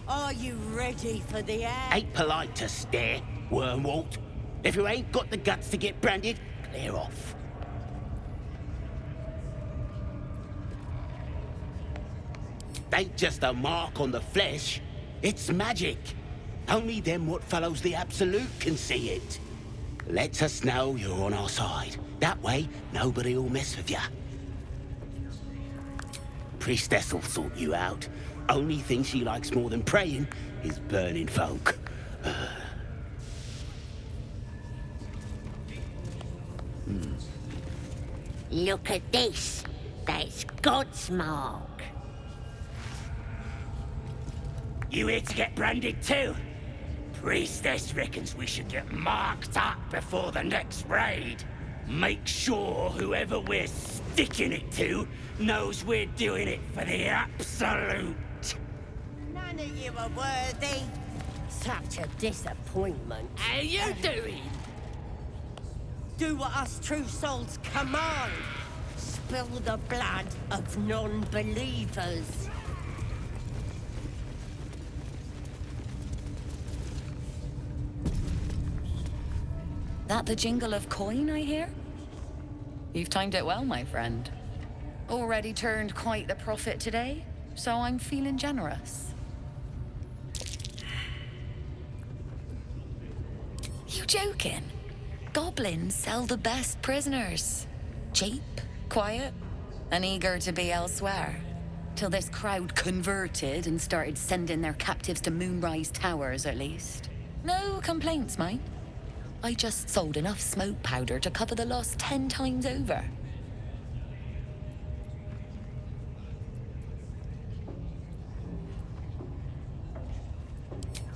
Are you ready for the air? Ain't polite to stare, Wormwalt. If you ain't got the guts to get branded, clear off. Ain't just a mark on the flesh, it's magic. Only them what follows the Absolute can see it. Lets us know you're on our side. That way, nobody will mess with ya. Priestess will sort you out. Only thing she likes more than praying is burning folk. Look at this. That's God's mark. You here to get branded too? Priestess reckons we should get marked up before the next raid. Make sure whoever we're sticking it to knows we're doing it for the Absolute. None of you are worthy. Such a disappointment. How you doing? Do what us true souls command. Spill the blood of non-believers. That the jingle of coin I hear? You've timed it well, my friend. Already turned quite the profit today, so I'm feeling generous. You joking? Goblins sell the best prisoners. Cheap, quiet, and eager to be elsewhere. Till this crowd converted and started sending their captives to Moonrise Towers, at least. No complaints, mate. I just sold enough smoke powder to cover the loss 10 times over.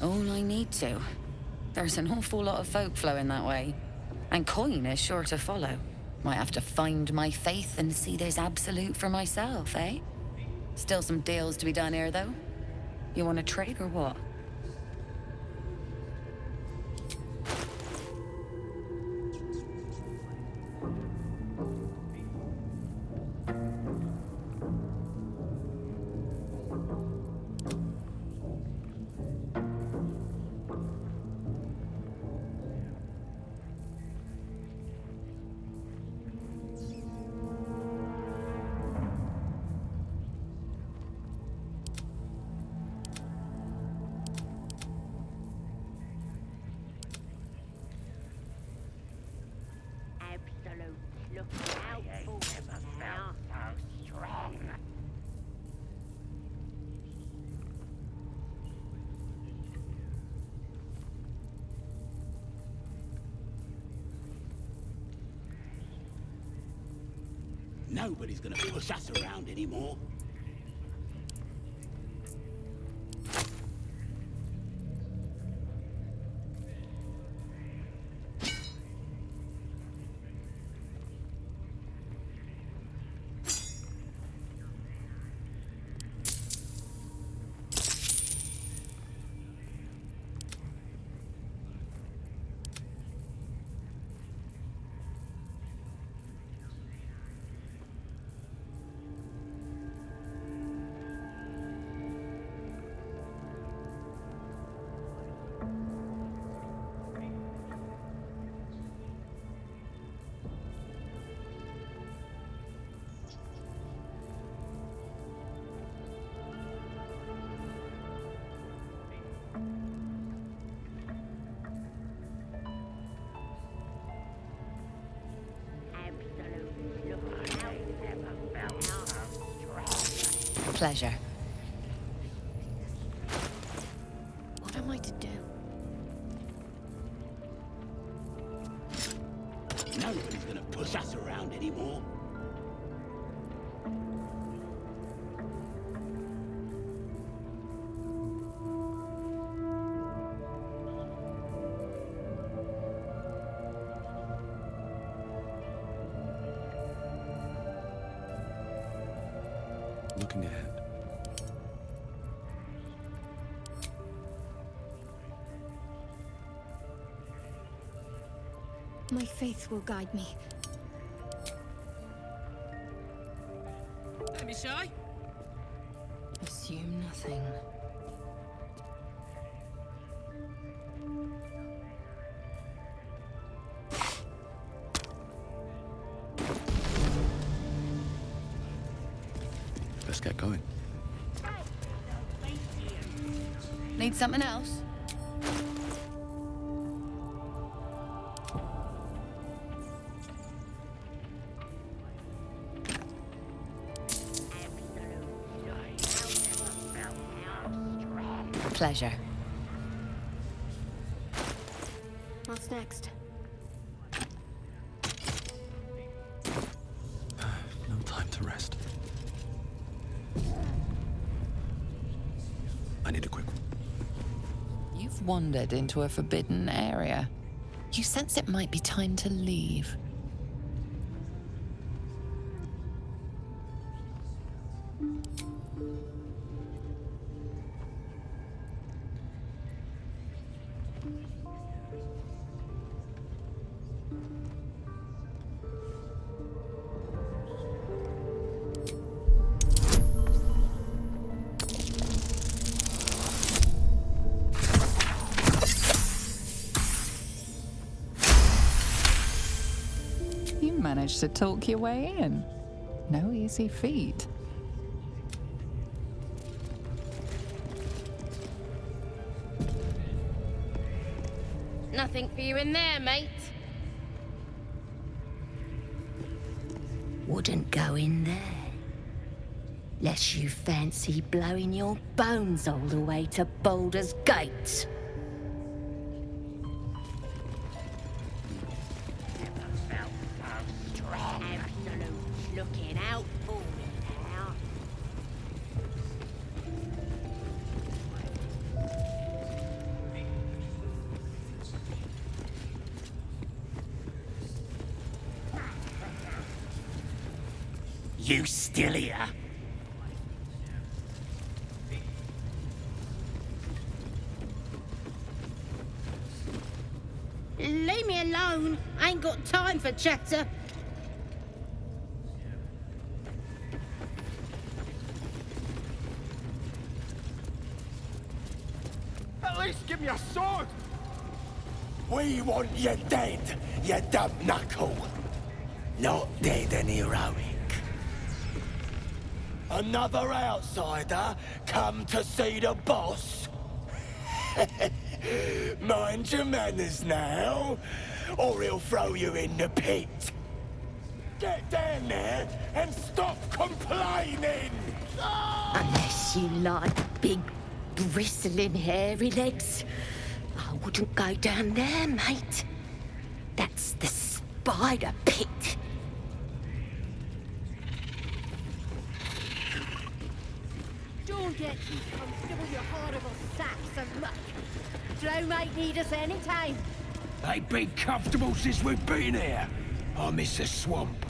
All I need to. There's an awful lot of folk flowing that way. And coin is sure to follow. Might have to find my faith and see this Absolute for myself, eh? Still some deals to be done here, though. You want to trade or what? Absolute. Look out for Never felt so strong. Nobody's gonna push us around anymore. Pleasure. What am I to do? Nobody's gonna push us around anymore. Looking ahead. My faith will guide me. Don't be shy. Assume nothing. Let's get going. Need something else? Pleasure. What's next? No time to rest. I need a quick one. You've wandered into a forbidden area. You sense it might be time to leave. You managed to talk your way in. No easy feat. Nothing for you in there, mate. Wouldn't go in there. Lest you fancy blowing your bones all the way to Baldur's Gate. Absolute looking out for me now. You still here? Leave me alone. I ain't got time for chatter. At least give me a sword! We want you dead, you dumb knuckle. Not dead and heroic. Another outsider come to see the boss? Mind your manners now, or he'll throw you in the pit. Get down there and stop complaining! Unless you like big, bristling, hairy legs, I wouldn't go down there, mate. That's the spider pit. Don't get too comfortable, you horrible sacks of muck. Drow might need us any time. They've been comfortable since we've been here. I miss the swamp.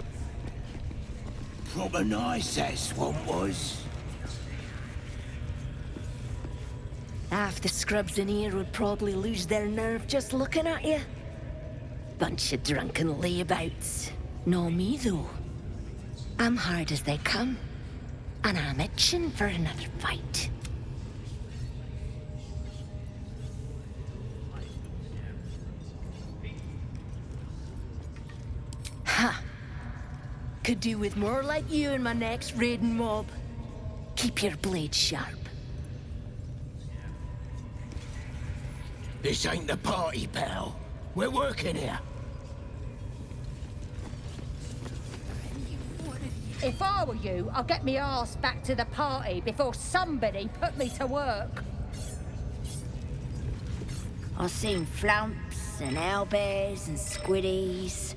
Proper nice that swamp was. Half the scrubs in here would probably lose their nerve just looking at you. Bunch of drunken layabouts. No me, though. I'm hard as they come, and I'm itching for another fight. Ha! Could do with more like you in my next raiding mob. Keep your blade sharp. This ain't the party, pal. We're working here. If I were you, I'd get me arse back to the party before somebody put me to work. I've seen flumps and owlbears and squiddies.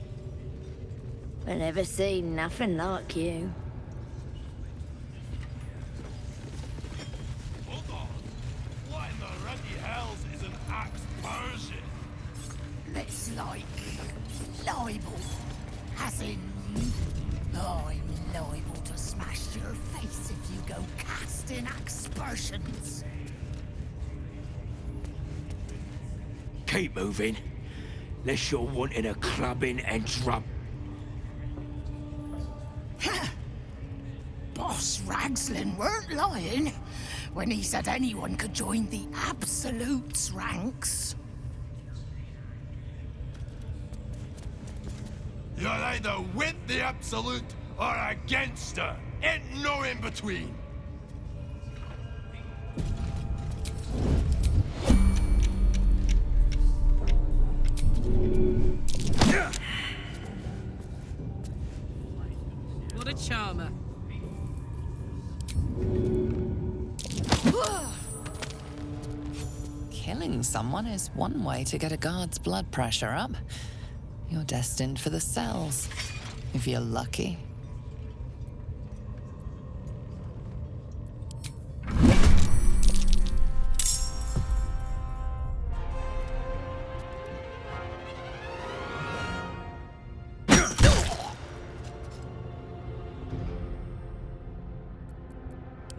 But never seen nothing like you. Hold on. What in the ruddy hells is an axe Persian? It's like libel. As in, I'm liable to smash your face if you go casting aspersions. Keep moving. Unless you're wanting a clubbing and drum. Boss Ragslin weren't lying when he said anyone could join the Absolute's ranks. You're either with the Absolute or against her. Ain't no in between. a charmer. Killing someone is one way to get a guard's blood pressure up. You're destined for the cells, if you're lucky.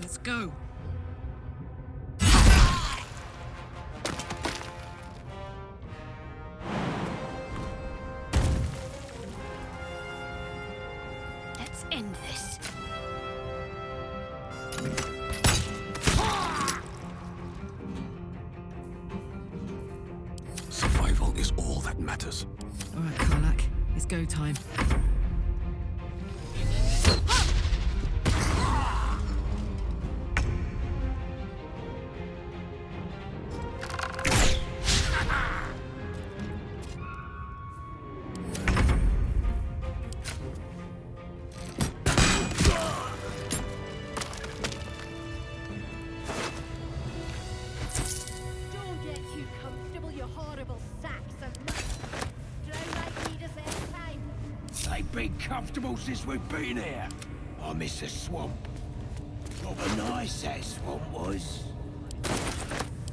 Let's go. Let's end this. Survival is all that matters. All right, Karlak. It's go time. Don't get too comfortable, you horrible sacks of muck. Drown like need us any time. They've been comfortable since we've been here. I miss the swamp. Proper nice that swamp was.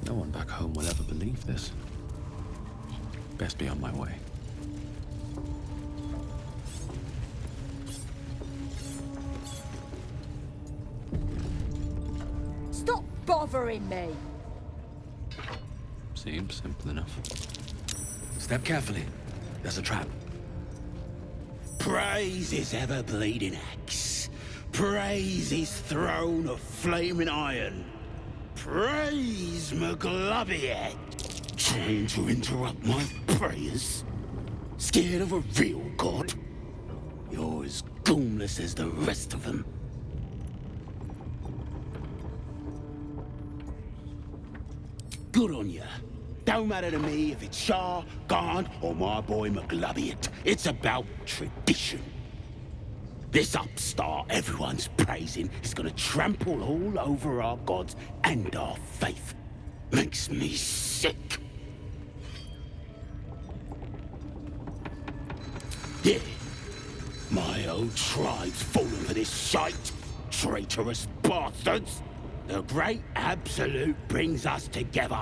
No one back home will ever believe this. Best be on my way. Stop bothering me! Seems simple enough. Step carefully. There's a trap. Praise his ever-bleeding axe. Praise his throne of flaming iron. Praise McGlubbyhead. Trying to interrupt my prayers? Scared of a real god? You're as goonless as the rest of them. Good on ya. Don't matter to me if it's Shah, Garn, or my boy McGlubbyhead. It's about tradition. This upstart everyone's praising is gonna trample all over our gods and our faith. Makes me sick. Yeah, my old tribe's fallen for this shite. Traitorous bastards. The great absolute brings us together.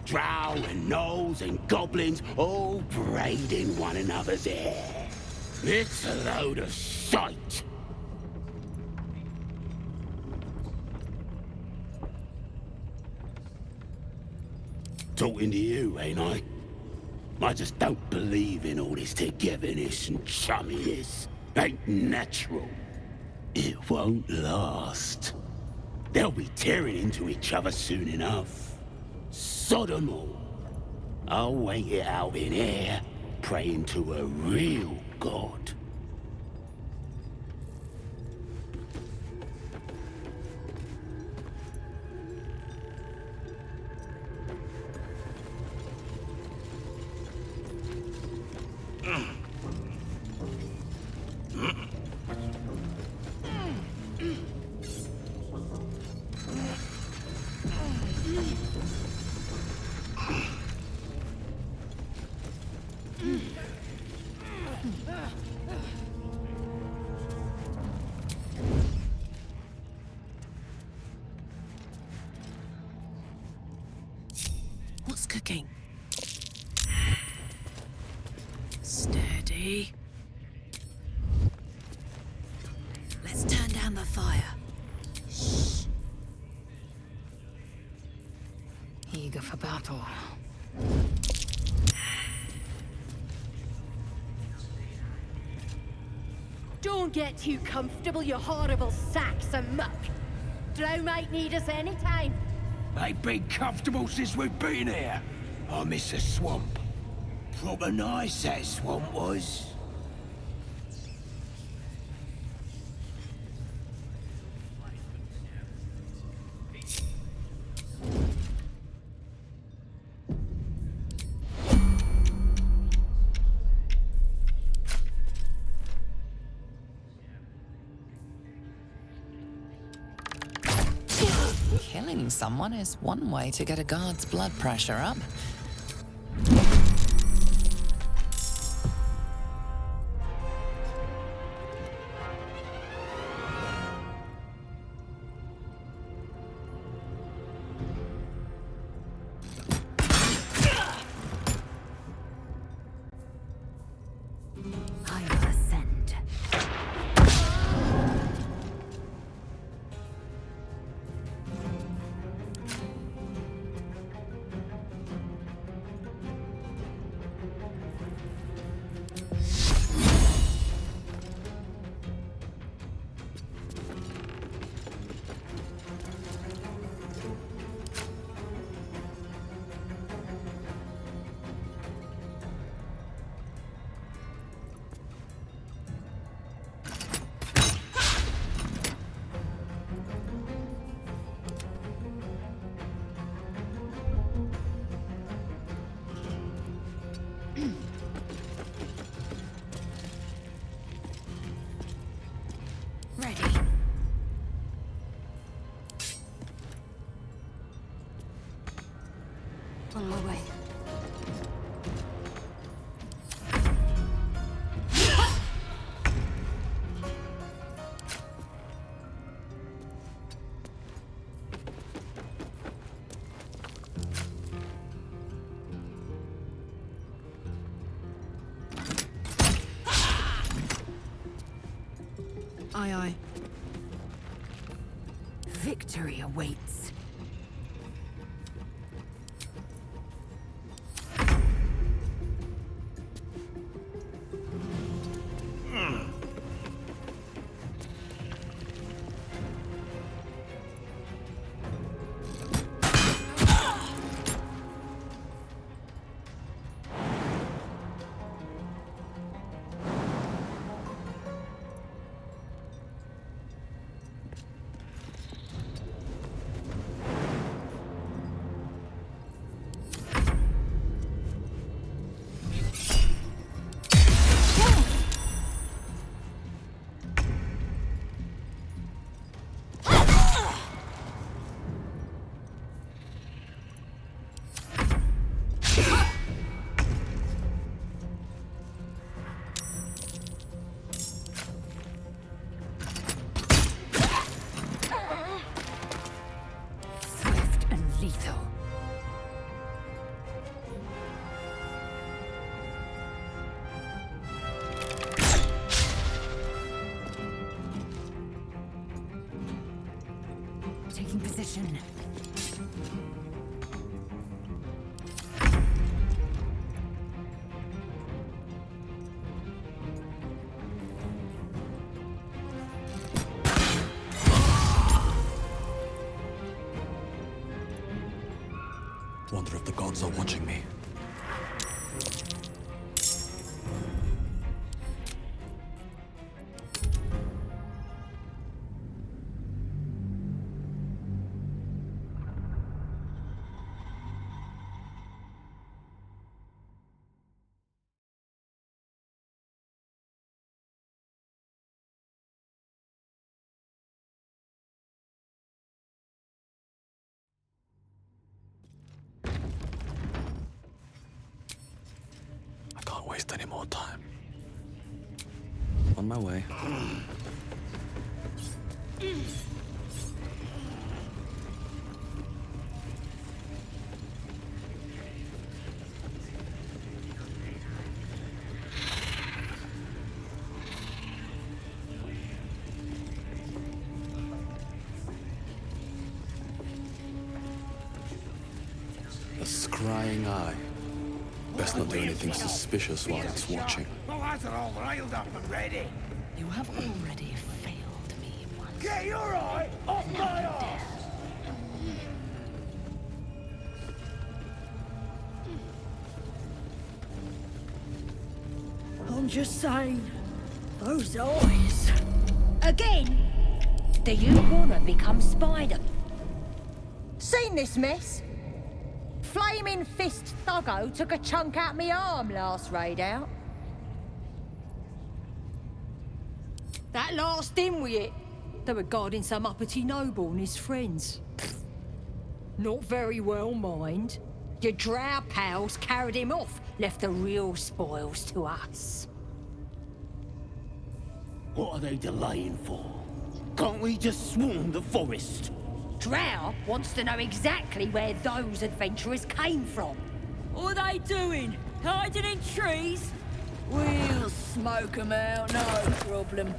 Drow and gnolls and goblins all braiding one another's hair. It's a load of shite. Talking to you, ain't I? I just don't believe in all this togetherness and chumminess. Ain't natural. It won't last. They'll be tearing into each other soon enough. Sod 'em all. I'll wait it out in here, praying to a real god. What's cooking? Steady. Let's turn down the fire. Eager for battle. Don't get too comfortable, you horrible sacks of muck. Drow might need us any time. They've been comfortable since we've been here. I miss the swamp. Proper nice that swamp was. Killing someone is one way to get a guard's blood pressure up. I will ascend. Ready. On my way. Aye, aye. Victory awaits. Swift and lethal. Taking position. Wonder if the gods are watching me. I can't waste any more time. On my way. A scrying eye. Best not do anything suspicious while it's watching. The lads are all riled up and ready. You have already failed me once. Get your eye off my arse! I'm just saying, those eyes. Again? Do you wanna become Spider? Seen this mess? Flaming Fist Thuggo took a chunk out me arm last raid out. That last in with it. They were guarding some uppity noble and his friends. Not very well, mind. Your drow pals carried him off, left the real spoils to us. What are they delaying for? Can't we just swarm the forest? Drow wants to know exactly where those adventurers came from. What are they doing? Hiding in trees? We'll smoke 'em out, no problem.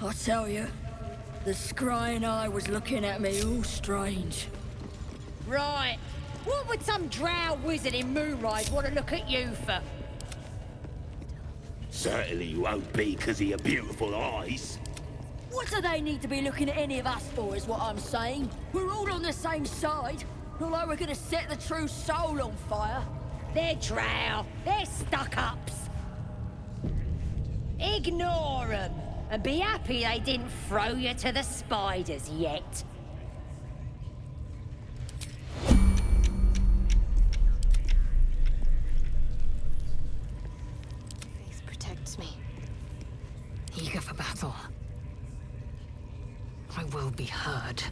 I tell you, the scrying eye was looking at me all strange. Right. What would some drow wizard in Moonrise want to look at you for? Certainly won't be because of your beautiful eyes. What do they need to be looking at any of us for, is what I'm saying? We're all on the same side. Not like we're gonna set the true soul on fire. They're drow. They're stuck-ups. Ignore them. And be happy they didn't throw you to the spiders yet. Faith protects me. Eager for battle. I will be heard.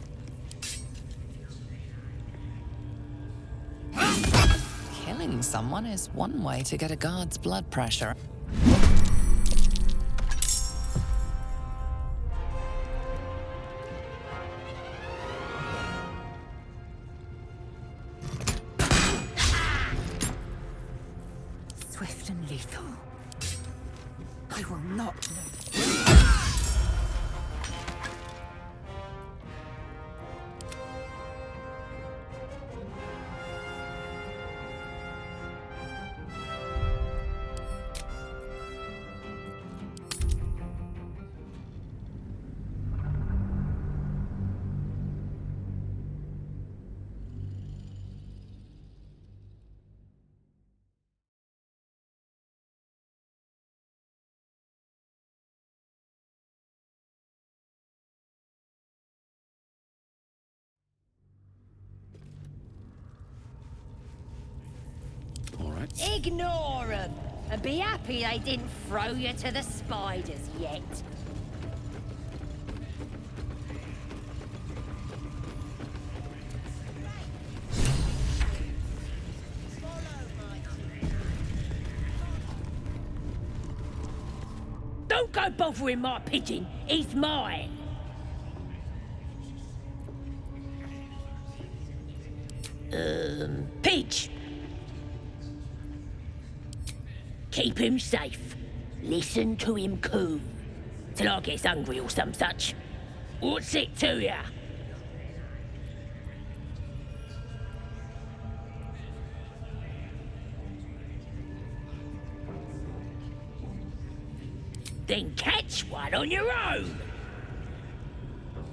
Killing someone is one way to get a guard's blood pressure. Swift and lethal. I will not know. All right. Ignore them. And be happy they didn't throw you to the spiders yet. Don't go bothering my pigeon. He's mine. Pidge. Keep him safe. Listen to him coo. Till I gets hungry or some such. What's it to ya? Then catch one on your own.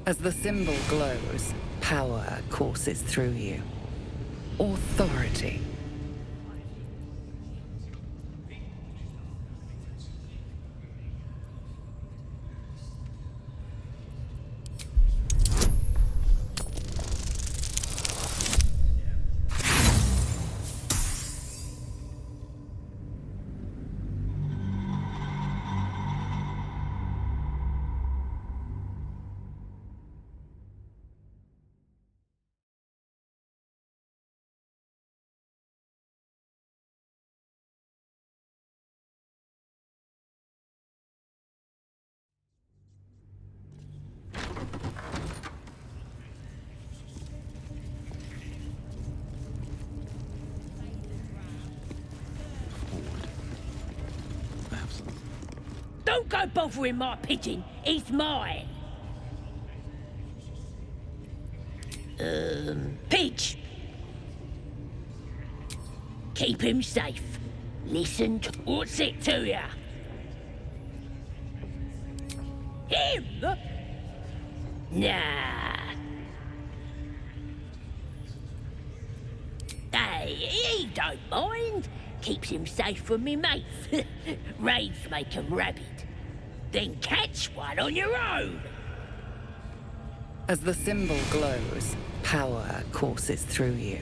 As the symbol glows, power courses through you. Authority. Don't go bothering my pigeon. He's mine. Pidge. Keep him safe. Listen to what's it to ya. Him? Nah. Hey, he don't mind. Keeps him safe from me mates. Raids make him rabid. Then catch one on your own. As the symbol glows, power courses through you.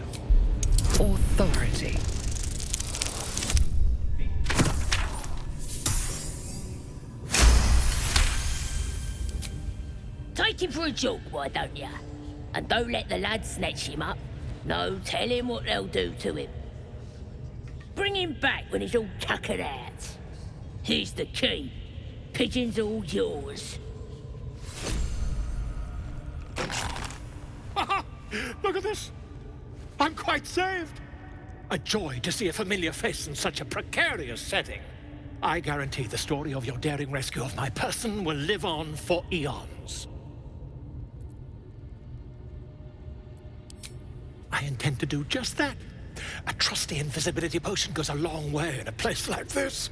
Authority. Take him for a joke, why don't ya? And don't let the lads snatch him up. No, tell him what they'll do to him. Bring him back when he's all tuckered out. Here's the key. Pigeon's all yours. Look at this! I'm quite saved! A joy to see a familiar face in such a precarious setting. I guarantee the story of your daring rescue of my person will live on for eons. I intend to do just that. A trusty invisibility potion goes a long way in a place like this.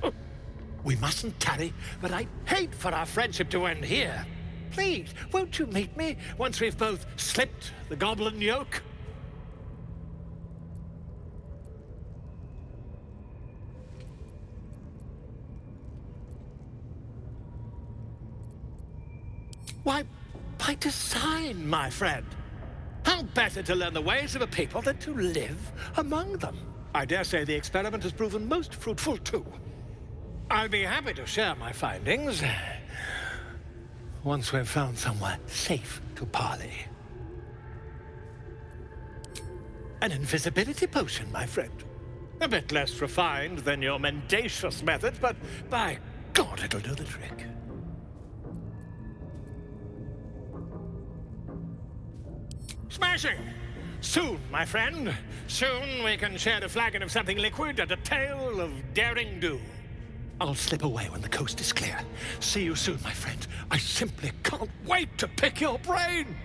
We mustn't tarry, but I'd hate for our friendship to end here. Please, won't you meet me once we've both slipped the goblin yoke? Why, by design, my friend. How better to learn the ways of a people than to live among them? I dare say the experiment has proven most fruitful, too. I'll be happy to share my findings once we've found somewhere safe to parley. An invisibility potion, my friend. A bit less refined than your mendacious methods, but by God, it'll do the trick. Smashing! Soon, my friend. Soon we can share a flagon of something liquid and a tale of daring do. I'll slip away when the coast is clear. See you soon, my friend. I simply can't wait to pick your brain!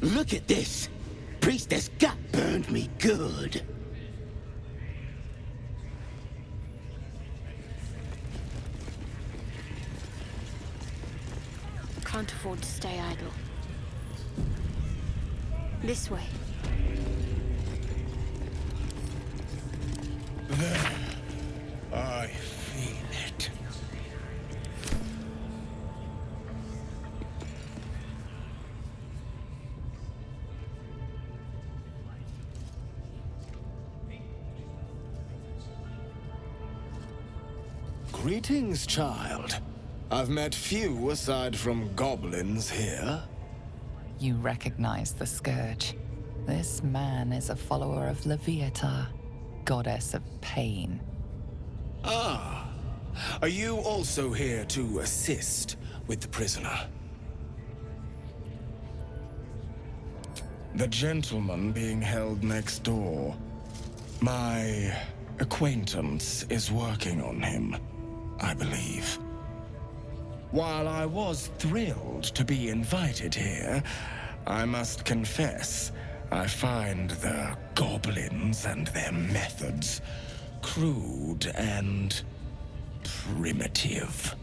Look at this! Priestess gut burned me good. Can't afford to stay idle. This way. There. I feel it. Greetings, child. I've met few aside from goblins here. You recognize the Scourge. This man is a follower of Leviata, goddess of pain. Ah. Are you also here to assist with the prisoner? The gentleman being held next door. My acquaintance is working on him, I believe. While I was thrilled to be invited here, I must confess, I find the goblins and their methods crude and primitive.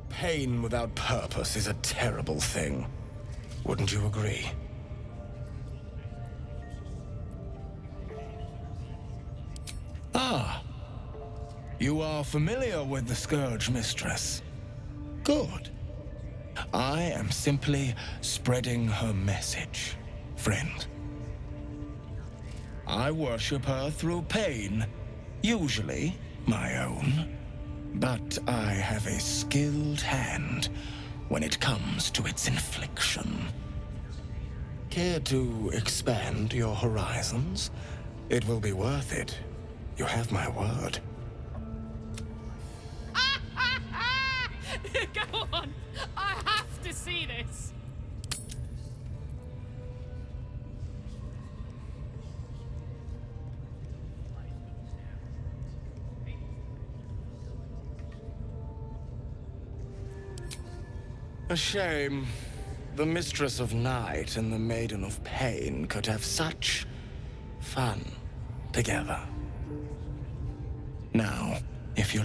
Pain without purpose is a terrible thing. Wouldn't you agree? Ah. You are familiar with the Scourge Mistress. Good. I am simply spreading her message, friend. I worship her through pain, usually my own. But I have a skilled hand when it comes to its infliction. Care to expand your horizons? It will be worth it. You have my word. Go on! I have to see this! A shame. The Mistress of Night and the Maiden of Pain could have such fun together. Now, if you...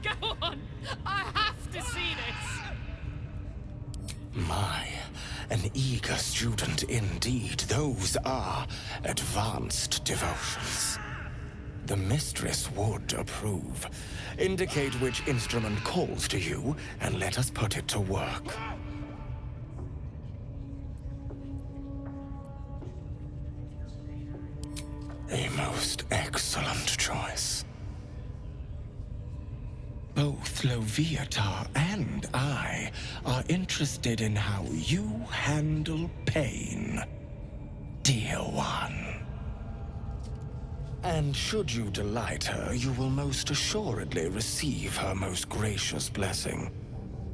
Go on! I have to see this! My, an eager student indeed. Those are advanced devotions. The Mistress would approve. Indicate which instrument calls to you, and let us put it to work. A most excellent choice. Both Loviatar and I are interested in how you handle pain, dear one. And should you delight her, you will most assuredly receive her most gracious blessing.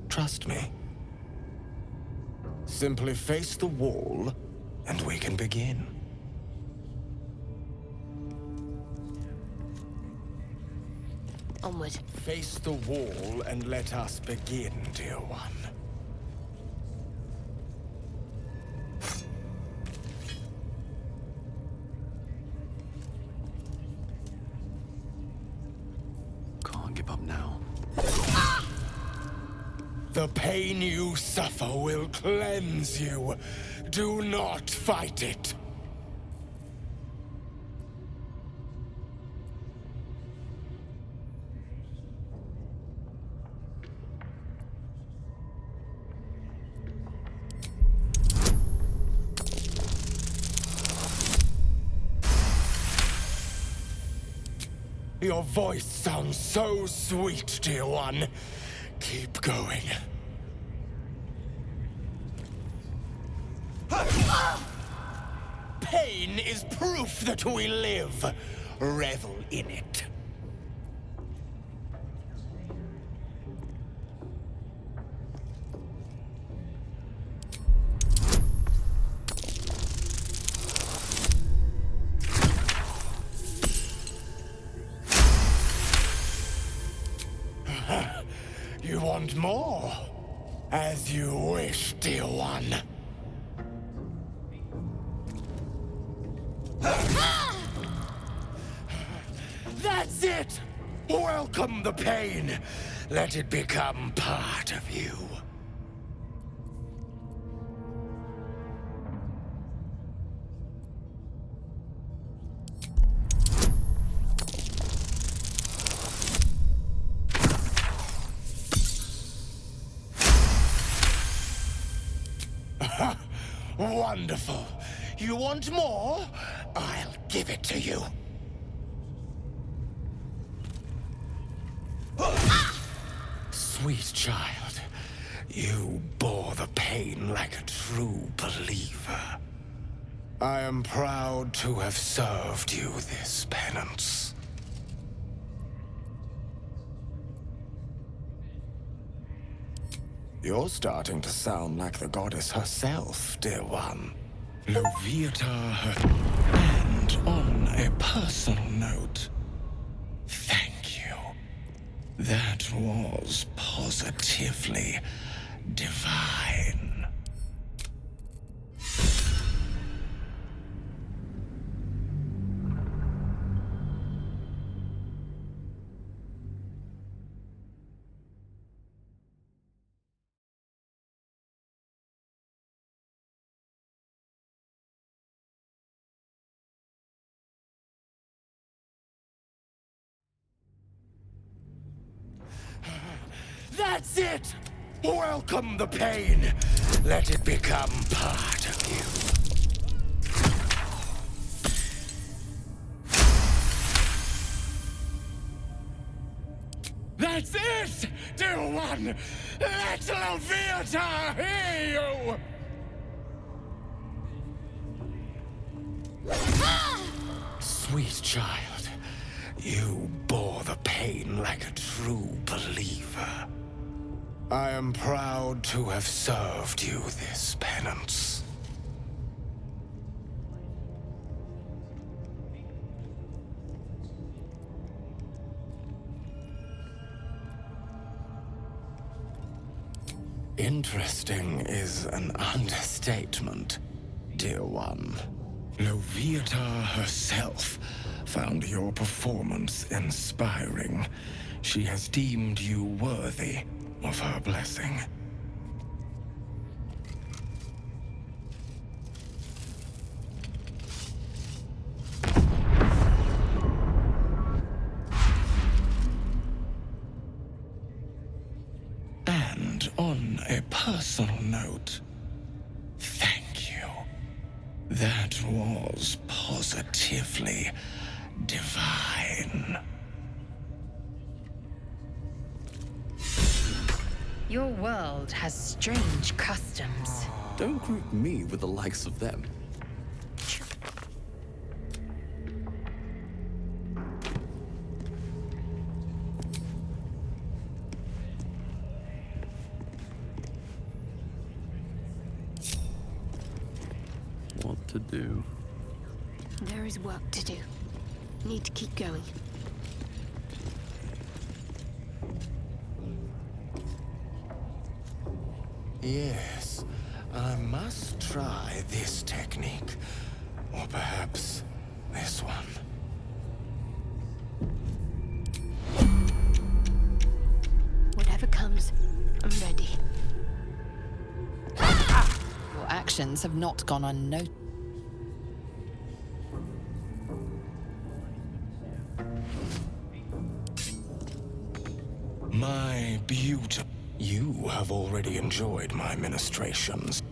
Trust me. Simply face the wall, and we can begin. Onward. Face the wall and let us begin, dear one. Can't give up now. The pain you suffer will cleanse you. Do not fight it. Your voice sounds so sweet, dear one. Keep going. Pain is proof that we live. Revel in it. You want more? As you wish, dear one. That's it! Welcome the pain. Let it become part of you. Wonderful. You want more? I'll give it to you. Sweet child, you bore the pain like a true believer. I am proud to have served you this penance. You're starting to sound like the goddess herself, dear one. Loviatar, and on a personal note, thank you. That was positively divine. That's it! Welcome the pain. Let it become part of you. That's it! Dear one! Let Leviathan hear you! Sweet child, you bore the pain like a true believer. I am proud to have served you this penance. Interesting is an understatement, dear one. Loviata herself found your performance inspiring. She has deemed you worthy of her blessing. And on a personal note, thank you. That was positively divine. Your world has strange customs. Don't group me with the likes of them. What to do? There is work to do. Need to keep going. Yes, I must try this technique. Or perhaps this one. Whatever comes, I'm ready. Your actions have not gone unnoticed. My beauty. You have already enjoyed my ministrations.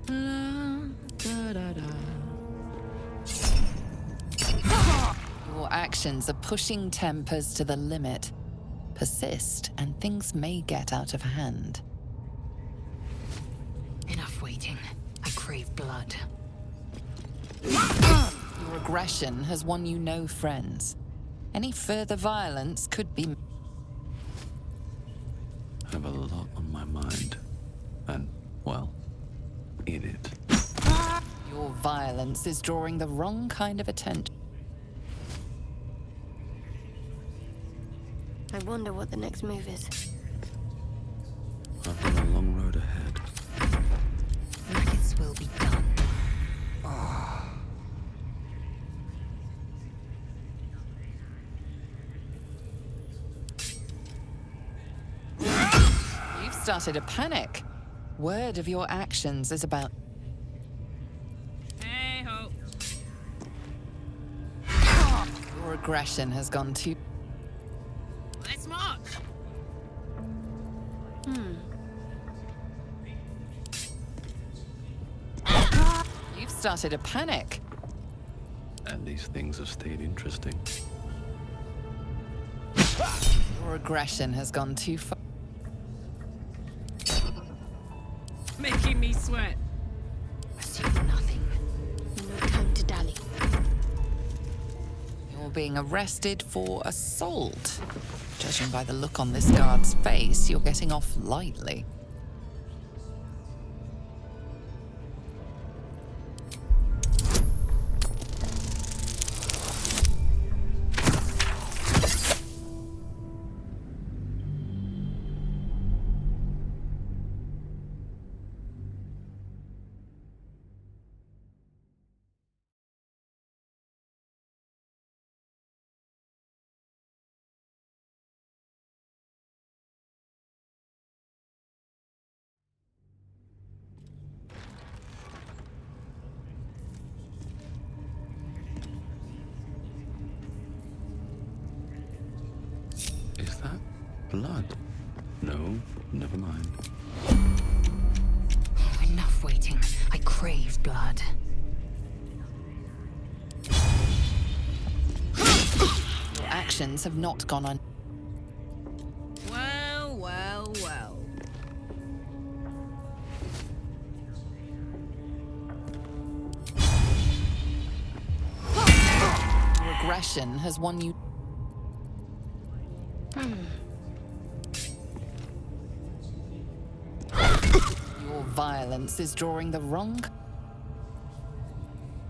Your actions are pushing tempers to the limit. Persist, and things may get out of hand. Enough waiting. I crave blood. Your aggression has won you no friends. Any further violence could be... I have a lot on my mind. And, well, in it. Your violence is drawing the wrong kind of attention. I wonder what the next move is. I've got a long road ahead. Maggots will be done. You've started a panic. Word of your actions is about... Hey ho. Your aggression has gone too... Let's march. You've started a panic. And these things have stayed interesting. Your aggression has gone too far. Making me sweat. Assume nothing. No time to dally. You're being arrested for assault. Judging by the look on this guard's face, you're getting off lightly. blood. No, never mind. Enough waiting. I crave blood. Your actions have not gone un... Well, well, well. Your aggression has won you... Your violence is drawing the wrong...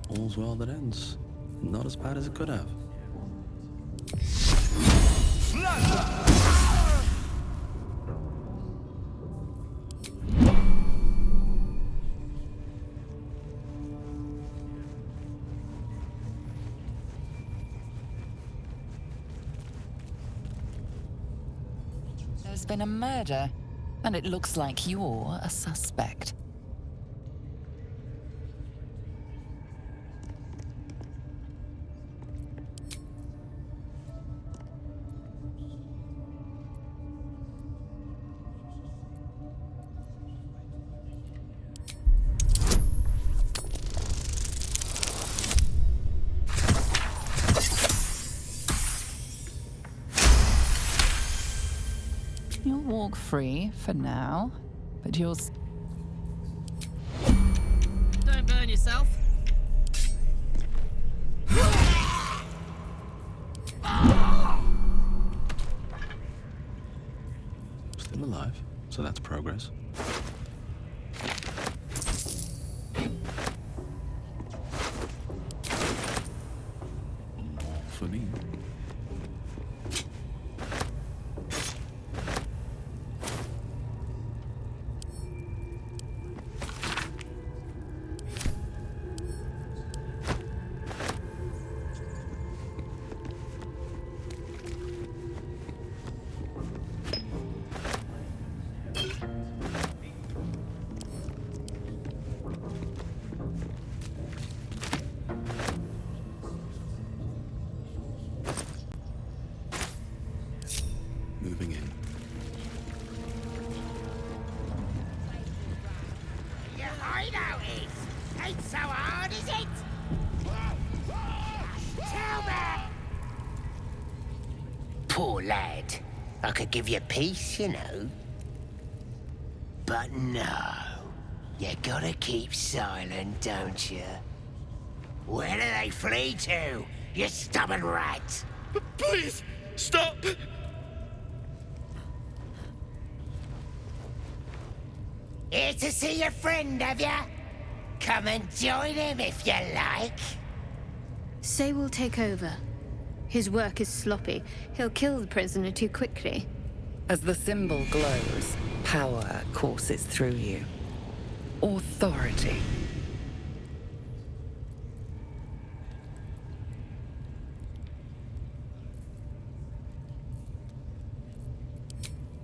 All's well that ends. Not as bad as it could have. There's been a murder, and it looks like you're a suspect. You'll walk free for now, but you'll... Don't burn yourself. Still alive, so that's progress. More for me. Moving in. Your hideout is. Ain't so hard, is it? Tell me! Poor lad. I could give you peace, you know. But no. You gotta keep silent, don't you? Where do they flee to, you stubborn rat? Please, stop! Here to see your friend, have ya? Come and join him if you like. Say we'll take over. His work is sloppy. He'll kill the prisoner too quickly. As the symbol glows, power courses through you. Authority.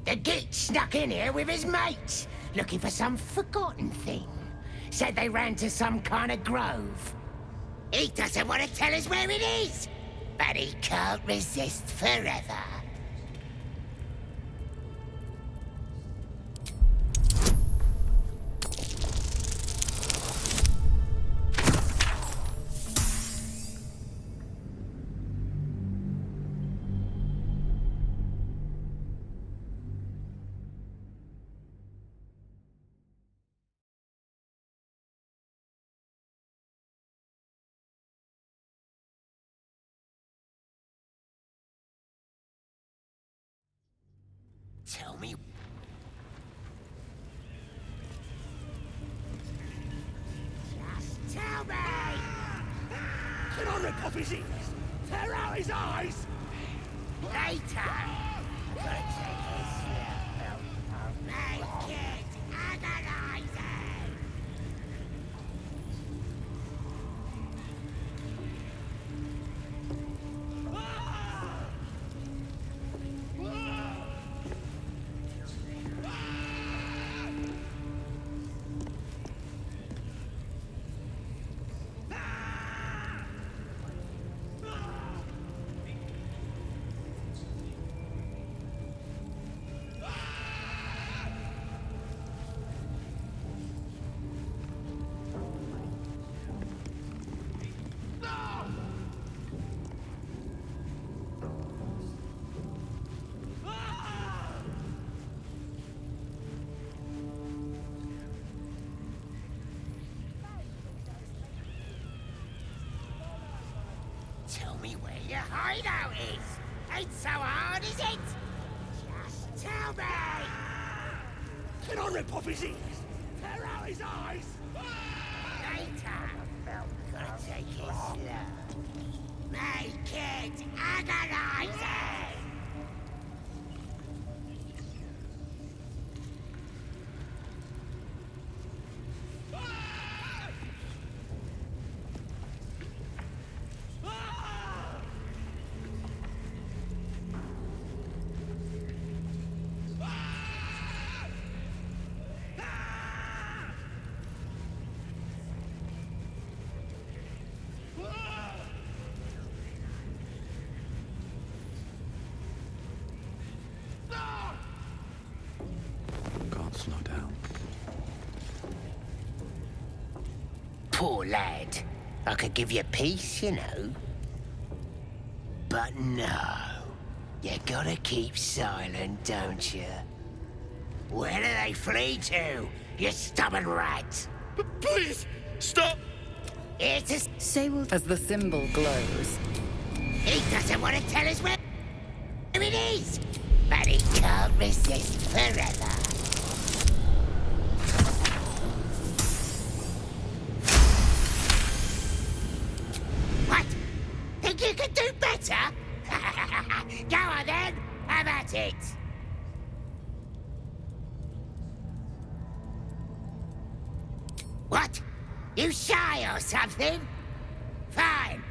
The geek snuck in here with his mates, looking for some forgotten thing. Said they ran to some kind of grove. He doesn't want to tell us where it is, but he can't resist forever. Tell me. Just tell me! Can I rip off his ears? Tear out his eyes! Later! Gotta take his slip. Make it agonizing! Tell me where your hideout is. Ain't so hard, is it? Just tell me. Can I rip off his ears? Tear out his eyes? Later. Gotta take it slow. Make it agonizing. Can't slow down. Poor lad. I could give you peace, you know. But no. You gotta keep silent, don't you? Where do they flee to, you stubborn rat? Please, stop! It's a... Say will... As the symbol glows, He doesn't want to tell us where it is, but he can't resist forever. What? Think you can do better? Go on then, have at it. What? You shy or something? Fine.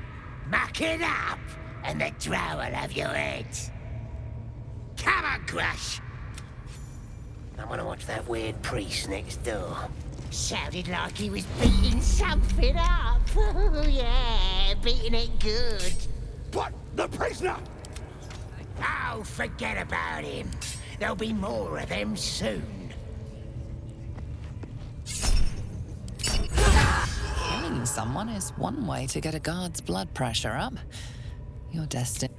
Muck it up, and the drow will have your head. Come on, Grush. I want to watch that weird priest next door. Sounded like he was beating something up. Yeah, beating it good. What? The prisoner? Oh, forget about him. There'll be more of them soon. Killing someone is one way to get a guard's blood pressure up. You're destined.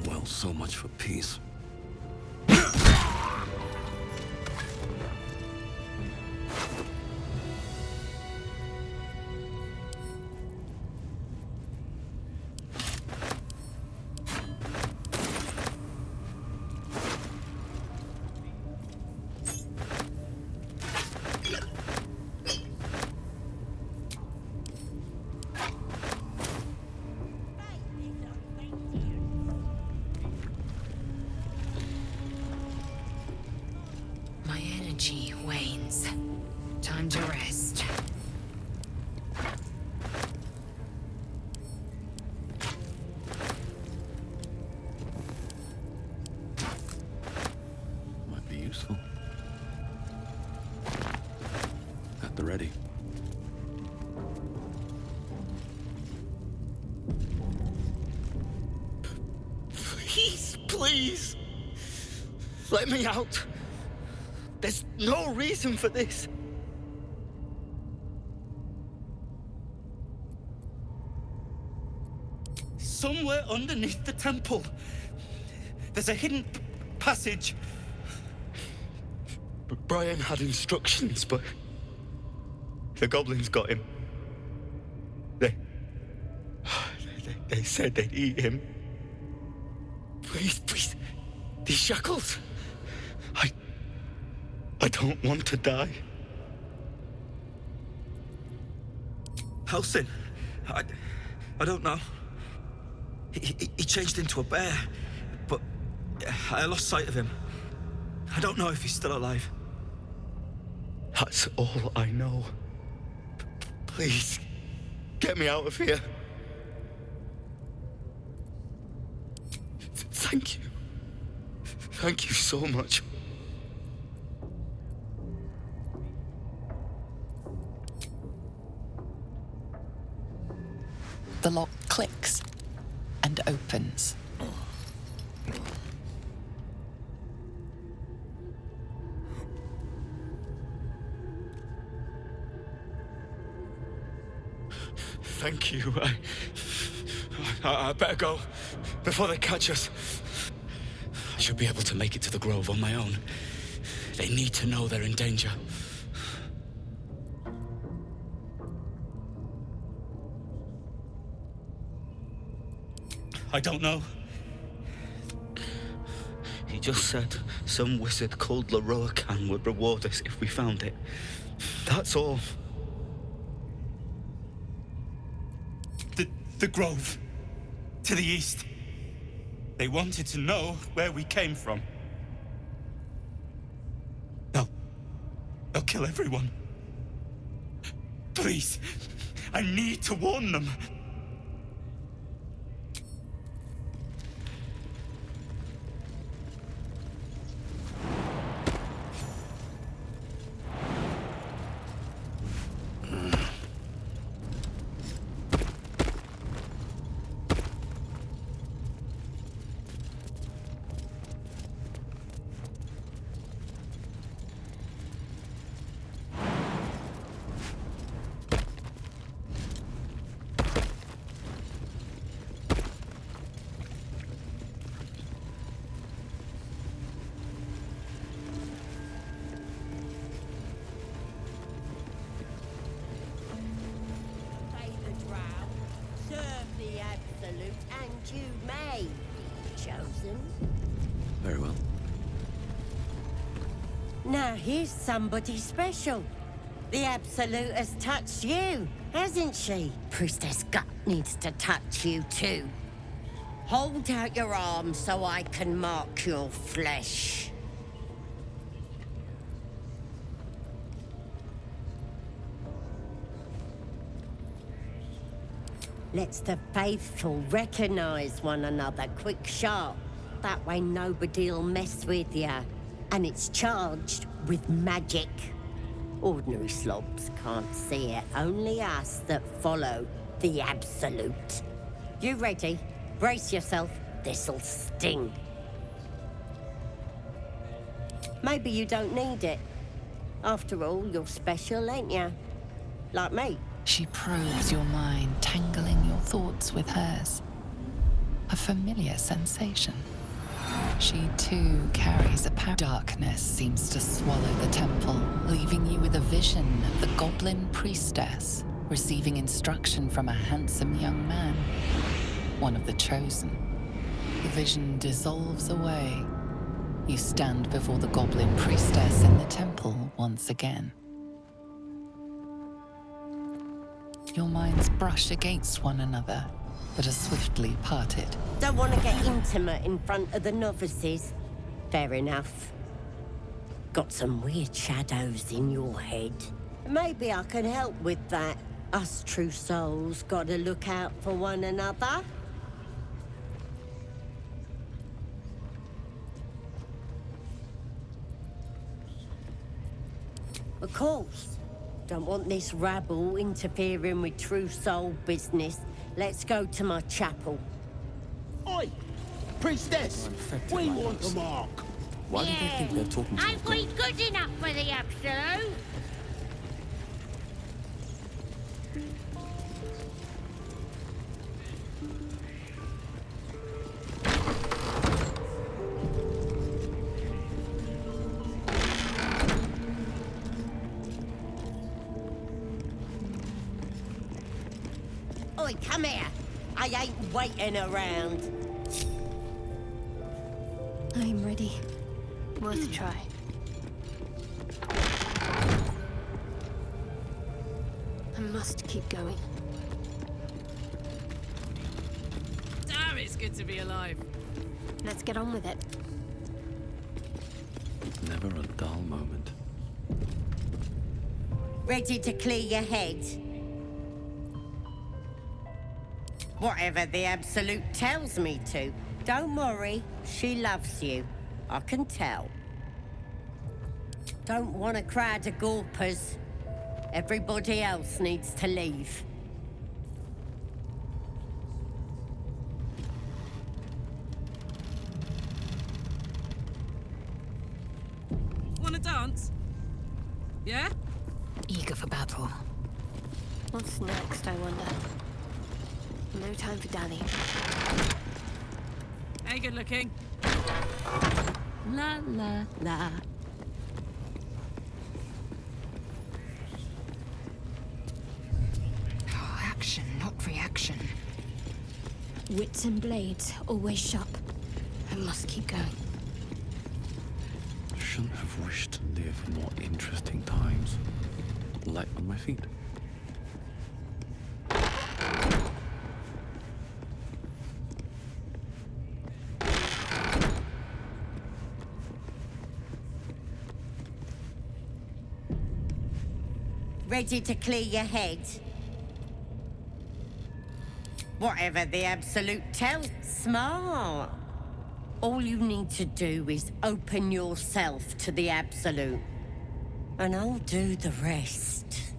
Well, so much for peace. My energy wanes. Time to rest. Might be useful. At the ready. Please, please. Let me out. There's no reason for this. Somewhere underneath the temple, there's a hidden passage. Brian had instructions, but the goblins got him. They said they'd eat him. Please, please, these shackles. I don't want to die. Halsin, I don't know. He changed into a bear, but I lost sight of him. I don't know if he's still alive. That's all I know. Please, get me out of here. Thank you. Thank you so much. The lock clicks and opens. Thank you. I better go before they catch us. I should be able to make it to the grove on my own. They need to know they're in danger. I don't know. He just said some wizard called Leroacan would reward us if we found it. That's all. The grove. To the east. They wanted to know where we came from. They'll kill everyone. Please, I need to warn them. And you may be chosen. Very well. Now here's somebody special. The Absolute has touched you, hasn't she? Priestess Gut needs to touch you too. Hold out your arm so I can mark your flesh. Let's the faithful recognize one another quick sharp. That way nobody'll mess with ya. And it's charged with magic. Ordinary slobs can't see it, only us that follow the Absolute. You ready? Brace yourself, this'll sting. Maybe you don't need it. After all, you're special, ain't ya? Like me. She probes your mind, tangling your thoughts with hers. A familiar sensation. She too carries a power. Darkness seems to swallow the temple, leaving you with a vision of the goblin priestess receiving instruction from a handsome young man, one of the chosen. The vision dissolves away. You stand before the goblin priestess in the temple once again. Your minds brush against one another, but are swiftly parted. Don't want to get intimate in front of the novices. Fair enough. Got some weird shadows in your head. Maybe I can help with that. Us true souls gotta look out for one another. Of course. Don't want this rabble interfering with true soul business. Let's go to my chapel. Oi! Priestess! We want a mark! Why do they think they're talking to Ain't we good enough for the Absolute? Oi, come here. I ain't waiting around. I'm ready. Worth a try. I must keep going. Damn, it's good to be alive. Let's get on with it. Never a dull moment. Ready to clear your head? Whatever the Absolute tells me to. Don't worry, she loves you. I can tell. Don't want a crowd of gawpers. Everybody else needs to leave. Wanna dance? Yeah? Eager for battle. What's next, I wonder? No time for Danny. Hey, good looking. La la la. every action. Wits and blades, always sharp. I must keep going. Shouldn't have wished to live in more interesting times. Light on my feet. Ready to clear your head? Whatever the Absolute tells, smart. All you need to do is open yourself to the Absolute, and I'll do the rest.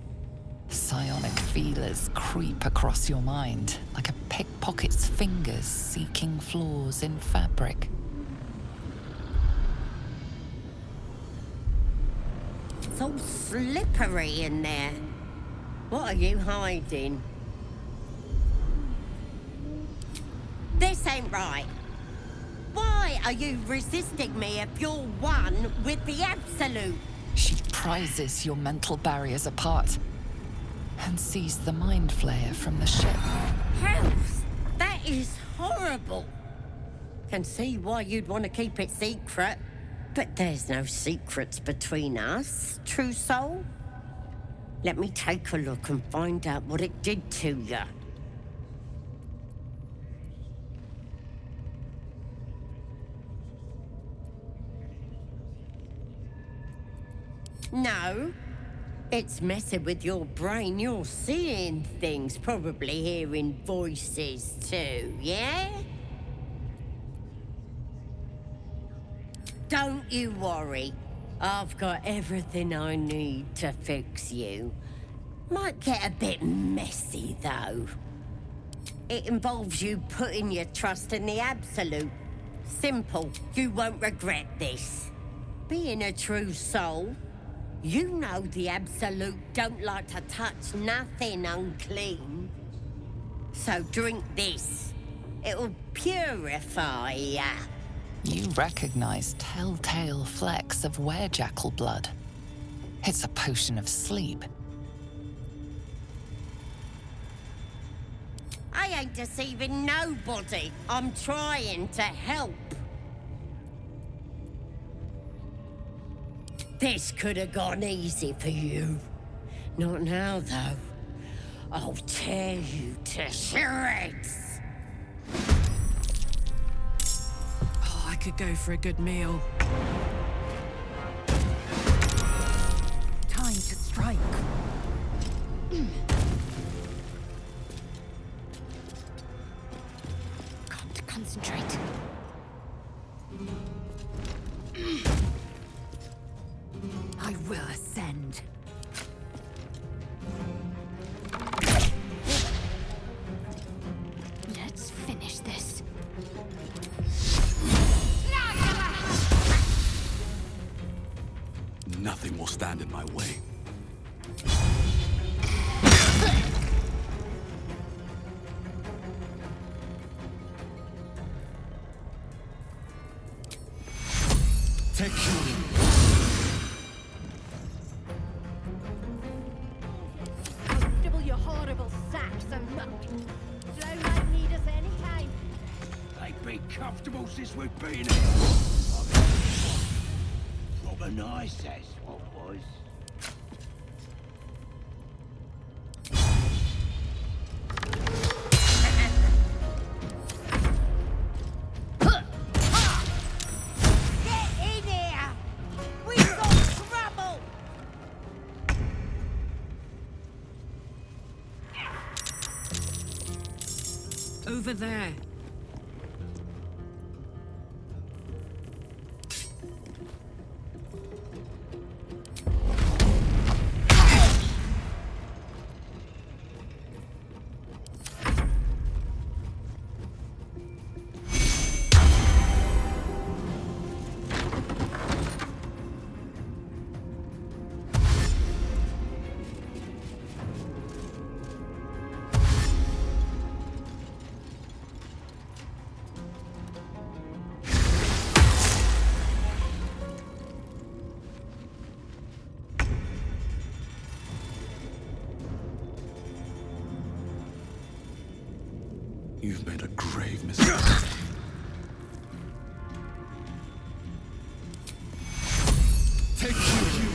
Psionic feelers creep across your mind like a pickpocket's fingers seeking flaws in fabric. It's all slippery in there. What are you hiding? This ain't right. Why are you resisting me if you're one with the Absolute? She prizes your mental barriers apart and sees the mind flayer from the ship. Hells, that is horrible. Can see why you'd want to keep it secret. But there's no secrets between us, true soul. Let me take a look and find out what it did to you. No, it's messing with your brain. You're seeing things, probably hearing voices too, yeah? Don't you worry. I've got everything I need to fix you. Might get a bit messy, though. It involves you putting your trust in the Absolute. Simple. You won't regret this. Being a true soul, you know the Absolute don't like to touch nothing unclean. So drink this. It'll purify ya. You recognize telltale flecks of werejackal blood. It's a potion of sleep. I ain't deceiving nobody. I'm trying to help. This could have gone easy for you. Not now, though. I'll tear you to shreds. Oh, I could go for a good meal. Time to strike. Got to concentrate. I will ascend. Let's finish this. Nothing will stand in my way. Take you. Double your horrible sacks of muck. Don't like need us any time. They've been comfortable since we've been here. Proper nice, that's what was. Get in here! We've got trouble! Over there. You've made a grave mistake. Take you!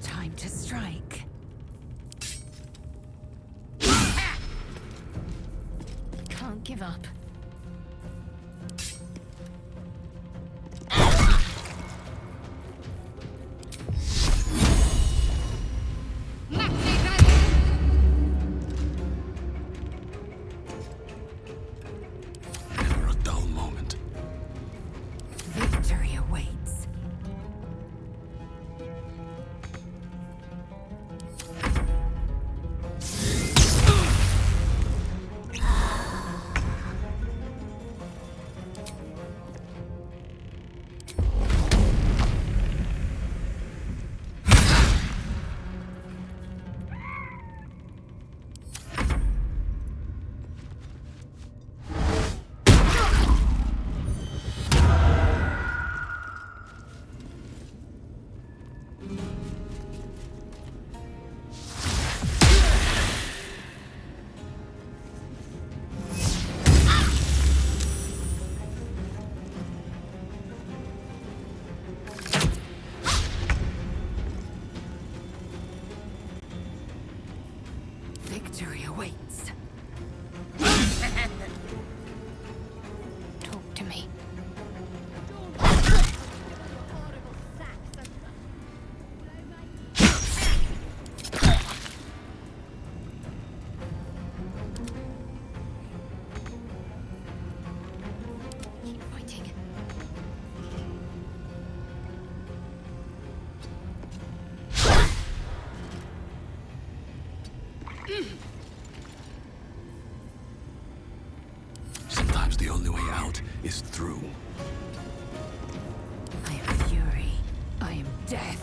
Time to strike. Can't give up. Never a dull moment. Victory awaits. Victory awaits. Talk to me. Keep fighting. Sometimes the only way out is through. I am fury. I am death.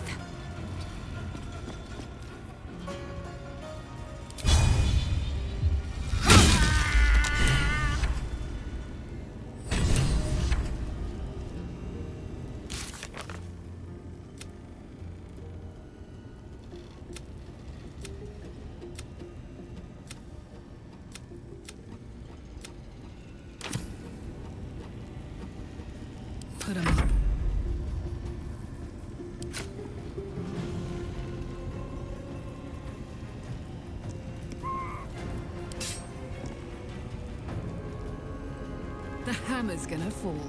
Put 'em up. The hammer's gonna fall.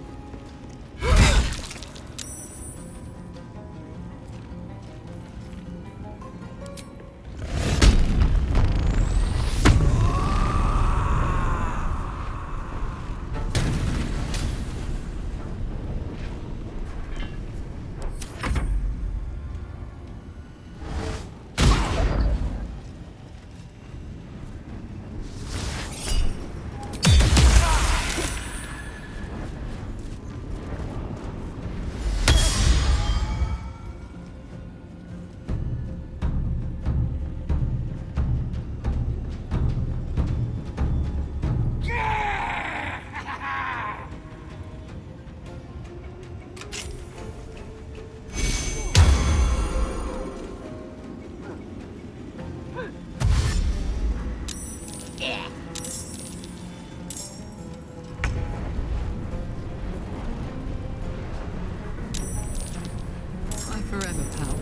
Forever, pal.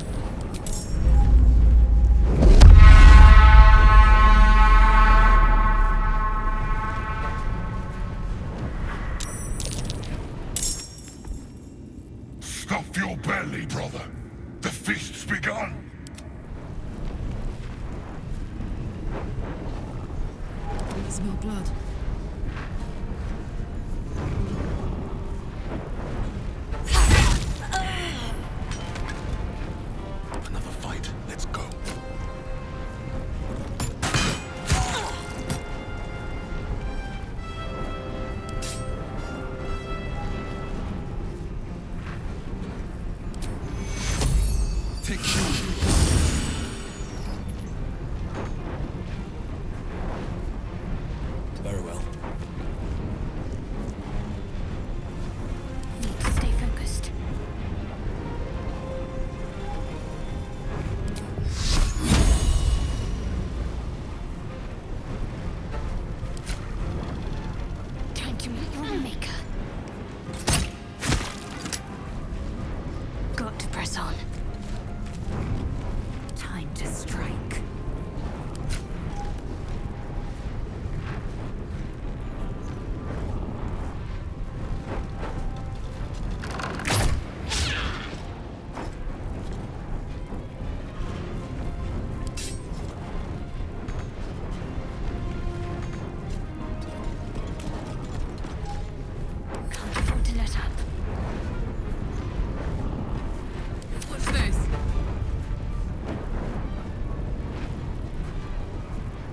Stuff your belly, brother. The feast's begun. I smell blood. Another fight. Let's go. Take you. Very well. Need to stay focused.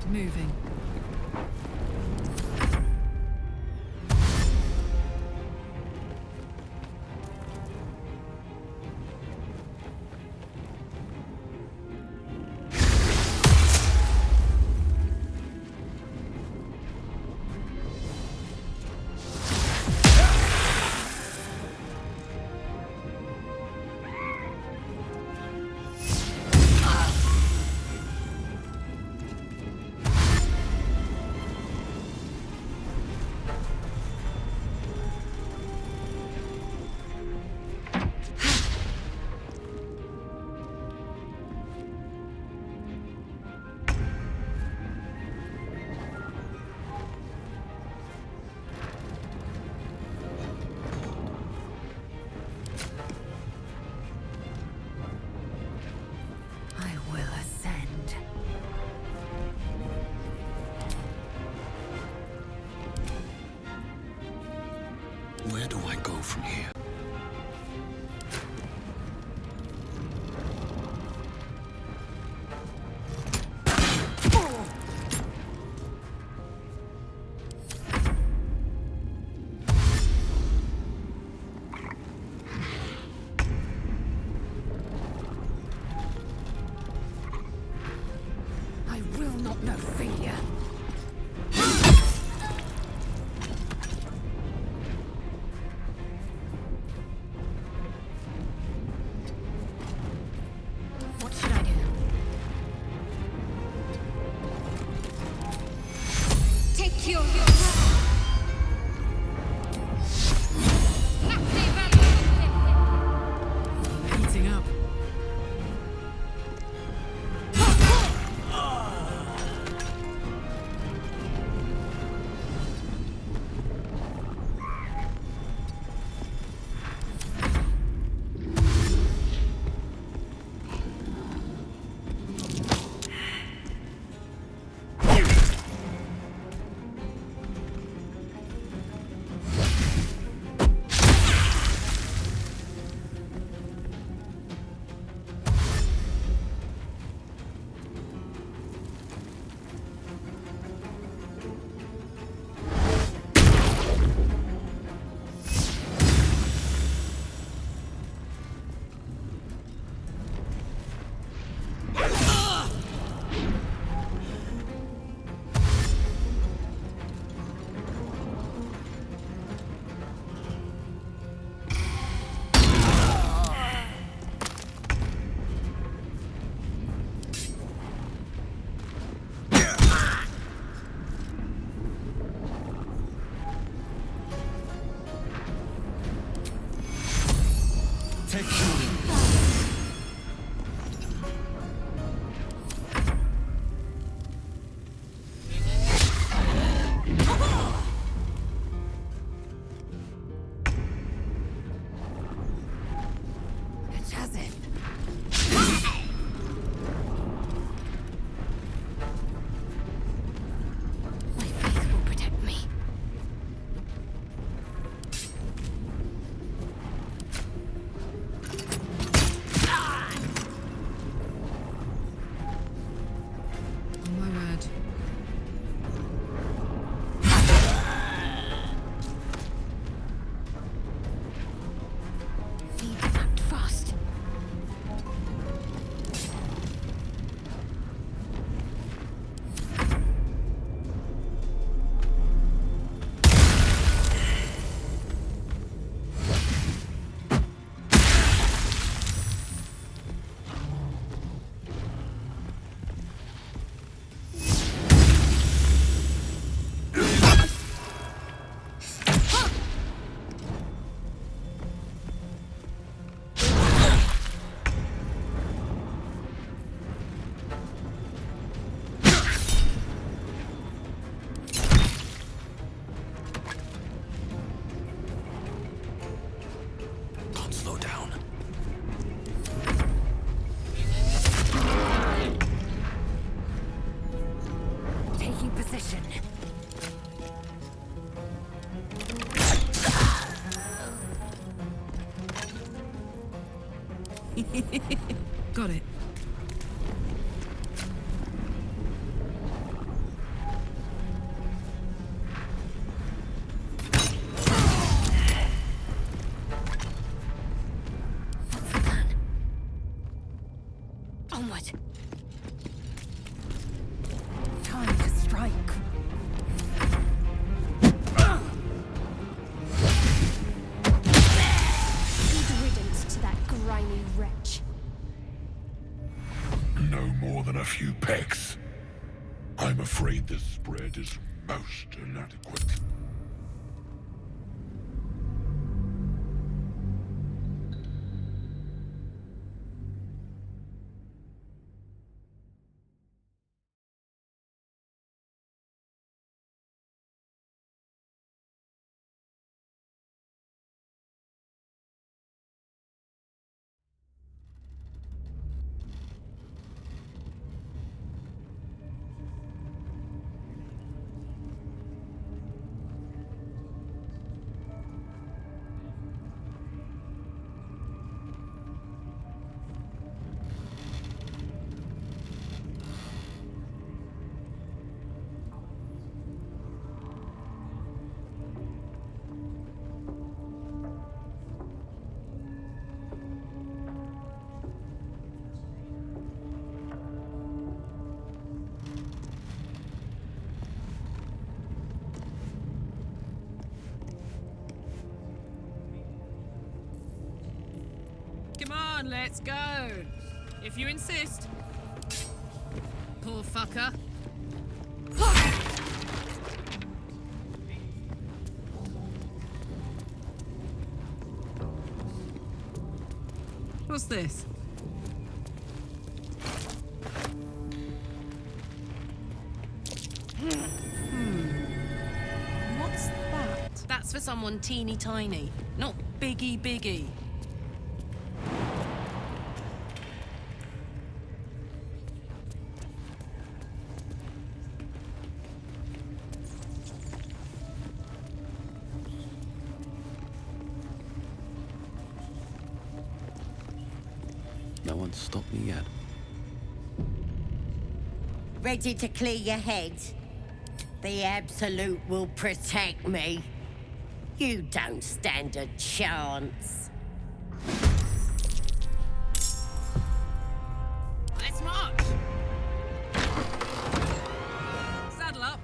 moving. I will ascend. Where do I go from here? I will not know failure. What should I do? Take your Heating up. It has it. My faith will protect me. On my word. Need to act fast. Can't slow down. Taking position. Got it. Onward. Time to strike. Good riddance to that grimy wretch. No more than a few pecks. I'm afraid this spread is most inadequate. Come on, let's go. If you insist. Poor fucker. What's this? What's that? That's for someone teeny tiny, not biggie biggie. No one's stopped me yet. Ready to clear your head? The Absolute will protect me. You don't stand a chance. Let's march! Saddle up.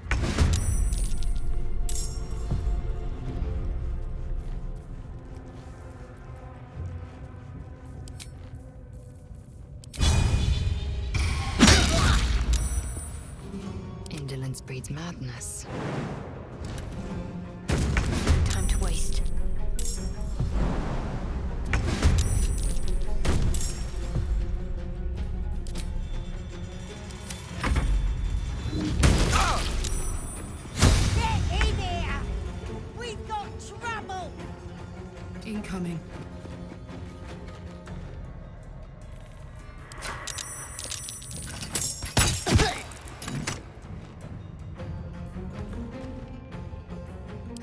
Indolence breeds madness. Time to waste. Get in here! We've got trouble! Incoming.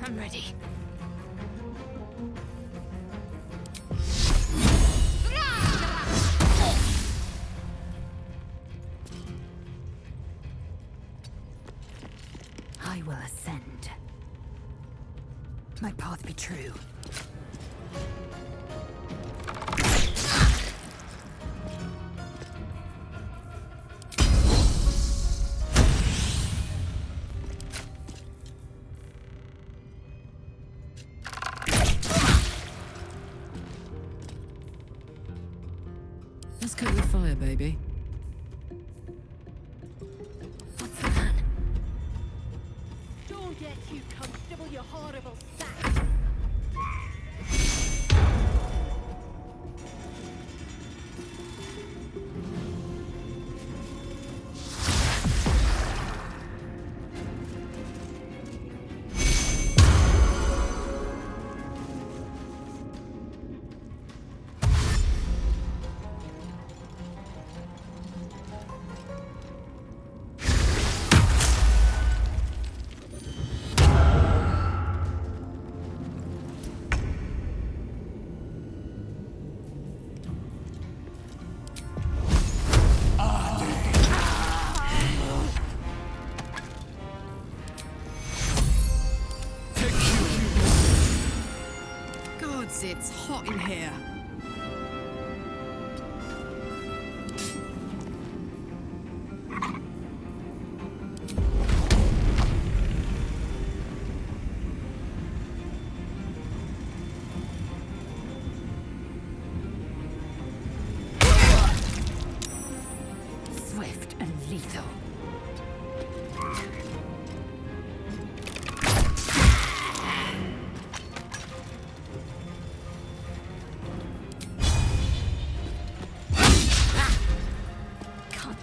I'm ready. I will ascend. My path be true. Let's cook with fire, baby. What's the plan? Don't get too comfortable, you horrible sack. Gods, it's hot in here.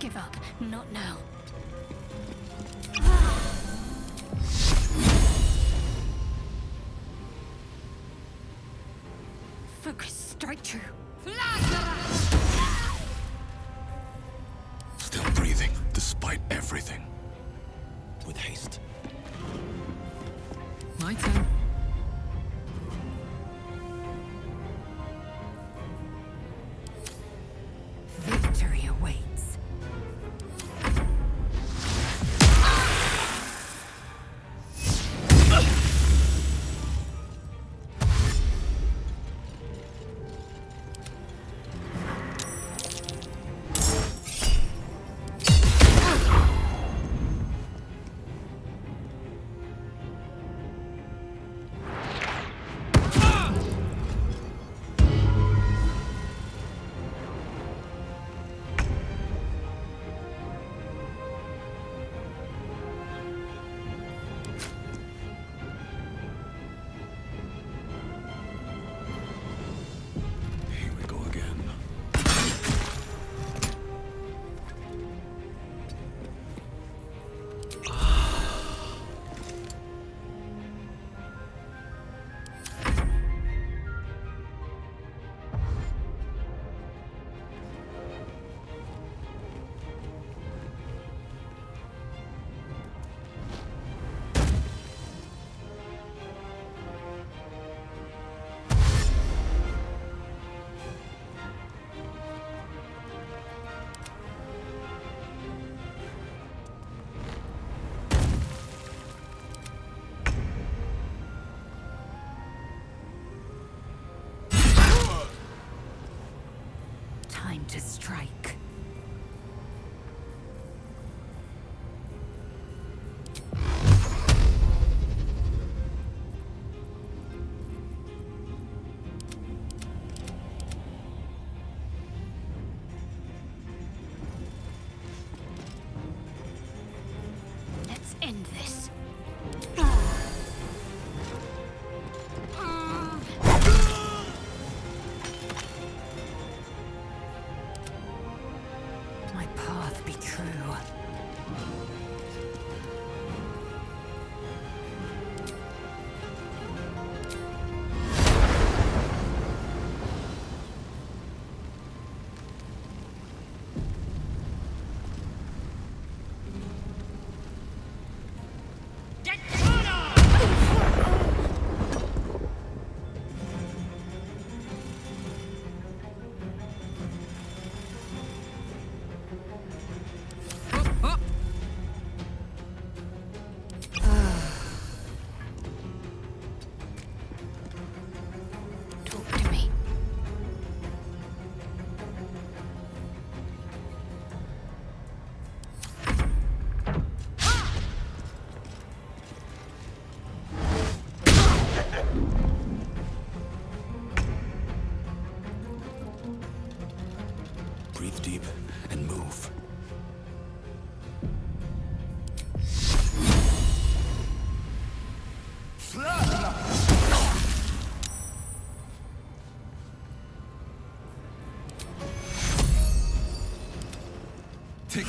give up. Not now. Focus, strike true. Still breathing, despite everything. With haste. My turn. Victory awaits. Here we go again. Time to strike. Let's end this. My path be true. Talk to me. Breathe deep and move. Take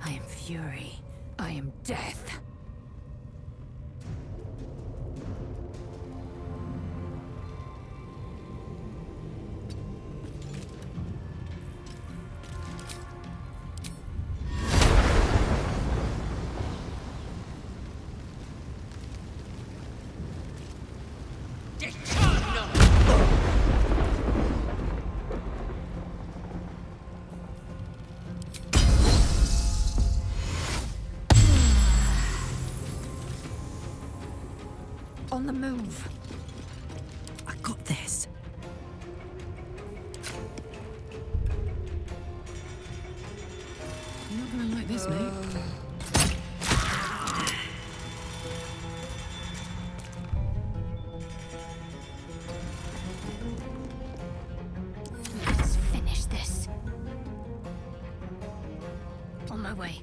I am fury. I am death. move. I got this. You're not gonna like this, mate. Let's finish this. On my way.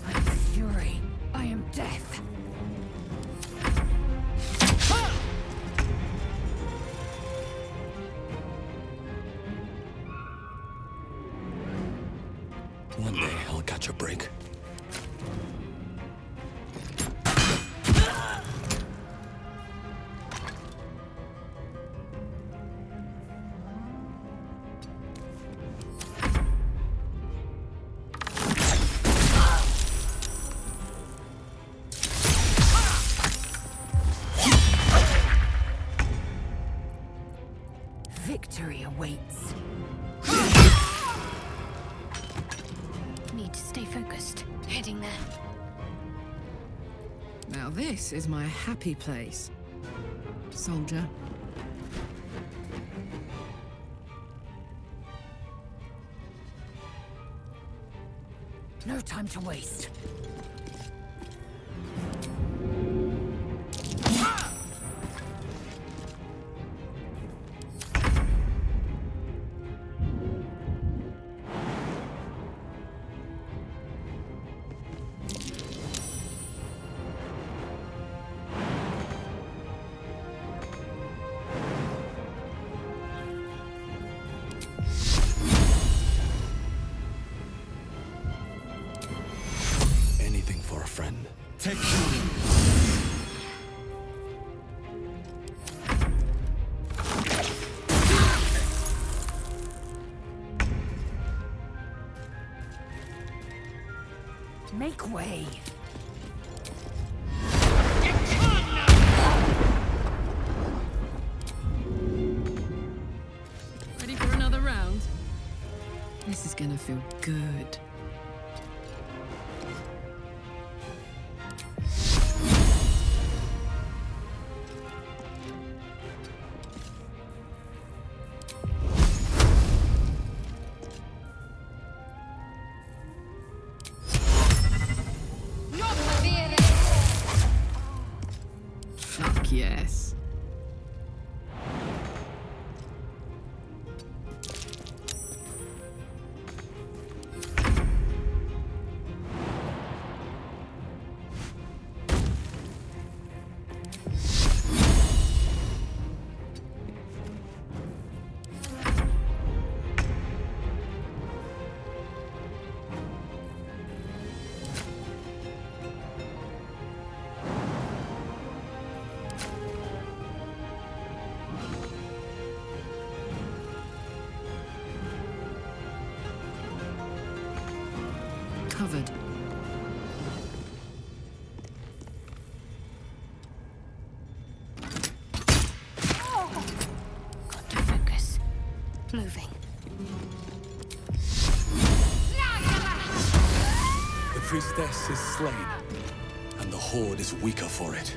I am fury. I am death. One day I'll catch a break. Victory awaits. Need to stay focused. Heading there. Now this is my happy place, soldier. No time to waste. Anything for a friend. Take shooting. Make way. Ready for another round? This is gonna feel good. Fuck yes. Covered. Got to focus. Moving. The priestess is slain, and the Horde is weaker for it.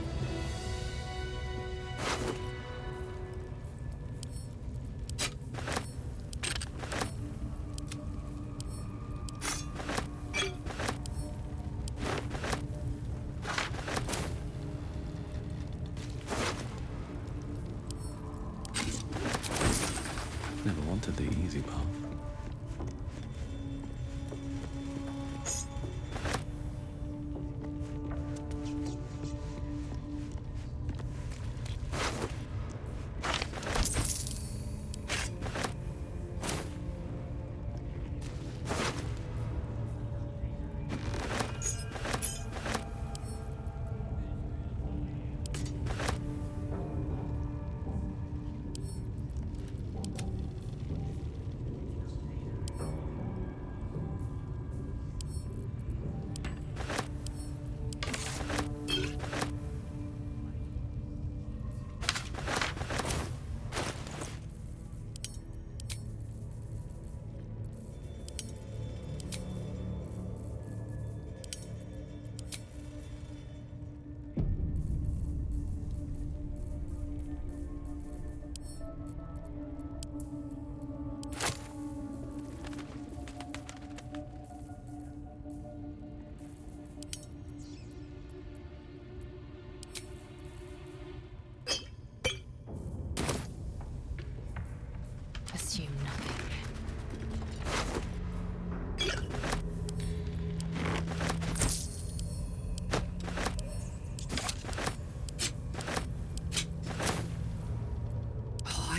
Never wanted the easy path.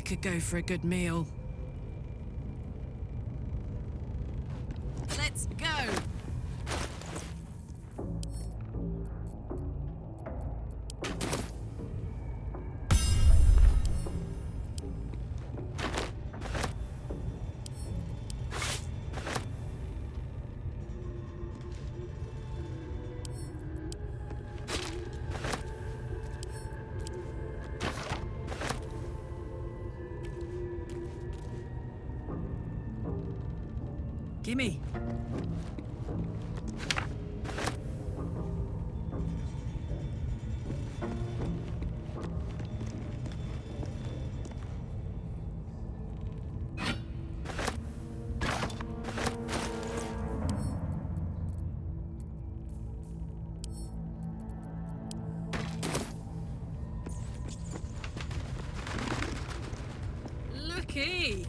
could go for a good meal. Let's go! Gimme. Looky.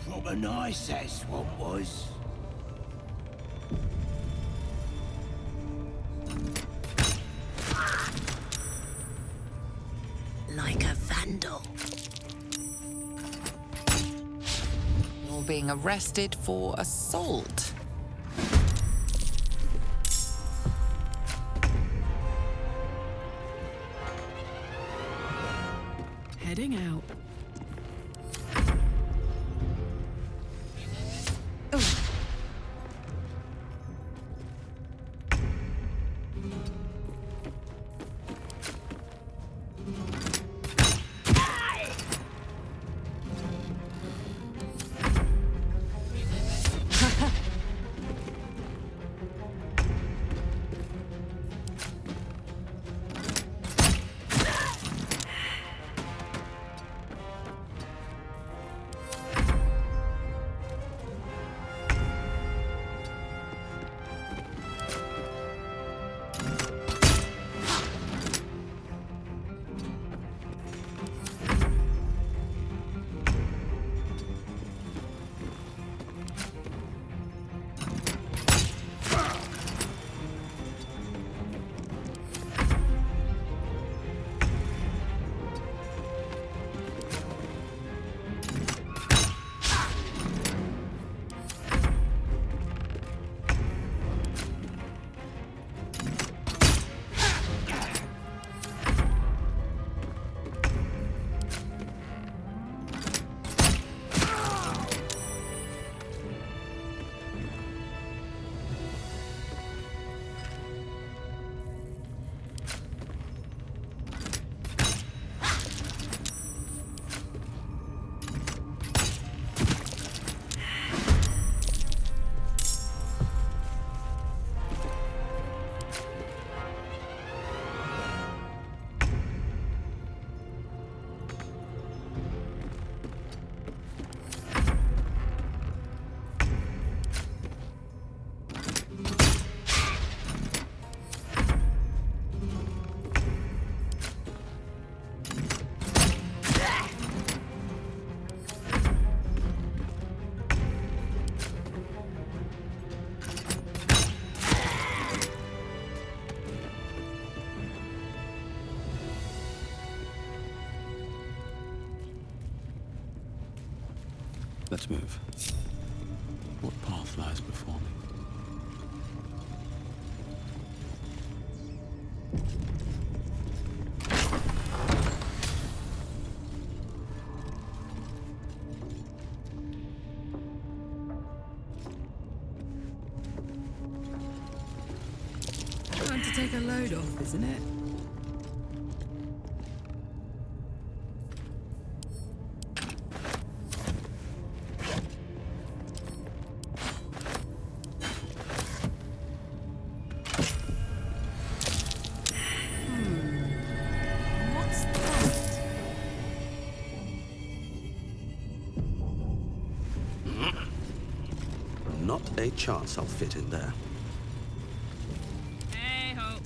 Proper nice that swamp was. Like a vandal. You're being arrested for assault. Heading out. Let's move. What path lies before me? Time to take a load off, isn't it? What's that? Not a chance I'll fit in there. Hey ho.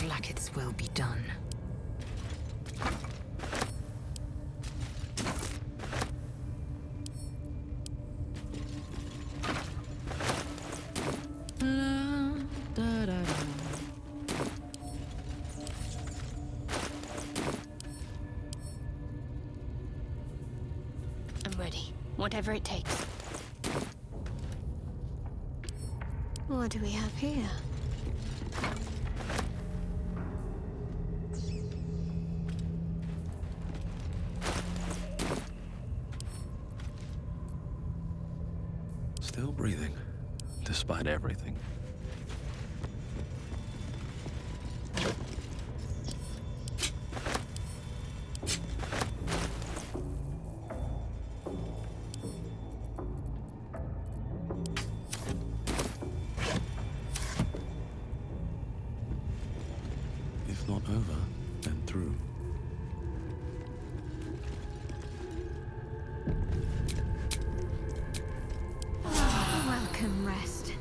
Blackets will be done. I'm ready. Whatever it takes. What do we have here? Still breathing, despite everything. If not over, then through. Welcome, rest.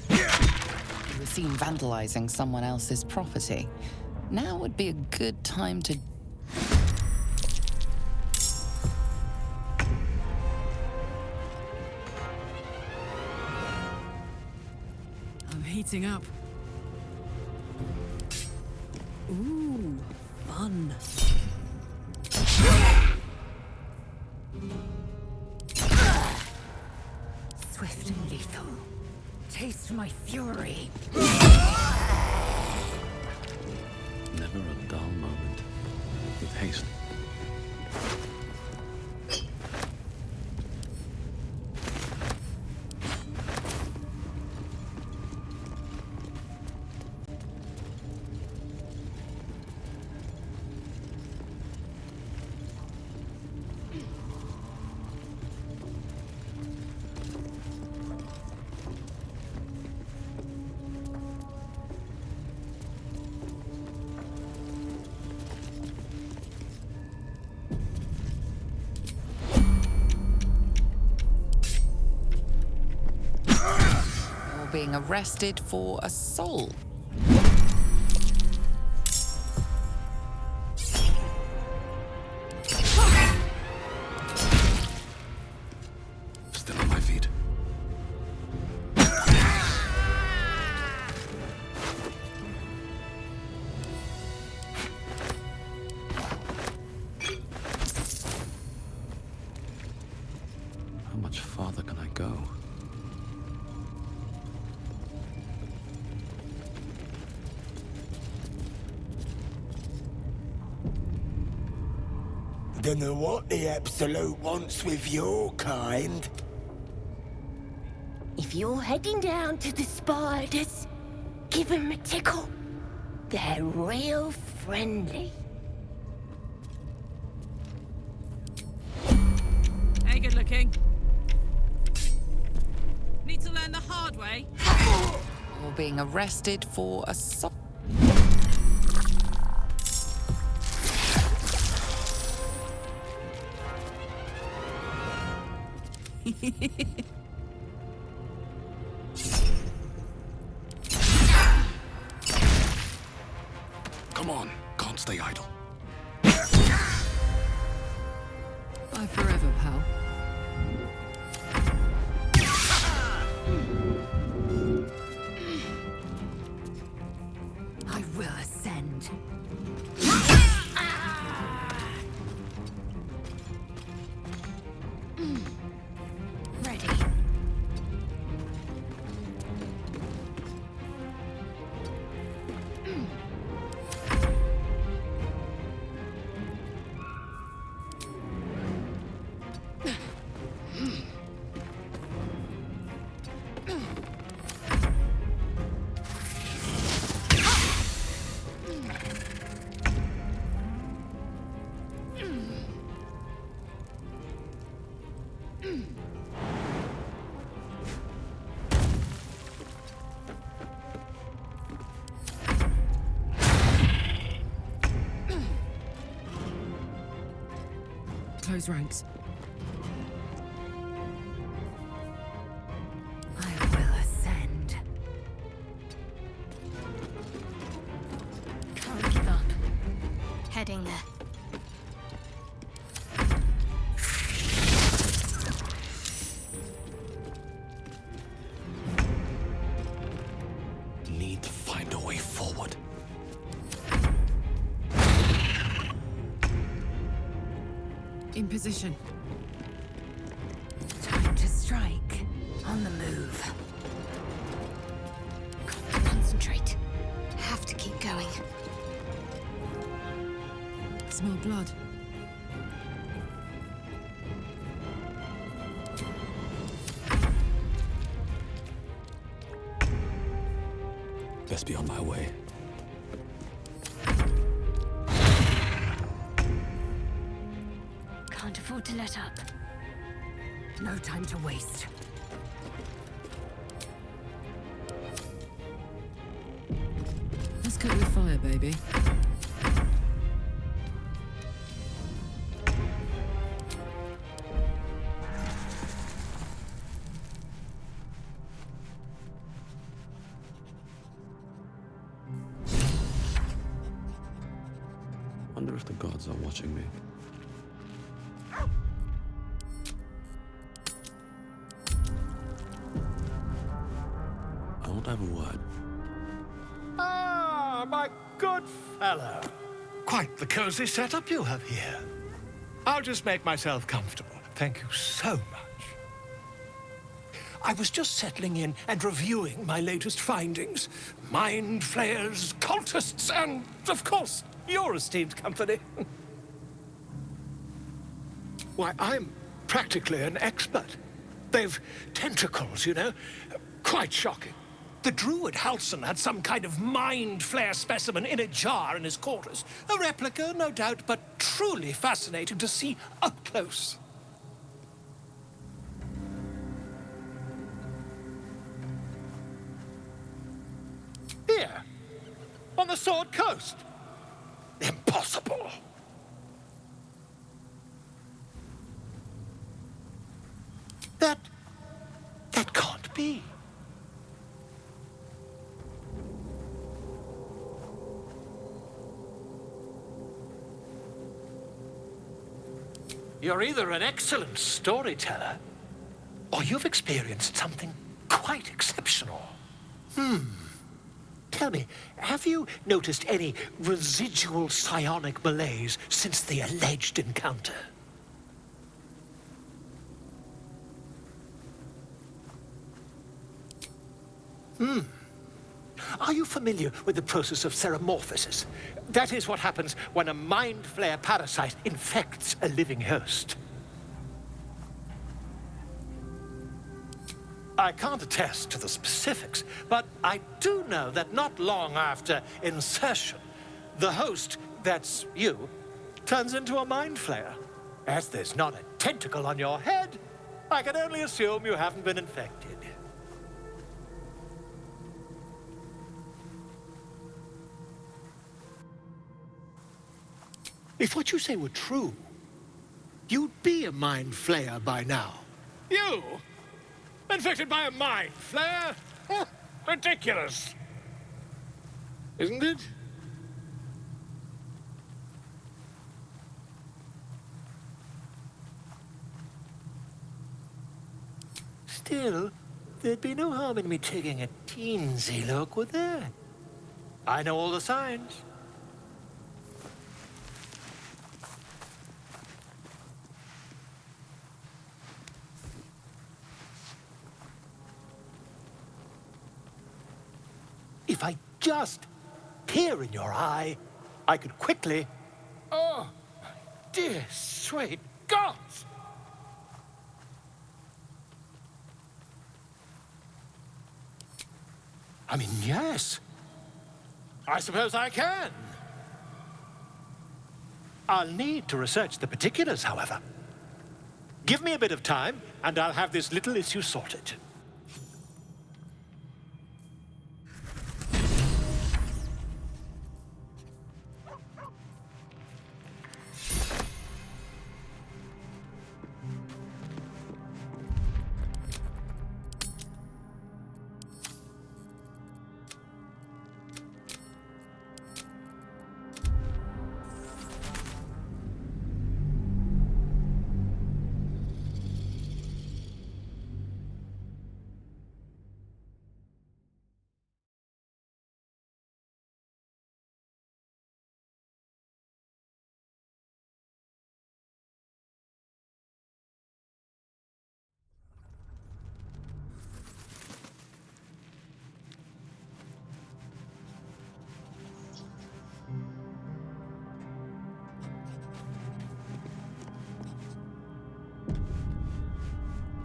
You were seen vandalizing someone else's property. Now would be a good time to... I'm heating up. Ooh, fun. Swift and lethal. Taste my fury. Never a dull moment. With haste. being arrested for assault. Still on my feet. How much farther can I go? Dunno what the Absolute wants with your kind. If you're heading down to the spiders, give them a tickle. They're real friendly. Hey, good looking. Need to learn the hard way. Or being arrested for assault. Close ranks. I will ascend. Can't give up. Heading there. Need to find a way forward. In position. Time to strike. On the move. Concentrate. Have to keep going. Smell blood. Best be on my way. Can't afford to let up. No time to waste. Let's cook with fire, baby. Wonder if the gods are watching me. I won't have a word. Ah, my good fellow. Quite the cozy setup you have here. I'll just make myself comfortable. Thank you so much. I was just settling in and reviewing my latest findings. Mind flayers, cultists, and, of course, your esteemed company. Why, I'm practically an expert. They've tentacles, you know. Quite shocking. The druid Halson had some kind of mind flare specimen in a jar in his quarters. A replica, no doubt, but truly fascinating to see up close. Here, on the Sword Coast. Impossible. That can't be. You're either an excellent storyteller, or you've experienced something quite exceptional. Tell me, have you noticed any residual psionic malaise since the alleged encounter? Are you familiar with the process of ceremorphosis? That is what happens when a mind flare parasite infects a living host. I can't attest to the specifics, but I do know that not long after insertion, the host, that's you, turns into a mind flare. As there's not a tentacle on your head, I can only assume you haven't been infected. If what you say were true, you'd be a mind flayer by now. You? Infected by a mind flare? Ridiculous. Isn't it? Still, there'd be no harm in me taking a teensy look, would there? I know all the signs. If I just peer in your eye, I could quickly... Oh, dear sweet gods! I mean, yes. I suppose I can. I'll need to research the particulars, however. Give me a bit of time, and I'll have this little issue sorted.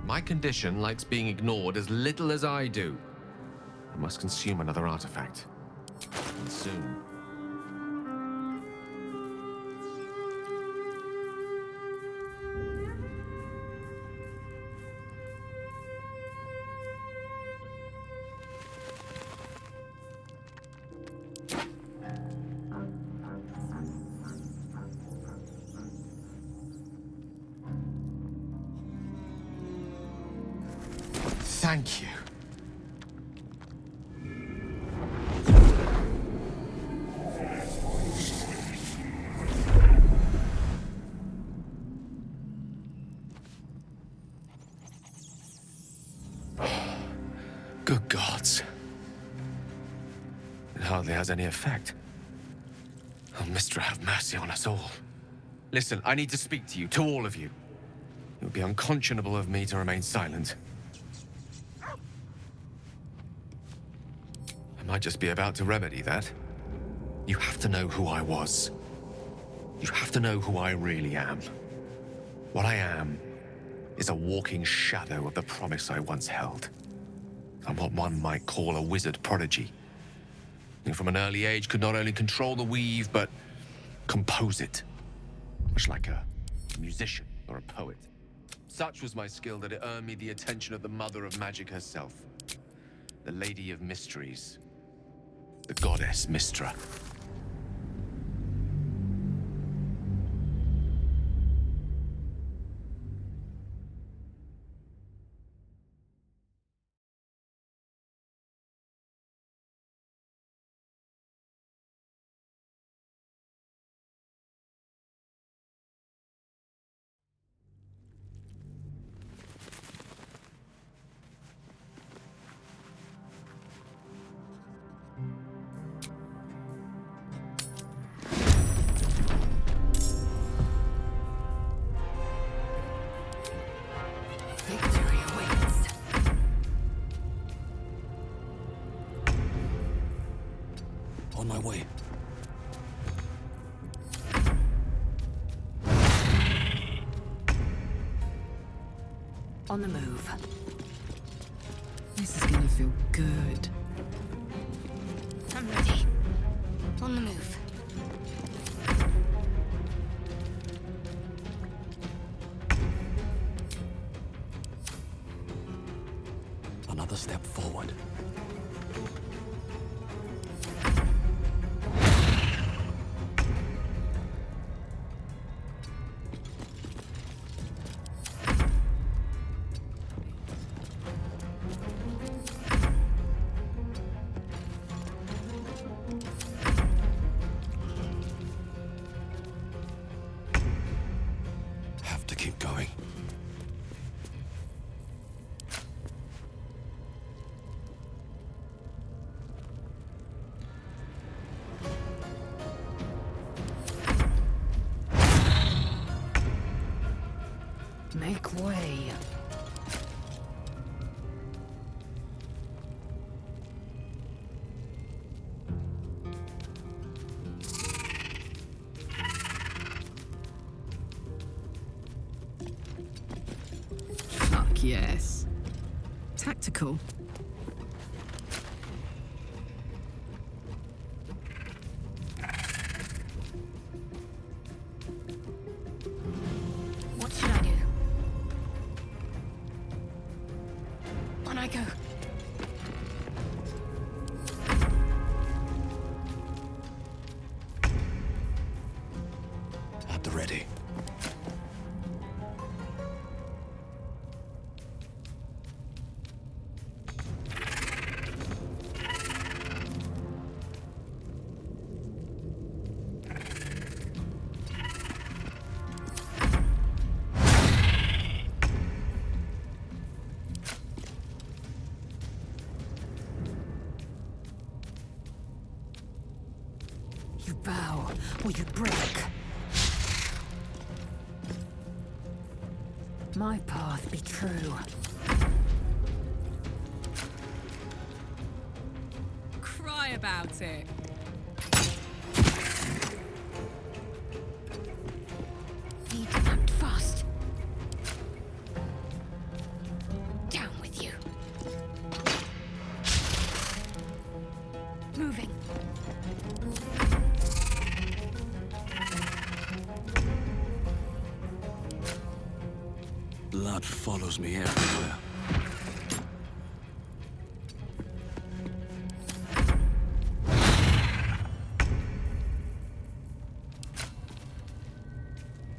My condition likes being ignored as little as I do. I must consume another artifact. And soon. Thank you. Good gods. It hardly has any effect. Oh, Mystra, have mercy on us all. Listen, I need to speak to you, to all of you. It would be unconscionable of me to remain silent. I might just be about to remedy that. You have to know who I was. You have to know who I really am. What I am is a walking shadow of the promise I once held. I'm what one might call a wizard prodigy. Who from an early age could not only control the weave, but compose it. Much like a musician or a poet. Such was my skill that it earned me the attention of the mother of magic herself. The Lady of Mysteries. The goddess Mystra. On my way. On the move. This is gonna feel good. I'm ready. On the move. Another step forward. Keep going. Make way. Yes. Tactical. What should I do? I go? At the ready. You bow, or you break. My path be true. Cry about it. Need to act fast. Down with you. Moving. Blood follows me everywhere.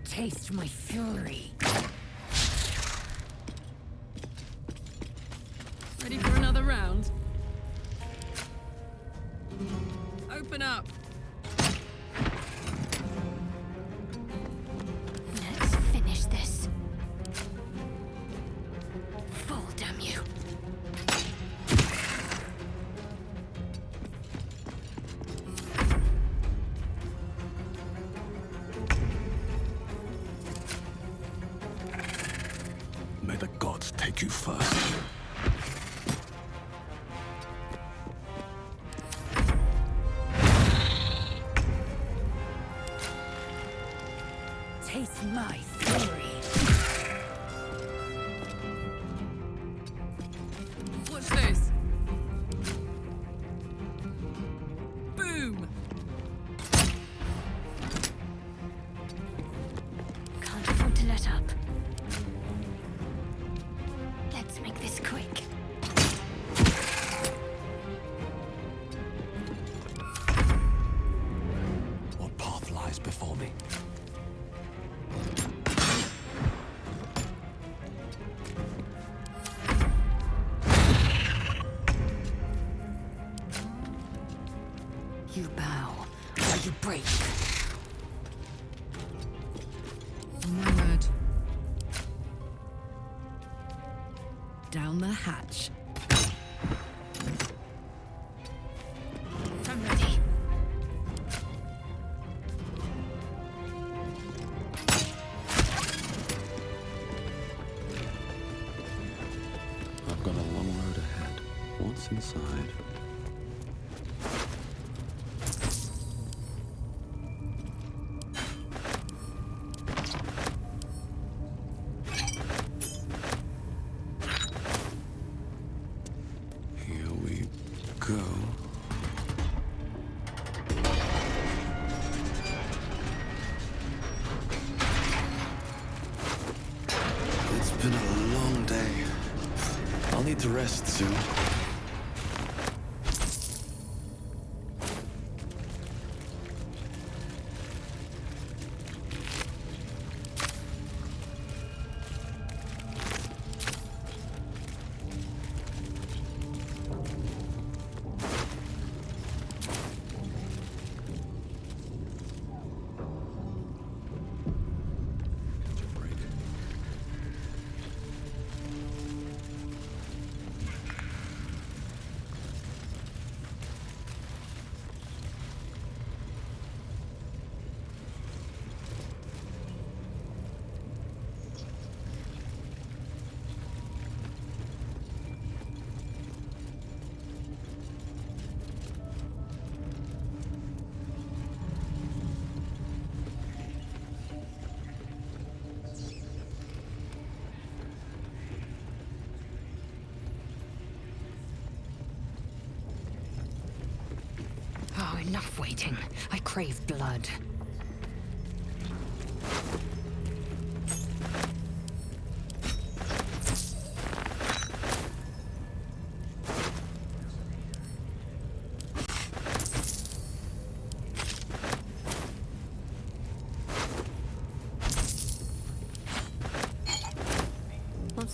Taste my fury. Ready for another round? Open up. Let's finish this. Fall, damn you. May the gods take you first. Taste my fury. Watch this. Boom. Can't afford to let up. Let's make this quick. What path lies before me? You bow, or you break. On my word. Down the hatch. I'm ready. I've got a long road ahead. What's inside? Here we go. It's been a long day. I'll need to rest soon. Oh, enough waiting. I crave blood.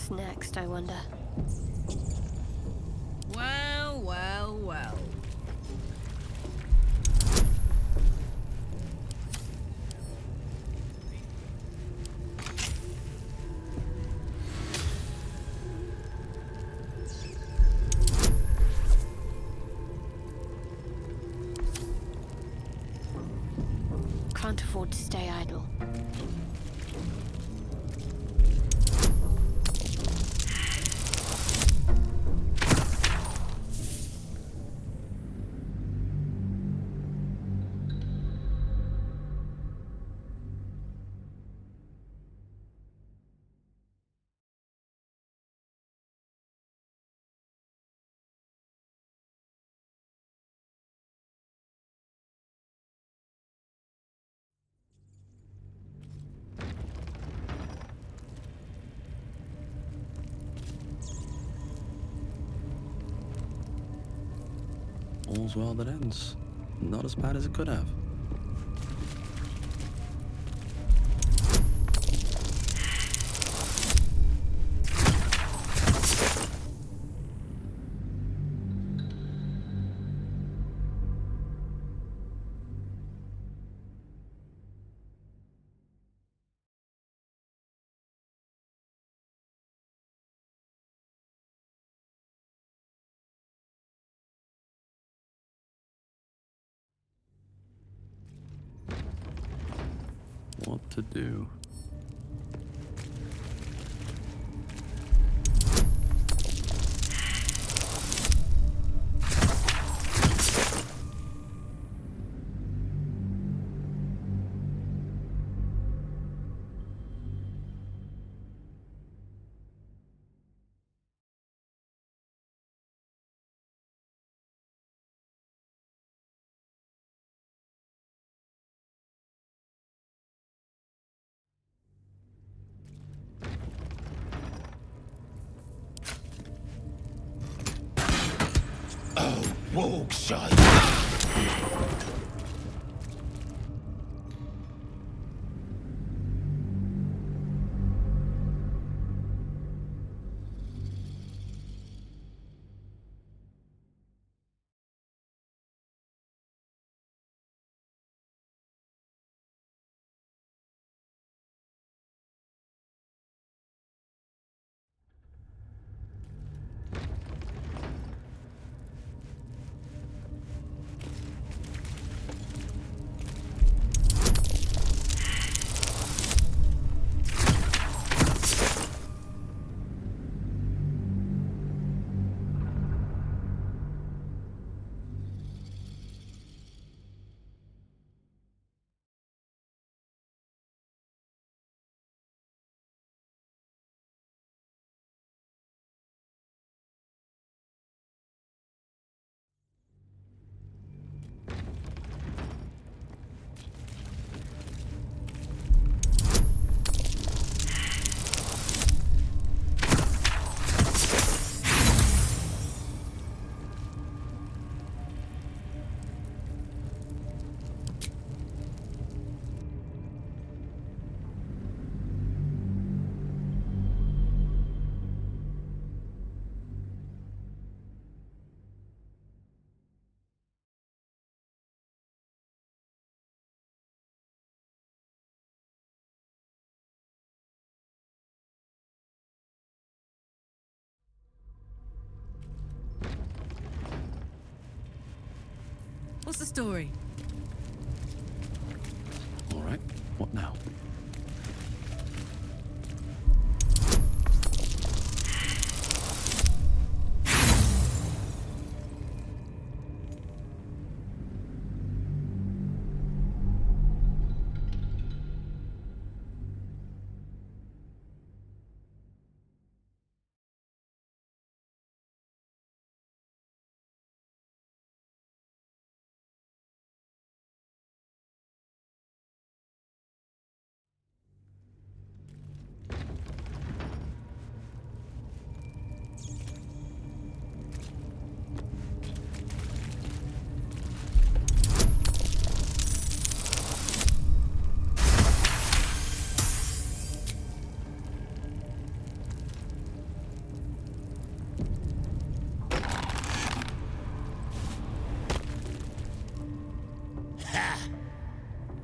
What's next, I wonder? Well, well, well. Can't afford to stay idle. All's well that ends. Not as bad as it could have. What to do? Walk shite. What's the story? All right, what now?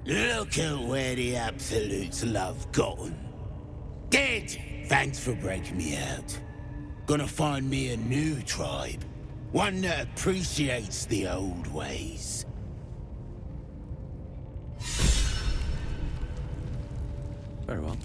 Look at where the Absolute's love gotten. Dead! Thanks for breaking me out. Gonna find me a new tribe. One that appreciates the old ways. Very well.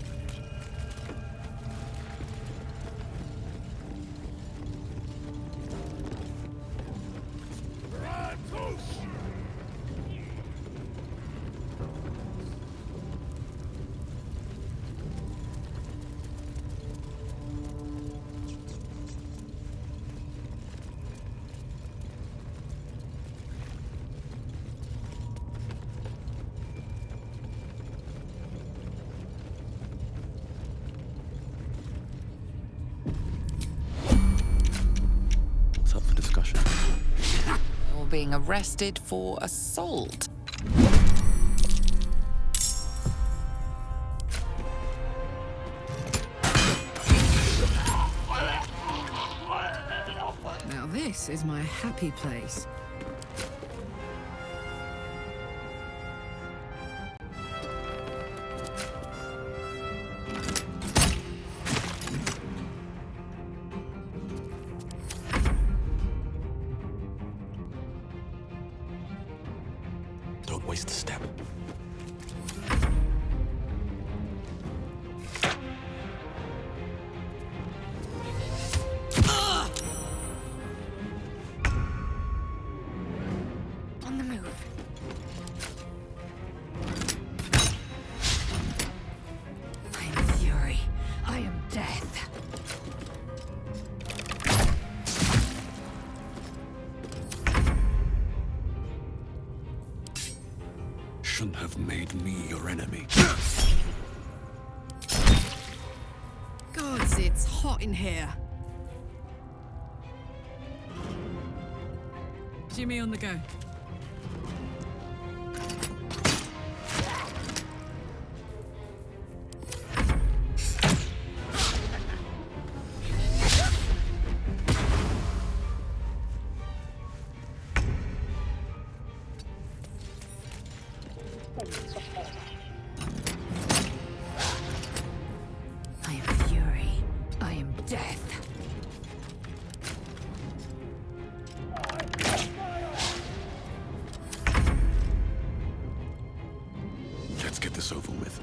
What's up for discussion? You're being arrested for assault. Now this is my happy place. Don't waste a step. On the move. I am fury. I am death. Shouldn't have made me your enemy. Gods, it's hot in here. Jimmy on the go. I am fury. I am death. Let's get this over with.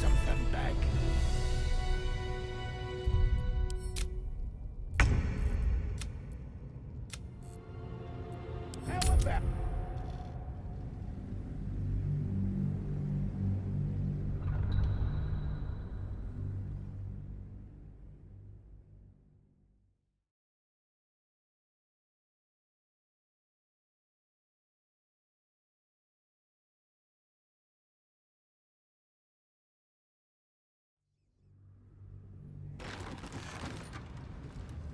Something back. How about...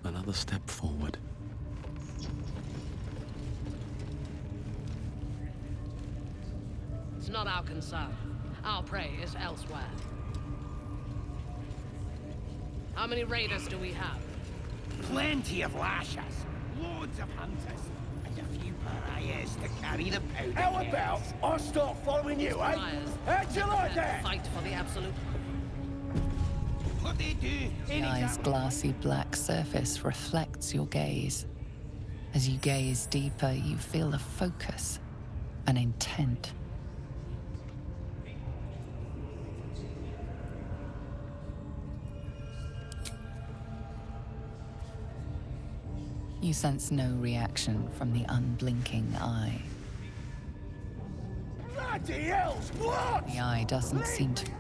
Another step forward. It's not our concern. Our prey is elsewhere. How many raiders do we have? Plenty of lashers, loads of hunters, and a few pariahs to carry the powder. How about I start following you, eh? Pariahs. How'd you like that? Fight for the absolute. What they do? The eye's glassy black surface reflects your gaze. As you gaze deeper, you feel a focus, an intent. You sense no reaction from the unblinking eye. Bloody hell's what? The eye doesn't seem to...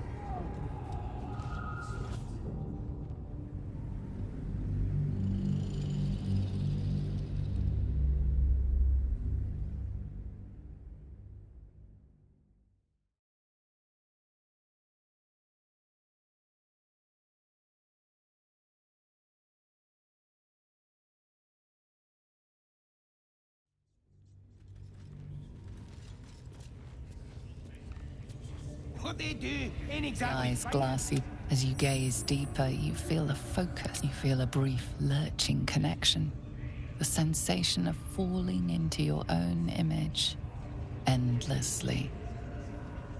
What they do ain't The exactly eye's fine. glassy As you gaze deeper, you feel a focus. You feel a brief, lurching connection. The sensation of falling into your own image endlessly.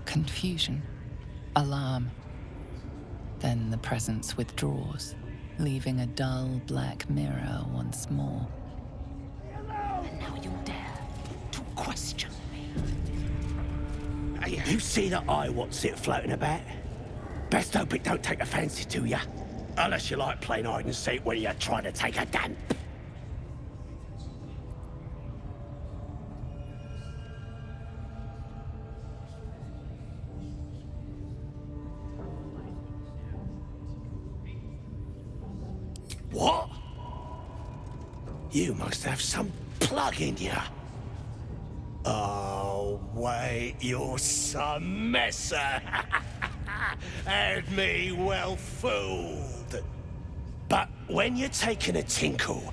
Confusion. Alarm. Then the presence withdraws, leaving a dull black mirror once more. And now you dare to question me. Hey, you see that eye what's it floating about? Best hope it don't take a fancy to you. Unless you like playing hide and seek when you're trying to take a damp. What? You must have some plug in you. Oh, wait, you're some messer. Had me well fooled. But when you're taking a tinkle,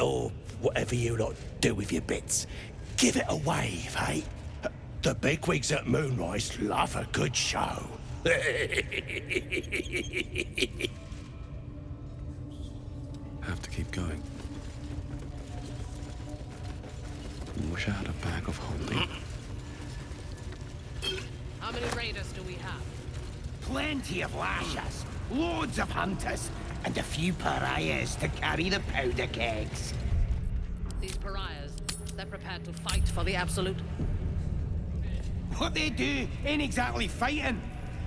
or whatever you lot do with your bits, give it a wave, eh? The bigwigs at Moonrise love a good show. Have to keep going. Wish I had a bag of holding. How many raiders do we have? Plenty of lashers, loads of hunters, and a few pariahs to carry the powder kegs. These pariahs, they're prepared to fight for the Absolute. What they do ain't exactly fighting.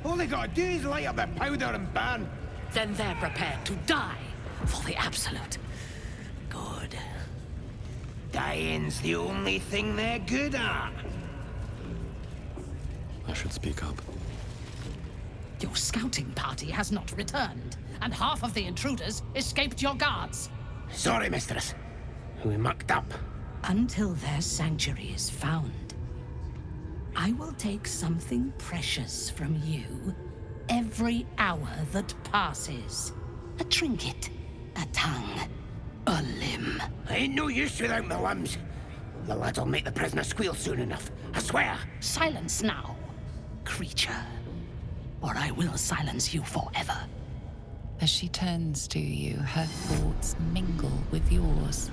All they gotta do is light up their powder and burn. Then they're prepared to die for the Absolute. Good. Dying's the only thing they're good at. I should speak up. Your scouting party has not returned, and half of the intruders escaped your guards. Sorry, mistress. We mucked up. Until their sanctuary is found, I will take something precious from you every hour that passes. A trinket, a tongue, a limb. I ain't no use without my limbs. The lads'll make the prisoner squeal soon enough, I swear. Silence now, creature, or I will silence you forever. As she turns to you, her thoughts mingle with yours.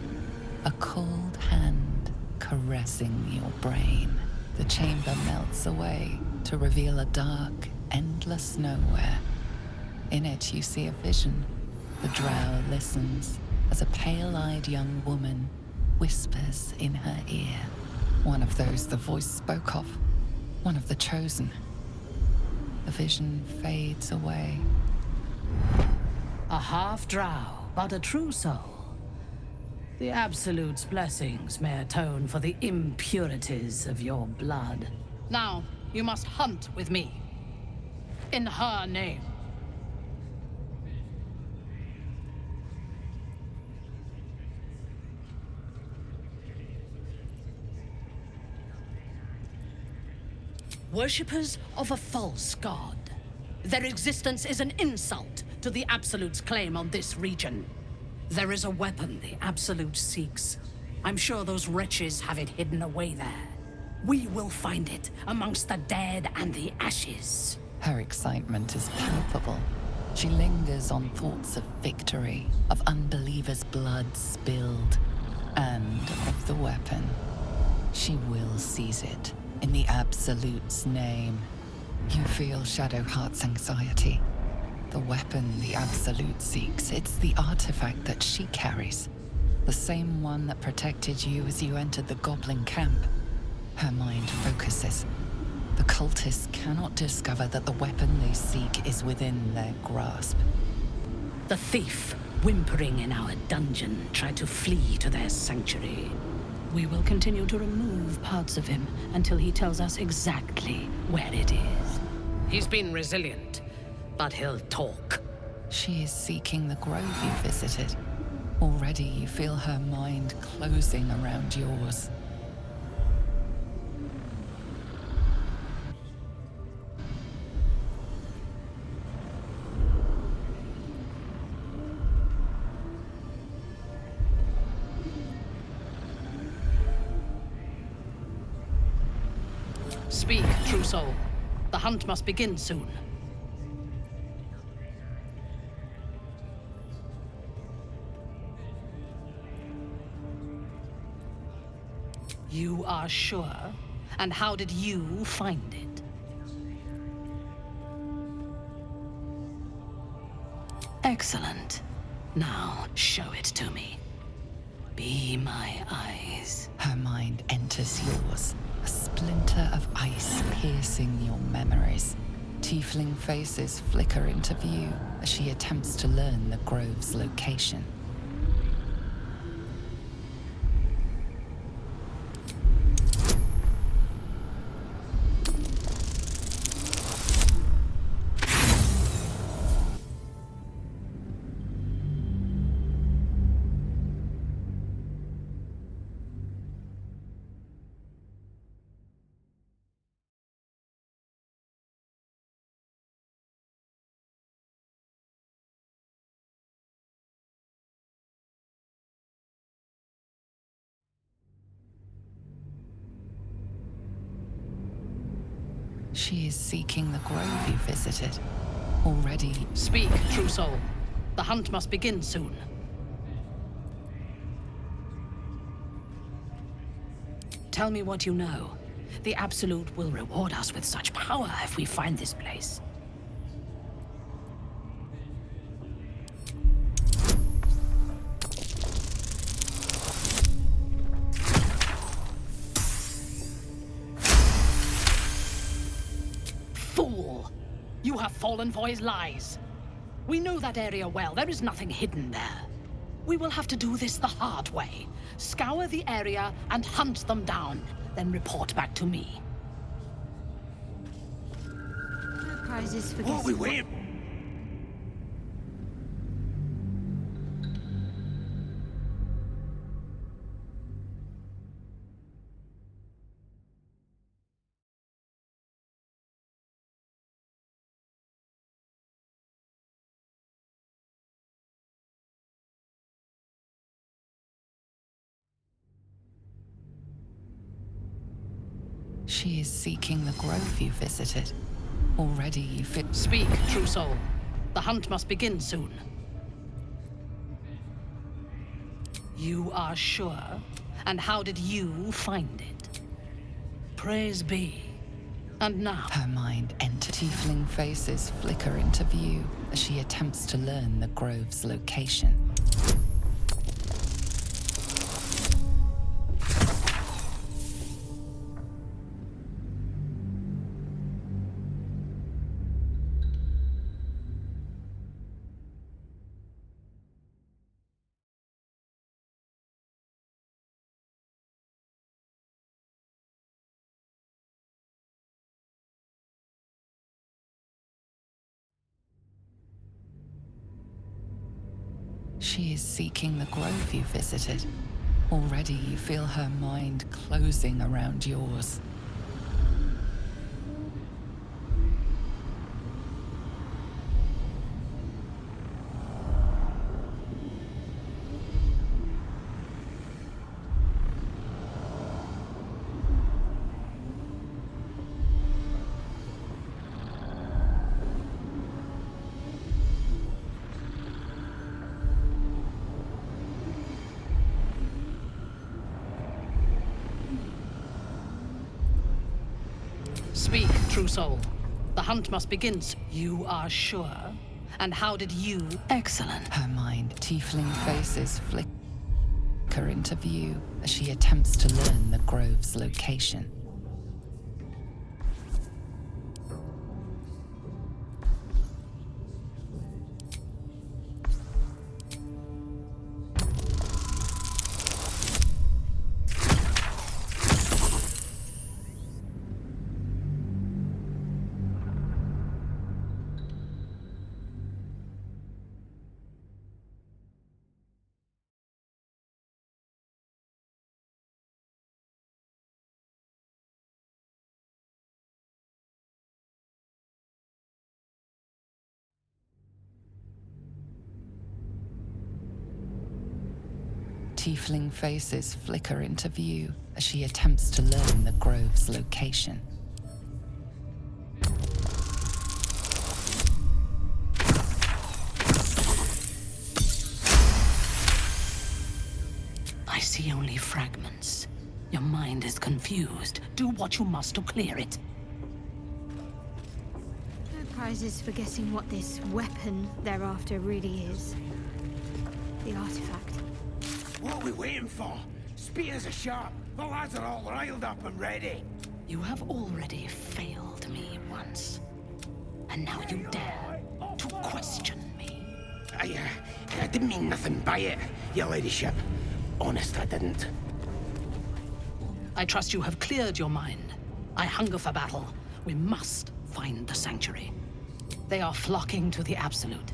A cold hand caressing your brain. The chamber melts away to reveal a dark, endless nowhere. In it, you see a vision. The drow listens as a pale-eyed young woman whispers in her ear. One of those the voice spoke of. One of the chosen. The vision fades away. A half-drow, but a true soul. The Absolute's blessings may atone for the impurities of your blood. Now, you must hunt with me. In her name. Worshippers of a false god. Their existence is an insult to the Absolute's claim on this region. There is a weapon the Absolute seeks. I'm sure those wretches have it hidden away there. We will find it amongst the dead and the ashes. Her excitement is palpable. She lingers on thoughts of victory, of unbelievers' blood spilled, and of the weapon. She will seize it, in the Absolute's name. You feel Shadowheart's anxiety. The weapon the Absolute seeks, it's the artifact that she carries. The same one that protected you as you entered the goblin camp. Her mind focuses. The cultists cannot discover that the weapon they seek is within their grasp. The thief, whimpering in our dungeon, tried to flee to their sanctuary. We will continue to remove parts of him until he tells us exactly where it is. He's been resilient, but he'll talk. She is seeking the grove you visited. Already you feel her mind closing around yours. Speak, true soul. The hunt must begin soon. You are sure? And how did you find it? Excellent. Now, show it to me. Be my eyes. Her mind enters yours, a splinter of ice piercing your memories. Tiefling faces flicker into view as she attempts to learn the grove's location. She is seeking the grove you visited. Already. Speak, true soul. The hunt must begin soon. Tell me what you know. The Absolute will reward us with such power if we find this place. Fool! You have fallen for his lies. We know that area well. There is nothing hidden there. We will have to do this the hard way. Scour the area and hunt them down, then report back to me. No prizes for What we guessing. wait? She is seeking the grove you visited. Already you fit. Speak, true soul. The hunt must begin soon. You are sure? And how did you find it? Praise be. And now. Her mind enters. Tiefling faces flicker into view as she attempts to learn the grove's location. She is seeking the grove you visited. Already you feel her mind closing around yours. Speak, true soul. The hunt must begin. You are sure? And how did you? Excellent. Her mind, tiefling faces flicker into view as she attempts to learn the grove's location. Tiefling faces flicker into view as she attempts to learn the grove's location. I see only fragments. Your mind is confused. Do what you must to clear it. No prizes for guessing what this weapon they're after really is. The artifact. What are we waiting for? Spears are sharp. The lads are all riled up and ready. You have already failed me once. And now you dare to question me. I didn't mean nothing by it, your ladyship. Honest, I didn't. I trust you have cleared your mind. I hunger for battle. We must find the sanctuary. They are flocking to the Absolute.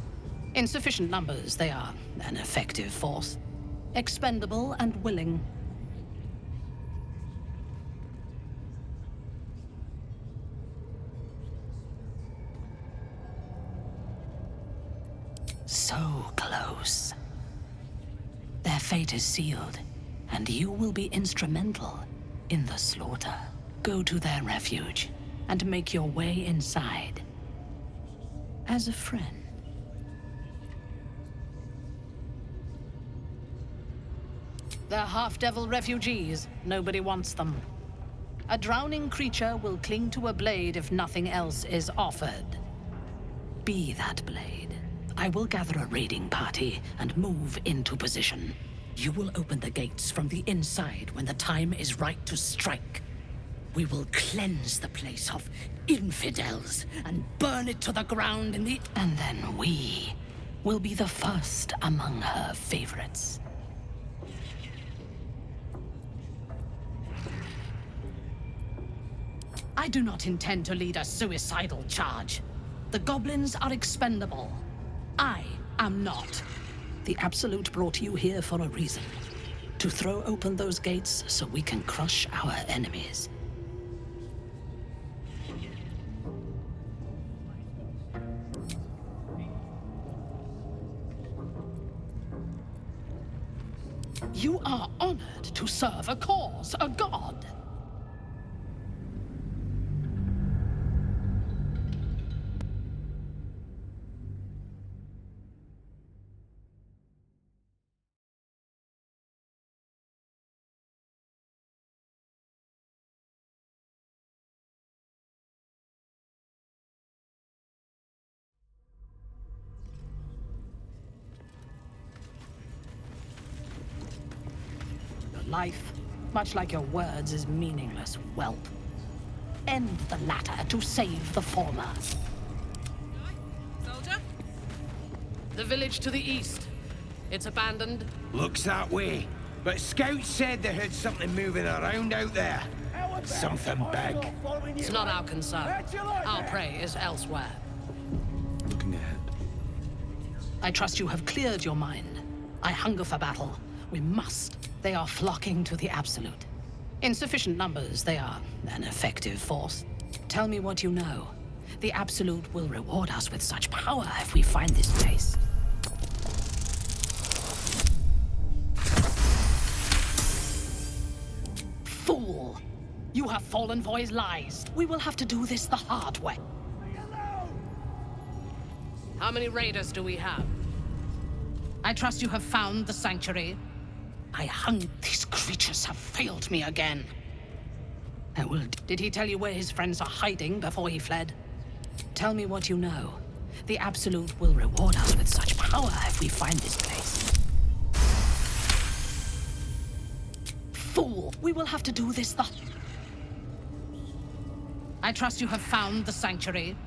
In sufficient numbers, they are an effective force. Expendable and willing. So close. Their fate is sealed, and you will be instrumental in the slaughter. Go to their refuge and make your way inside. As a friend. They're half-devil refugees. Nobody wants them. A drowning creature will cling to a blade if nothing else is offered. Be that blade. I will gather a raiding party and move into position. You will open the gates from the inside when the time is right to strike. We will cleanse the place of infidels and burn it to the ground in the... And then we will be the first among her favorites. I do not intend to lead a suicidal charge. The goblins are expendable. I am not. The Absolute brought you here for a reason. To throw open those gates so we can crush our enemies. You are honored to serve a cause, a god. Life, much like your words, is meaningless, whelp. End the latter to save the former. Soldier? The village to the east. It's abandoned. Looks that way. But scouts said they heard something moving around out there. Something big. It's not our concern. Our prey is elsewhere. Looking ahead. I trust you have cleared your mind. I hunger for battle. We must. They are flocking to the Absolute. In sufficient numbers, they are an effective force. Tell me what you know. The Absolute will reward us with such power if we find this place. Fool! You have fallen for his lies. We will have to do this the hard way. How many raiders do we have? I trust you have found the sanctuary. I hung. These creatures have failed me again. I will. Did he tell you where his friends are hiding before he fled? Tell me what you know. The Absolute will reward us with such power if we find this place. Fool! We will have to do this the... I trust you have found the sanctuary.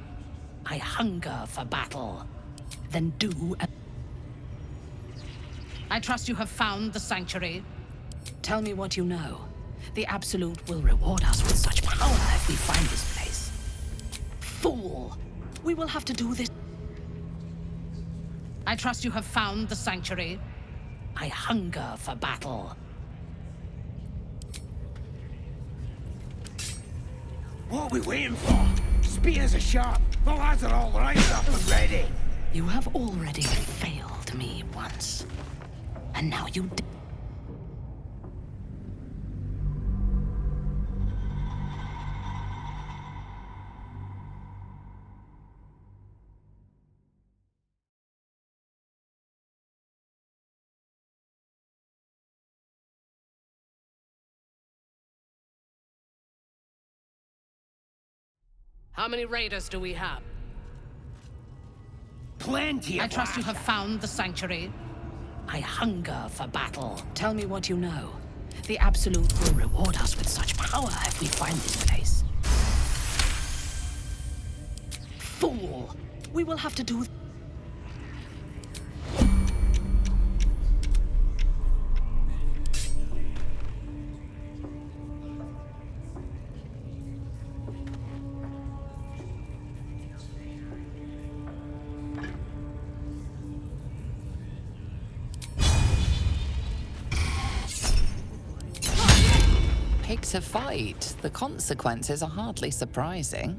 I hunger for battle. Then do... I trust you have found the sanctuary. Tell me what you know. The Absolute will reward us with such power if we find this place. Fool! We will have to do this. I trust you have found the sanctuary. I hunger for battle. What are we waiting for? Spears are sharp. The lads are all riled up and ready. You have already failed me once. And now you... How many raiders do we have? Plenty of I trust you have found the sanctuary. I hunger for battle. Tell me what you know. The Absolute will reward us with such power if we find this place. Fool! We will have to do... Pick to fight. The consequences are hardly surprising.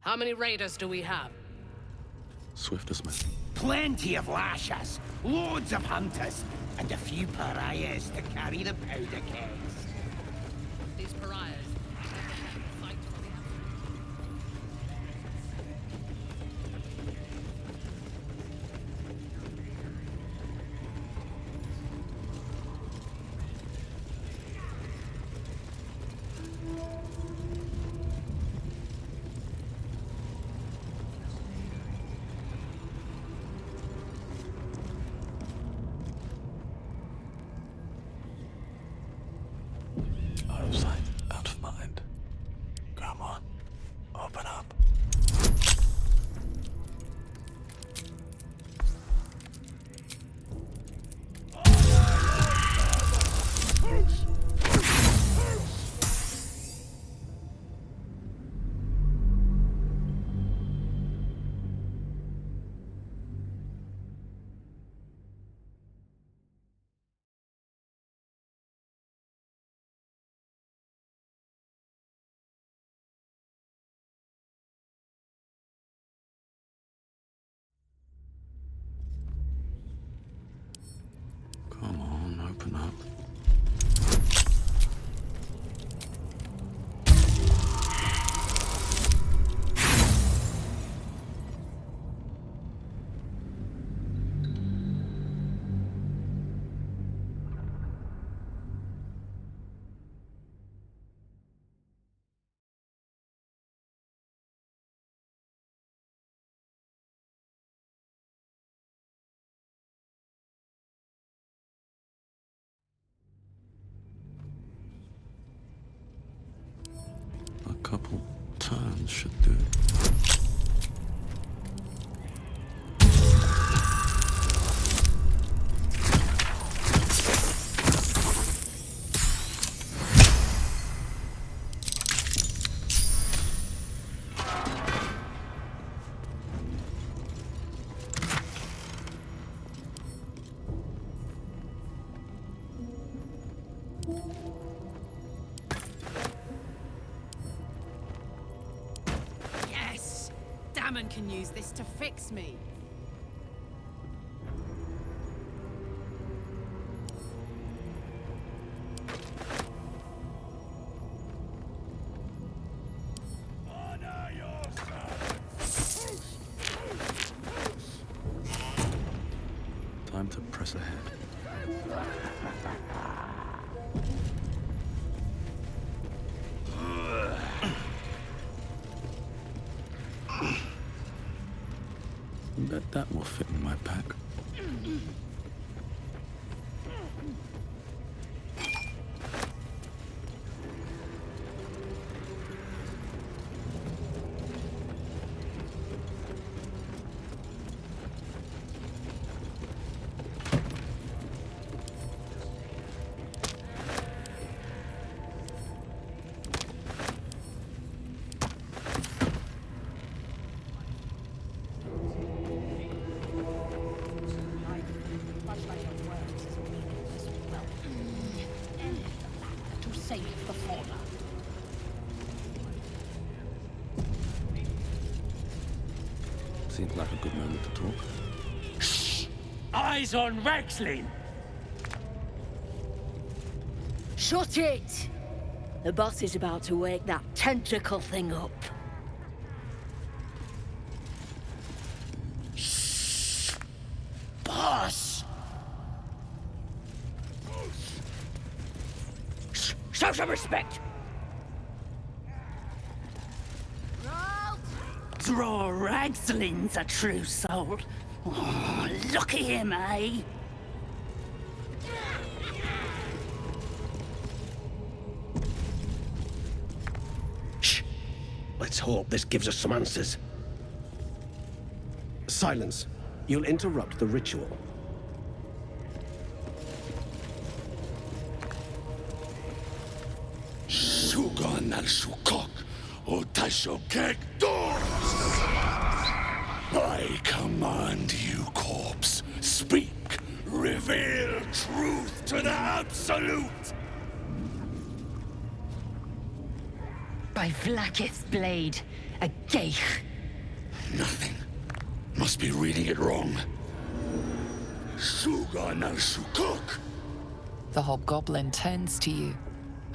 How many raiders do we have? Swift as man. Plenty of lashers, loads of hunters, and a few pariahs to carry the powder kegs. These pariahs. Fight for the Out of sight, out of mind. Come on, open up. Come on, open up. A couple turns should do it. Yes! Damon can use this to fix me. Time to press ahead. Bet that will fit in my pack. To save the fauna. Seems like a good moment to talk. Eyes on Rexlin! Shut it! The boss is about to wake that tentacle thing up. Boss! Show some respect! Draw Rexlin's a true soul. Oh, look at him, eh? Shh! Let's hope this gives us some answers. Silence. You'll interrupt the ritual. Sugan al Shukok, Otasho Kek I command you, corpse. Speak. Reveal truth to the Absolute. By Vlaakith's blade, a geich. Nothing. Must be reading it wrong. Suga no Sukuk. The hobgoblin turns to you,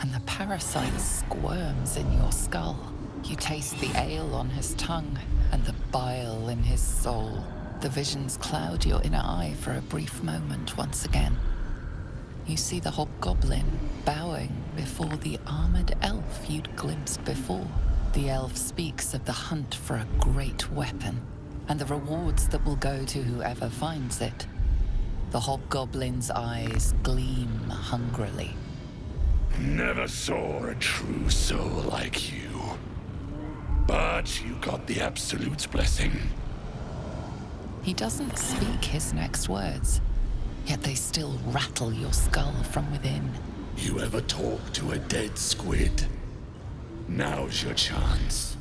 and the parasite squirms in your skull. You taste the ale on his tongue and the bile in his soul. The visions cloud your inner eye for a brief moment once again. You see the hobgoblin bowing before the armored elf you'd glimpsed before. The elf speaks of the hunt for a great weapon and the rewards that will go to whoever finds it. The hobgoblin's eyes gleam hungrily. Never saw a true soul like you. But you got the Absolute's blessing. He doesn't speak his next words, yet they still rattle your skull from within. You ever talk to a dead squid? Now's your chance.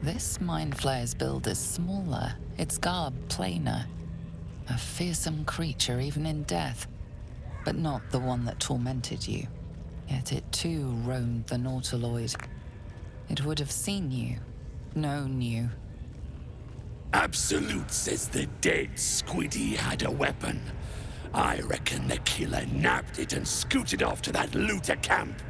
This Mind Flayer's build is smaller, its garb plainer. A fearsome creature even in death, but not the one that tormented you. Yet it too roamed the Nautiloid. It would have seen you, known you. Absolute says the dead squiddy had a weapon. I reckon the killer nabbed it and scooted off to that looter camp.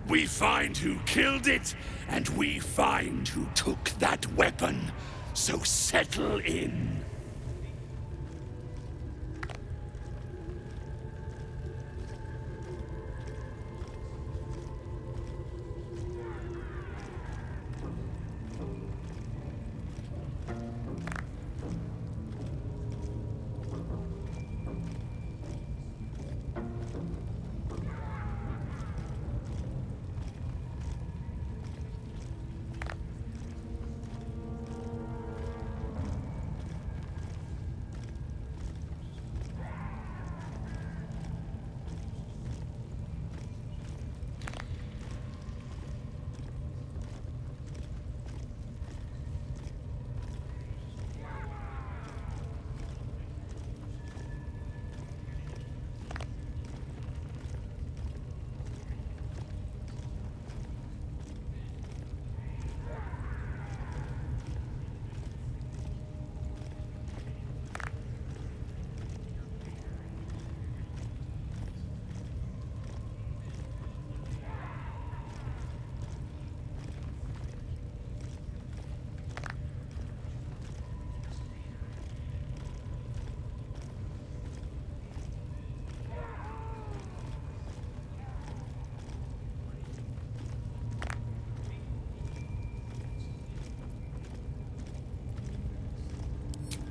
We find who killed it, and we find who took that weapon. So settle in.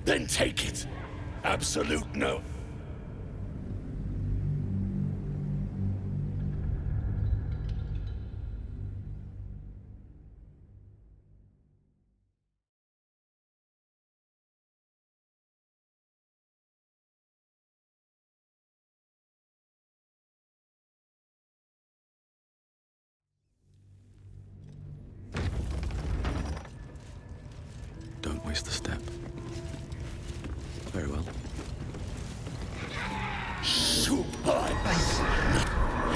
Then take it. Absolute no. Don't waste a step. Very well.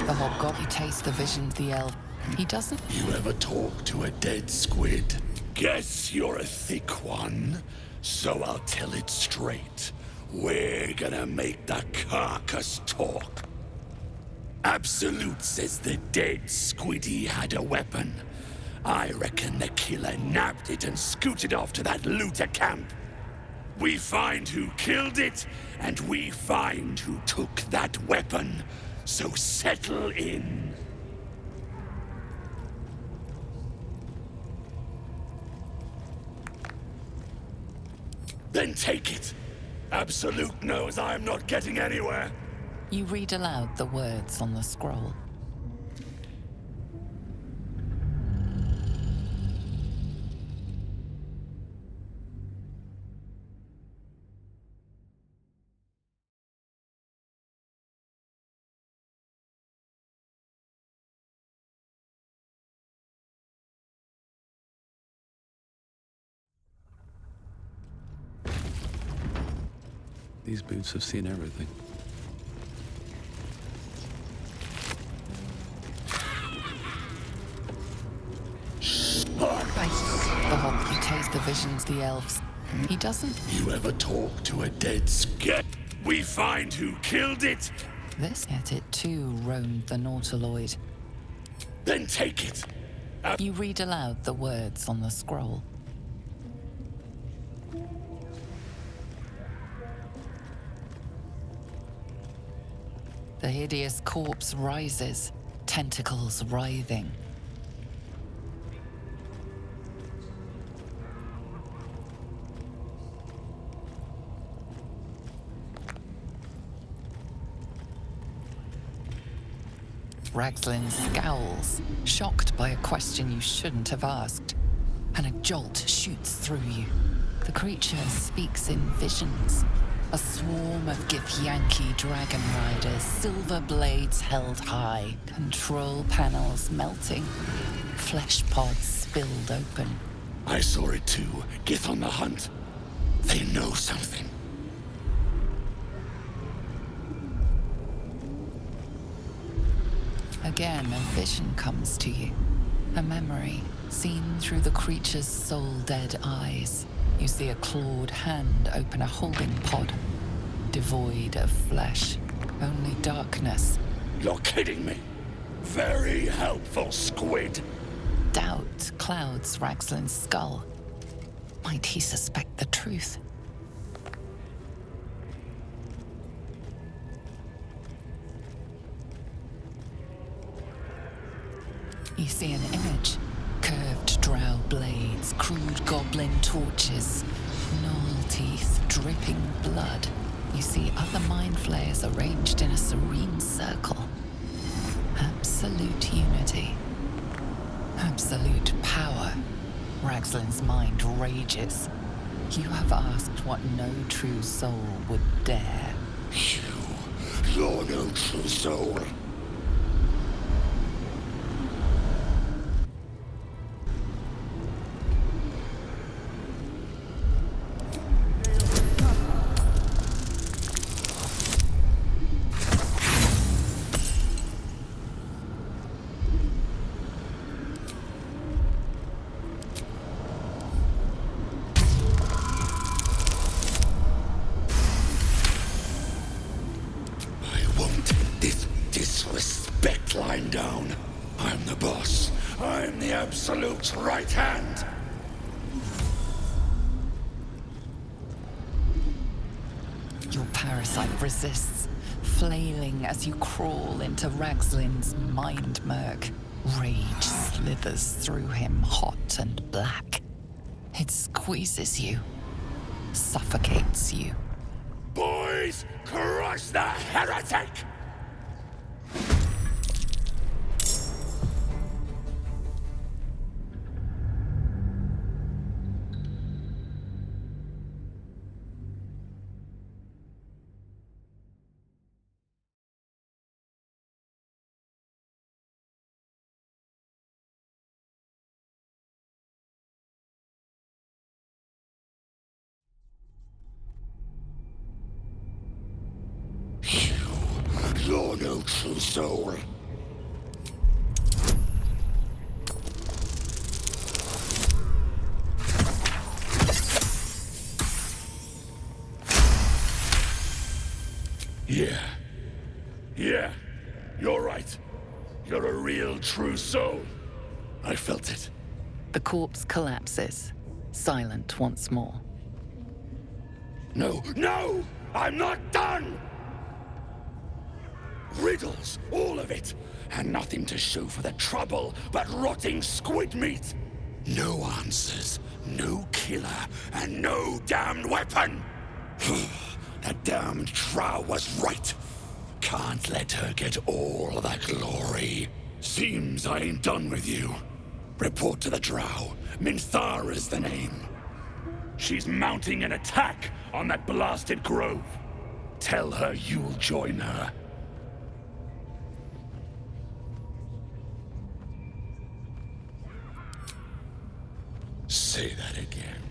The hobgoblin tastes the vision of the elf. He doesn't. You ever talk to a dead squid? Guess you're a thick one, so I'll tell it straight. We're gonna make the carcass talk. Absolute says the dead squiddy had a weapon. I reckon the killer nabbed it and scooted off to that looter camp. We find who killed it, and we find who took that weapon. So settle in. Then take it. Absolute knows I'm not getting anywhere. You read aloud the words on the scroll. These boots have seen everything. The hobbit takes the visions, the elves. He doesn't. You ever talk to a dead scat? We find who killed it? This, yet it too roamed the Nautiloid. Then take it. You read aloud the words on the scroll. The hideous corpse rises, tentacles writhing. Ragslin scowls, shocked by a question you shouldn't have asked, and a jolt shoots through you. The creature speaks in visions. A swarm of Githyanki dragon riders, silver blades held high, control panels melting, flesh pods spilled open. I saw it too. Gith on the hunt. They know something. Again, a vision comes to you. A memory, seen through the creature's soul-dead eyes. You see a clawed hand open a holding pod, devoid of flesh, only darkness. You're kidding me. Very helpful, squid. Doubt clouds Ragslin's skull. Might he suspect the truth? You see an image. Curved drow blades, crude goblin torches, gnoll teeth dripping blood. You see other mind flayers arranged in a serene circle. Absolute unity. Absolute power. Ragslin's mind rages. You have asked what no true soul would dare. You're no true soul. Lying down. I'm the boss. I'm the absolute right hand. Your parasite resists, flailing as you crawl into Ragslin's mind murk. Rage slithers through him, hot and black. It squeezes you, suffocates you. Boys, crush the heretic! You're no true soul. Yeah, you're right. You're a real true soul. I felt it. The corpse collapses, silent once more. No, I'm not done! Riddles, all of it, and nothing to show for the trouble but rotting squid meat. No answers, no killer, and no damned weapon. That damned Drow was right. Can't let her get all that glory. Seems I ain't done with you. Report to the Drow. Minthara's the name. She's mounting an attack on that blasted grove. Tell her you'll join her. Say that again,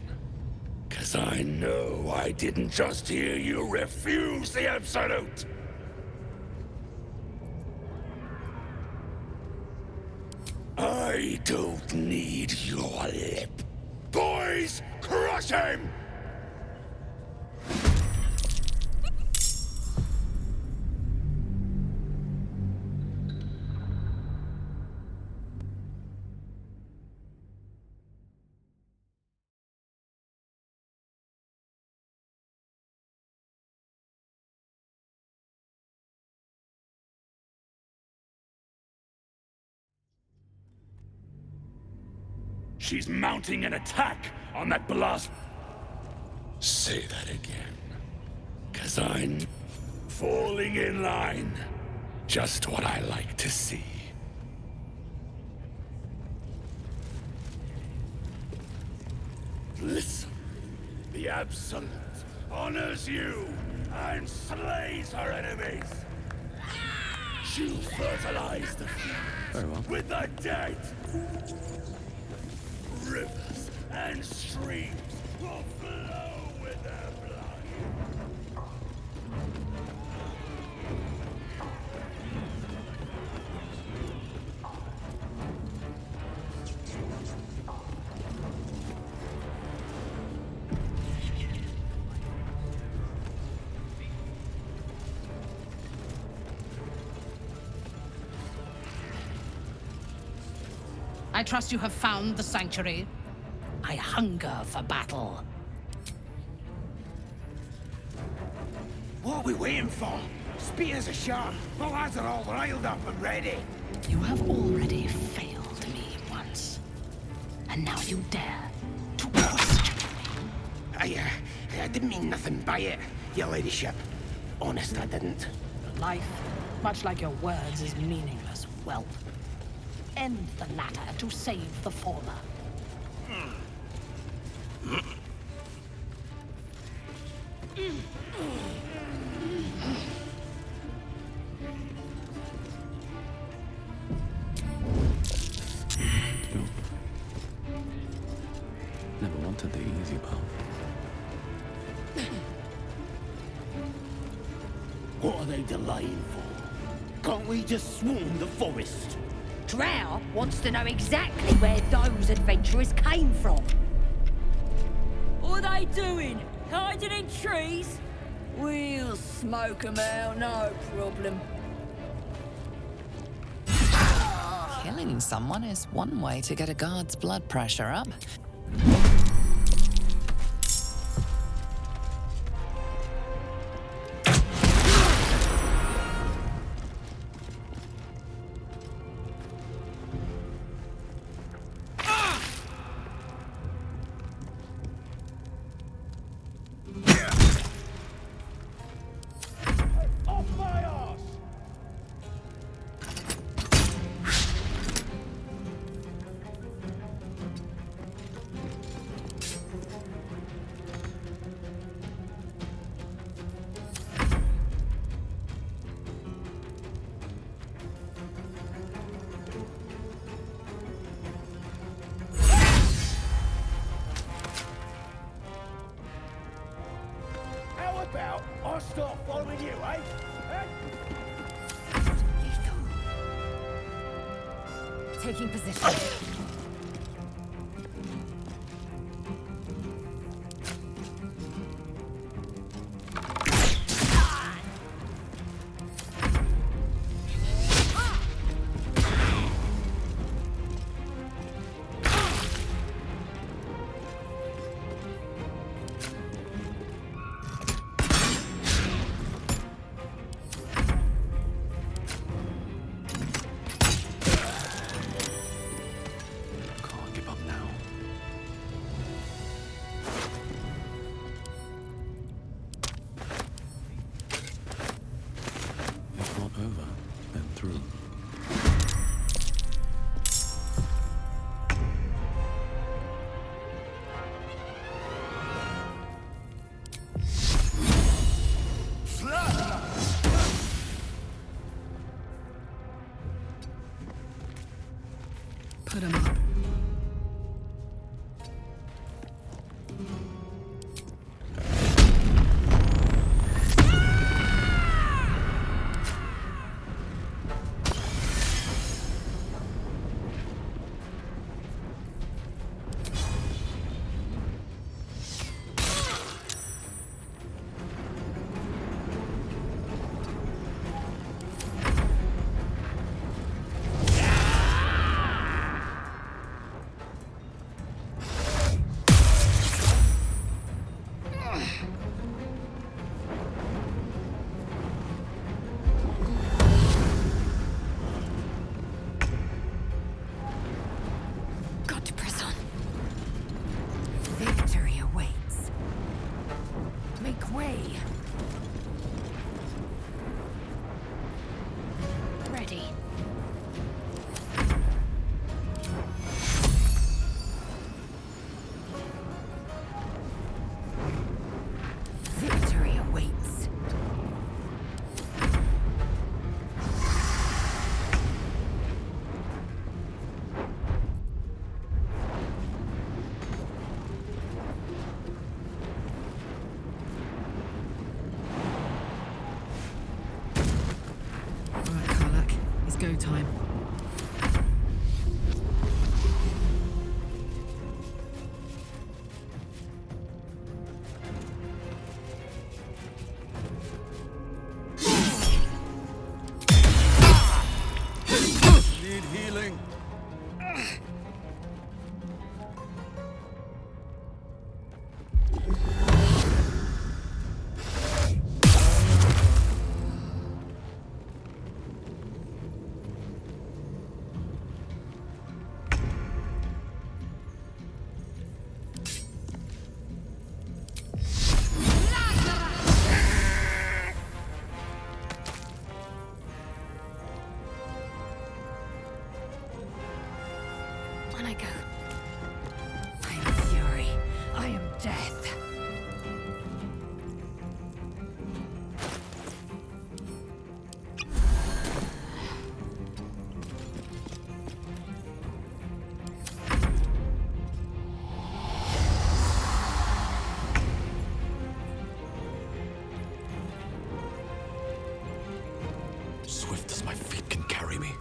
'cause 'Cause I know I didn't just hear you refuse the Absolute! I don't need your lip. Boys, crush him! She's mounting an attack on that blast. Say that again. 'Cause I'm falling in line. Just what I like to see. Listen. The Absolute honors you and slays her enemies. She'll fertilize the fields with the dead. Rivers and streams will flow with their blood. I trust you have found the sanctuary. I hunger for battle. What are we waiting for? Spears are sharp, the lads are all riled up and ready. You have already failed me once. And now you dare to question me. I didn't mean nothing by it, your ladyship. Honest, I didn't. Life, much like your words, is meaningless, whelp. End the latter to save the former. Never wanted the easy path. What are they delaying for? Can't we just swarm the forest? Drow wants to know exactly where those adventurers came from. What are they doing? Hiding in trees? We'll smoke 'em out, no problem. Killing someone is one way to get a guard's blood pressure up. I'll start following you, eh? Taking position. Put him up. Make way. Ready. Victory awaits. All right, Karlak. It's go time. Need healing. On I go. I am fury. I am death. Swift as my feet can carry me.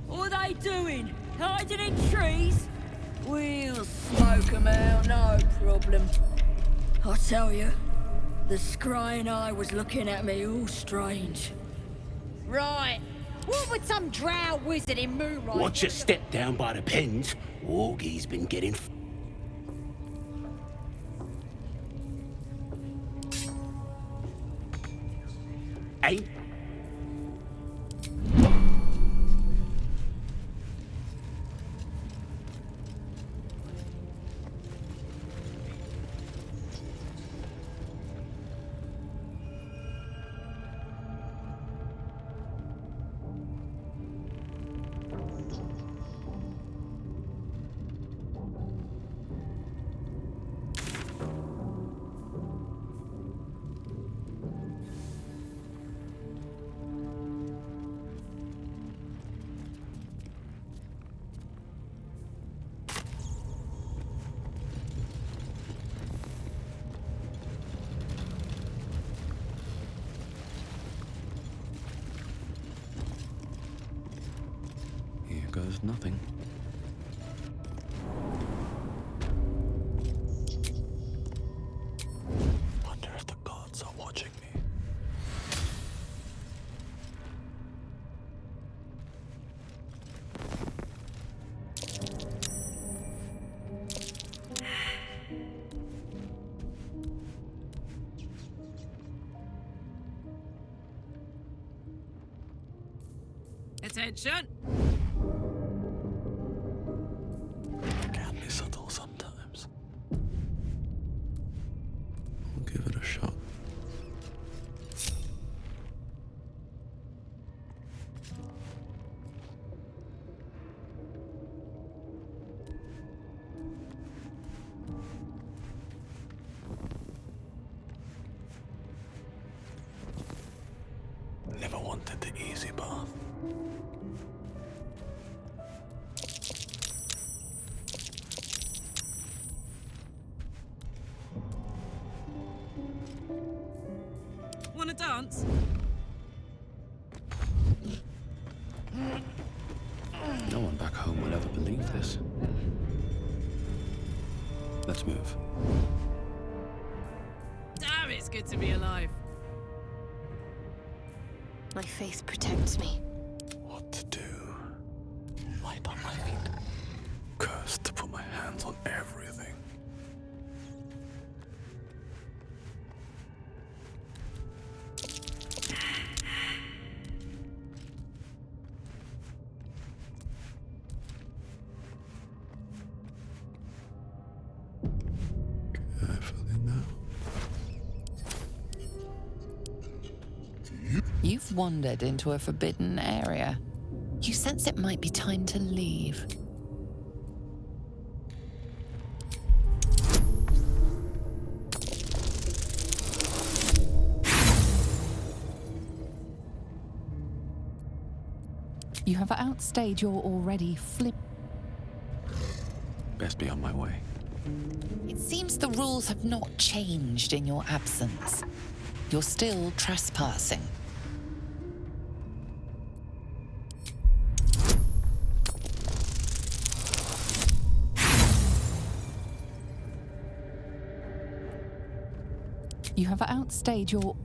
What are they doing? Hiding in trees? We'll smoke 'em out, no problem. I tell you, the scrying eye was looking at me all strange. Right. What would some drow wizard in Moonrise... Watch your step down by the pens. Augie's been getting... Ain't... Here goes nothing. Wonder if the gods are watching me. Attention! Can be subtle sometimes. We'll give it a shot. Never wanted the easy path. to dance? No one back home will ever believe this. Let's move. Damn, it's good to be alive. My faith protects me. What to do? Light on my feet. Cursed to put my hands on everything. Carefully now. You've wandered into a forbidden area. You sense it might be time to leave. You have outstayed your already Best be on my way. It seems the rules have not changed in your absence. You're still trespassing. You have outstayed your...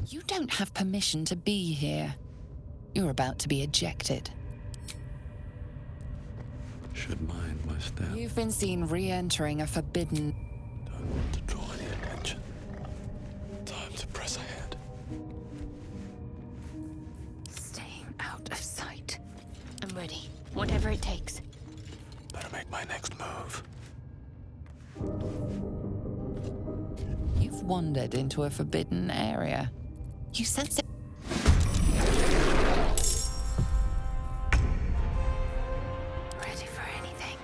You don't have permission to be here. You're about to be ejected. Should mind my step. You've been seen re-entering a forbidden... Don't want to draw any attention. Time to press ahead. Staying out of sight. I'm ready. Whatever it takes. Better make my next move. You've wandered into a forbidden area. You sense it. Ready for anything.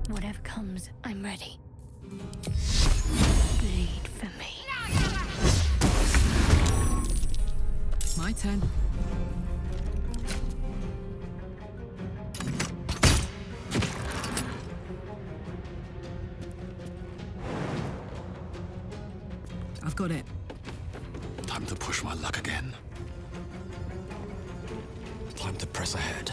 Whatever comes, I'm ready. Lead for me. My turn. I've got it. Time to push my luck again. Time to press ahead.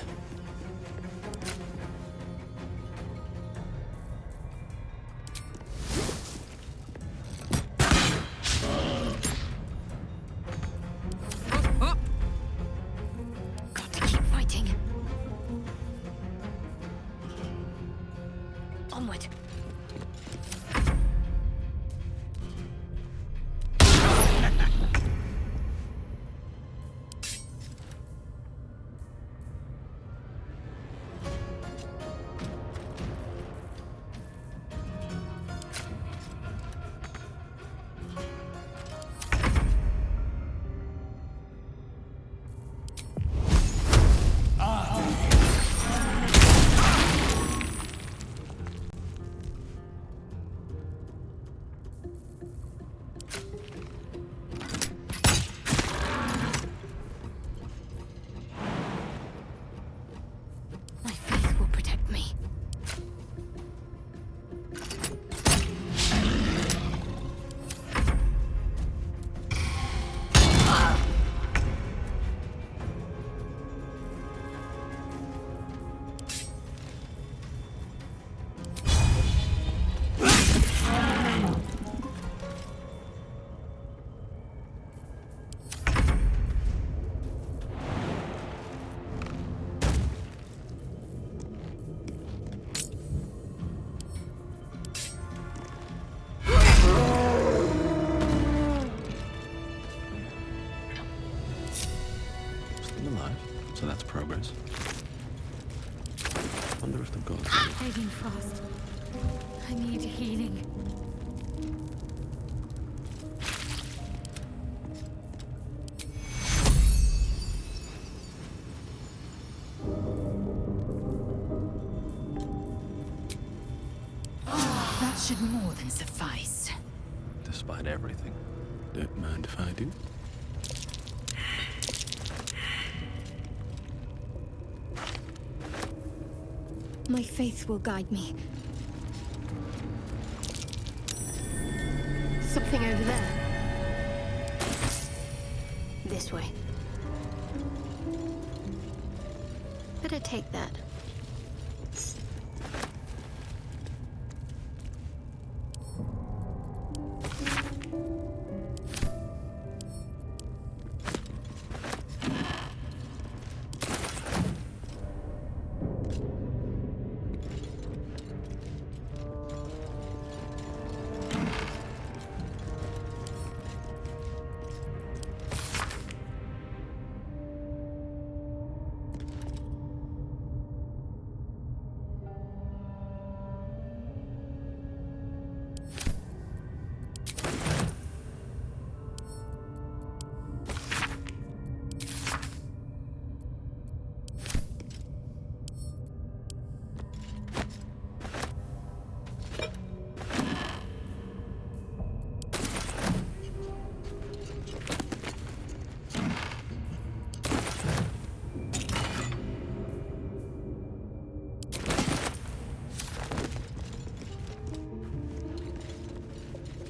Up. Got to keep fighting. Onward. My faith will protect me. Still alive, so that's progress. Wonder if they've got... Fading fast. I need healing. That should more than suffice. Despite everything. Don't mind if I do. My faith will guide me. Something over there. This way. Better take that.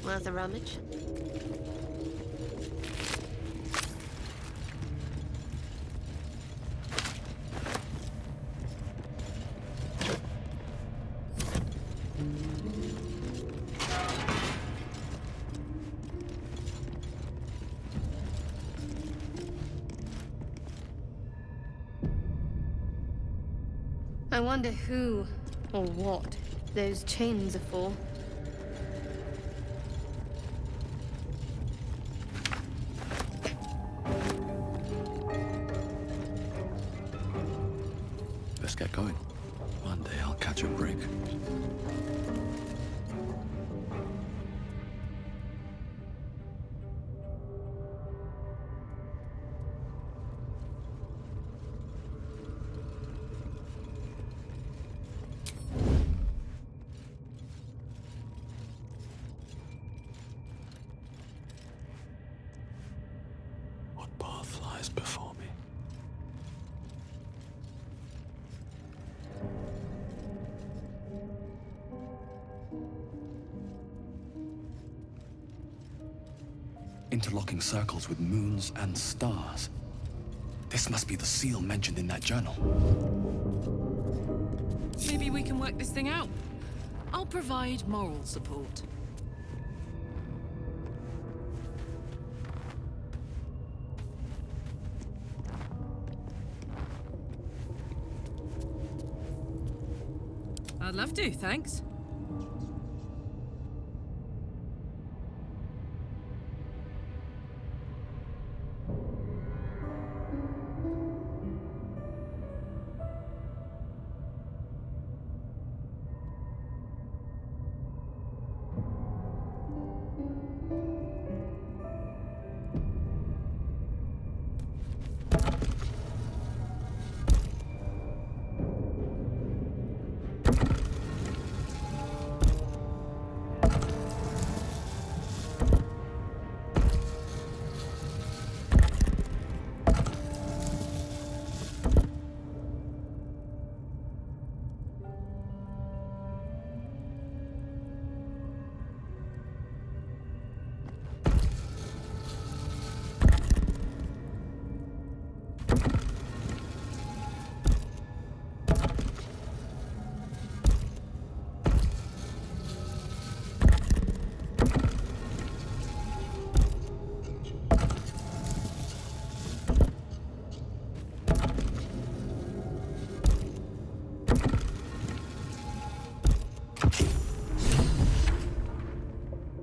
Worth a rummage? I wonder who or what those chains are for. Let's get going. One day I'll catch a break. What path lies before me? Interlocking circles with moons and stars. This must be the seal mentioned in that journal. Maybe we can work this thing out. I'll provide moral support. I'd love to, thanks.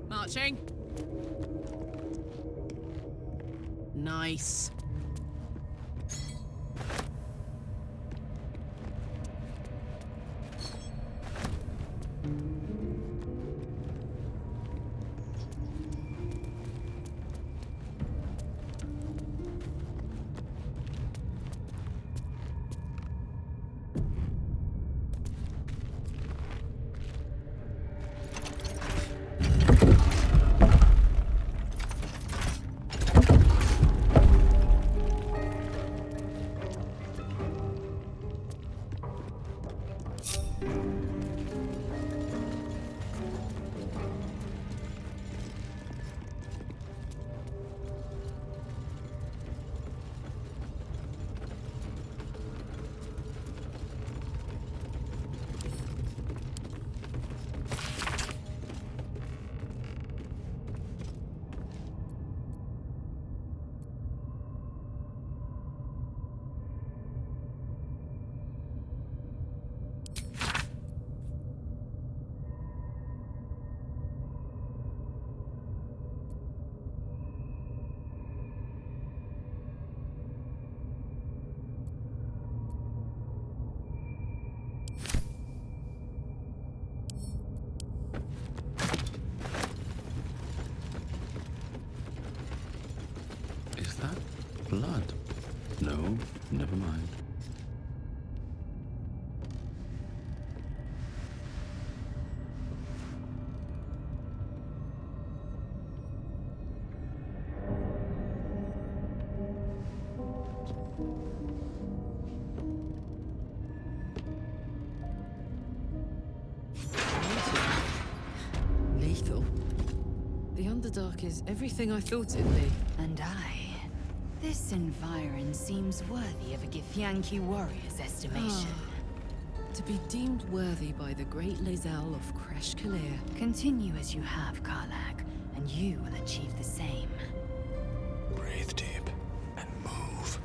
Marching. Nice. lethal. The Underdark is everything I thought it'd be. And this environ seems worthy of a Githyanki warrior's estimation. To be deemed worthy by the great Lae'zel of Kresh Kalir. Continue as you have, Karlach, and you will achieve the same. Breathe deep and move.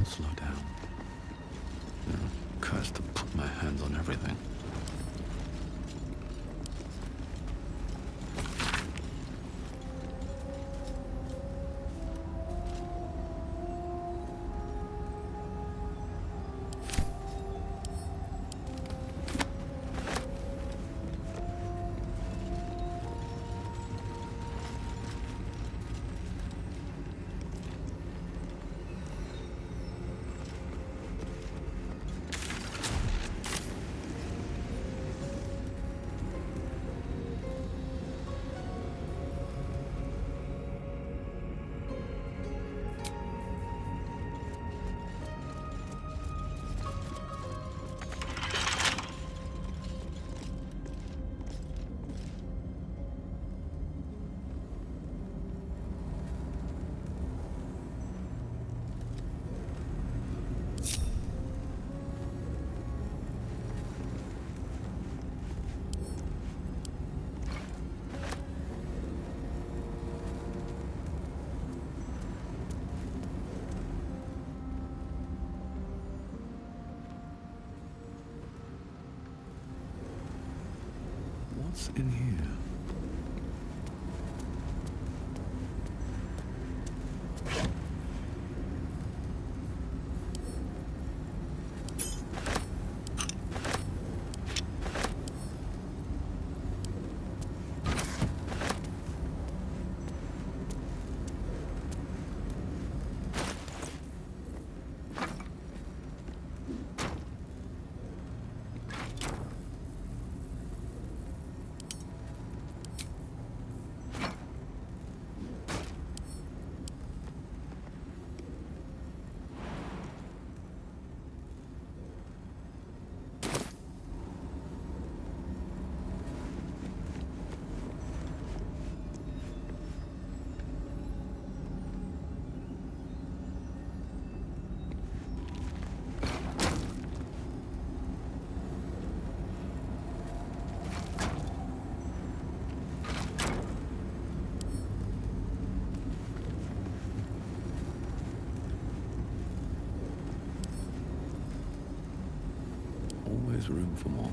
Slow down. Cursed to put my hands on everything. What's in here? Always room for more.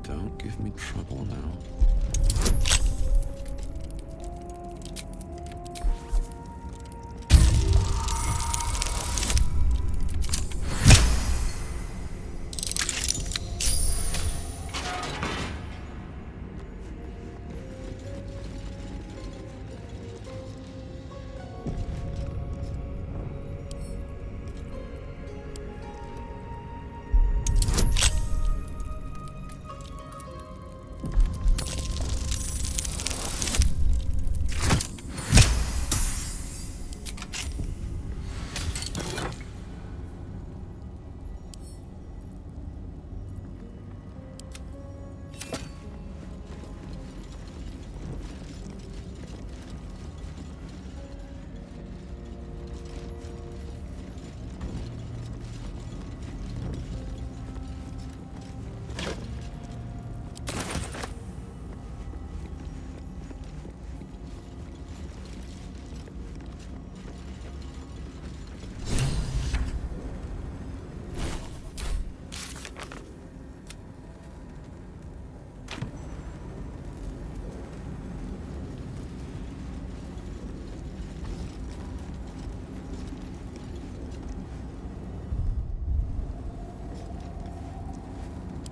Don't give me trouble now.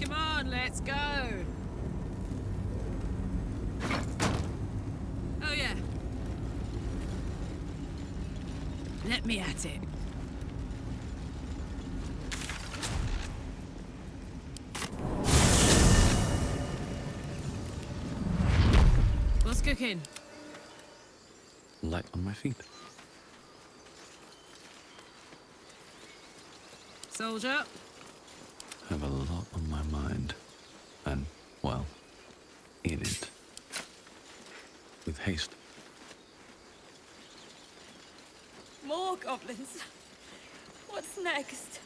Come on, let's go. Oh yeah. Let me at it. What's cooking? Light on my feet. Soldier. Have a lot on my mind. And, well, in it. With haste. More goblins. What's next?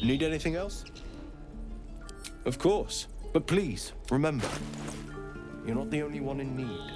Need anything else? Of course. But please, remember, you're not the only one in need.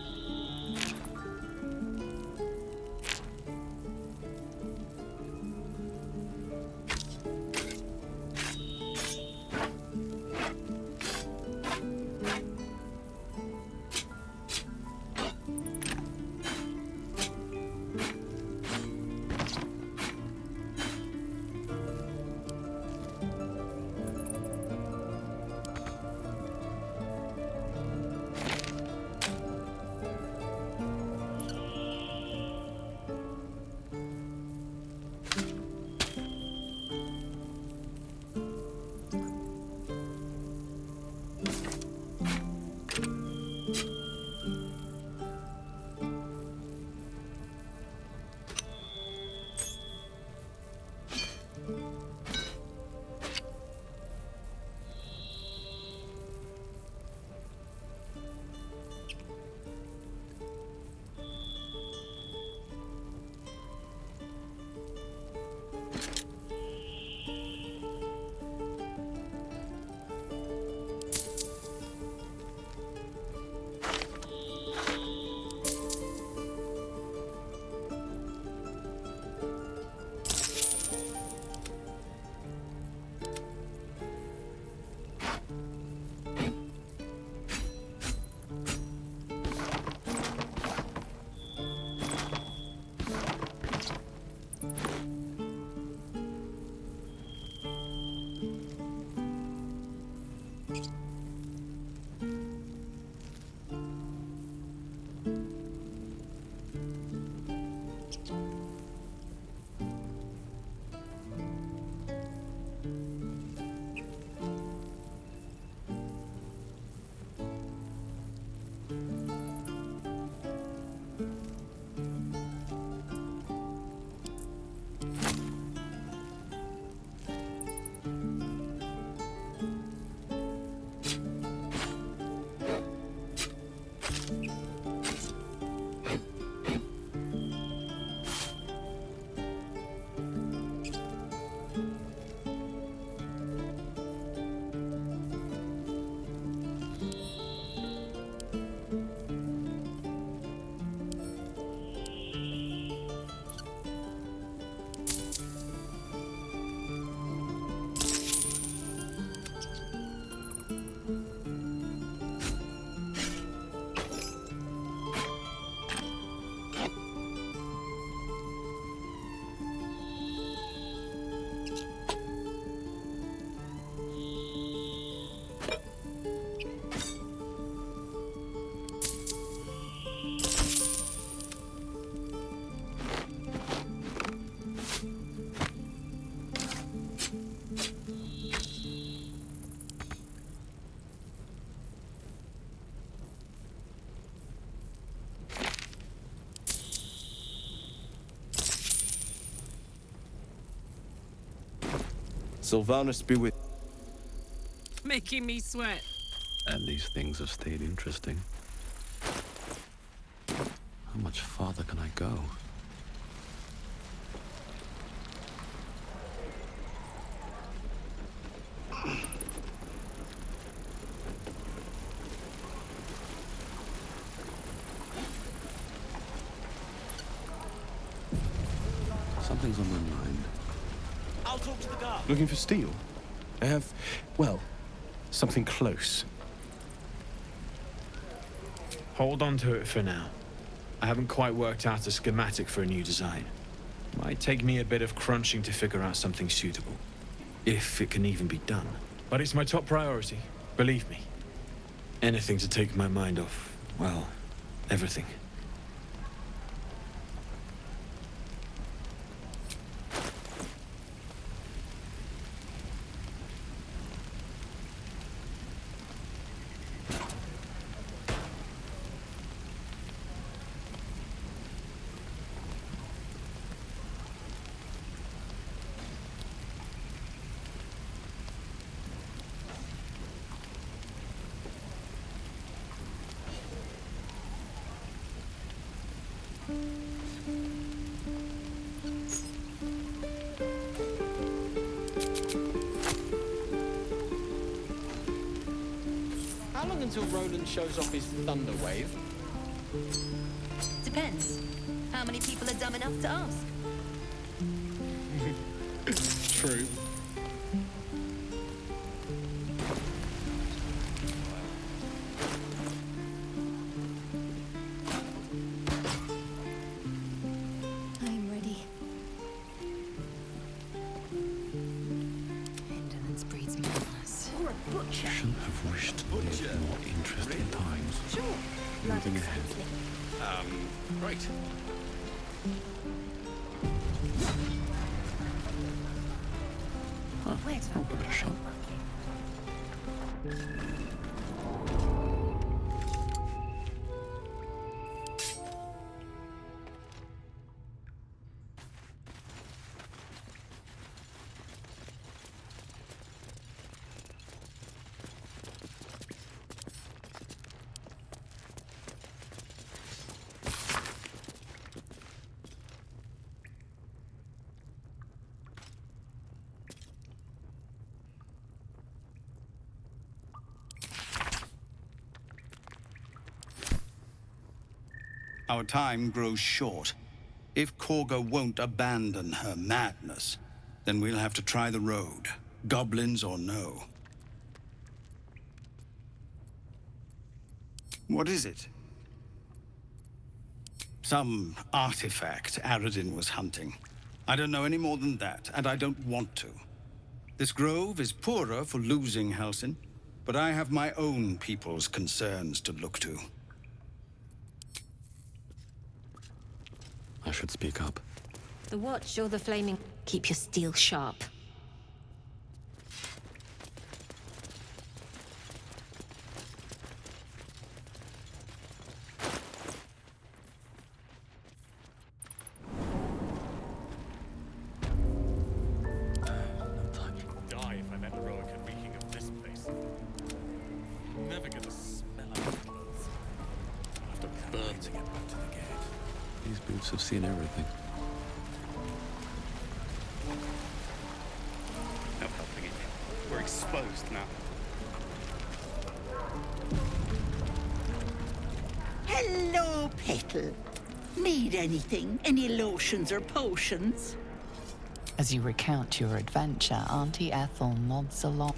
Sylvanus be with... Making me sweat. And these things have stayed interesting. How much farther can I go? Something's on my mind. I'll talk to the guard. Looking for steel? I have, well, something close. Hold on to it for now. I haven't quite worked out a schematic for a new design. Might take me a bit of crunching to figure out something suitable. If it can even be done. But it's my top priority, believe me. Anything to take my mind off, well, everything. How long until Roland shows off his thunder wave? Depends. How many people are dumb enough to ask? True. I'm ready. Indolence breeds madness. Or a butcher. Shouldn't have wished to live in more interesting times. Sure. Moving ahead. Right. Where's I'll give it a shot. Our time grows short. If Korga won't abandon her madness, then we'll have to try the road, goblins or no. What is it? Some artifact Aradin was hunting. I don't know any more than that, and I don't want to. This grove is poorer for losing Halsin, but I have my own people's concerns to look to. I should speak up. The watch or the flaming... Keep your steel sharp. Die if I met Heroica reeking of this place. Never get the smell out of clothes. I'll have to burn to get back to the gate. These boots have seen everything. No helping it. We're exposed now. Hello, Petal. Need anything? Any lotions or potions? As you recount your adventure, Auntie Ethel nods along.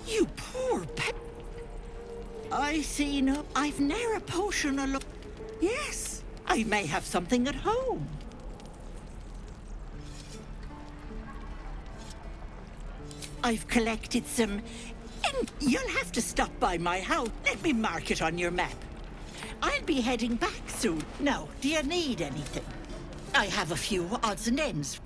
You poor pet. I see no. I've ne'er a potion alone. Yes, I may have something at home. I've collected some. And you'll have to stop by my house. Let me mark it on your map. I'll be heading back soon. Now, do you need anything? I have a few odds and ends.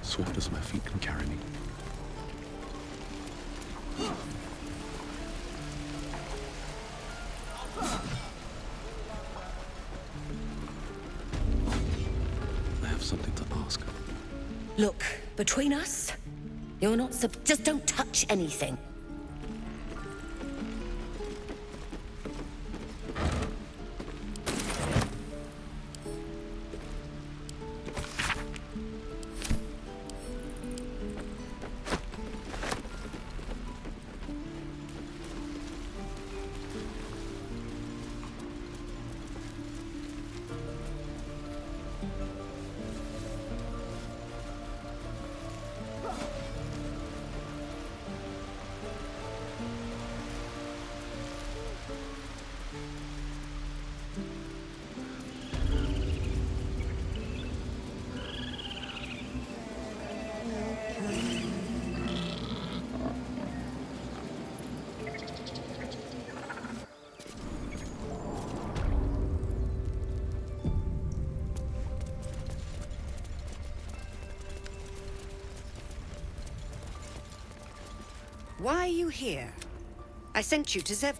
Swift as my feet can carry me. I have something to ask. Look, between us, you're not just don't touch anything. Why are you here? I sent you to Zev.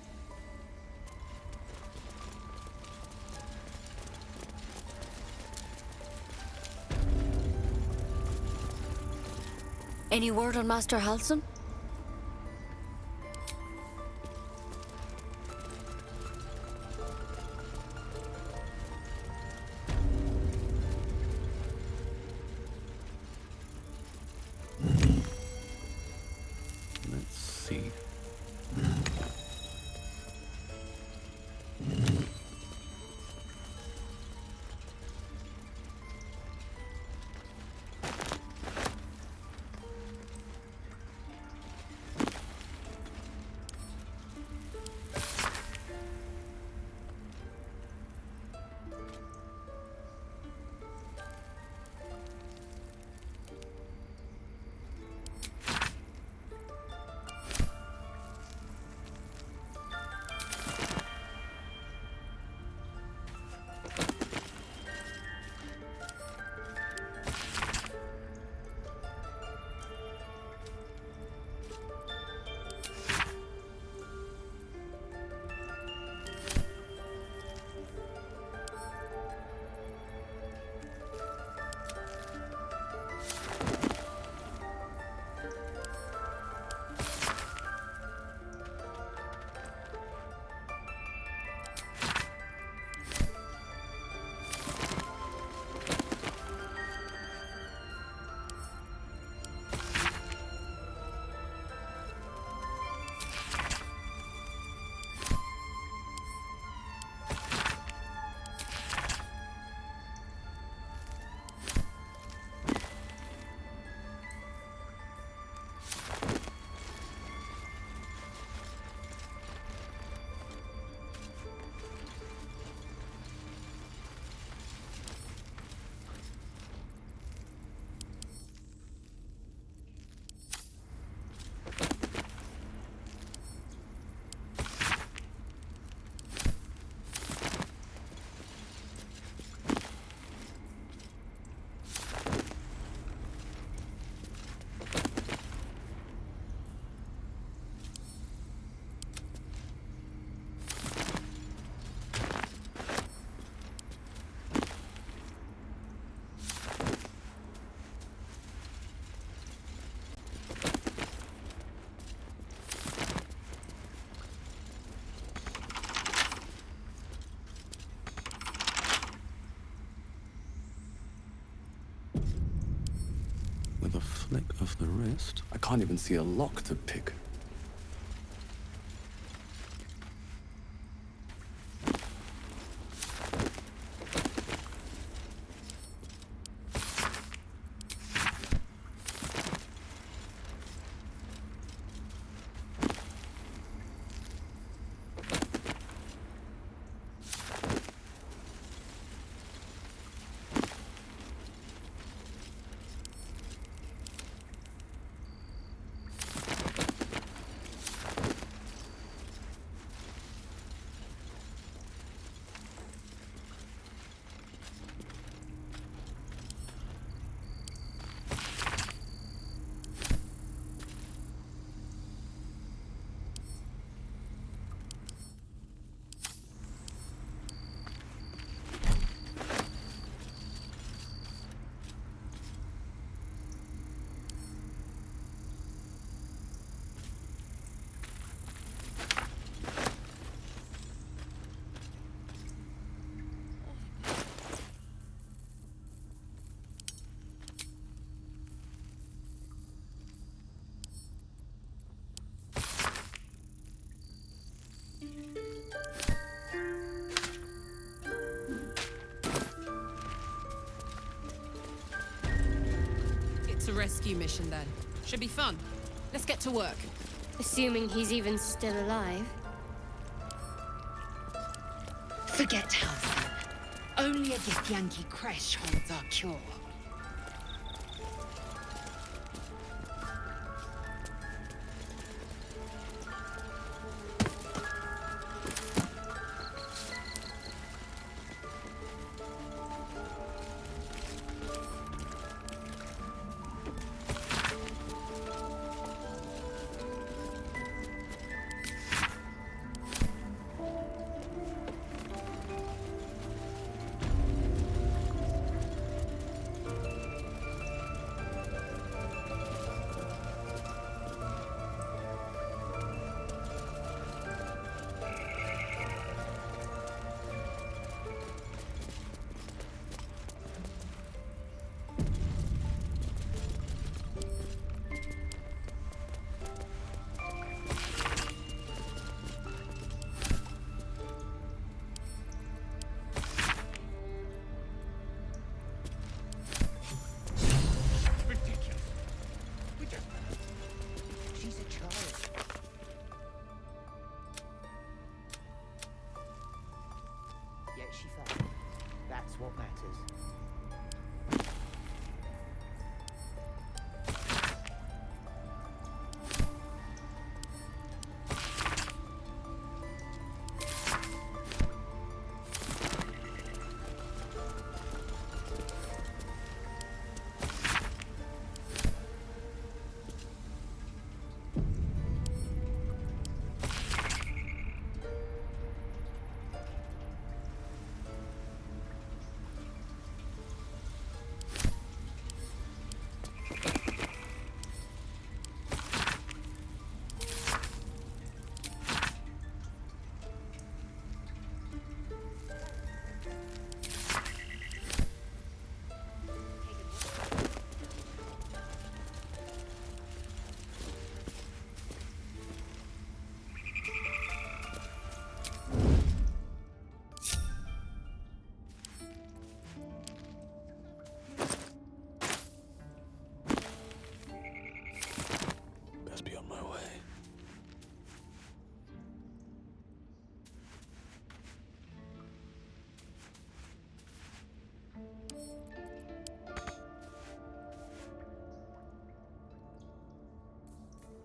Any word on Master Halson? Let's see. honest, I can't even see a lock to pick. It's a rescue mission then. Should be fun. Let's get to work. Assuming he's even still alive. Forget Halfdan. Only a Githyanki Kresh holds our cure. She fell. That's what matters.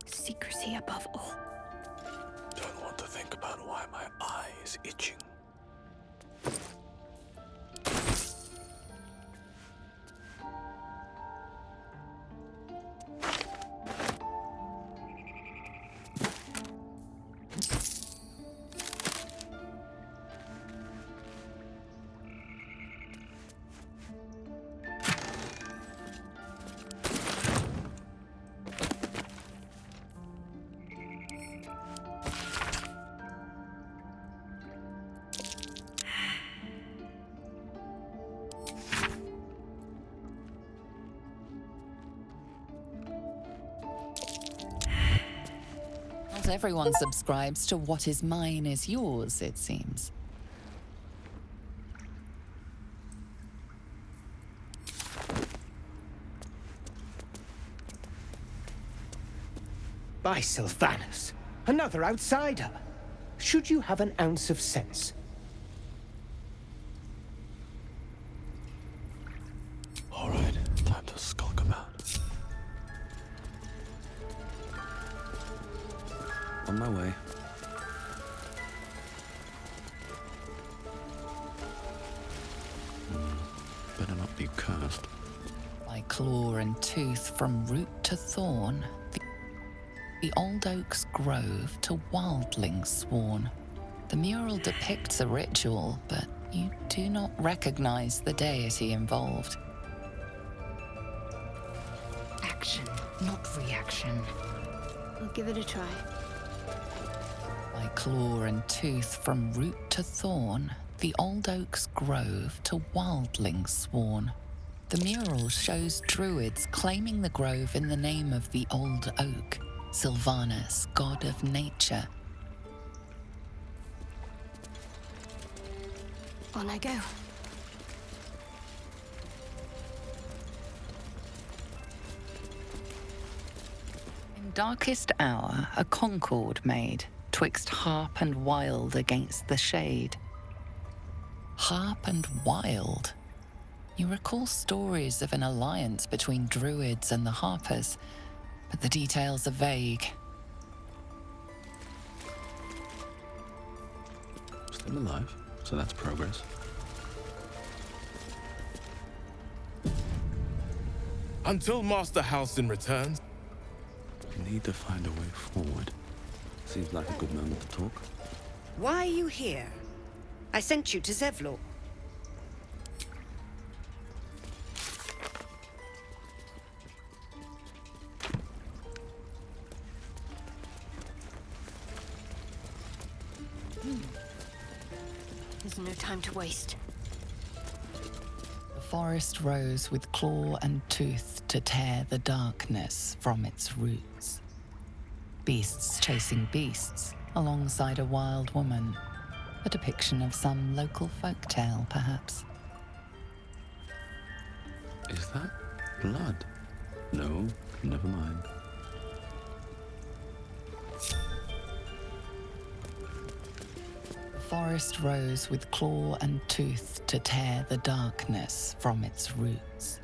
Secrecy above all. Don't want to think about why my eye is itching. Not everyone subscribes to what is mine is yours, it seems. By Sylvanus, another outsider. Should you have an ounce of sense? All right, time to skulk about. On my way. Better not be cursed. By claw and tooth from root to thorn, the old oak's grove to wildlings sworn. The mural depicts a ritual, but you do not recognize the deity involved. Action, not reaction. I'll give it a try. By claw and tooth from root to thorn, the old oak's grove to wildlings sworn. The mural shows druids claiming the grove in the name of the old oak, Sylvanus, god of nature. On I go. In darkest hour, a concord made, twixt harp and wild against the shade. Harp and wild? You recall stories of an alliance between druids and the harpers, but the details are vague. Still alive, so that's progress. Until Master Halston returns. Need to find a way forward. Seems like a good moment to talk. Why are you here? I sent you to Zevlor. There's no time to waste. The forest rose with claw and tooth to tear the darkness from its roots. Beasts chasing beasts alongside a wild woman. A depiction of some local folktale, perhaps. Is that blood? No, never mind. The forest rose with claw and tooth to tear the darkness from its roots.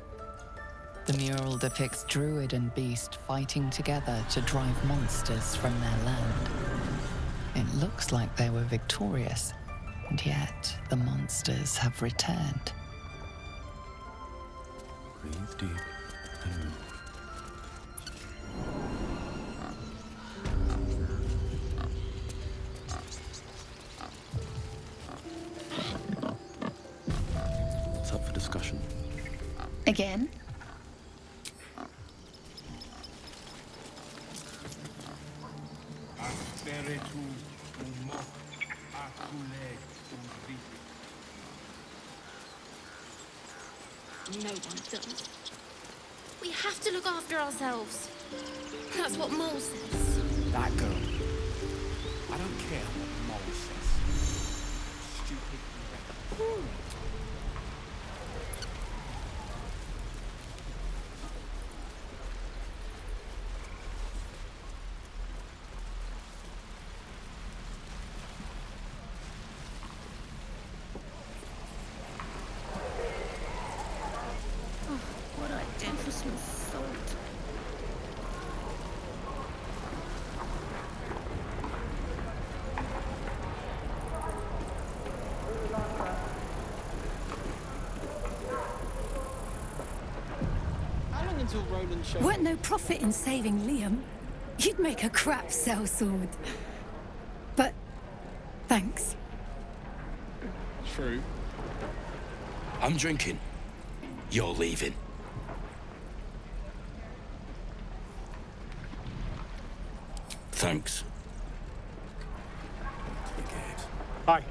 The mural depicts druid and beast fighting together to drive monsters from their land. It looks like they were victorious, and yet the monsters have returned. Breathe deep and move. It's up for discussion. Again? No one does. We have to look after ourselves. That's what Mole says. That girl. I don't care what Mole says. Stupid. What I did for some salt. How long until Roland shows Weren't no profit in saving Liam. You'd make a crap sellsword. But thanks. True. I'm drinking. You're leaving. Thanks. Hi.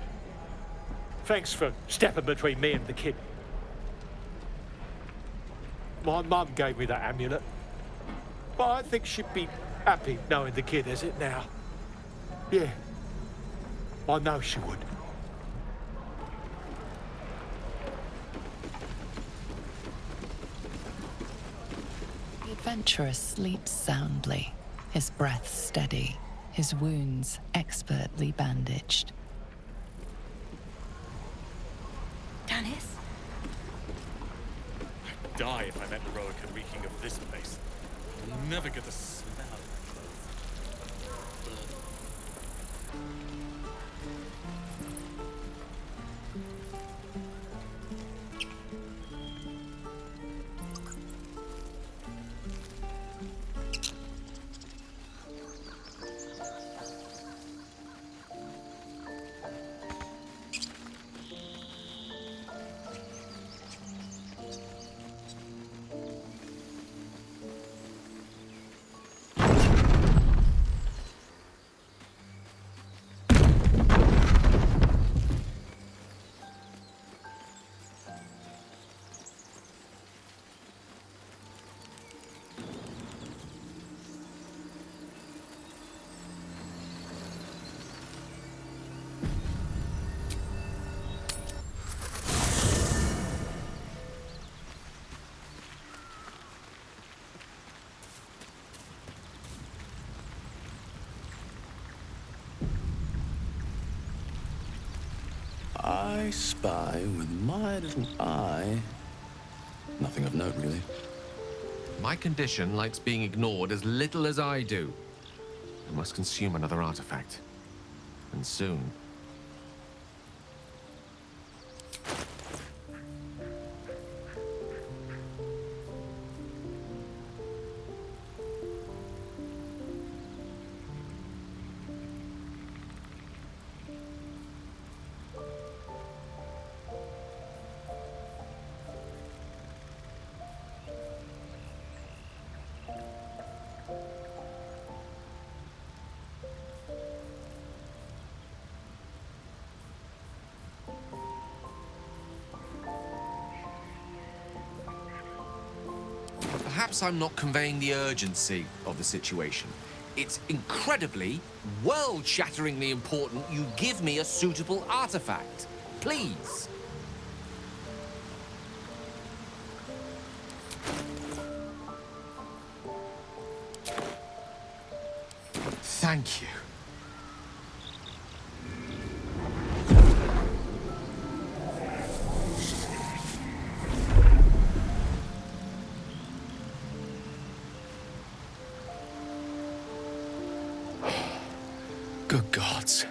Thanks for stepping between me and the kid. My mum gave me that amulet. But I think she'd be happy knowing the kid has it now. Yeah. I know she would. The adventurer sleeps soundly, his breath steady, his wounds expertly bandaged. Dennis? I'd die if I met the Roica reeking of this place. I'll never get the smell of my clothes. I spy with my little eye. Nothing of note, really. My condition likes being ignored as little as I do. I must consume another artifact. And soon. Perhaps I'm not conveying the urgency of the situation. It's incredibly, world-shatteringly important you give me a suitable artifact. Please. Thank you. Good gods.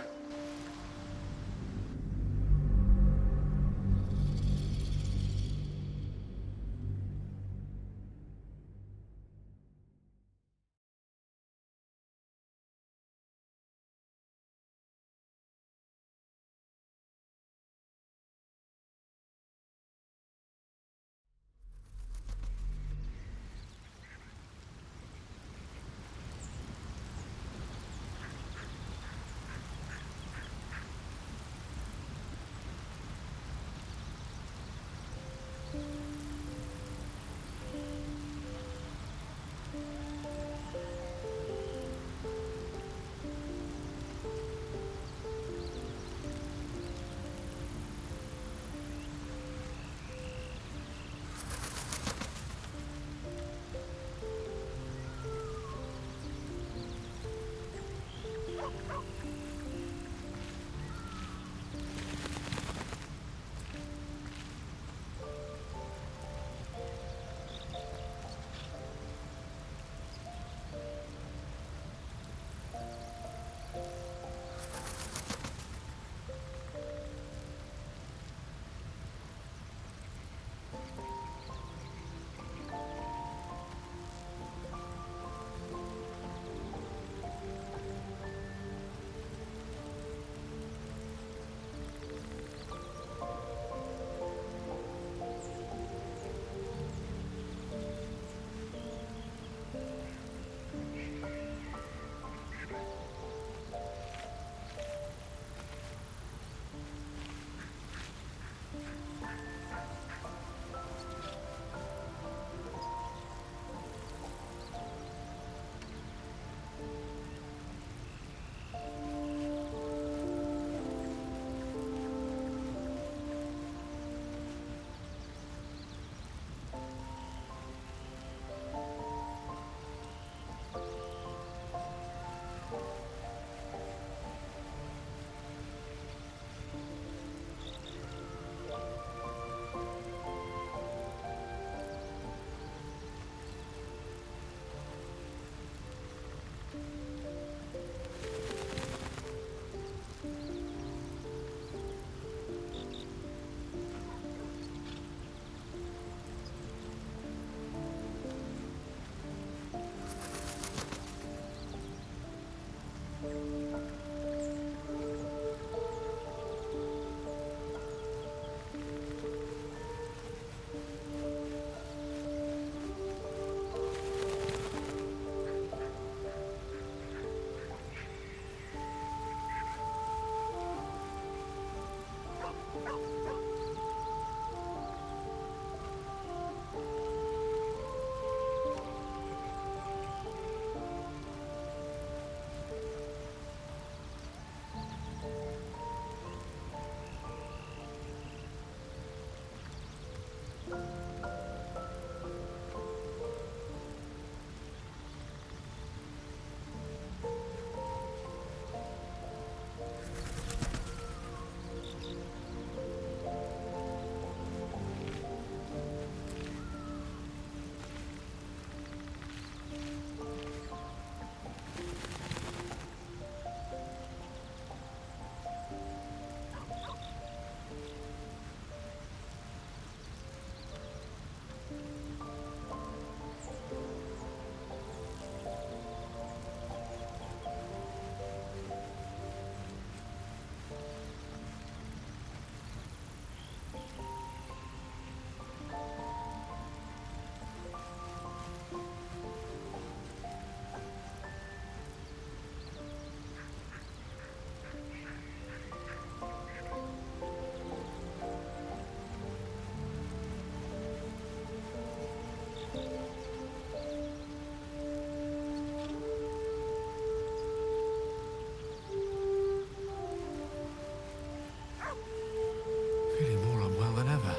Feeling more unwell than ever.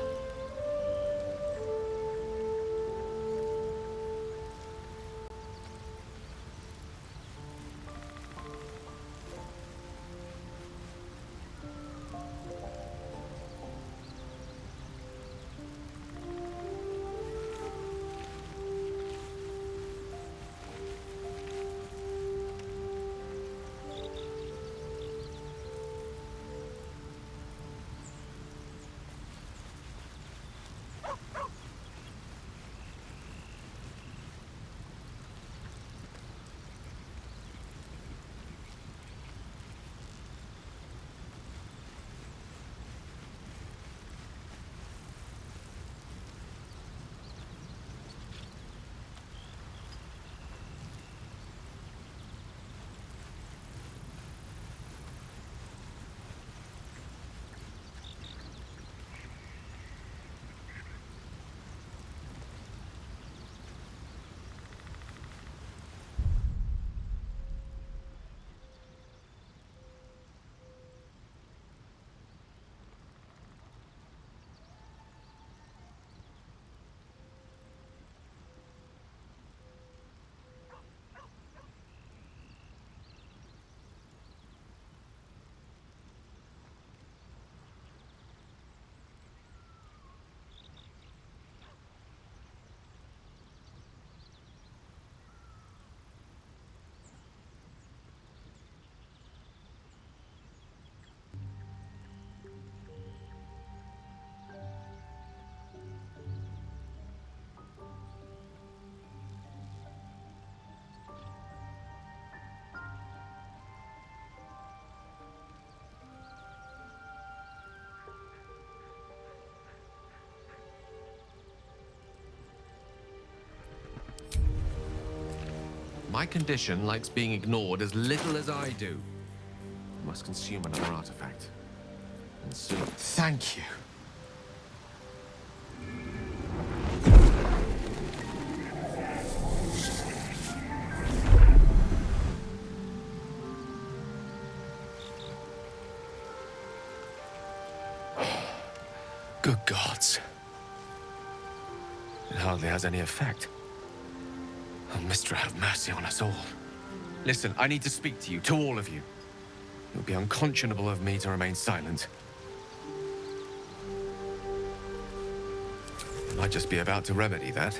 My condition likes being ignored as little as I do. I must consume another artifact. And soon. Thank you. Good gods. It hardly has any effect. Oh, Mister, have mercy on us all. Listen, I need to speak to you, to all of you. It would be unconscionable of me to remain silent. I might just be about to remedy that.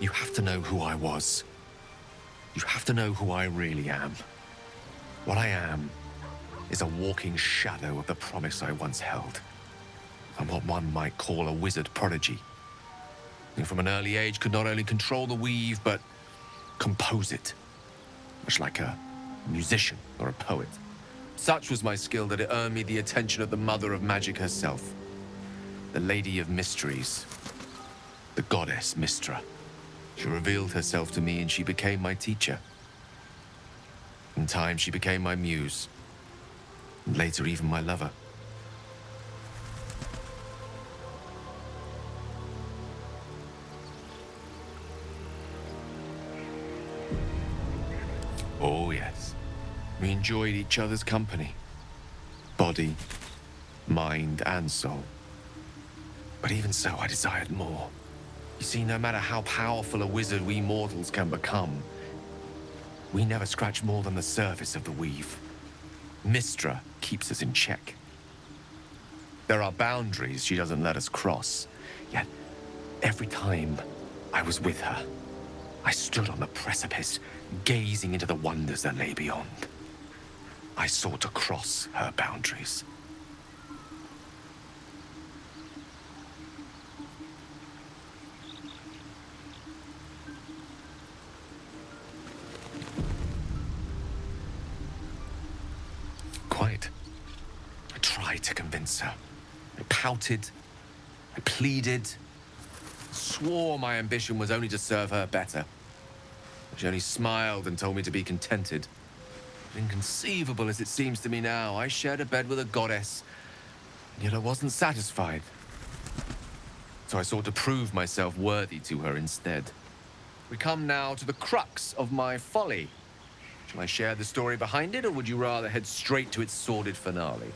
You have to know who I was. You have to know who I really am. What I am is a walking shadow of the promise I once held. I'm what one might call a wizard prodigy. Who from an early age could not only control the weave, but compose it. Much like a musician, or a poet. Such was my skill that it earned me the attention of the mother of magic herself, the Lady of Mysteries, the goddess Mystra. She revealed herself to me and she became my teacher. In time, she became my muse, and later even my lover. Oh, yes. We enjoyed each other's company. Body, mind, and soul. But even so, I desired more. You see, no matter how powerful a wizard we mortals can become, we never scratch more than the surface of the weave. Mystra keeps us in check. There are boundaries she doesn't let us cross, yet every time I was with her, I stood on the precipice, gazing into the wonders that lay beyond. I sought to cross her boundaries. Quite. I tried to convince her. I pouted. I pleaded. Swore my ambition was only to serve her better. She only smiled and told me to be contented. Inconceivable as it seems to me now, I shared a bed with a goddess, and yet I wasn't satisfied. So I sought to prove myself worthy to her instead. We come now to the crux of my folly. Shall I share the story behind it, or would you rather head straight to its sordid finale?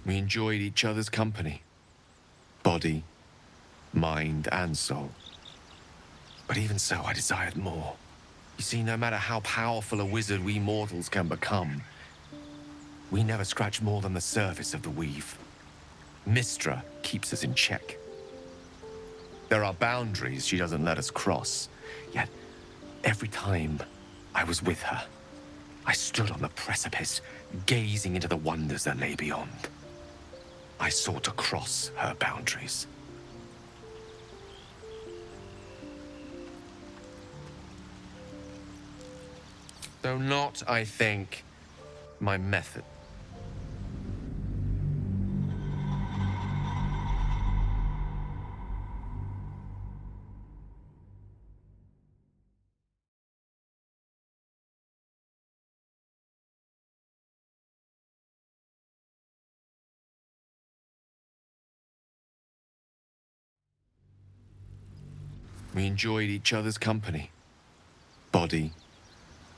We enjoyed each other's company. Body, mind, and soul. But even so, I desired more. You see, no matter how powerful a wizard we mortals can become, we never scratch more than the surface of the weave. Mystra keeps us in check. There are boundaries she doesn't let us cross, yet every time I was with her, I stood on the precipice, gazing into the wonders that lay beyond. I sought to cross her boundaries. Though not, I think, my method. We enjoyed each other's company. Body,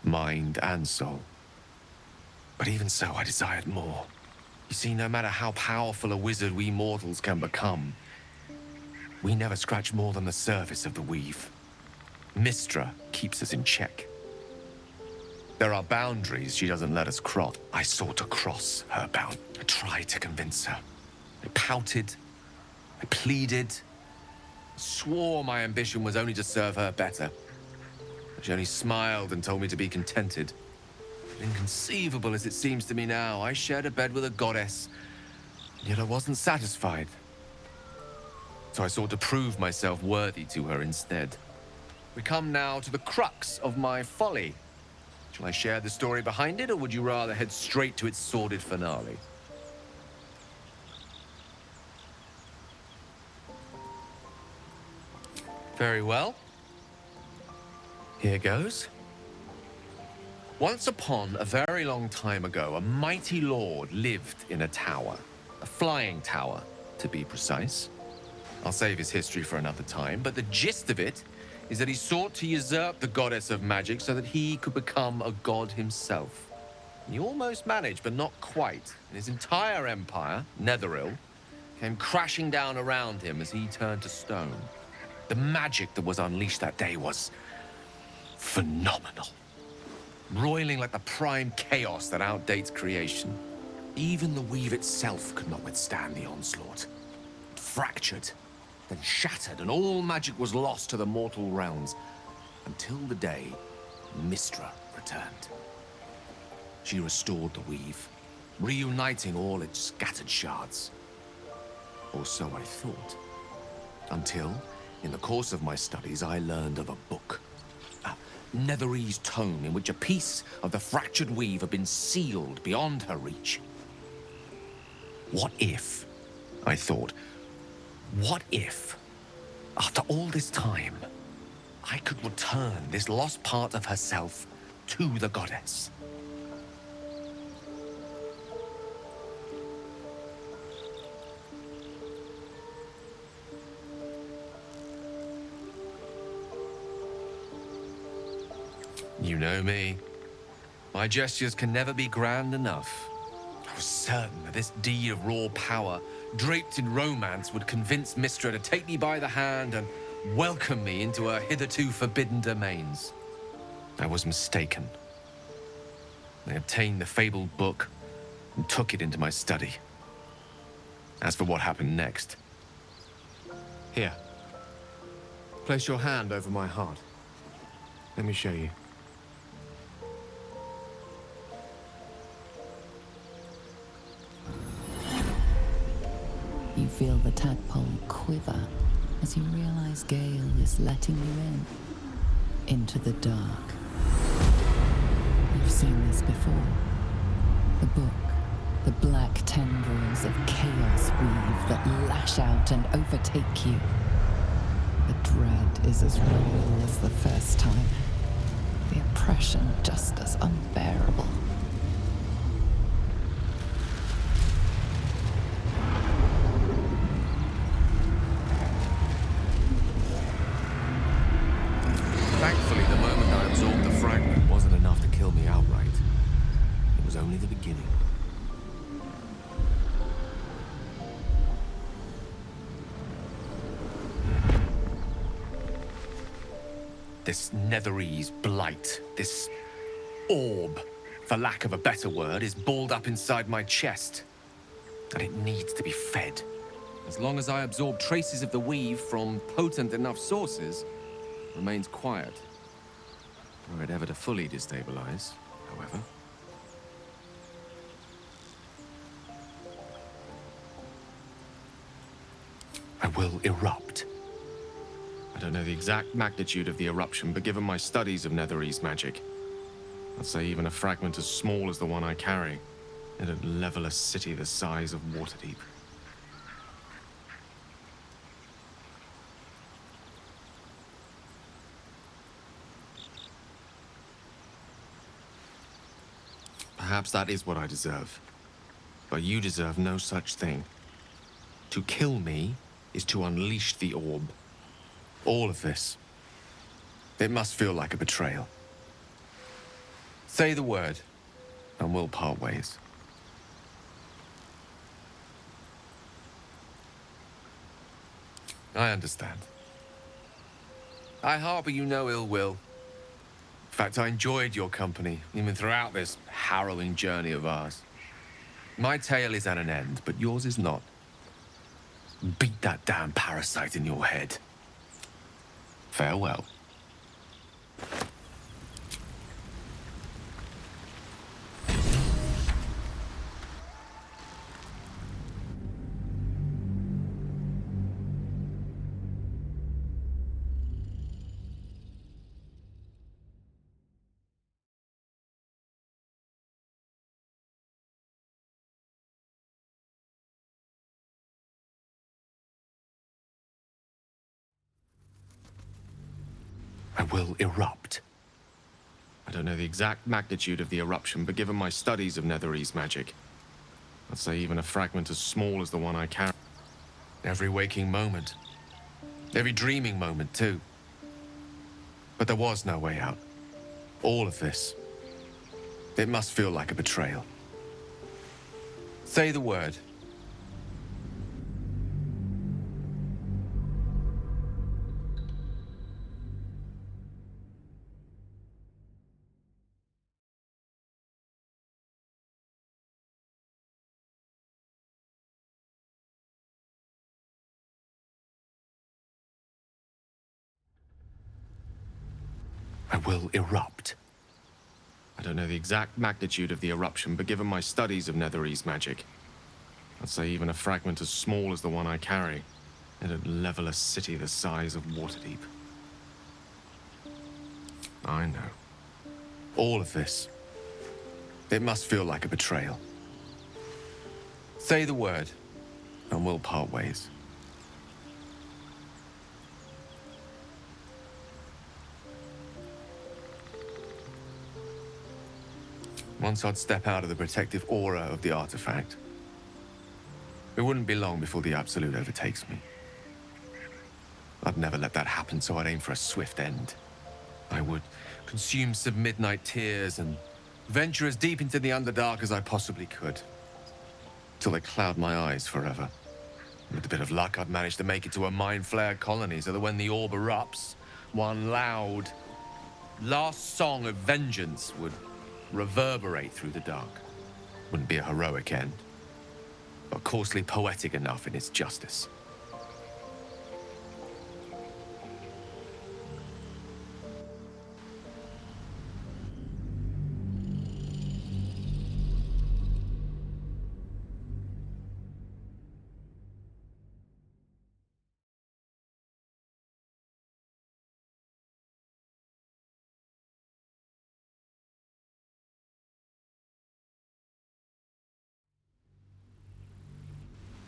mind, and soul. But even so, I desired more. You see, no matter how powerful a wizard we mortals can become, we never scratch more than the surface of the weave. Mystra keeps us in check. There are boundaries she doesn't let us cross. I sought to cross her bound. I tried to convince her. I pouted. I pleaded. Swore my ambition was only to serve her better. She only smiled and told me to be contented. Inconceivable as it seems to me now, I shared a bed with a goddess, and yet I wasn't satisfied. So I sought to prove myself worthy to her instead. We come now to the crux of my folly. Shall I share the story behind it, or would you rather head straight to its sordid finale? Very well. Here goes. Once upon a very long time ago, a mighty lord lived in a tower. A flying tower, to be precise. I'll save his history for another time, but the gist of it is that he sought to usurp the goddess of magic so that he could become a god himself. He almost managed, but not quite. And his entire empire, Netheril, came crashing down around him as he turned to stone. The magic that was unleashed that day was phenomenal. Roiling like the prime chaos that outdates creation. Even the weave itself could not withstand the onslaught. It fractured, then shattered, and all magic was lost to the mortal realms, until the day Mistra returned. She restored the weave, reuniting all its scattered shards. Or so I thought. Until, in the course of my studies, I learned of a book. A Netherese tome in which a piece of the fractured weave had been sealed beyond her reach. What if, I thought, what if, after all this time, I could return this lost part of herself to the goddess? You know me. My gestures can never be grand enough. I was certain that this deed of raw power, draped in romance, would convince Mistra to take me by the hand and welcome me into her hitherto forbidden domains. I was mistaken. I obtained the fabled book and took it into my study. As for what happened next... Here. Place your hand over my heart. Let me show you. You feel the tadpole quiver as you realize Gale is letting you into the dark. You've seen this before. The book, the black tendrils of chaos weave that lash out and overtake you. The dread is as real as the first time. The oppression just as unbearable. Thankfully, the moment I absorbed the fragment wasn't enough to kill me outright. It was only the beginning. This Netherese blight, this orb, for lack of a better word, is balled up inside my chest. And it needs to be fed. As long as I absorb traces of the weave from potent enough sources, it remains quiet. Were it ever to fully destabilize, however. I will erupt. I don't know the exact magnitude of the eruption, but given my studies of Netherese magic, I'd say even a fragment as small as the one I carry, it'd level a city the size of Waterdeep. Perhaps that is what I deserve. But you deserve no such thing. To kill me is to unleash the orb. All of this. It must feel like a betrayal. Say the word, and we'll part ways. I understand. I harbor you no ill will. In fact, I enjoyed your company, even throughout this harrowing journey of ours. My tale is at an end, but yours is not. Beat that damn parasite in your head. Farewell. I will erupt. I don't know the exact magnitude of the eruption, but given my studies of Netherese magic, I'd say even a fragment as small as the one I carry. Every waking moment. Every dreaming moment, too. But there was no way out. All of this. It must feel like a betrayal. Say the word, I will erupt. I don't know the exact magnitude of the eruption, but given my studies of Netherese magic, I'd say even a fragment as small as the one I carry, it'd level a city the size of Waterdeep. I know. All of this. It must feel like a betrayal. Say the word, and we'll part ways. Once I'd step out of the protective aura of the artifact, it wouldn't be long before the Absolute overtakes me. I'd never let that happen, so I'd aim for a swift end. I would consume some midnight tears and venture as deep into the Underdark as I possibly could, till they cloud my eyes forever. With a bit of luck, I'd manage to make it to a mind-flayer colony, so that when the orb erupts, one loud, last song of vengeance would reverberate through the dark. Wouldn't be a heroic end, but coarsely poetic enough in its justice.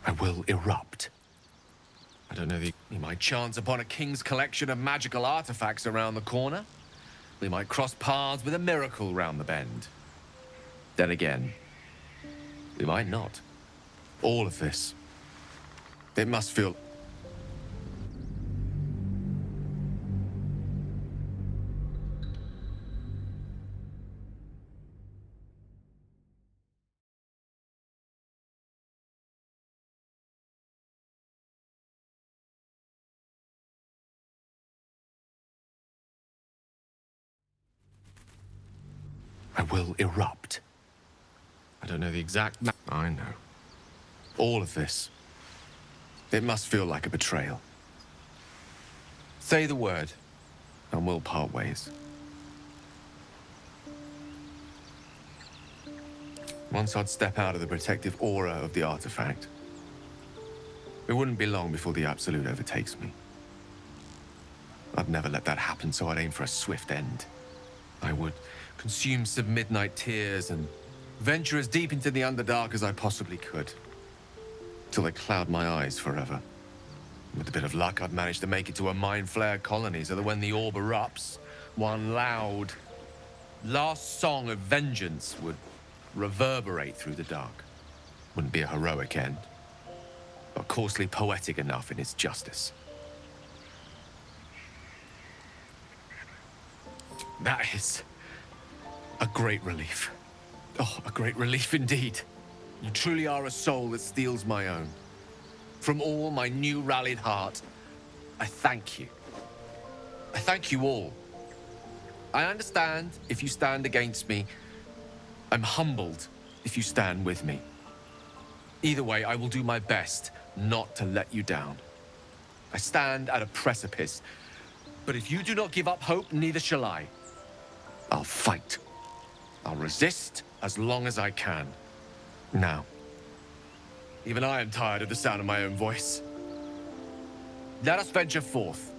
I will erupt. I don't know, we might chance upon a king's collection of magical artifacts around the corner. We might cross paths with a miracle round the bend. Then again, we might not. All of this. It must feel... I will erupt. I don't know the exact I know. All of this. It must feel like a betrayal. Say the word, and we'll part ways. Once I'd step out of the protective aura of the artifact, it wouldn't be long before the Absolute overtakes me. I'd never let that happen, so I'd aim for a swift end. I would consume some midnight tears and venture as deep into the Underdark as I possibly could, till they cloud my eyes forever. With a bit of luck, I'd manage to make it to a mind-flayer colony, so that when the orb erupts, one loud, last song of vengeance would reverberate through the dark. Wouldn't be a heroic end, but coarsely poetic enough in its justice. That is a great relief. Oh, a great relief indeed. You truly are a soul that steals my own. From all my new rallied heart, I thank you. I thank you all. I understand if you stand against me. I'm humbled if you stand with me. Either way, I will do my best not to let you down. I stand at a precipice, but if you do not give up hope, neither shall I. I'll fight. I'll resist as long as I can. Now, even I am tired of the sound of my own voice. Let us venture forth.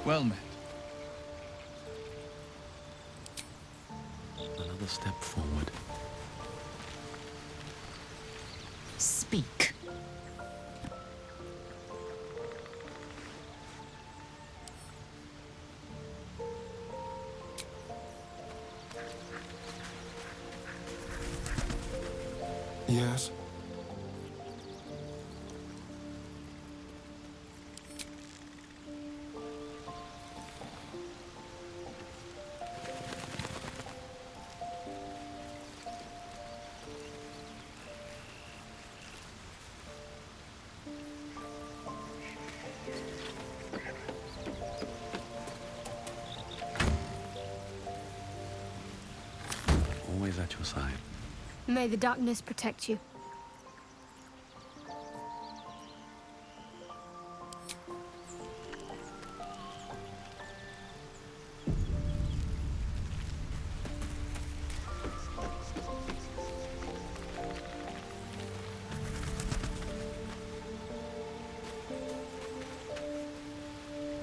Well met. Another step forward. Speak. Yes? Always at your side. May the darkness protect you.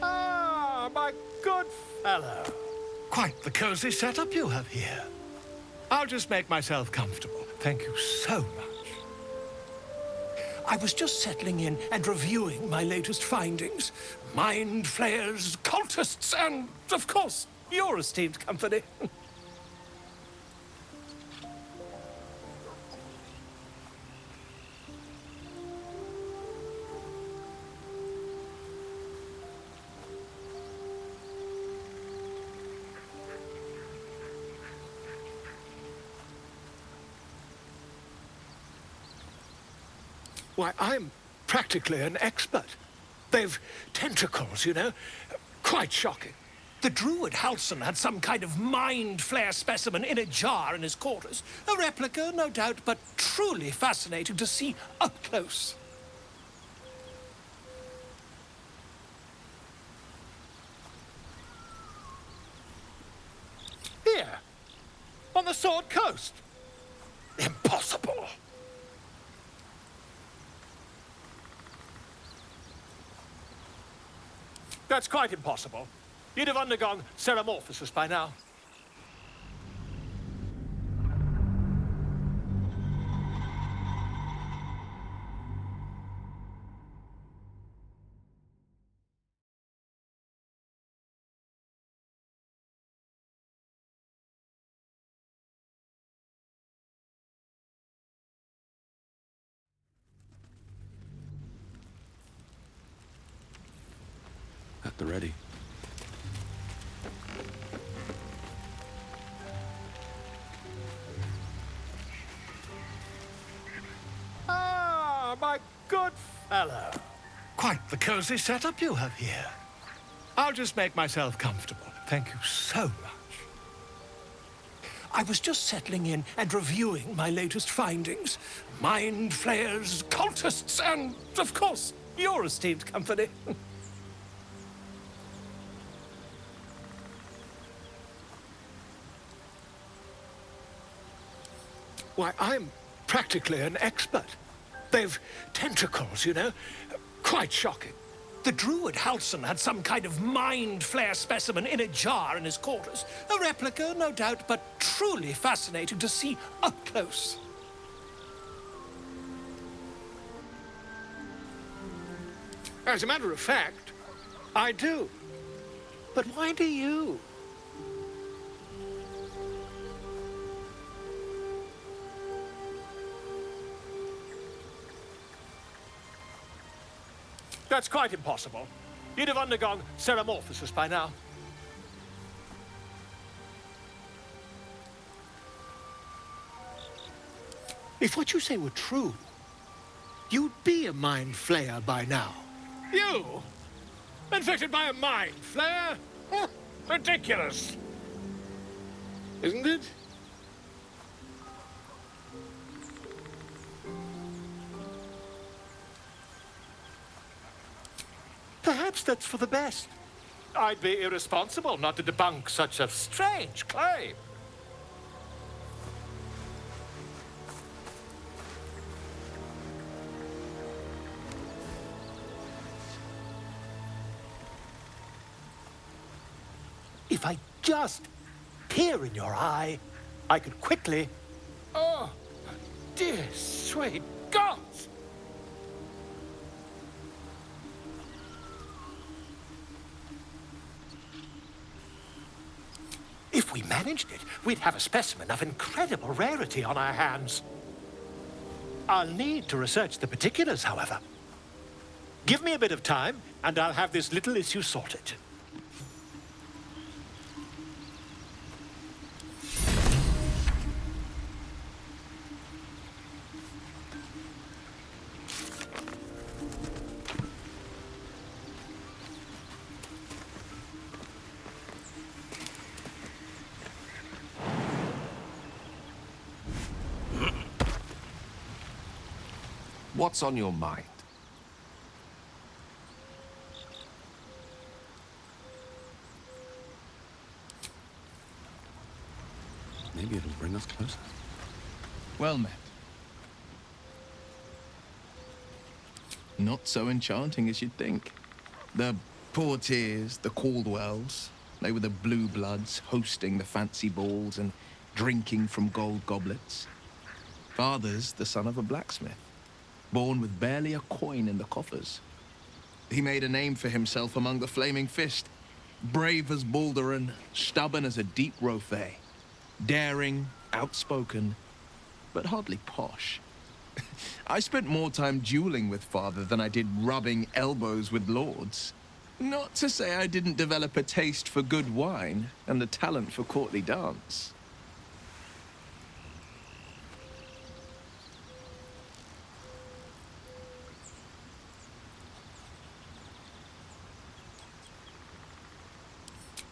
Ah, my good fellow. Quite the cozy setup you have here. I'll just make myself comfortable. Thank you so much. I was just settling in and reviewing my latest findings. Mind flayers, cultists, and, of course, your esteemed company. Why, I'm practically an expert. They've tentacles, you know. Quite shocking. The druid Halson had some kind of mind flare specimen in a jar in his quarters. A replica, no doubt, but truly fascinating to see up close. Here, on the Sword Coast. Impossible. That's quite impossible. You'd have undergone ceramorphosis by now. At the ready. Ah, my good fellow. Quite the cozy setup you have here. I'll just make myself comfortable. Thank you so much. I was just settling in and reviewing my latest findings. Mind flayers, cultists, and, of course, your esteemed company. Why, I'm practically an expert. They've tentacles, you know. Quite shocking. The druid Halson had some kind of mind flare specimen in a jar in his quarters. A replica, no doubt, but truly fascinating to see up close. As a matter of fact, I do. But why do you? That's quite impossible. You'd have undergone ceramorphosis by now. If what you say were true, you'd be a mind flayer by now. You? Infected by a mind flayer? Huh, ridiculous. Isn't it? Perhaps that's for the best. I'd be irresponsible not to debunk such a strange claim. if I just peer in your eye, I could quickly... Oh, dear sweet gods! If we managed it, we'd have a specimen of incredible rarity on our hands. I'll need to research the particulars, however. Give me a bit of time, and I'll have this little issue sorted. What's on your mind? Maybe it'll bring us closer. Well met. Not so enchanting as you'd think. The Portiers, the Caldwells, they were the blue bloods hosting the fancy balls and drinking from gold goblets. Father's the son of a blacksmith, born with barely a coin in the coffers. He made a name for himself among the Flaming Fist, brave as Baldur and stubborn as a deep rothay, daring, outspoken, but hardly posh. I spent more time dueling with Father than I did rubbing elbows with lords. Not to say I didn't develop a taste for good wine and the talent for courtly dance.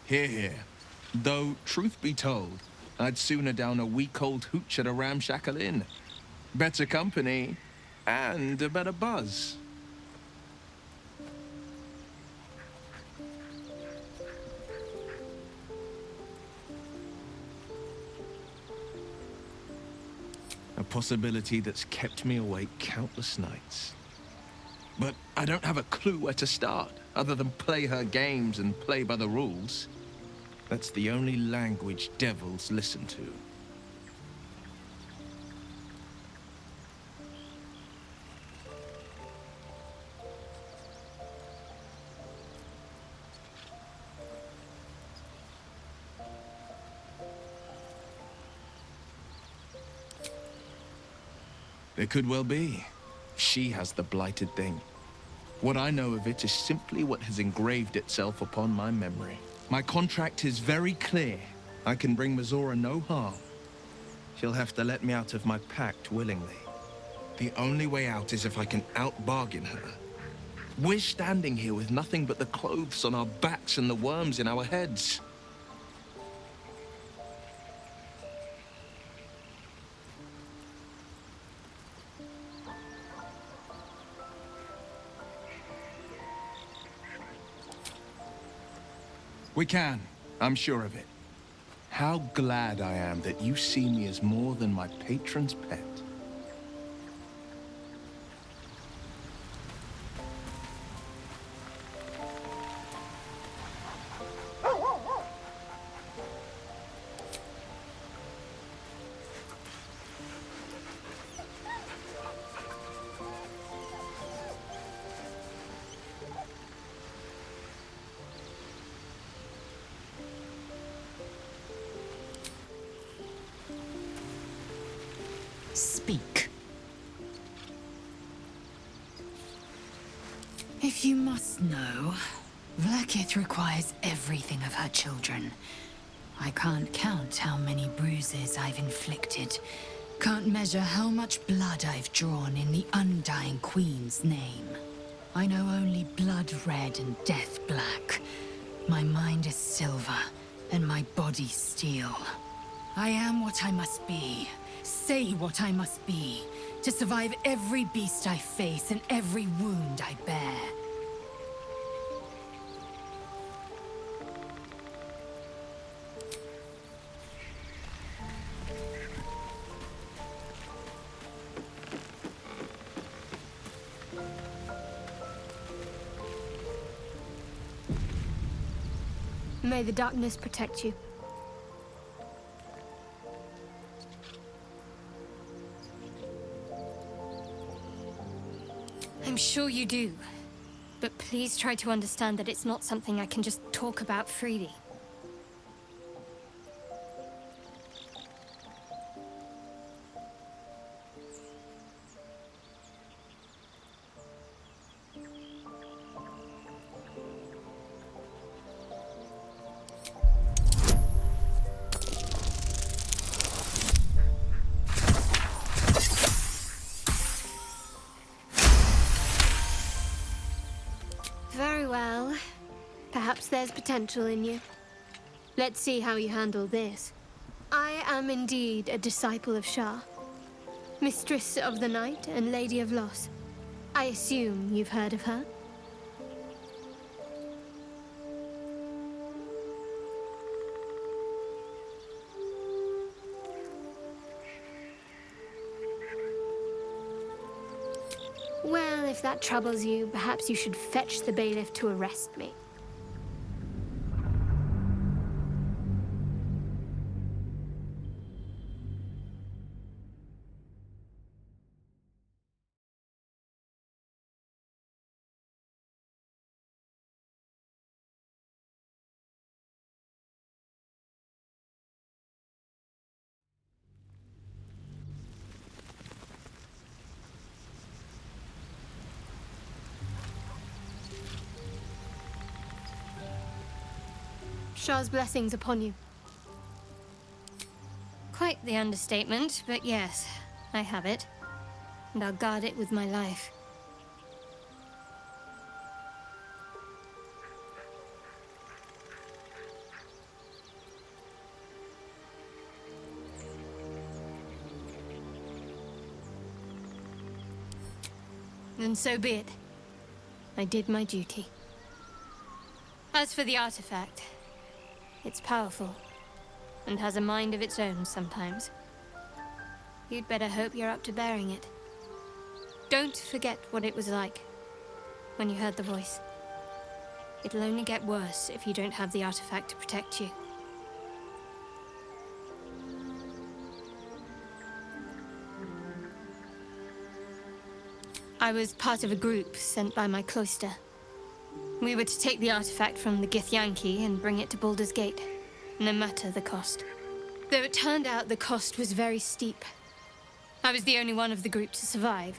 Hear, hear. Though, truth be told, I'd sooner down a week-old hooch at a ramshackle inn. Better company, and a better buzz. A possibility that's kept me awake countless nights. But I don't have a clue where to start, other than play her games and play by the rules. That's the only language devils listen to. It could well be. She has the blighted thing. What I know of it is simply what has engraved itself upon my memory. My contract is very clear. I can bring Mizora no harm. She'll have to let me out of my pact willingly. The only way out is if I can out-bargain her. We're standing here with nothing but the clothes on our backs and the worms in our heads. We can. I'm sure of it. How glad I am that you see me as more than my patron's pet. Speak. If you must know, Vlaakith requires everything of her children. I can't count how many bruises I've inflicted. Can't measure how much blood I've drawn in the Undying Queen's name. I know only blood red and death black. My mind is silver, and my body steel. I am what I must be. Say what I must be, to survive every beast I face and every wound I bear. May the darkness protect you. I'm sure you do. But please try to understand that it's not something I can just talk about freely. Very well. Perhaps there's potential in you. Let's see how you handle this. I am indeed a disciple of Shah, Mistress of the Night and Lady of Loss. I assume you've heard of her? Well, if that troubles you, perhaps you should fetch the bailiff to arrest me. Shah's blessings upon you. Quite the understatement, but yes, I have it. And I'll guard it with my life. Then so be it. I did my duty. As for the artifact, it's powerful, and has a mind of its own sometimes. You'd better hope you're up to bearing it. Don't forget what it was like when you heard the voice. It'll only get worse if you don't have the artifact to protect you. I was part of a group sent by my cloister. We were to take the artifact from the Githyanki and bring it to Baldur's Gate, no matter the cost. Though it turned out the cost was very steep. I was the only one of the group to survive.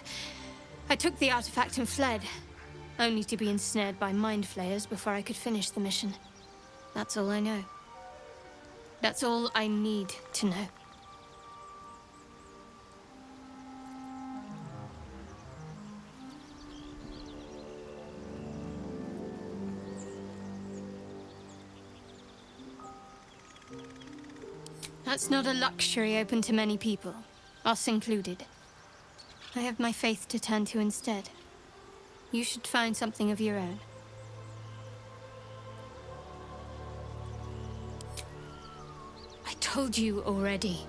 I took the artifact and fled, only to be ensnared by mind flayers before I could finish the mission. That's all I know. That's all I need to know. That's not a luxury open to many people, us included. I have my faith to turn to instead. You should find something of your own. I told you already.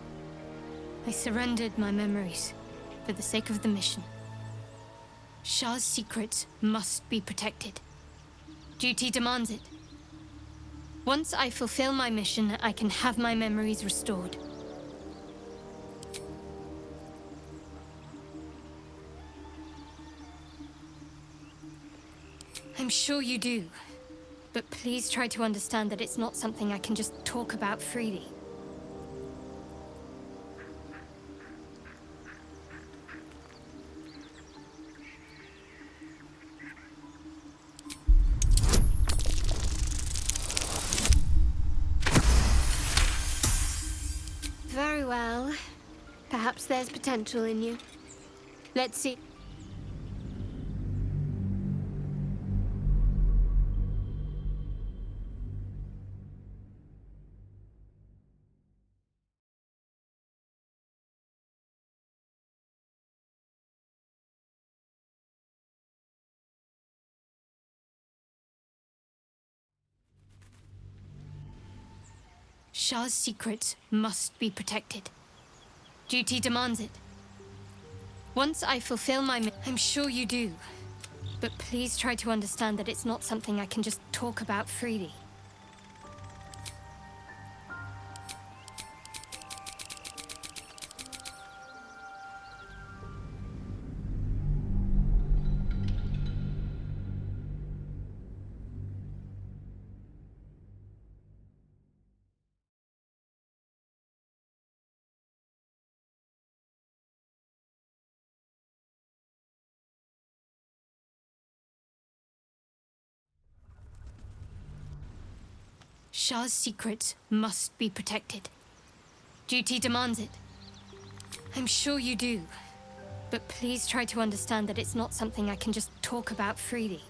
I surrendered my memories for the sake of the mission. Shah's secrets must be protected. Duty demands it. Once I fulfill my mission, I can have my memories restored. I'm sure you do. But please try to understand that it's not something I can just talk about freely. Very well. Perhaps there's potential in you. Let's see. Shah's secrets must be protected. Duty demands it. Once I fulfill my mission, I'm sure you do. But please try to understand that it's not something I can just talk about freely. Shah's secrets must be protected. Duty demands it. I'm sure you do. But please try to understand that it's not something I can just talk about freely.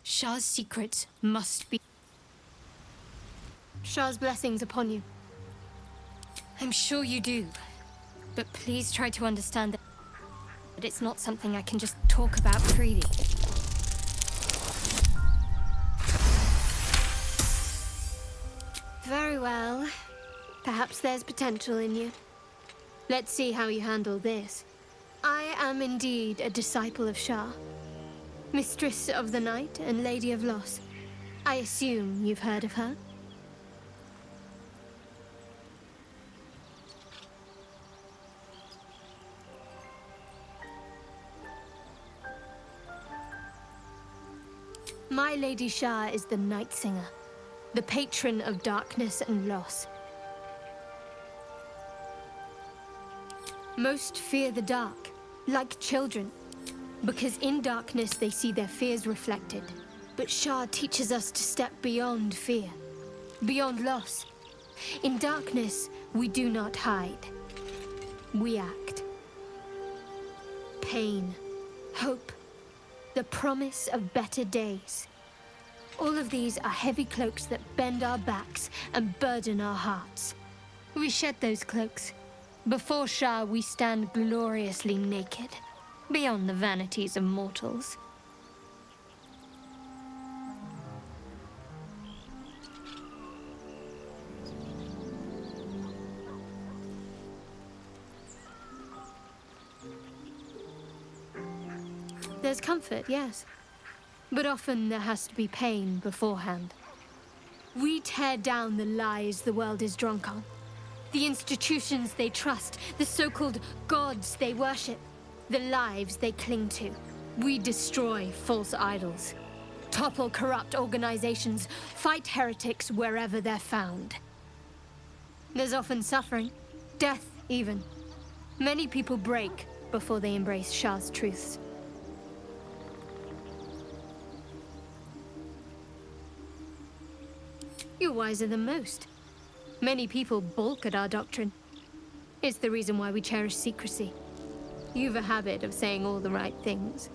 Shah's secrets must be... Shah's blessings upon you. I'm sure you do. But please try to understand that it's not something I can just talk about freely. Very well. Perhaps there's potential in you. Let's see how you handle this. I am indeed a disciple of Shah. Mistress of the Night and Lady of Loss. I assume you've heard of her? My Lady Shah is the Night Singer, the patron of darkness and loss. Most fear the dark, like children, because in darkness they see their fears reflected. But Shah teaches us to step beyond fear, beyond loss. In darkness, we do not hide. We act. Pain, hope, the promise of better days. All of these are heavy cloaks that bend our backs and burden our hearts. We shed those cloaks. Before Shah, we stand gloriously naked, beyond the vanities of mortals. There's comfort, yes. But often there has to be pain beforehand. We tear down the lies the world is drunk on. The institutions they trust, the so-called gods they worship, the lives they cling to. We destroy false idols, topple corrupt organizations, fight heretics wherever they're found. There's often suffering, death even. Many people break before they embrace Shah's truths. You're wiser than most. Many people balk at our doctrine. It's the reason why we cherish secrecy. You've a habit of saying all the right things.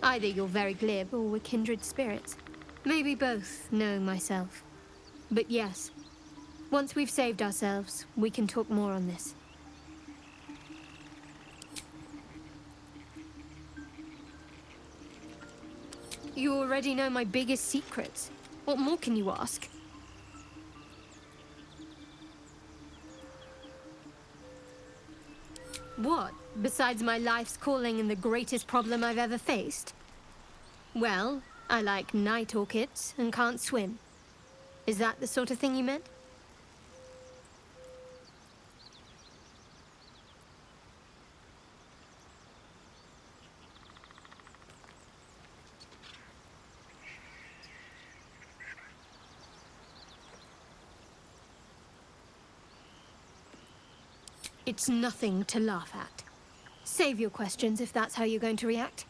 Either you're very glib or we're kindred spirits. Maybe both, knowing myself. But yes, once we've saved ourselves, we can talk more on this. You already know my biggest secrets. What more can you ask? What, besides my life's calling and the greatest problem I've ever faced? Well, I like night orchids and can't swim. Is that the sort of thing you meant? It's nothing to laugh at. Save your questions if that's how you're going to react.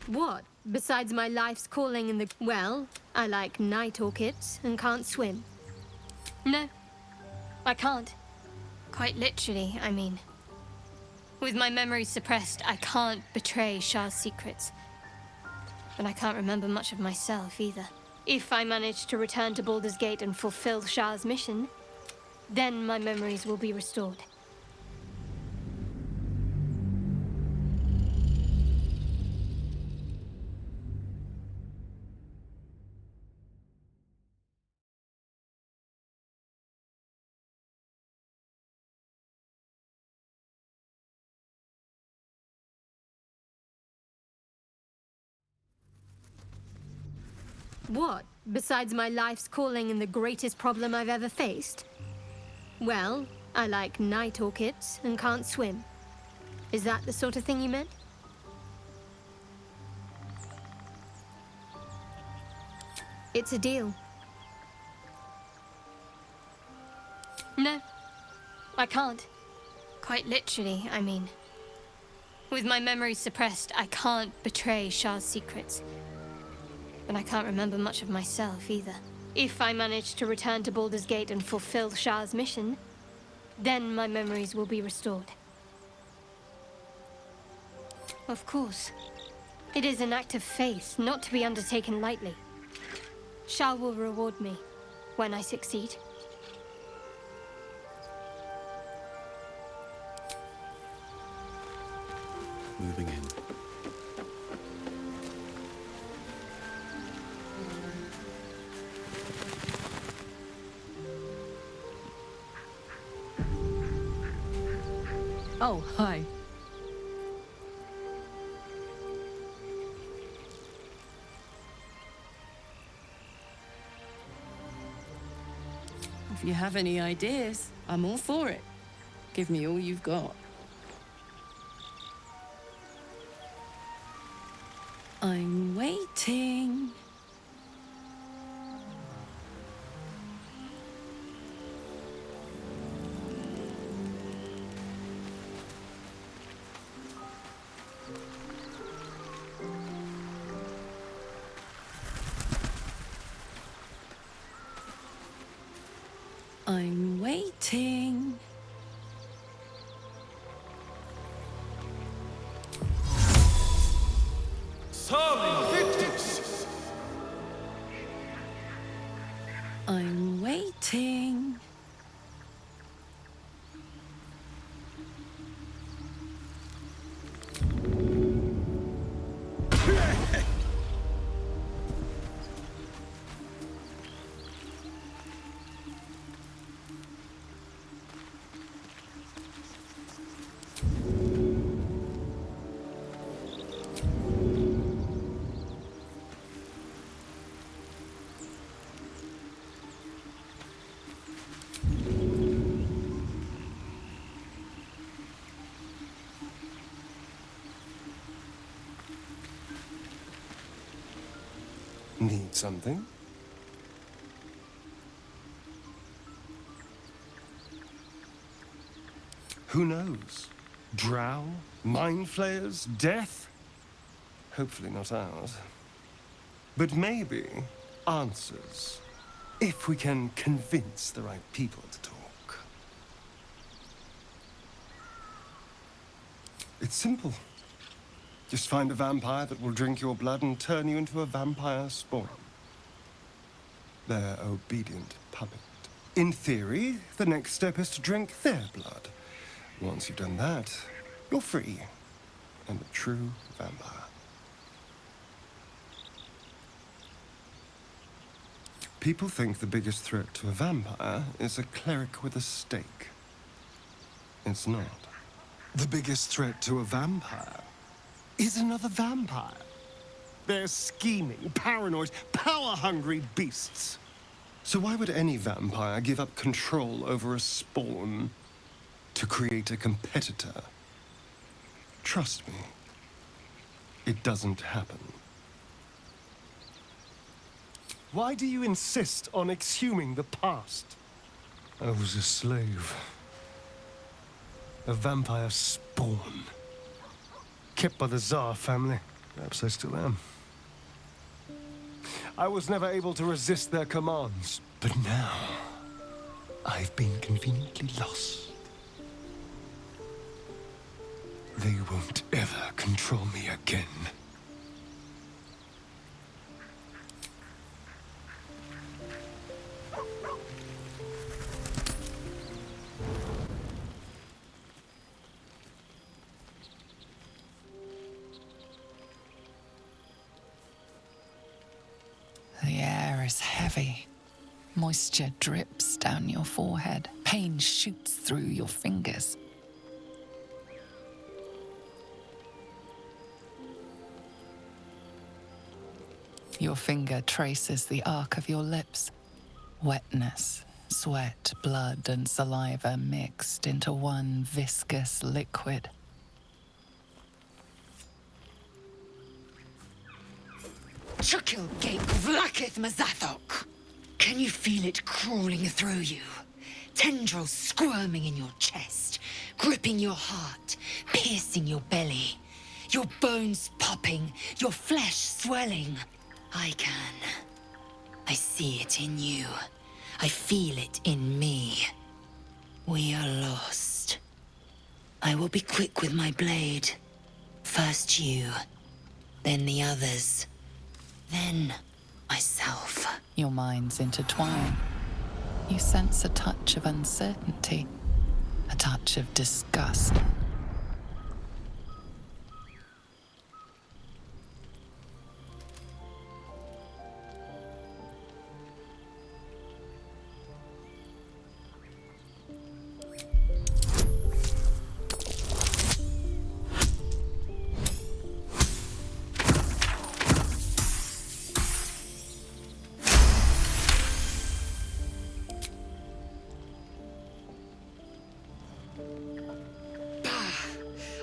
What, besides my life's calling and the... Well, I like night orchids and can't swim. No, I can't. Quite literally, I mean. With my memory suppressed, I can't betray Shah's secrets. But I can't remember much of myself either. If I manage to return to Baldur's Gate and fulfill Shah's mission, Then my memories will be restored. What, besides my life's calling and the greatest problem I've ever faced? Well, I like night orchids and can't swim. Is that the sort of thing you meant? It's a deal. No, I can't. Quite literally, I mean. With my memories suppressed, I can't betray Shah's secrets. But I can't remember much of myself either. If I manage to return to Baldur's Gate and fulfill Shah's mission, then my memories will be restored. Of course. It is an act of faith, not to be undertaken lightly. Shah will reward me when I succeed. Moving in. Oh, hi. If you have any ideas, I'm all for it. Give me all you've got. I'm waiting. I'm waiting. I'm waiting. Need something? Who knows? Drow? Mind flayers? Death? Hopefully not ours. But maybe answers. If we can convince the right people to talk. It's simple. Just find a vampire that will drink your blood and turn you into a vampire spawn. Their obedient puppet. In theory, the next step is to drink their blood. Once you've done that, you're free and a true vampire. People think the biggest threat to a vampire is a cleric with a stake. It's not. The biggest threat to a vampire is another vampire. They're scheming, paranoid, power-hungry beasts. So why would any vampire give up control over a spawn to create a competitor? Trust me, it doesn't happen. Why do you insist on exhuming the past? I was a slave. A vampire spawn. Kept by the Tsar family. Perhaps I still am. I was never able to resist their commands. But now, I've been conveniently lost. They won't ever control me again. heavy. Moisture drips down your forehead. Pain shoots through your fingers. Your finger traces the arc of your lips. Wetness, sweat, blood, and saliva mixed into one viscous liquid. Chukil Gate Vlakith Mazathok! Can you feel it crawling through you? Tendrils squirming in your chest, gripping your heart, piercing your belly. Your bones popping, your flesh swelling. I can. I see it in you. I feel it in me. We are lost. I will be quick with my blade. First you, then the others, then myself. Your minds intertwine. You sense a touch of uncertainty, a touch of disgust.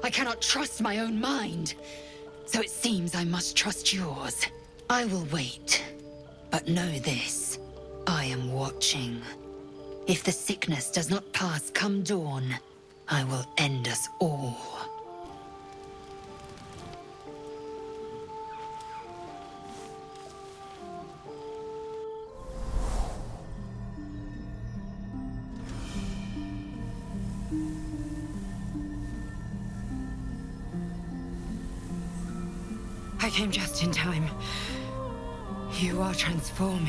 I cannot trust my own mind. So it seems I must trust yours. I will wait. But know this. I am watching. If the sickness does not pass come dawn, I will end us all. I came just in time. You are transforming.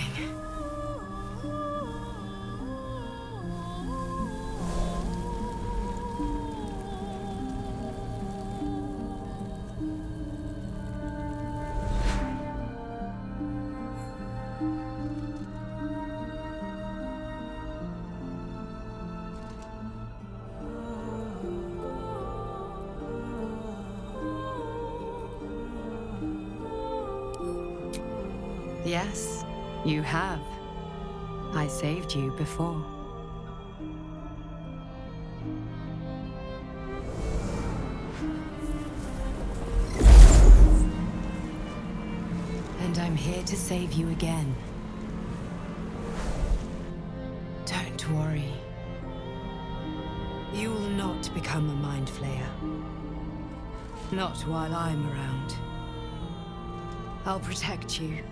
Yes, you have. I saved you before. And I'm here to save you again. Don't worry. You will not become a Mind Flayer. Not while I'm around. I'll protect you.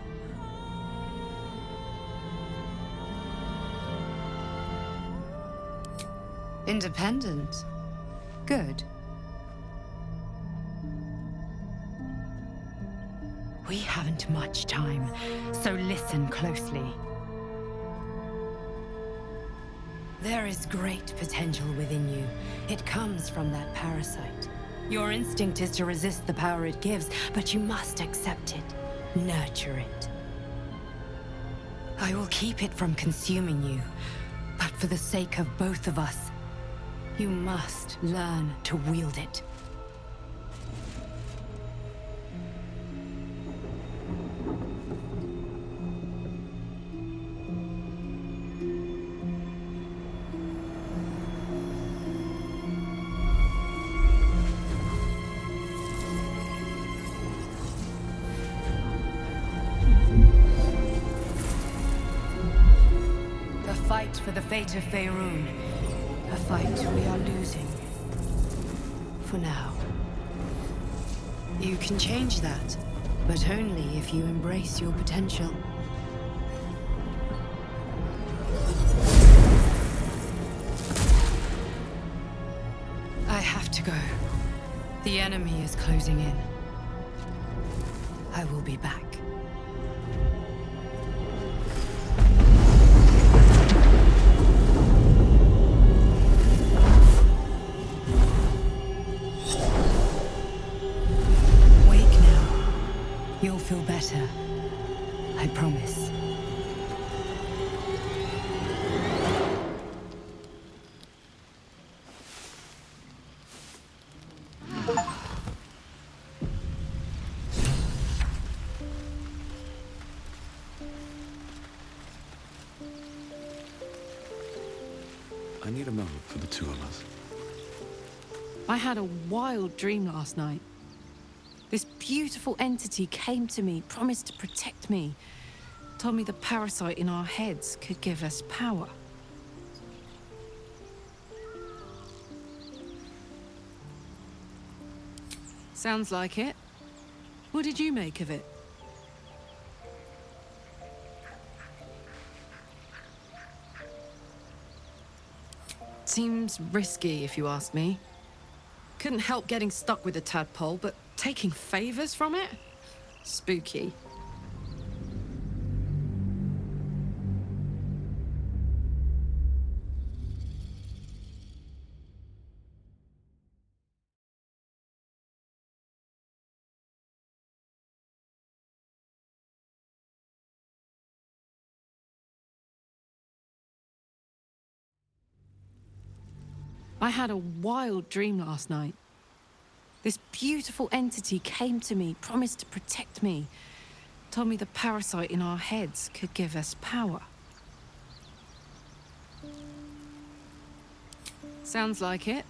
Independent. Good. We haven't much time, so listen closely. There is great potential within you. It comes from that parasite. Your instinct is to resist the power it gives, but you must accept it, nurture it. I will keep it from consuming you, but for the sake of both of us, you must learn to wield it. The fight for the fate of Faerun. A fight we are losing. For now. You can change that, but only if you embrace your potential. I have to go. The enemy is closing in. I will be back. You'll feel better. I promise. road for the two of us. I had a wild dream last night. This beautiful entity came to me, promised to protect me, told me the parasite in our heads could give us power. Sounds like it. What did you make of it? Seems risky, if you ask me. Couldn't help getting stuck with the tadpole, but taking favors from it? Spooky. I had a wild dream last night. This beautiful entity came to me, promised to protect me, told me the parasite in our heads could give us power. Sounds like it.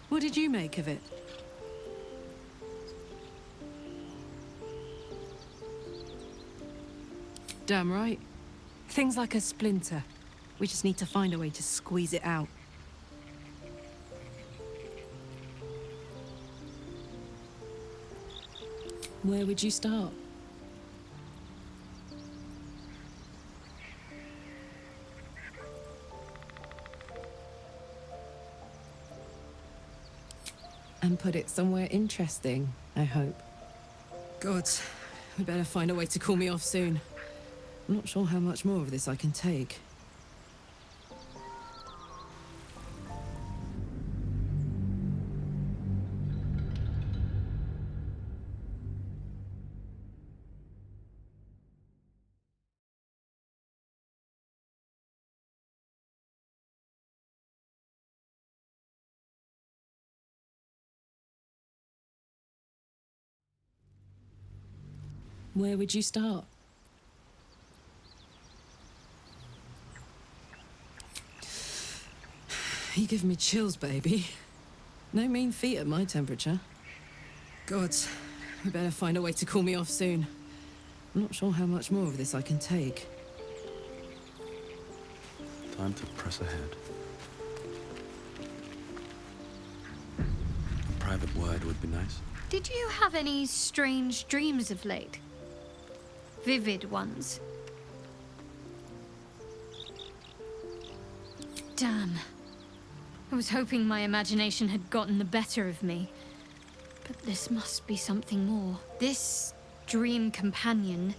What did you make of it? Damn right. Things like a splinter. We just need to find a way to squeeze it out. Where would you start? And put it somewhere interesting, I hope. Gods, we better find a way to cool me off soon. I'm not sure how much more of this I can take. Where would you start? You give me chills, baby. No mean feat at my temperature. Gods, we better find a way to cool me off soon. I'm not sure how much more of this I can take. Time to press ahead. A private word would be nice. Did you have any strange dreams of late? Vivid ones? Damn. I was hoping my imagination had gotten the better of me. But this must be something more. This dream companion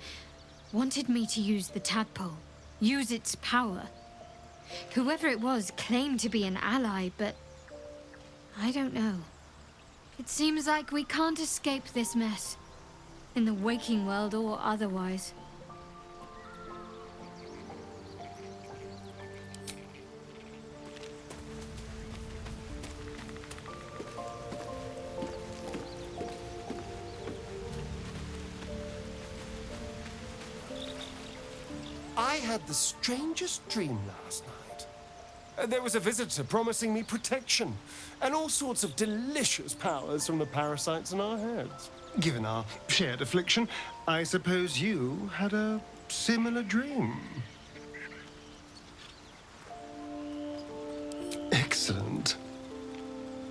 wanted me to use the tadpole, use its power. Whoever it was claimed to be an ally, but I don't know. It seems like we can't escape this mess, in the waking world or otherwise. I had the strangest dream last night. There was a visitor promising me protection and all sorts of delicious powers from the parasites in our heads. Given our shared affliction, I suppose you had a similar dream. Excellent.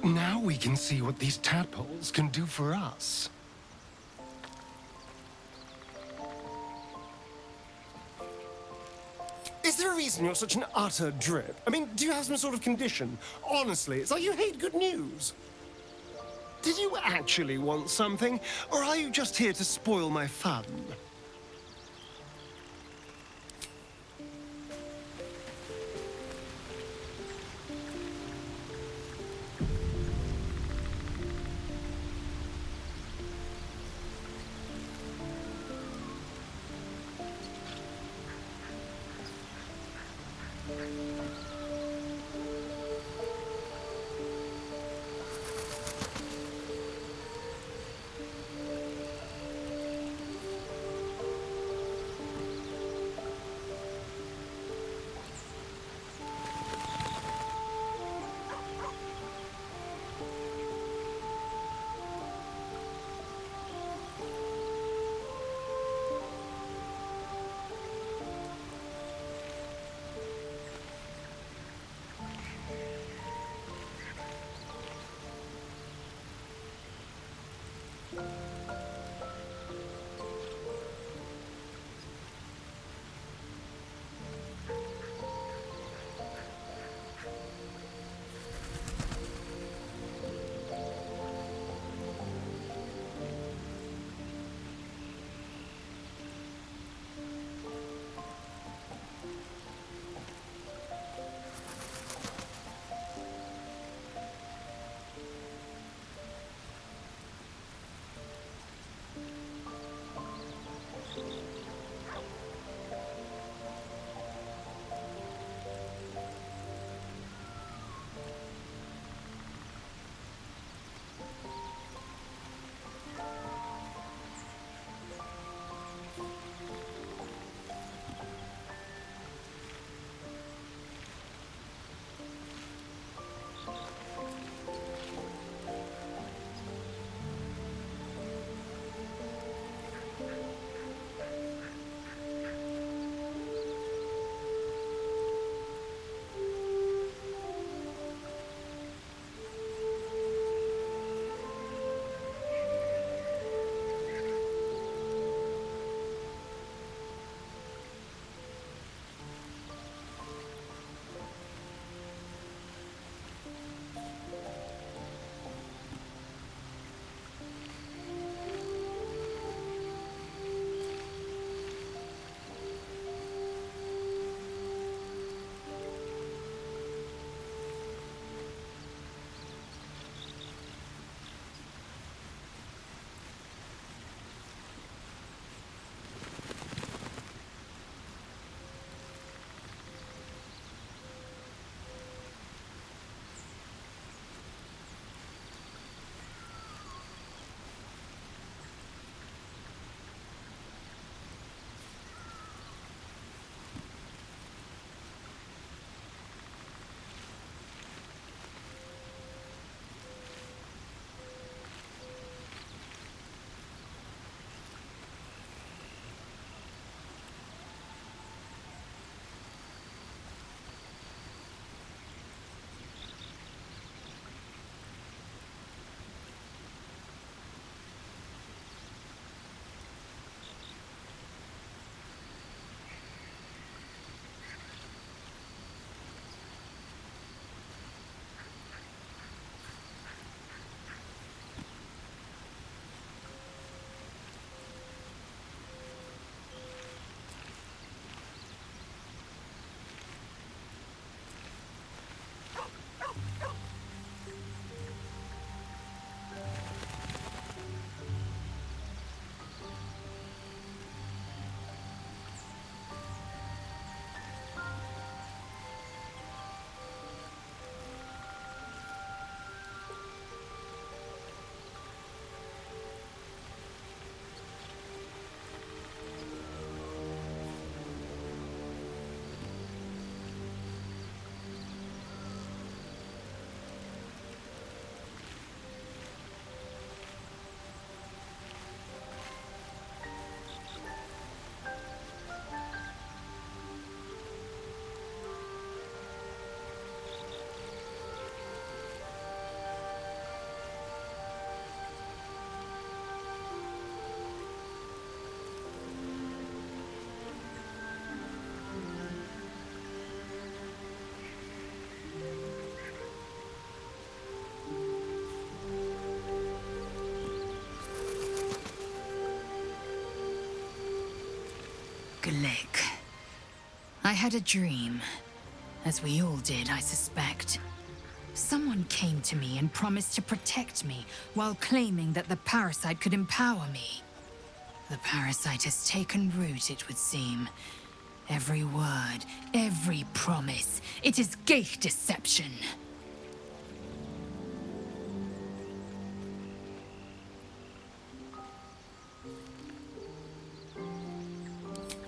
Now we can see what these tadpoles can do for us. Is there a reason you're such an utter drip? I mean, do you have some sort of condition? Honestly, it's like you hate good news. Did you actually want something, or are you just here to spoil my fun? Cleric. I had a dream. As we all did, I suspect. Someone came to me and promised to protect me, while claiming that the parasite could empower me. The parasite has taken root, it would seem. Every word, every promise, it is gate deception.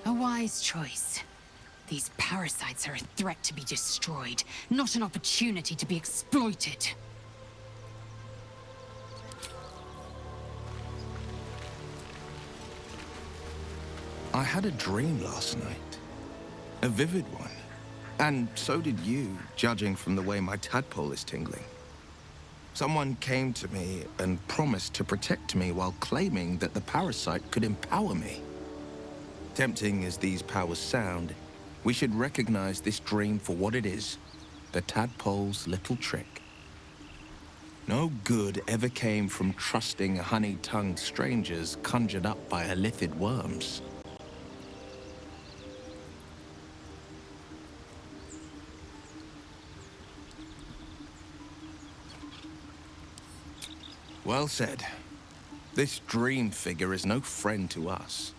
A wise choice. These parasites are a threat to be destroyed, not an opportunity to be exploited. I had a dream last night. A vivid one. And so did you, judging from the way my tadpole is tingling. Someone came to me and promised to protect me while claiming that the parasite could empower me. Tempting as these powers sound, we should recognize this dream for what it is, the tadpole's little trick. No good ever came from trusting honey-tongued strangers conjured up by illithid worms. Well said. This dream figure is no friend to us.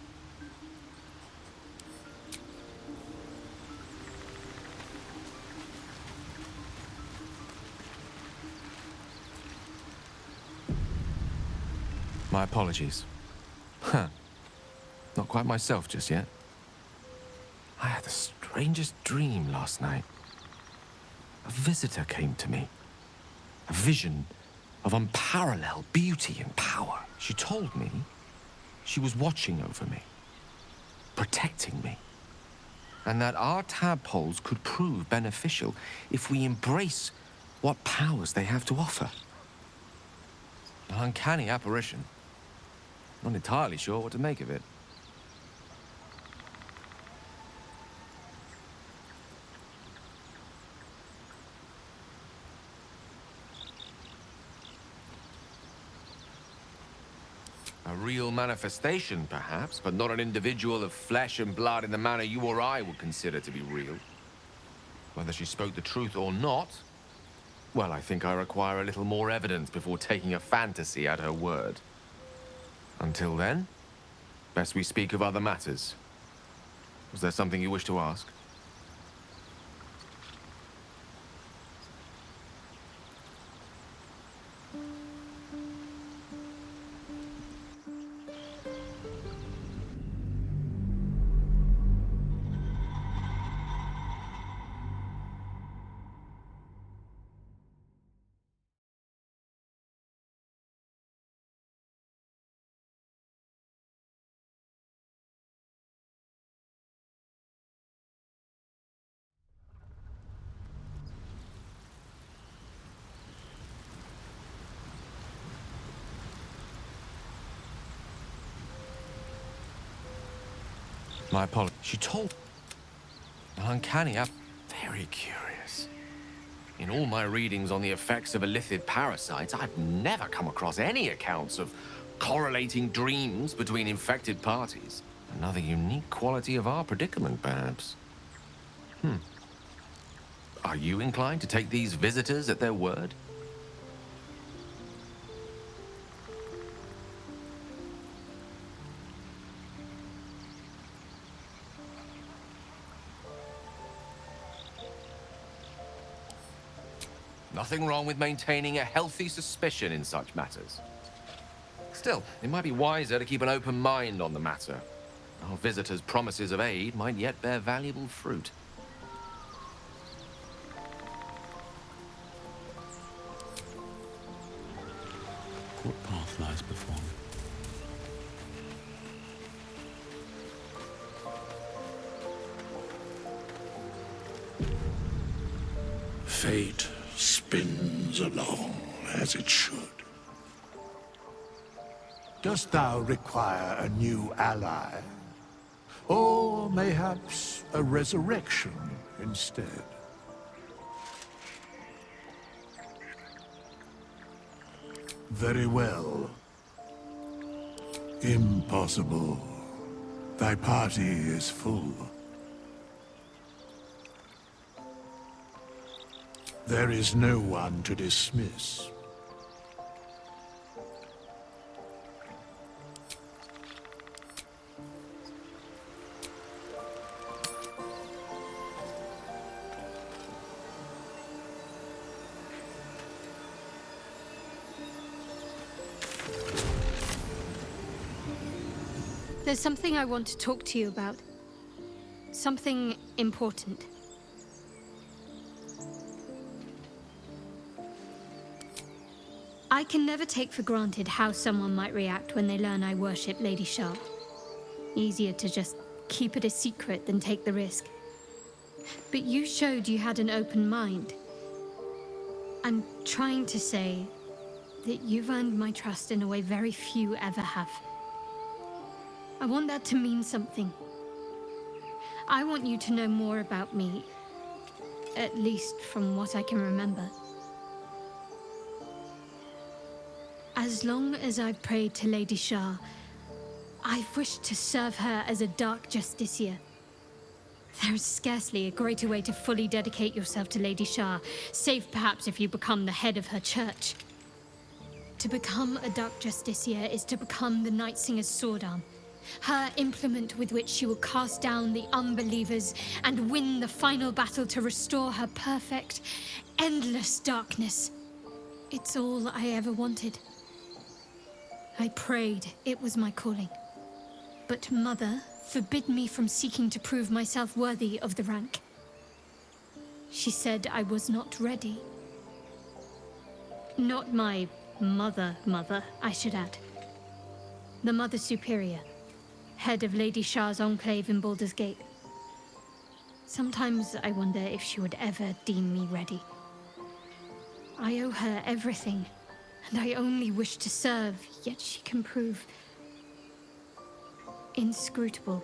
My apologies. Huh. Not quite myself just yet. I had the strangest dream last night. A visitor came to me. A vision of unparalleled beauty and power. She told me she was watching over me, protecting me, and that our tadpoles could prove beneficial if we embrace what powers they have to offer. An uncanny apparition. Not entirely sure what to make of it. A real manifestation, perhaps, but not an individual of flesh and blood in the manner you or I would consider to be real. Whether she spoke the truth or not, well, I think I require a little more evidence before taking a fantasy at her word. Until then, best we speak of other matters. Was there something you wish to ask? My apologies. She told an uncanny very curious. In all my readings on the effects of illithid parasites, I've never come across any accounts of correlating dreams between infected parties. Another unique quality of our predicament, perhaps. Are you inclined to take these visitors at their word? Nothing wrong with maintaining a healthy suspicion in such matters. Still, it might be wiser to keep an open mind on the matter. Our visitors' promises of aid might yet bear valuable fruit. What path lies before me? Fate spins along as it should. Dost thou require a new ally? Or mayhaps a resurrection instead? Very well. Impossible. Thy party is full. There is no one to dismiss. There's something I want to talk to you about. Something important. I can never take for granted how someone might react when they learn I worship Lady Shah. Easier to just keep it a secret than take the risk. But you showed you had an open mind. I'm trying to say that you've earned my trust in a way very few ever have. I want that to mean something. I want you to know more about me, at least from what I can remember. As long as I've prayed to Lady Shah, I've wished to serve her as a Dark Justiciar. There is scarcely a greater way to fully dedicate yourself to Lady Shah, save perhaps if you become the head of her church. To become a Dark Justiciar is to become the Night Singer's sword arm, her implement with which she will cast down the unbelievers and win the final battle to restore her perfect, endless darkness. It's all I ever wanted. I prayed it was my calling. But Mother forbid me from seeking to prove myself worthy of the rank. She said I was not ready. Not my mother, I should add. The Mother Superior, head of Lady Shah's enclave in Baldur's Gate. Sometimes I wonder if she would ever deem me ready. I owe her everything, and I only wish to serve, yet she can prove inscrutable.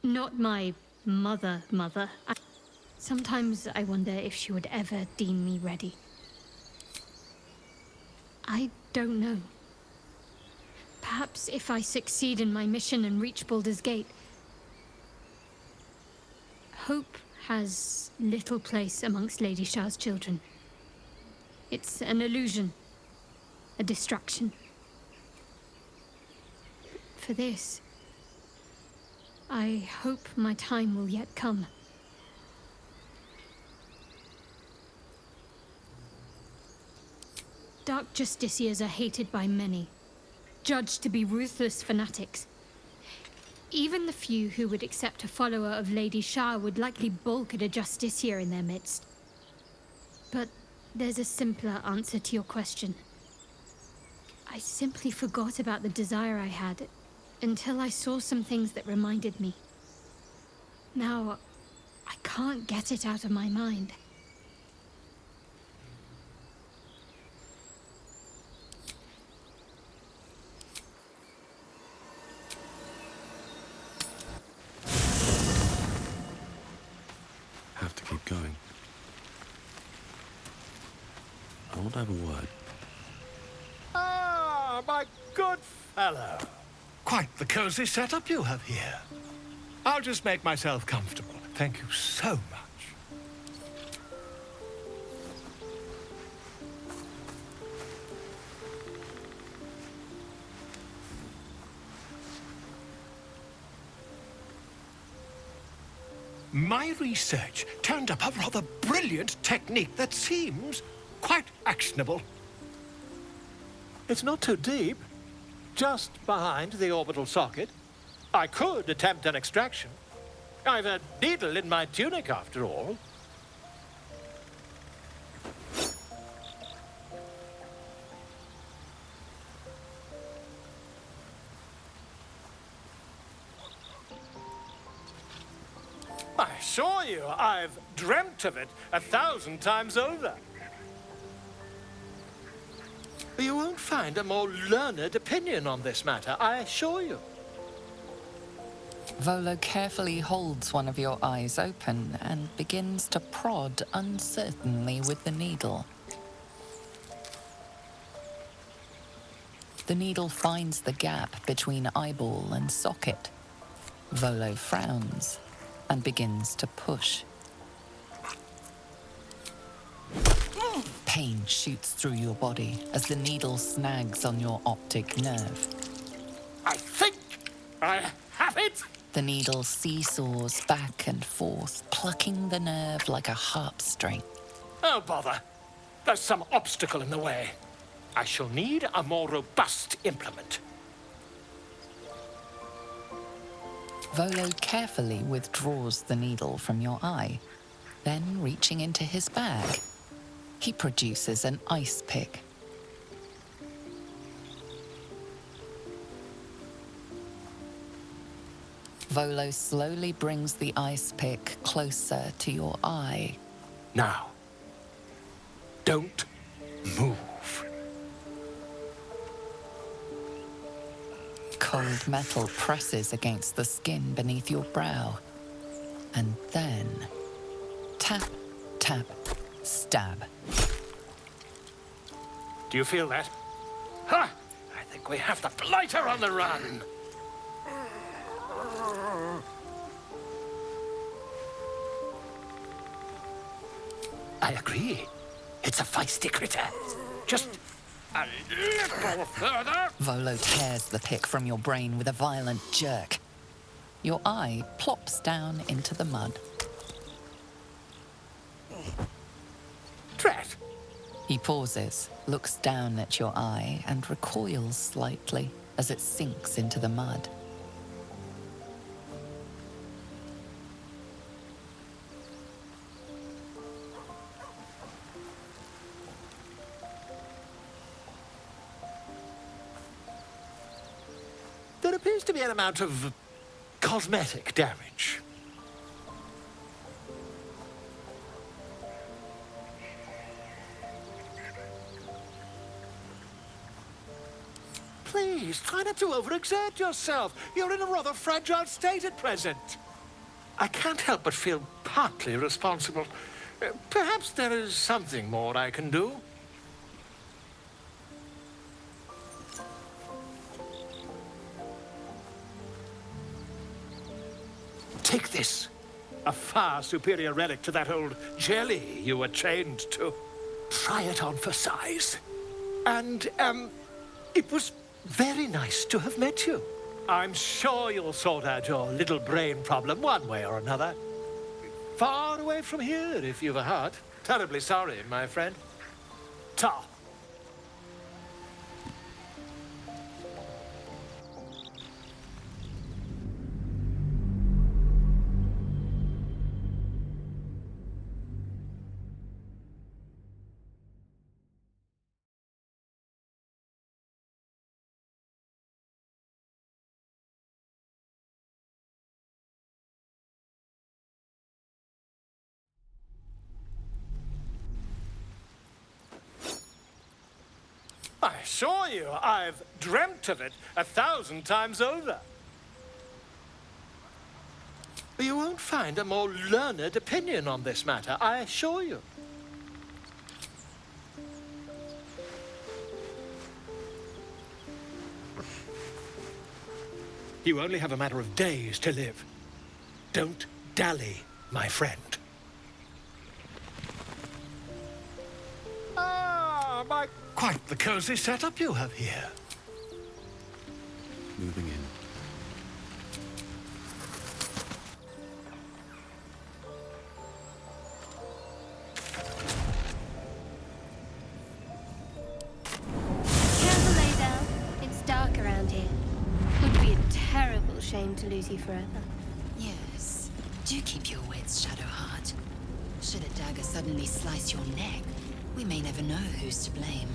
Not my mother. Sometimes I wonder if she would ever deem me ready. I don't know. Perhaps if I succeed in my mission and reach Baldur's Gate. Hope has little place amongst Lady Shah's children. It's an illusion, a distraction. For this, I hope my time will yet come. Dark Justiciars are hated by many, judged to be ruthless fanatics. Even the few who would accept a follower of Lady Shah would likely balk at a Justiciar in their midst. But there's a simpler answer to your question. I simply forgot about the desire I had until I saw some things that reminded me. Now, I can't get it out of my mind. Have to keep going. I want to have a word. Ah, my good fellow. Quite the cozy setup you have here. I'll just make myself comfortable. Thank you so much. My research turned up a rather brilliant technique that seems quite actionable. It's not too deep. Just behind the orbital socket. I could attempt an extraction. I've a needle in my tunic, after all. I assure you, I've dreamt of it 1,000 times over. You won't find a more learned opinion on this matter, I assure you. Volo carefully holds one of your eyes open and begins to prod uncertainly with the needle. The needle finds the gap between eyeball and socket. Volo frowns and begins to push. Pain shoots through your body as the needle snags on your optic nerve. I think I have it! The needle seesaws back and forth, plucking the nerve like a harp string. Oh, bother. There's some obstacle in the way. I shall need a more robust implement. Volo carefully withdraws the needle from your eye. Then, reaching into his bag, he produces an ice pick. Volo slowly brings the ice pick closer to your eye. Now, don't move. Cold metal presses against the skin beneath your brow. And then, tap, tap, stab. Do you feel that? Ha! I think we have the blighter on the run. I agree. It's a feisty critter. Just a little further. Volo tears the pick from your brain with a violent jerk. Your eye plops down into the mud. Drat! He pauses, looks down at your eye, and recoils slightly as it sinks into the mud. There appears to be an amount of cosmetic damage. Please, try not to overexert yourself. You're in a rather fragile state at present. I can't help but feel partly responsible. Perhaps there is something more I can do. Take this. A far superior relic to that old jelly you were chained to. Try it on for size. And, it was very nice to have met you. I'm sure you'll sort out your little brain problem one way or another. Far away from here, if you've a heart. Terribly sorry, my friend. Ta. I assure you, I've dreamt of it 1,000 times over. You won't find a more learned opinion on this matter, I assure you. You only have a matter of days to live. Don't dally, my friend. Ah, my... Quite the cozy setup you have here. Moving in. Careful, lay down. It's dark around here. Would be a terrible shame to lose you forever. Yes. Do keep your wits, Shadowheart. Should a dagger suddenly slice your neck, we may never know who's to blame.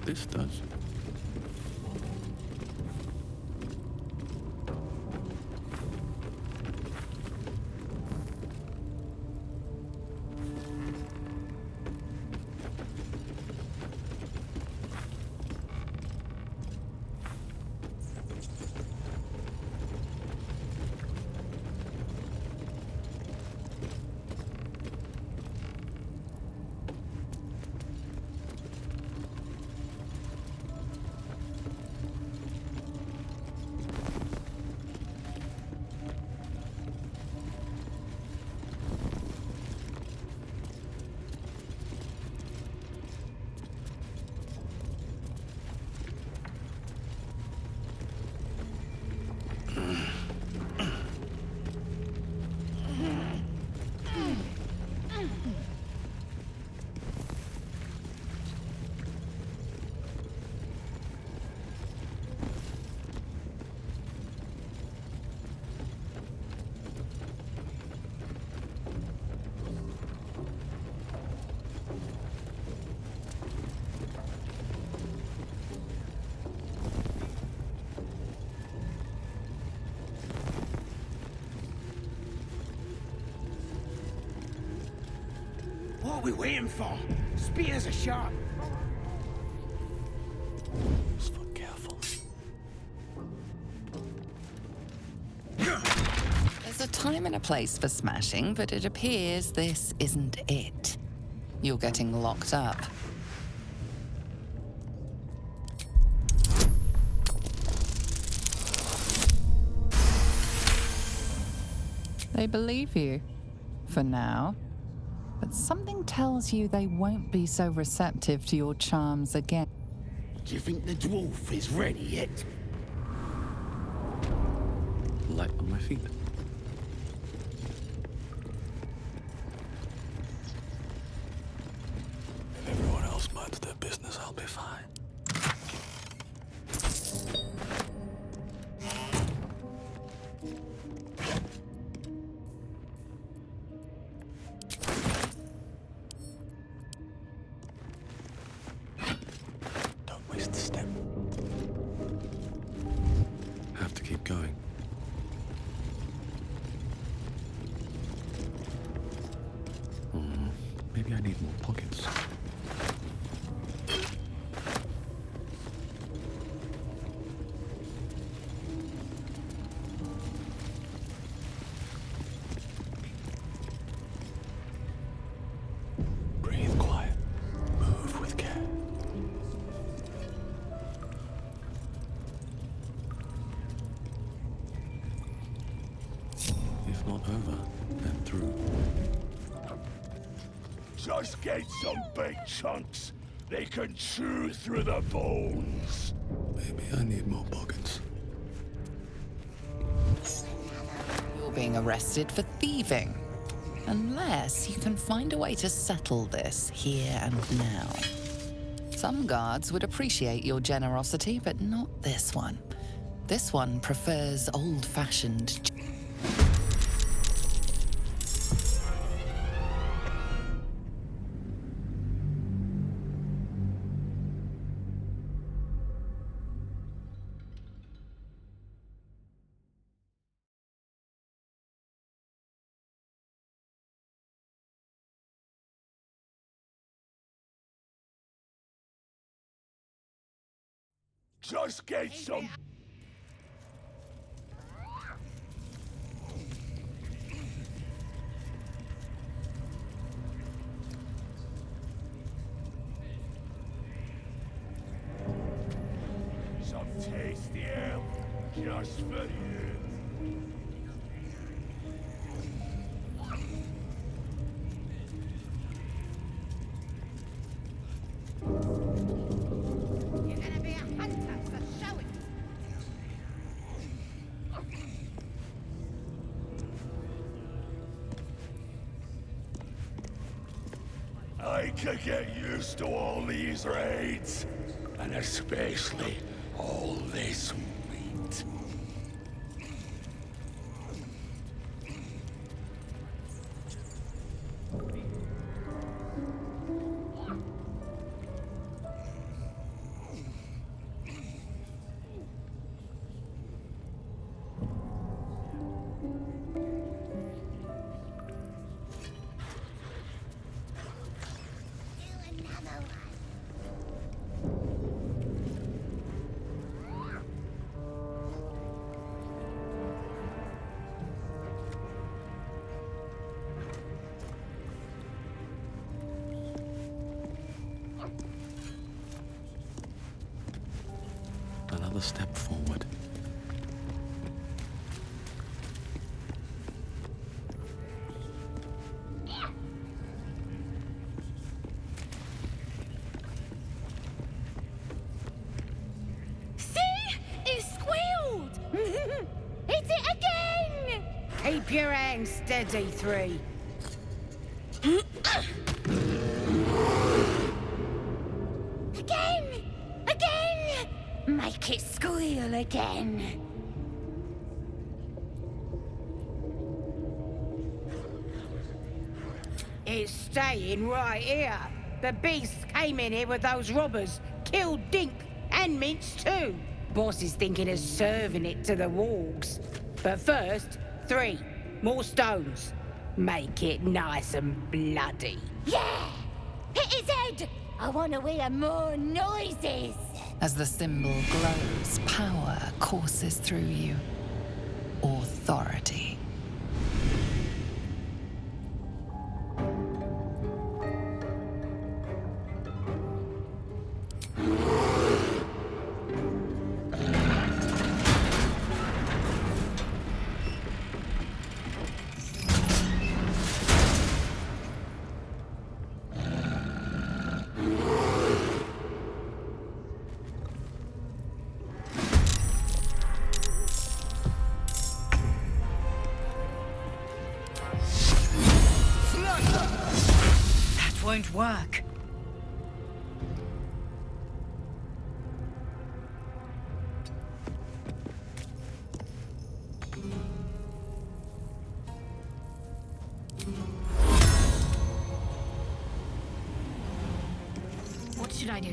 This does. What are we waiting for? Spears are sharp. Just be careful. There's a time and a place for smashing, but it appears this isn't it. You're getting locked up. They believe you. For now. But something tells you they won't be so receptive to your charms again. Do you think the dwarf is ready yet? Light on my feet. If everyone else minds their business, I'll be fine. Going. Maybe I need more pockets. Breathe quiet. Move with care. If not over, then through. Just get some big chunks. They can chew through the bones. Maybe I need more pockets. You're being arrested for thieving. Unless you can find a way to settle this here and now. Some guards would appreciate your generosity, but not this one. This one prefers old-fashioned. Just get some. Some tasty ale, just for you. You're gonna be a hunter, so show it. I could get used to all these raids, and especially all this meat. another step forward. See? It squealed! Hit it again! Keep your hands steady, Three. Again! Again! Make it squeal again. It's staying right here. The beast came in here with those robbers, killed Dink and Mince too. Boss is thinking of serving it to the wargs. But first, 3 more stones. Make it nice and bloody. Yeah! Hit his head! I want to hear more noises. As the symbol glows, power courses through you. Authority. Won't work. What should I do?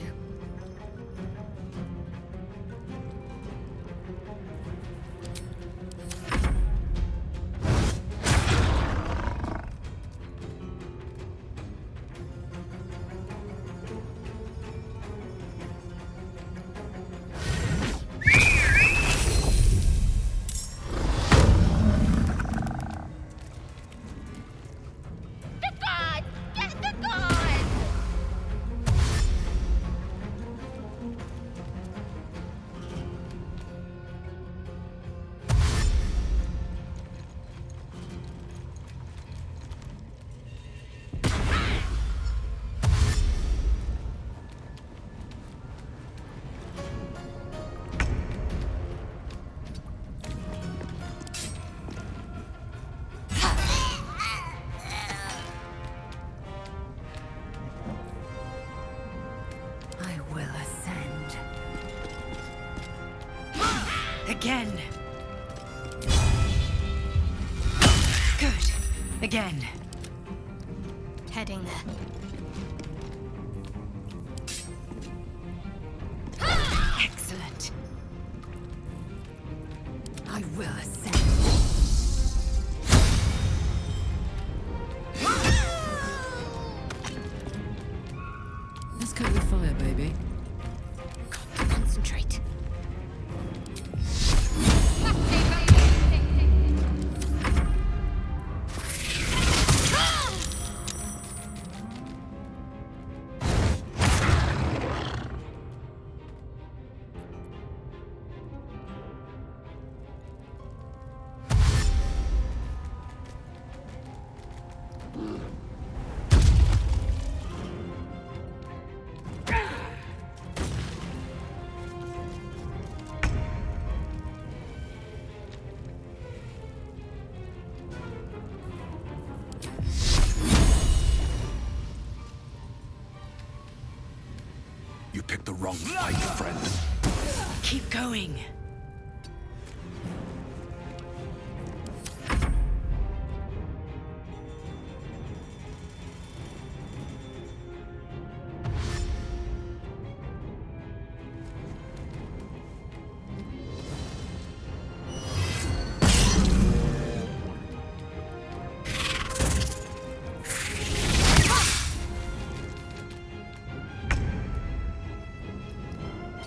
Again. Good. Again. Heading there. Excellent. I will ascend. Let's cope with fire, baby. Concentrate. You picked the wrong fight, friend. Keep going.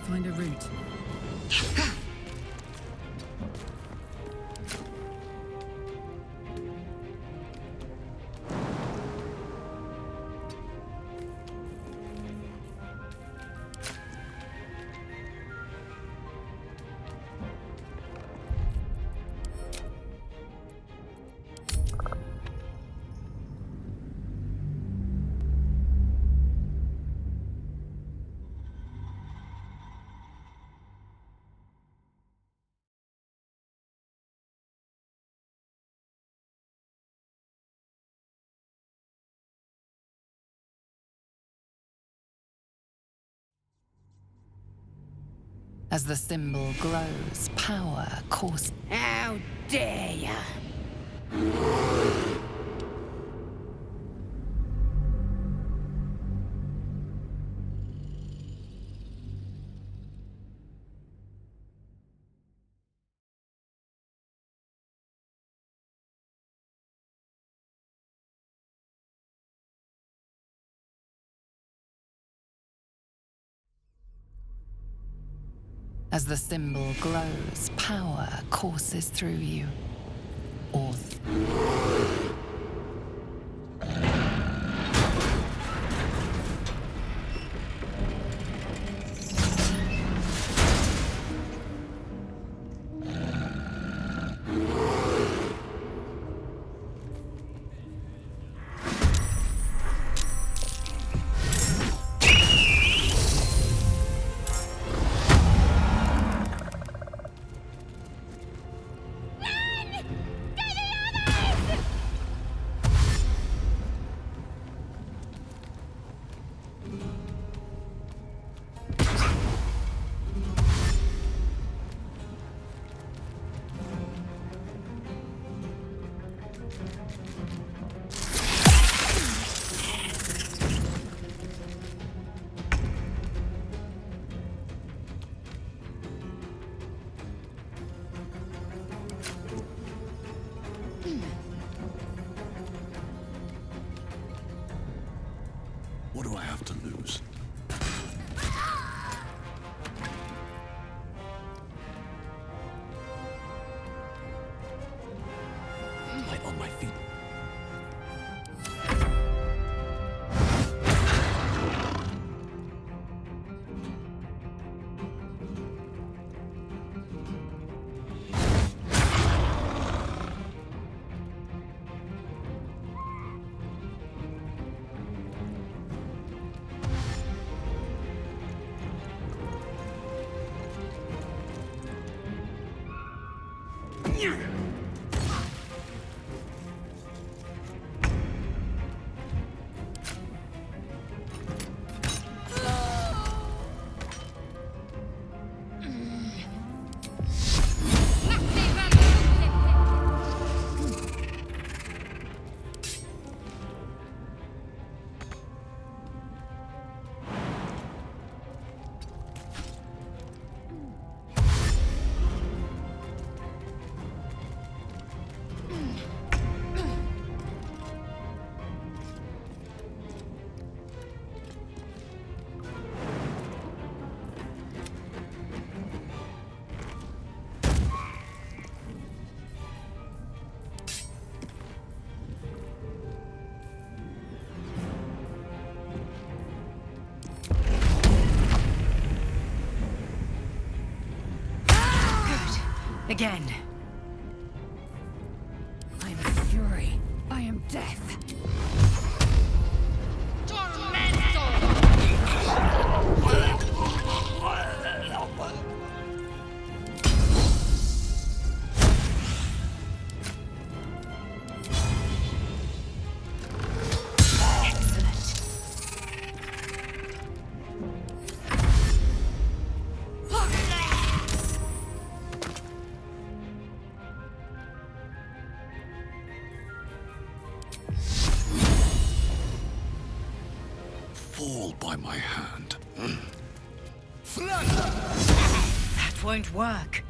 Find a route. As the symbol glows, power courses. How dare ya? As the symbol glows, power courses through you. Or What do I have to lose? Light on my feet. Again. I am fury. I am death. Fall by my hand. That won't work.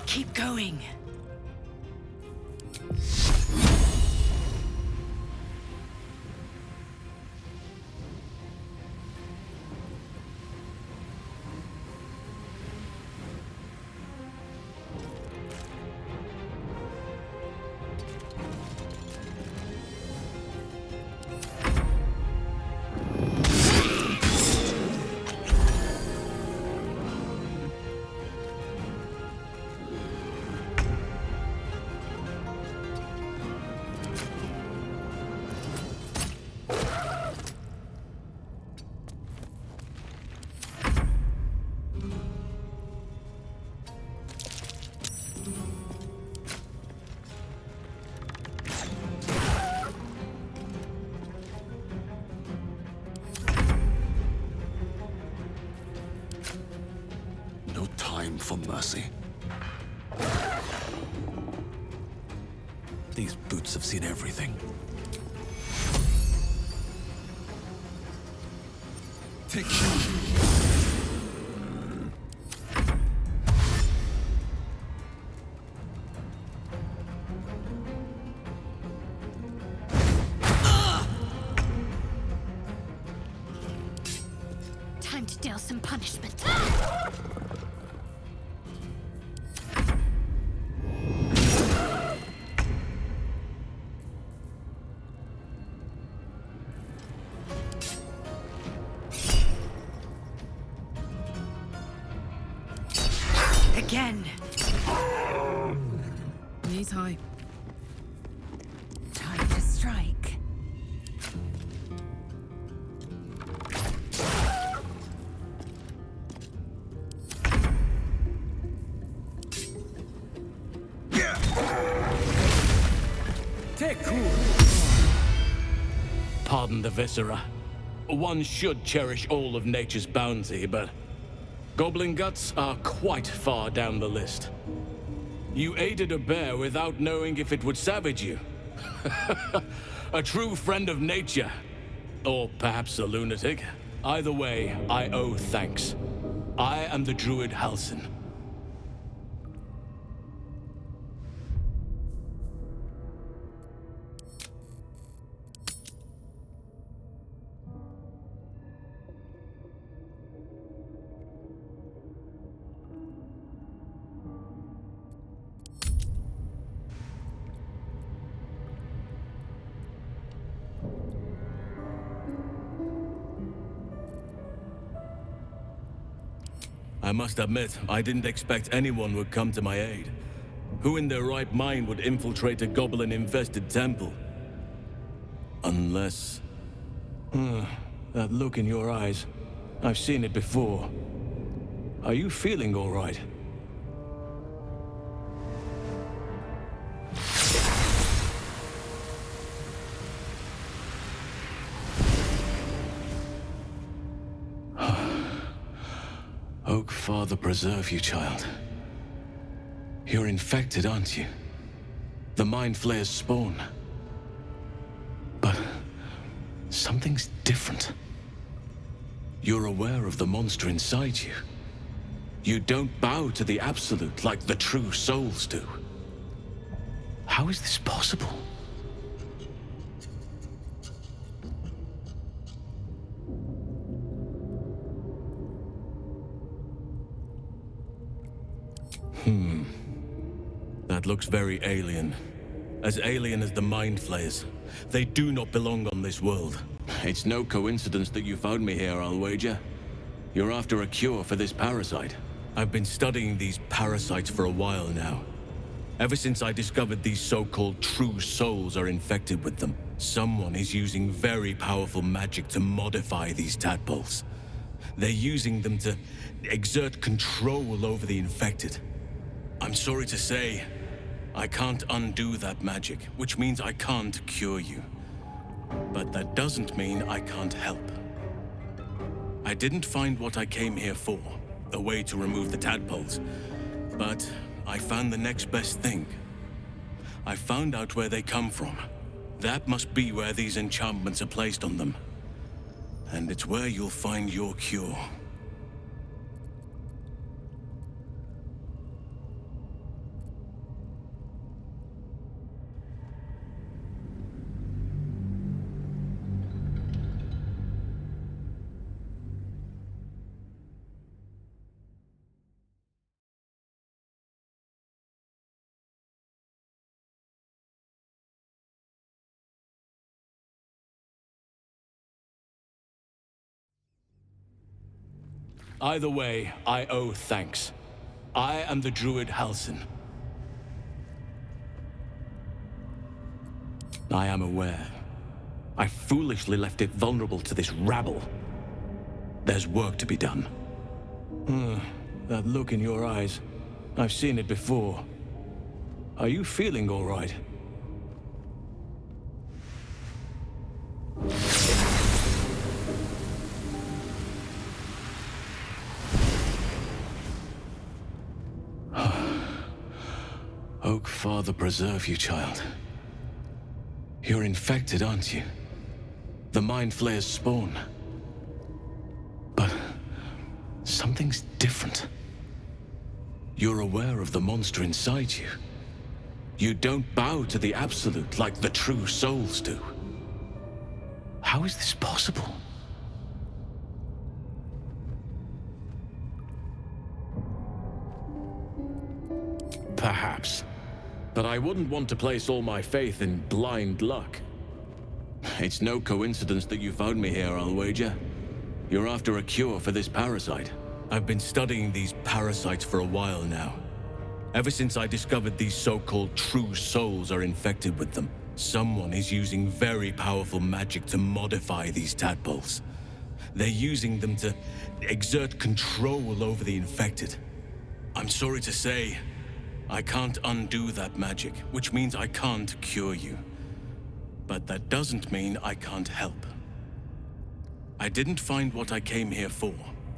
Keep going. no time for mercy. These boots have seen everything. Take Time to deal some punishment. Again. Knees high. Time to strike. Take cool. Pardon the viscera. One should cherish all of nature's bounty, but goblin guts are quite far down the list. You aided a bear without knowing if it would savage you. A true friend of nature. Or perhaps a lunatic. Either way, I owe thanks. I am the druid Halsin. I must admit, I didn't expect anyone would come to my aid. Who in their right mind would infiltrate a goblin-infested temple? Unless... that look in your eyes. I've seen it before. Are you feeling all right? Oak Father preserve you, child. You're infected, aren't you? The Mind Flayer's spawn. But something's different. You're aware of the monster inside you. You don't bow to the Absolute like the true souls do. How is this possible? That looks very alien. As alien as the Mind Flayers. They do not belong on this world. It's no coincidence that you found me here, I'll wager. You're after a cure for this parasite. I've been studying these parasites for a while now. Ever since I discovered these so-called true souls are infected with them. Someone is using very powerful magic to modify these tadpoles. They're using them to exert control over the infected. I'm sorry to say, I can't undo that magic, which means I can't cure you. But that doesn't mean I can't help. I didn't find what I came here for, a way to remove the tadpoles, but I found the next best thing. I found out where they come from. That must be where these enchantments are placed on them. And it's where you'll find your cure. Either way, I owe thanks. I am the druid Halsin. I am aware. I foolishly left it vulnerable to this rabble. There's work to be done. That look in your eyes. I've seen it before. Are you feeling all right? Oak Father preserve you, child. You're infected, aren't you? The Mind Flayer's spawn. But something's different. You're aware of the monster inside you. You don't bow to the Absolute like the true souls do. How is this possible? Perhaps. But I wouldn't want to place all my faith in blind luck. It's no coincidence that you found me here, I'll wager. You're after a cure for this parasite. I've been studying these parasites for a while now. Ever since I discovered these so-called true souls are infected with them, someone is using very powerful magic to modify these tadpoles. They're using them to exert control over the infected. I'm sorry to say, I can't undo that magic, which means I can't cure you. But that doesn't mean I can't help. I didn't find what I came here for,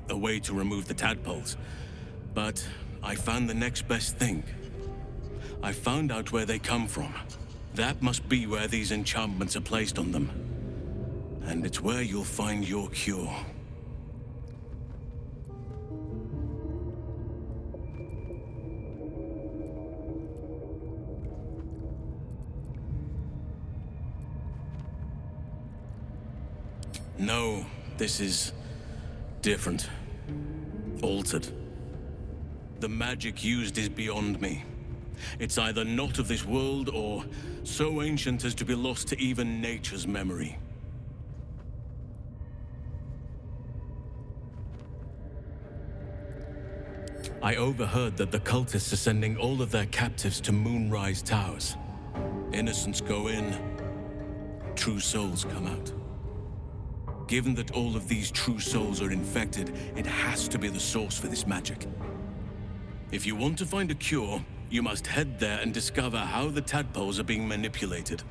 a way to remove the tadpoles, but I found the next best thing. I found out where they come from. That must be where these enchantments are placed on them. And it's where you'll find your cure. No, this is different. Altered. The magic used is beyond me. It's either not of this world or so ancient as to be lost to even nature's memory. I overheard that the cultists are sending all of their captives to Moonrise Towers. Innocents go in, true souls come out. Given that all of these true souls are infected, it has to be the source for this magic. If you want to find a cure, you must head there and discover how the tadpoles are being manipulated.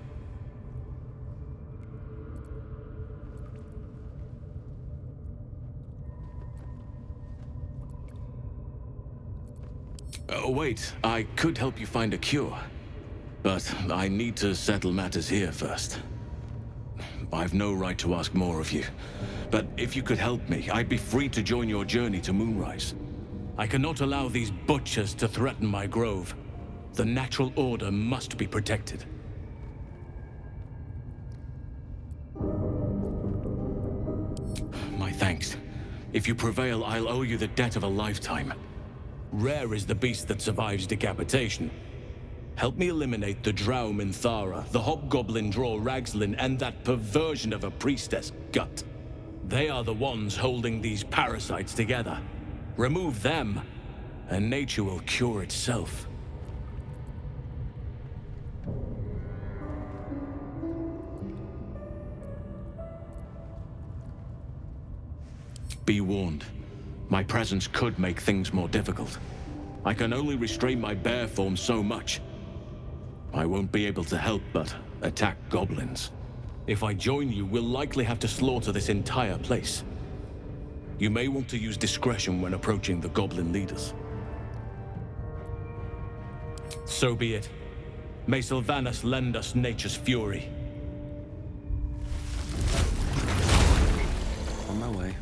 Oh, wait, I could help you find a cure. But I need to settle matters here first. I've no right to ask more of you. But if you could help me, I'd be free to join your journey to Moonrise. I cannot allow these butchers to threaten my grove. The natural order must be protected. My thanks. If you prevail, I'll owe you the debt of a lifetime. Rare is the beast that survives decapitation. Help me eliminate the Drow Minthara, the Hobgoblin Draw Ragslin, and that perversion of a priestess, Gut. They are the ones holding these parasites together. Remove them, and nature will cure itself. Be warned. My presence could make things more difficult. I can only restrain my bear form so much. I won't be able to help but attack goblins. If I join you, we'll likely have to slaughter this entire place. You may want to use discretion when approaching the goblin leaders. So be it. May Sylvanas lend us nature's fury. On my way.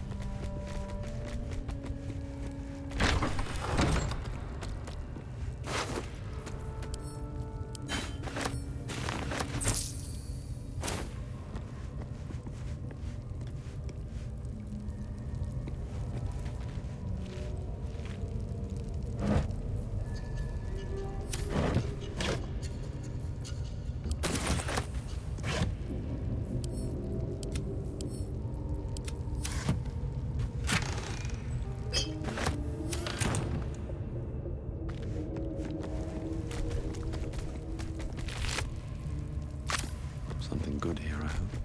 Something good here, I hope.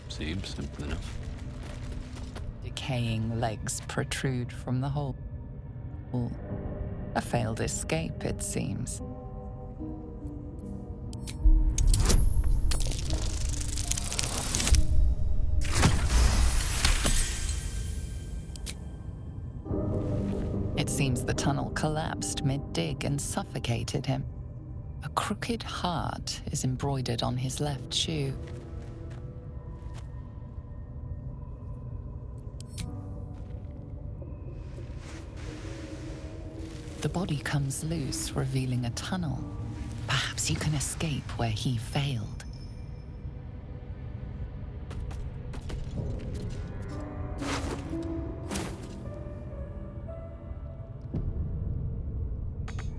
Seems simple enough. Decaying legs protrude from the hole. A failed escape, it seems. It seems the tunnel collapsed mid-dig and suffocated him. A crooked heart is embroidered on his left shoe. The body comes loose, revealing a tunnel. Perhaps you can escape where he failed.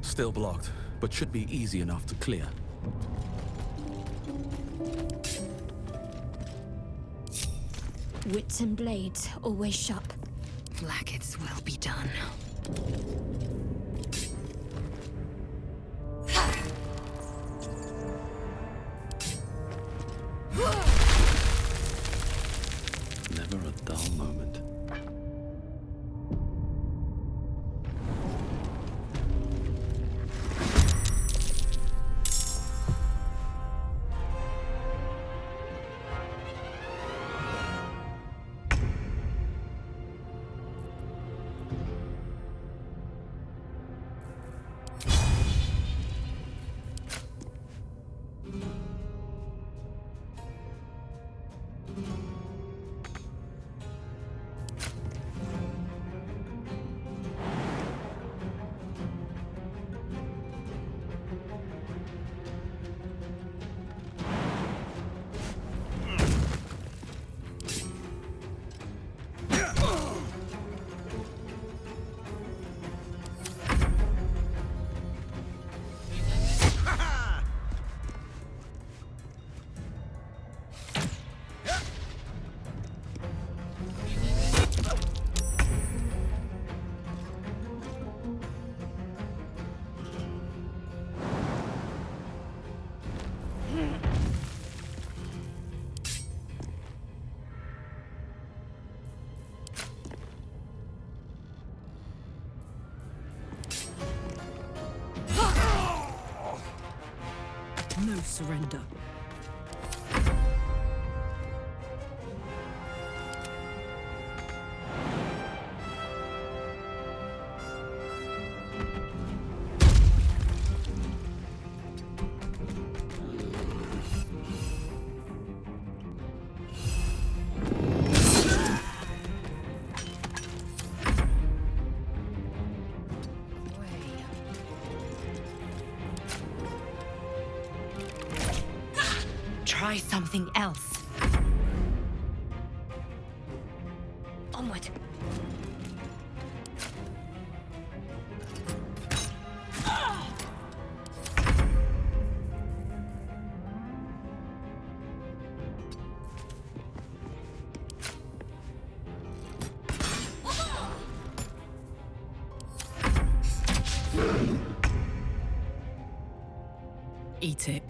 Still blocked, but should be easy enough to clear. Wits and blades, always sharp. Blackets will be done. Never a dull moment. No surrender. Try something else. Onward. Eat it.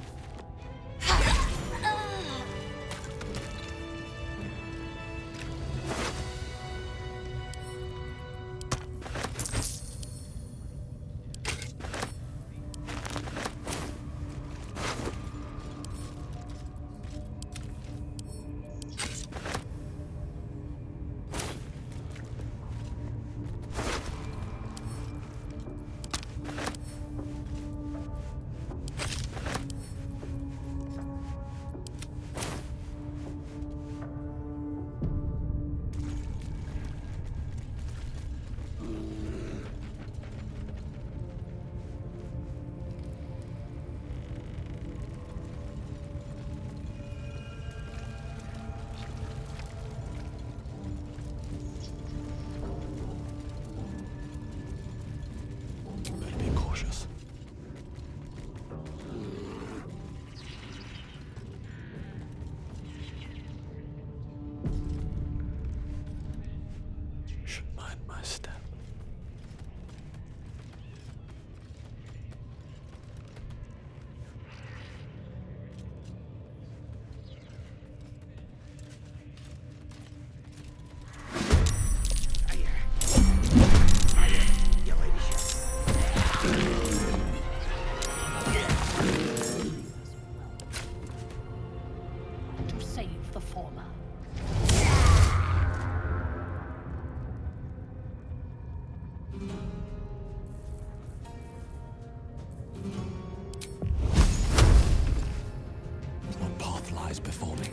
lies before me.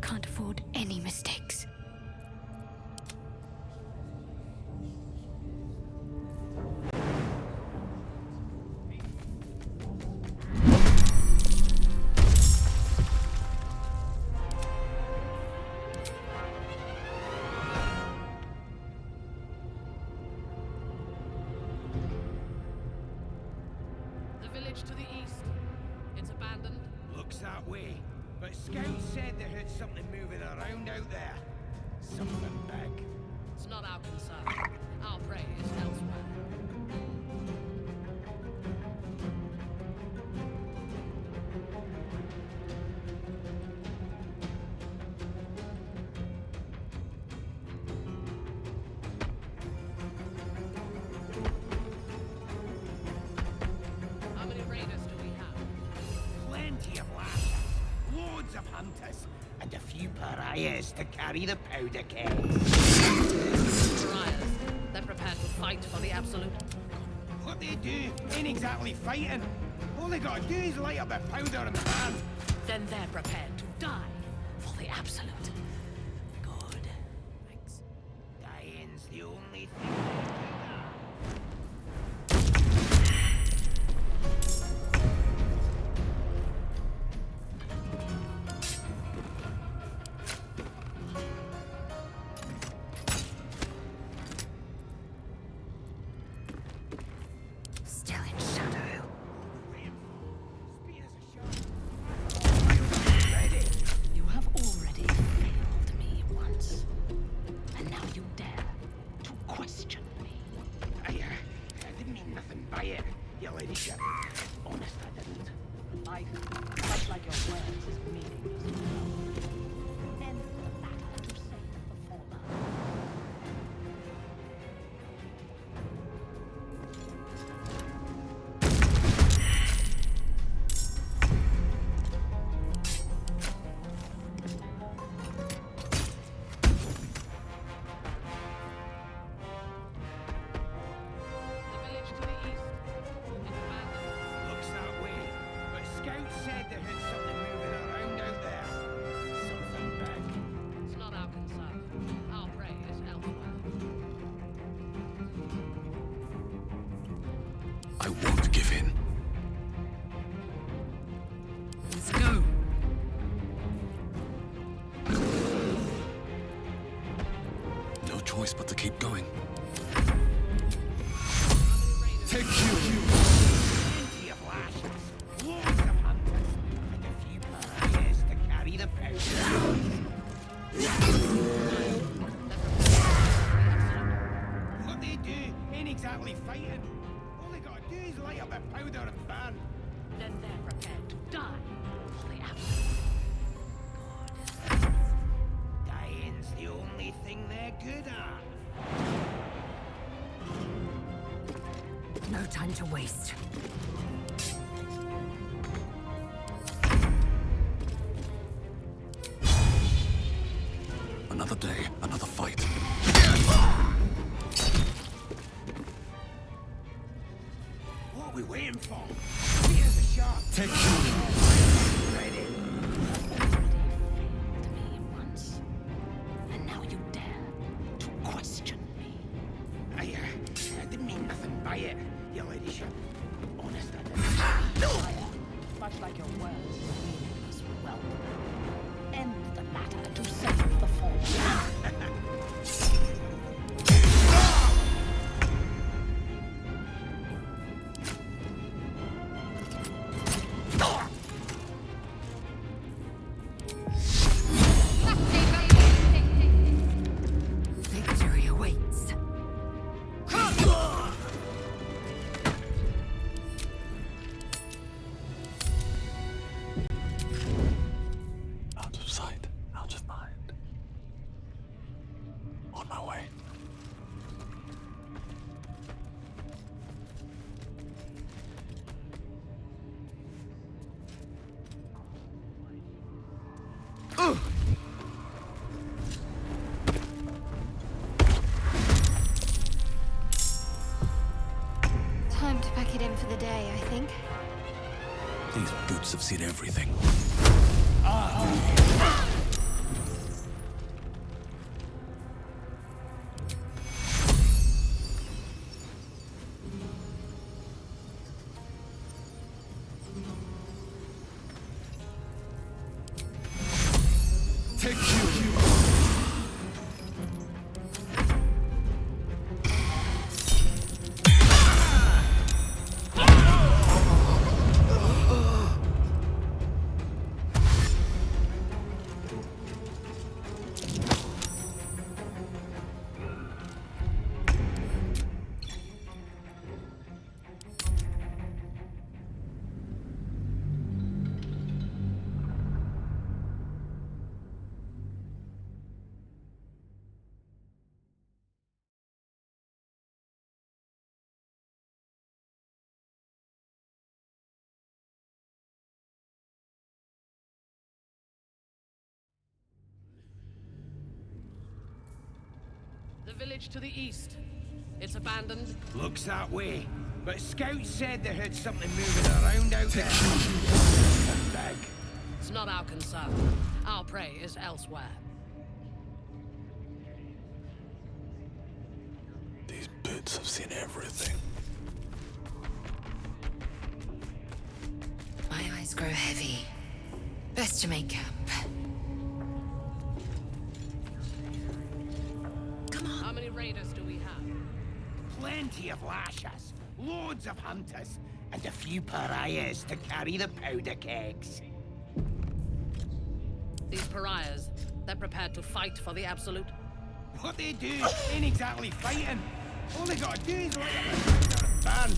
Can't afford any mistakes. The village to the east. It's abandoned. Looks that way. But scouts said they heard something moving around out there. Something big. It's not our concern. Our prey is elsewhere. How many raiders do we have? Plenty of lasses, loads of hunters, and a few pariahs to carry the powder kegs. Pariahs. They're prepared to fight for the Absolute. What they do ain't exactly fighting. All they gotta do is light up their powder and pan. Then they're prepared to die for the Absolute. Good. Thanks. Dying's the only thing. Still in shadow. You have already failed me once. And now you dare to question me. I didn't mean nothing by it, your ladyship. Honest, I didn't. I much like your words is meaningless. End the battle to save the former. The village to the east. It's abandoned. Looks that way. But scouts said they heard something moving around out there. Something big. It's not our concern. Our prey is elsewhere. I won't give in. Let's go. No choice but to keep going. Take you! Plenty of lashes, loads of hunters, and a few pariahs to carry the powder. What they do ain't exactly fighting. All they gotta do is light up their powder and burn. Then they're prepared to die for the Absolute. Dying's the only thing they're good at. No time to waste. Another day, another fight. What we waiting for? Here's a shot. Take Ready. And now you dare to question me. I didn't mean nothing by it, your ladyship. Honest, I didn't. Much like your words, meaningless whelp. End the matter to save the fall. Victory awaits. Out of sight, out of mind. On my way. Time to pack it in for the day, I think. These boots have seen everything. Take you! The village to the east. It's abandoned. Looks that way. But scouts said they heard something moving around out there. Big. It's not our concern. Our prey is elsewhere. These boots have seen everything. My eyes grow heavy. Best to make camp. How many raiders do we have? Plenty of lashes, loads of hunters, and a few pariahs to carry the powder kegs. These pariahs, they're prepared to fight for the Absolute? What they do ain't exactly fighting. All they gotta do is light up a ban.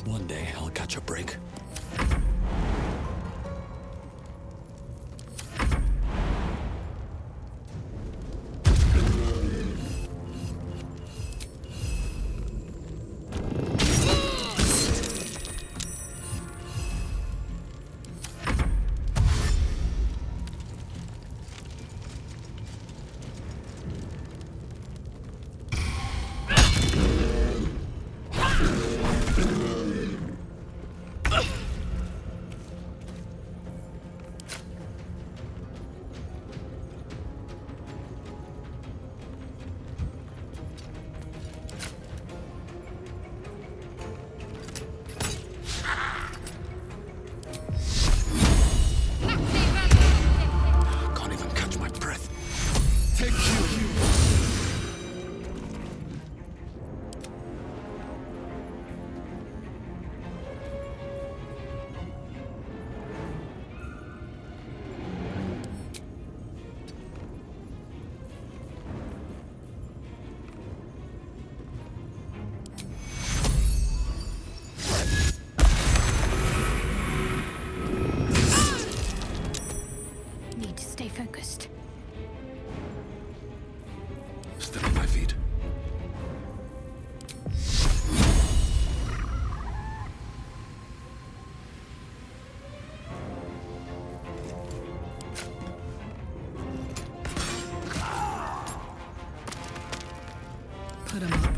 One day I'll catch a break. Focused. Step on my feet. Put him up.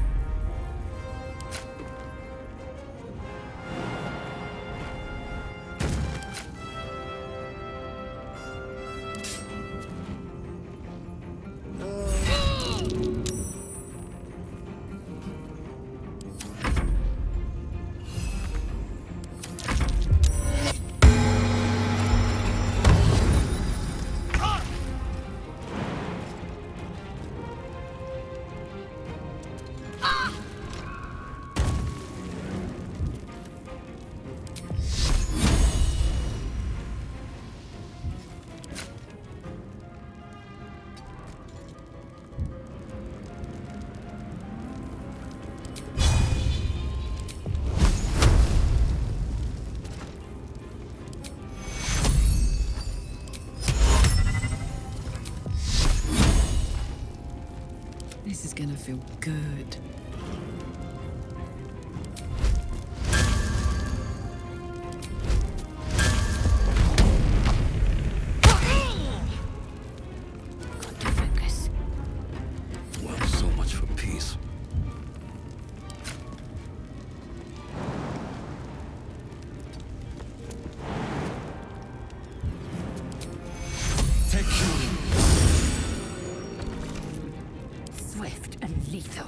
This is gonna feel good. Got to focus. Well, so much for peace. Take you. Swift and lethal.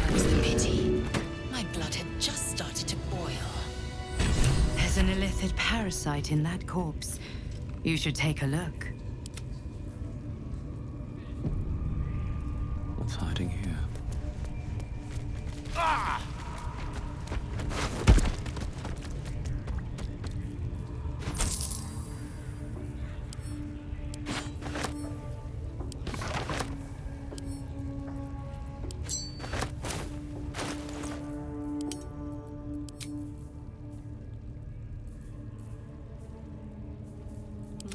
Where's the pity? My blood had just started to boil. There's an illithid parasite in that corpse. You should take a look. What's hiding here?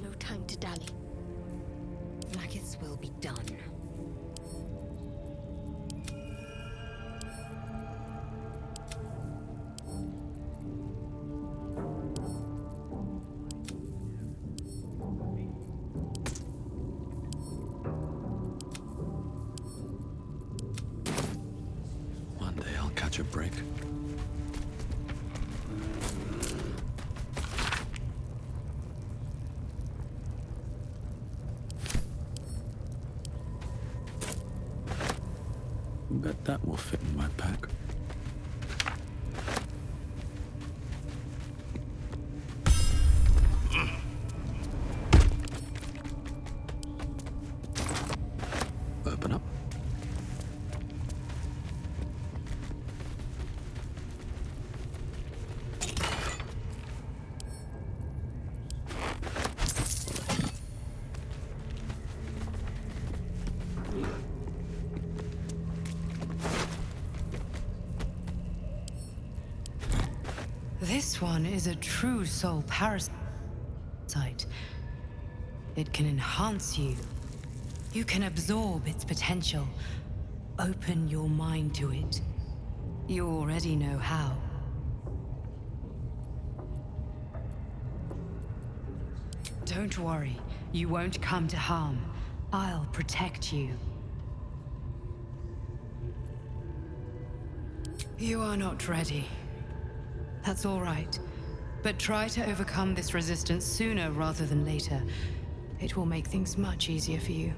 No time to dally. Blackets will be done. One day I'll catch a break. Bet that will fit in my pack. Open up. This one is a true soul parasite. It can enhance you. You can absorb its potential. Open your mind to it. You already know how. Don't worry. You won't come to harm. I'll protect you. You are not ready. That's all right. But try to overcome this resistance sooner rather than later. It will make things much easier for you.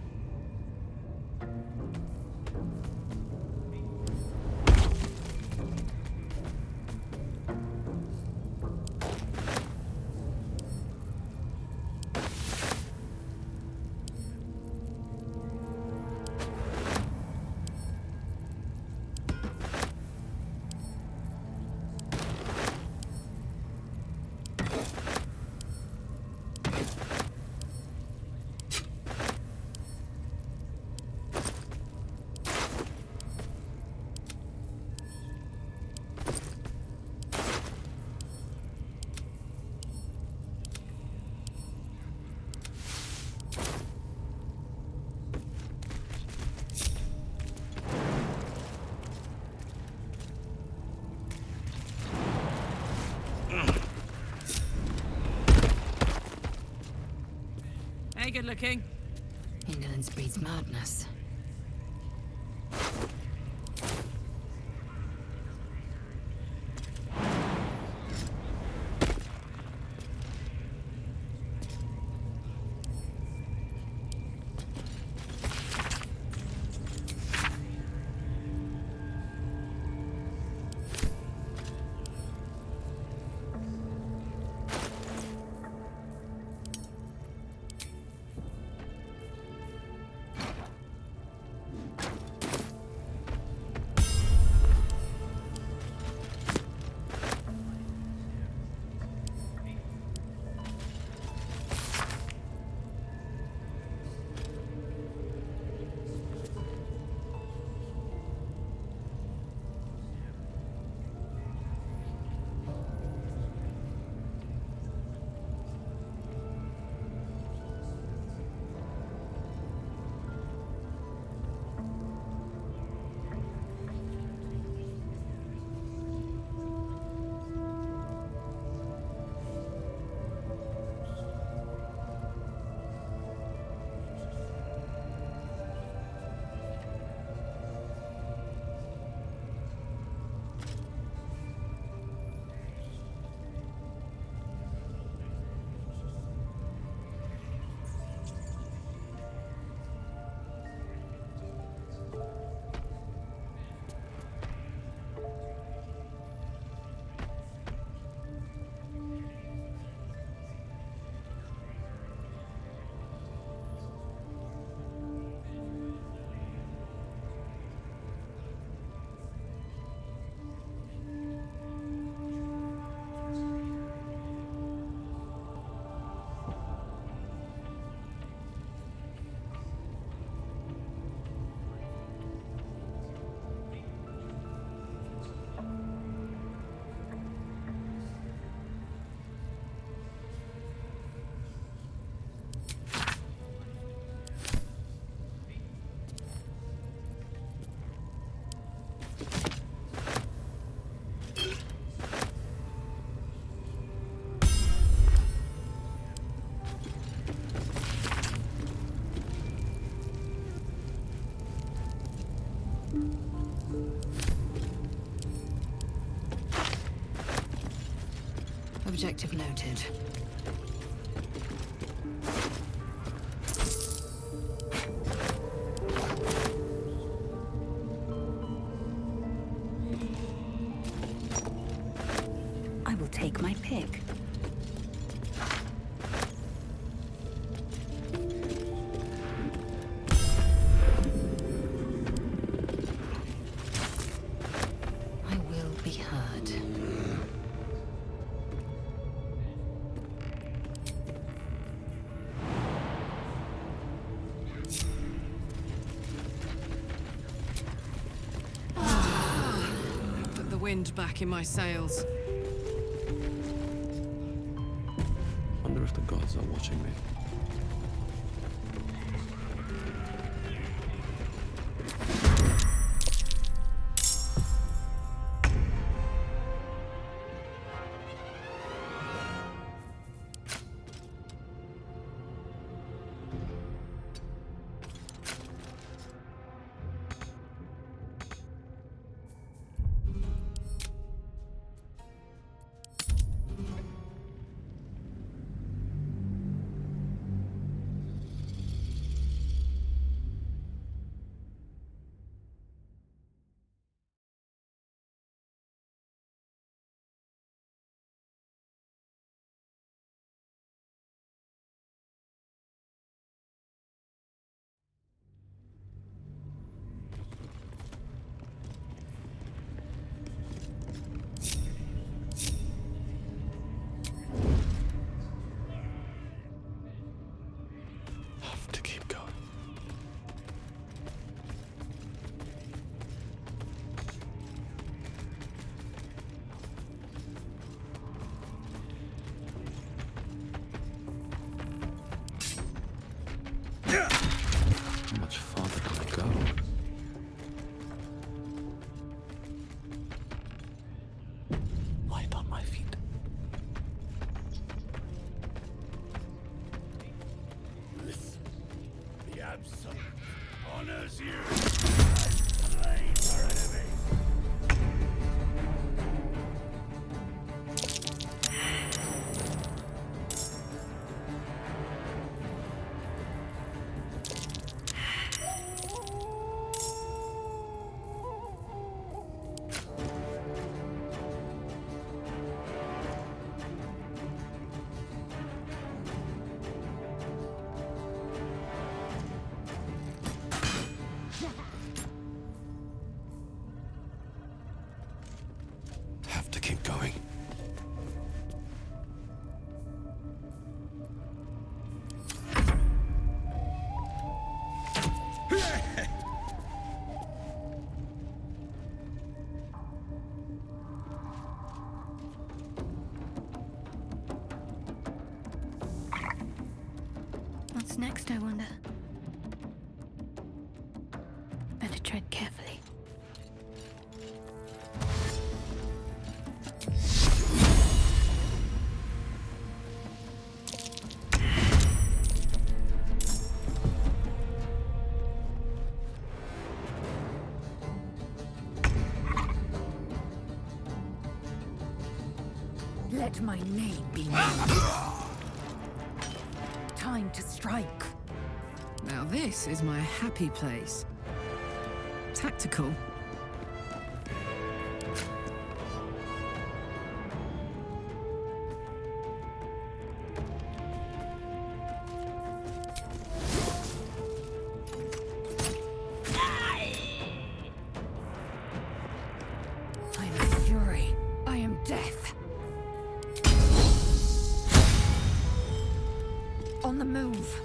Hey, good looking. Indolence breeds madness. Objective noted. I will take my pick. I will be heard. Put the wind back in my sails. are watching me. Have to keep going. How much farther can I go? Light on my feet. Listen, the Absolute honors you as slain our enemy. Have to keep going. What's next, I wonder? Better tread carefully. Let my name be known. Time to strike. Now this is my happy place. Tactical. I am fury. I am death. On the move.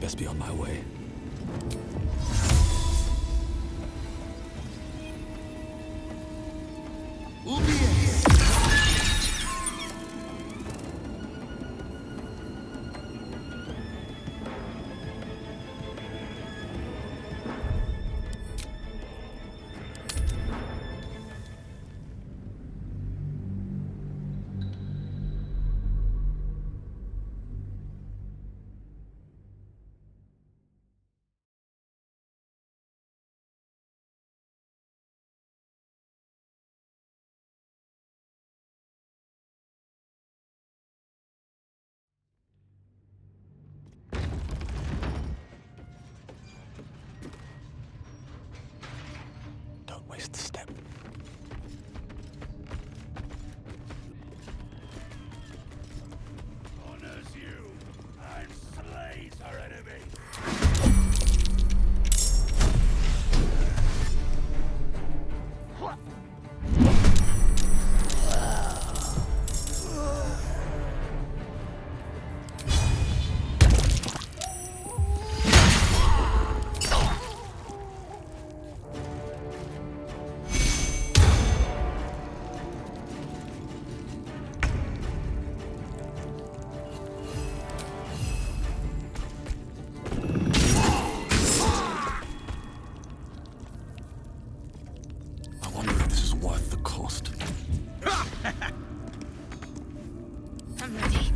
best be on my way. Don't waste a step. Honors you and slays our enemy. I wonder if this is worth the cost. I'm ready.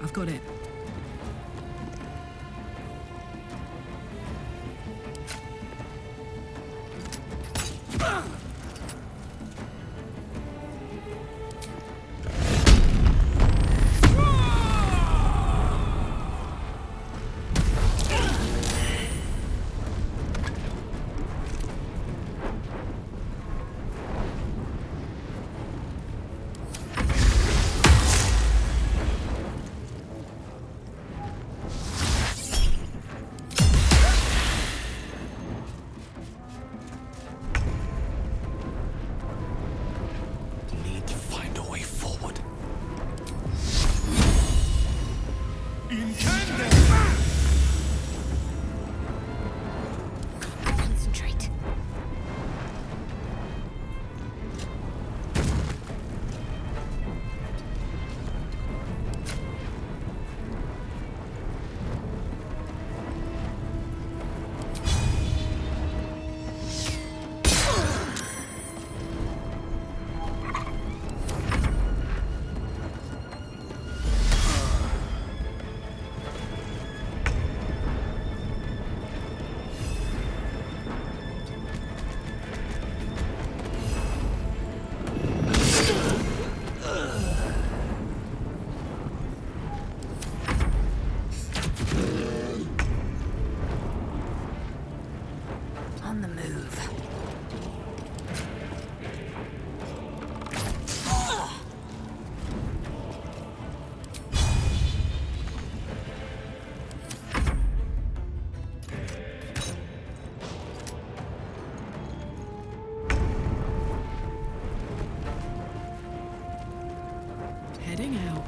I've got it. heading out.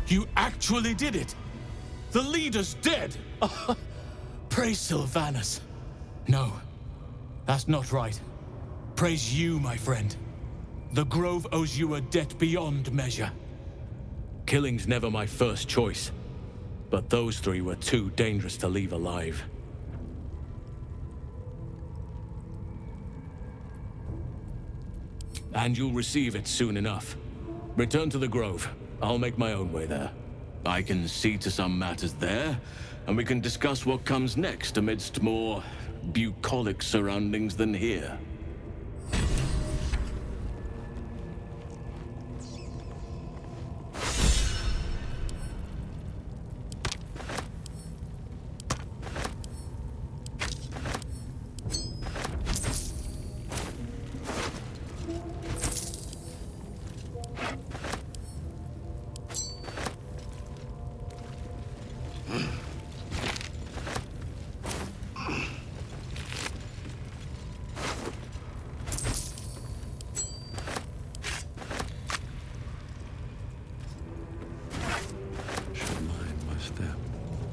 You actually did it! The leader's dead! Praise Sylvanus. No, that's not right. Praise you, my friend. The Grove owes you a debt beyond measure. Killing's never my first choice, but those three were too dangerous to leave alive. And you'll receive it soon enough. Return to the Grove. I'll make my own way there. I can see to some matters there, and we can discuss what comes next amidst more bucolic surroundings than here.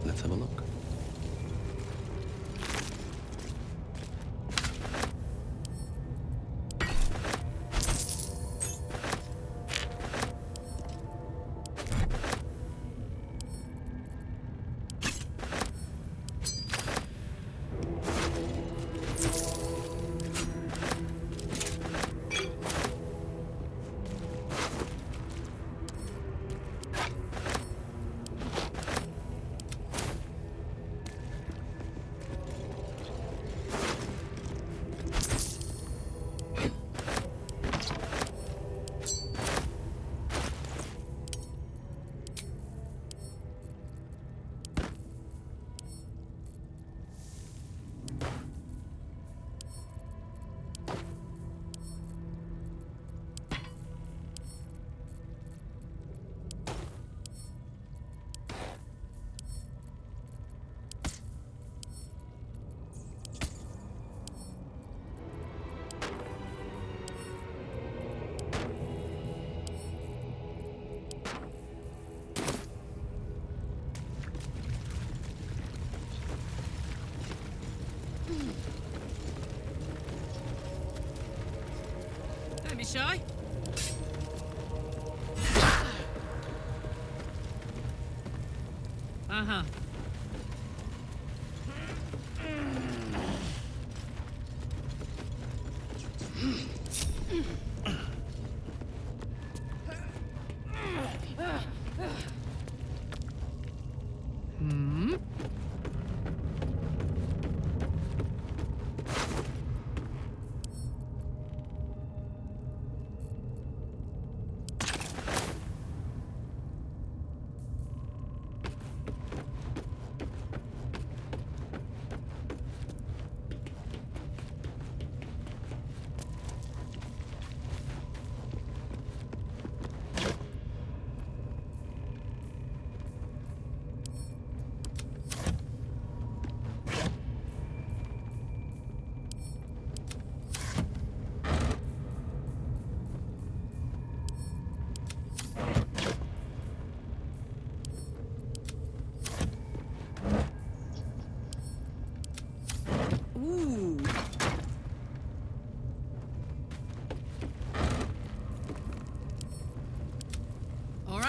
Let's have a look. Don't be shy. Uh-huh.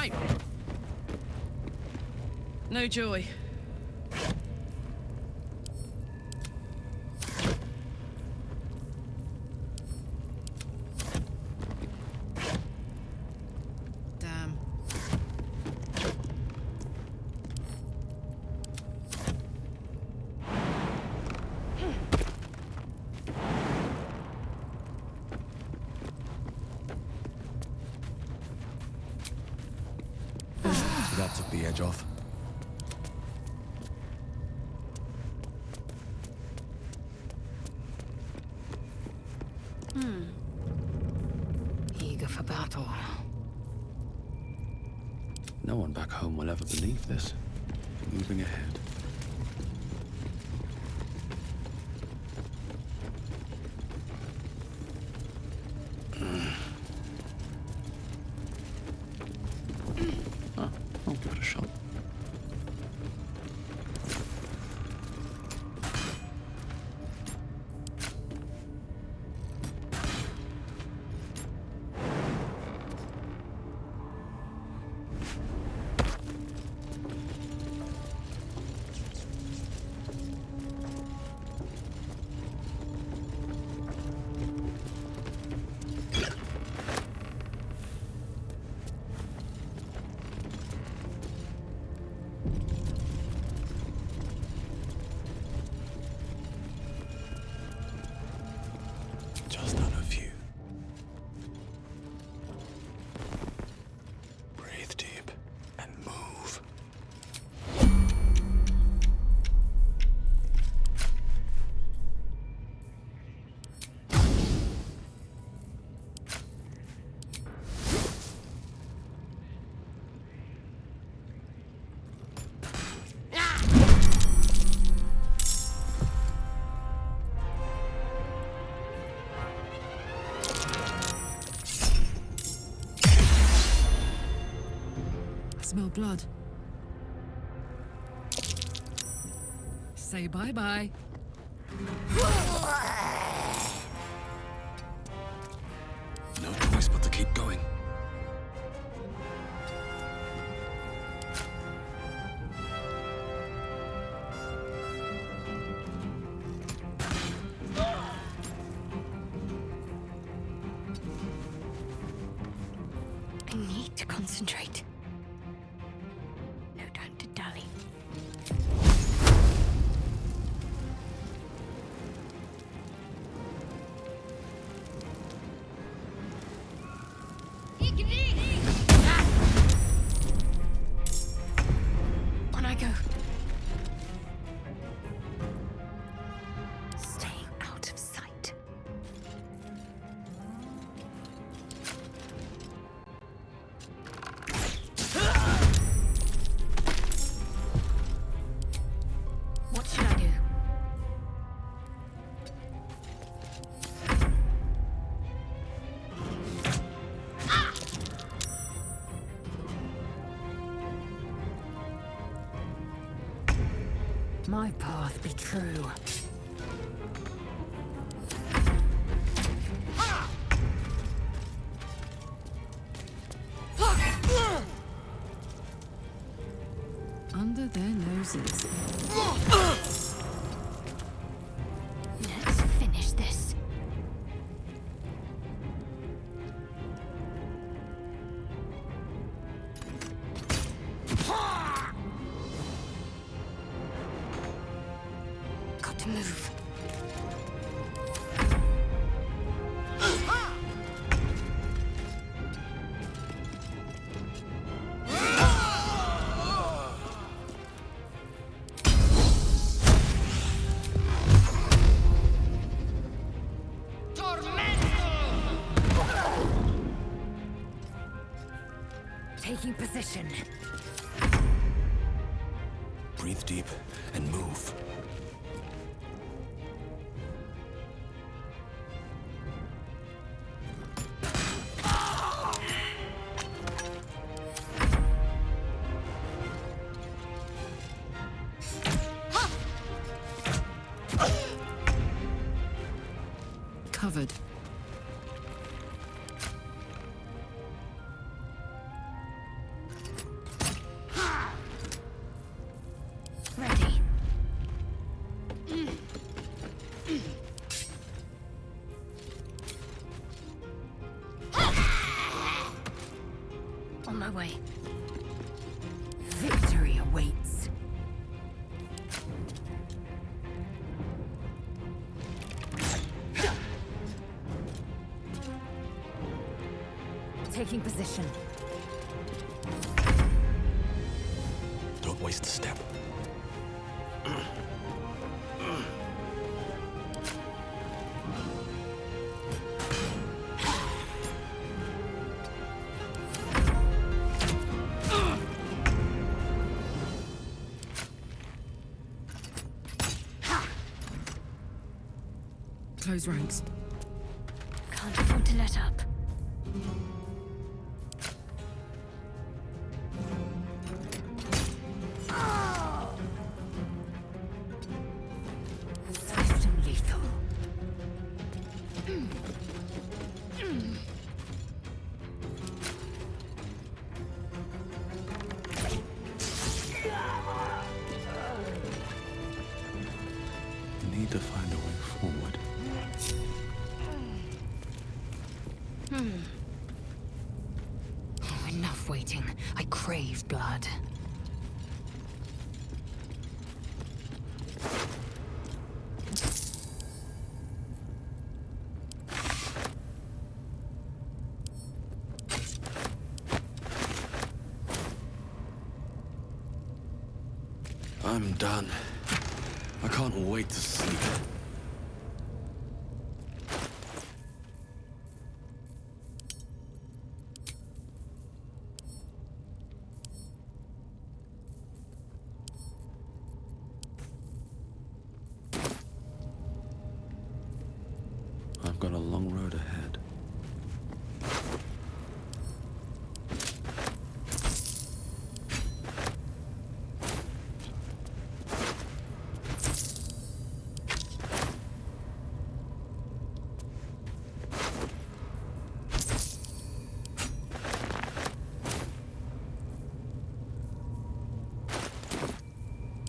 right. No joy. Damn. That took the edge off. Eager for battle. No one back home will ever believe this. Moving ahead. I'll give it a shot. Just out of view. Breathe deep and move. Smell blood. Say bye-bye. No choice but to keep going. I need to concentrate. No time to dally. On I go. Staying out of sight. What should I do? My path be true. Under their noses. Let's finish this. Got to move. Taking position. Breathe deep and move. Covered. my way. Victory awaits. Taking position. Don't waste a step. Close ranks. Can't afford to let up. Swift and lethal. Need to find a way forward. Oh, enough waiting. I crave blood. I'm done. I can't wait to sleep. I've got a long road ahead.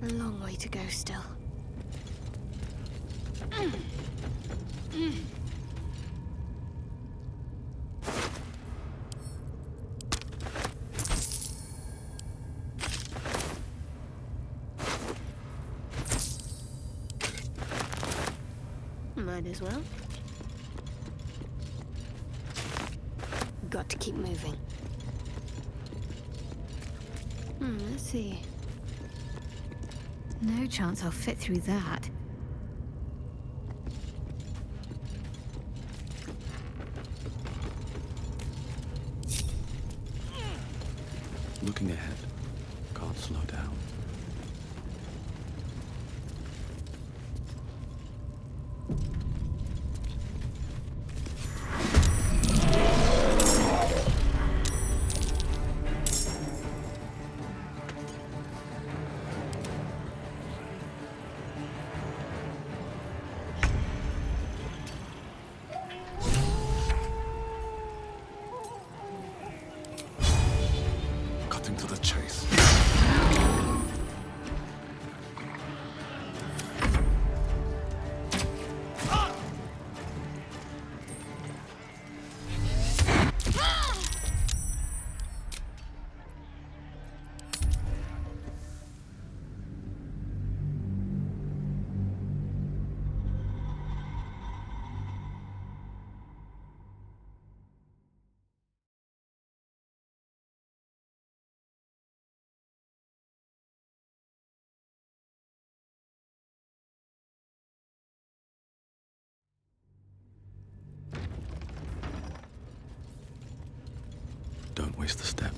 A long way to go still. Might as well. Got to keep moving. Let's see. No chance I'll fit through that. Looking ahead. Can't slow down. Cutting to the chase. Don't waste a step.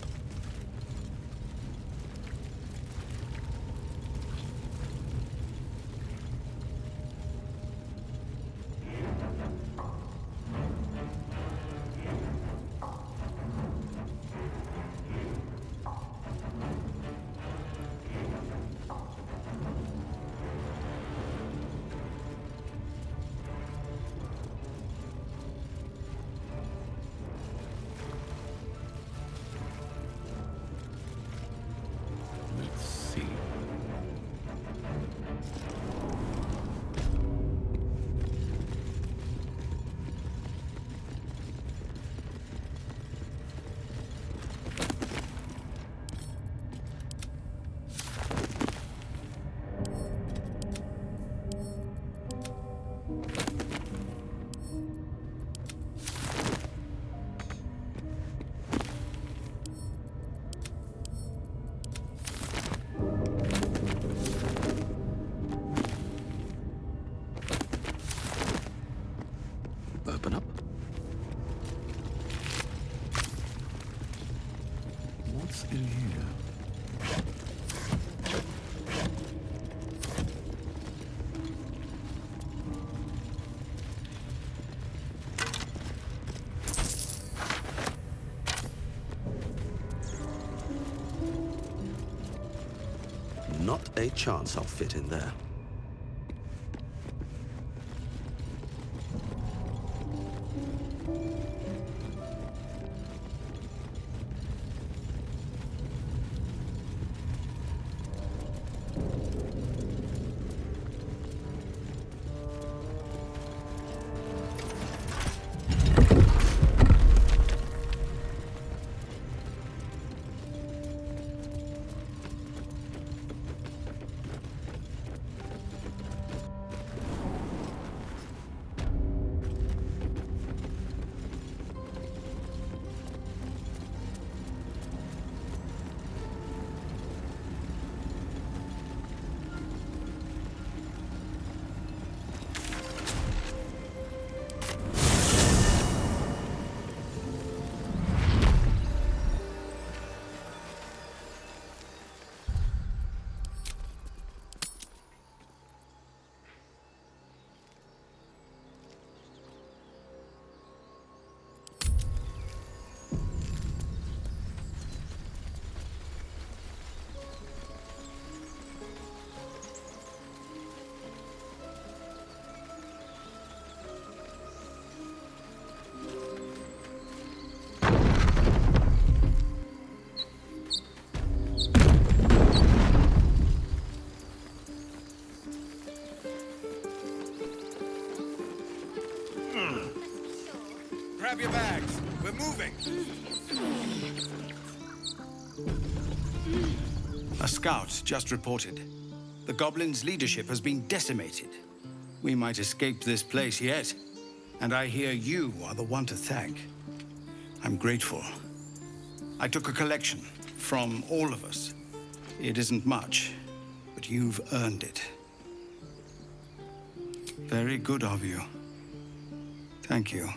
still here. Not a chance I'll fit in there. Grab your bags. We're moving. A scout just reported. The goblins' leadership has been decimated. We might escape this place yet. And I hear you are the one to thank. I'm grateful. I took a collection from all of us. It isn't much, but you've earned it. Very good of you. Thank you.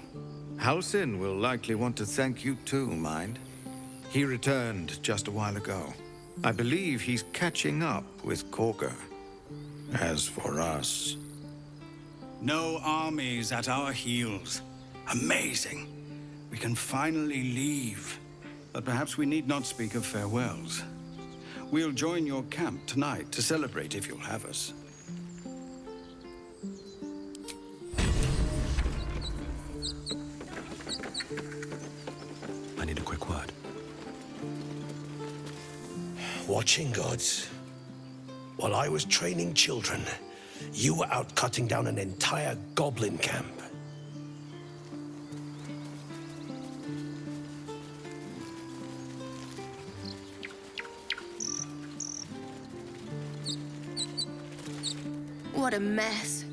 Halsin will likely want to thank you too, mind. He returned just a while ago. I believe he's catching up with Korga. As for us... No armies at our heels. Amazing. We can finally leave. But perhaps we need not speak of farewells. We'll join your camp tonight to celebrate if you'll have us. I need a quick word. Watching gods. While I was training children, you were out cutting down an entire goblin camp. What a mess.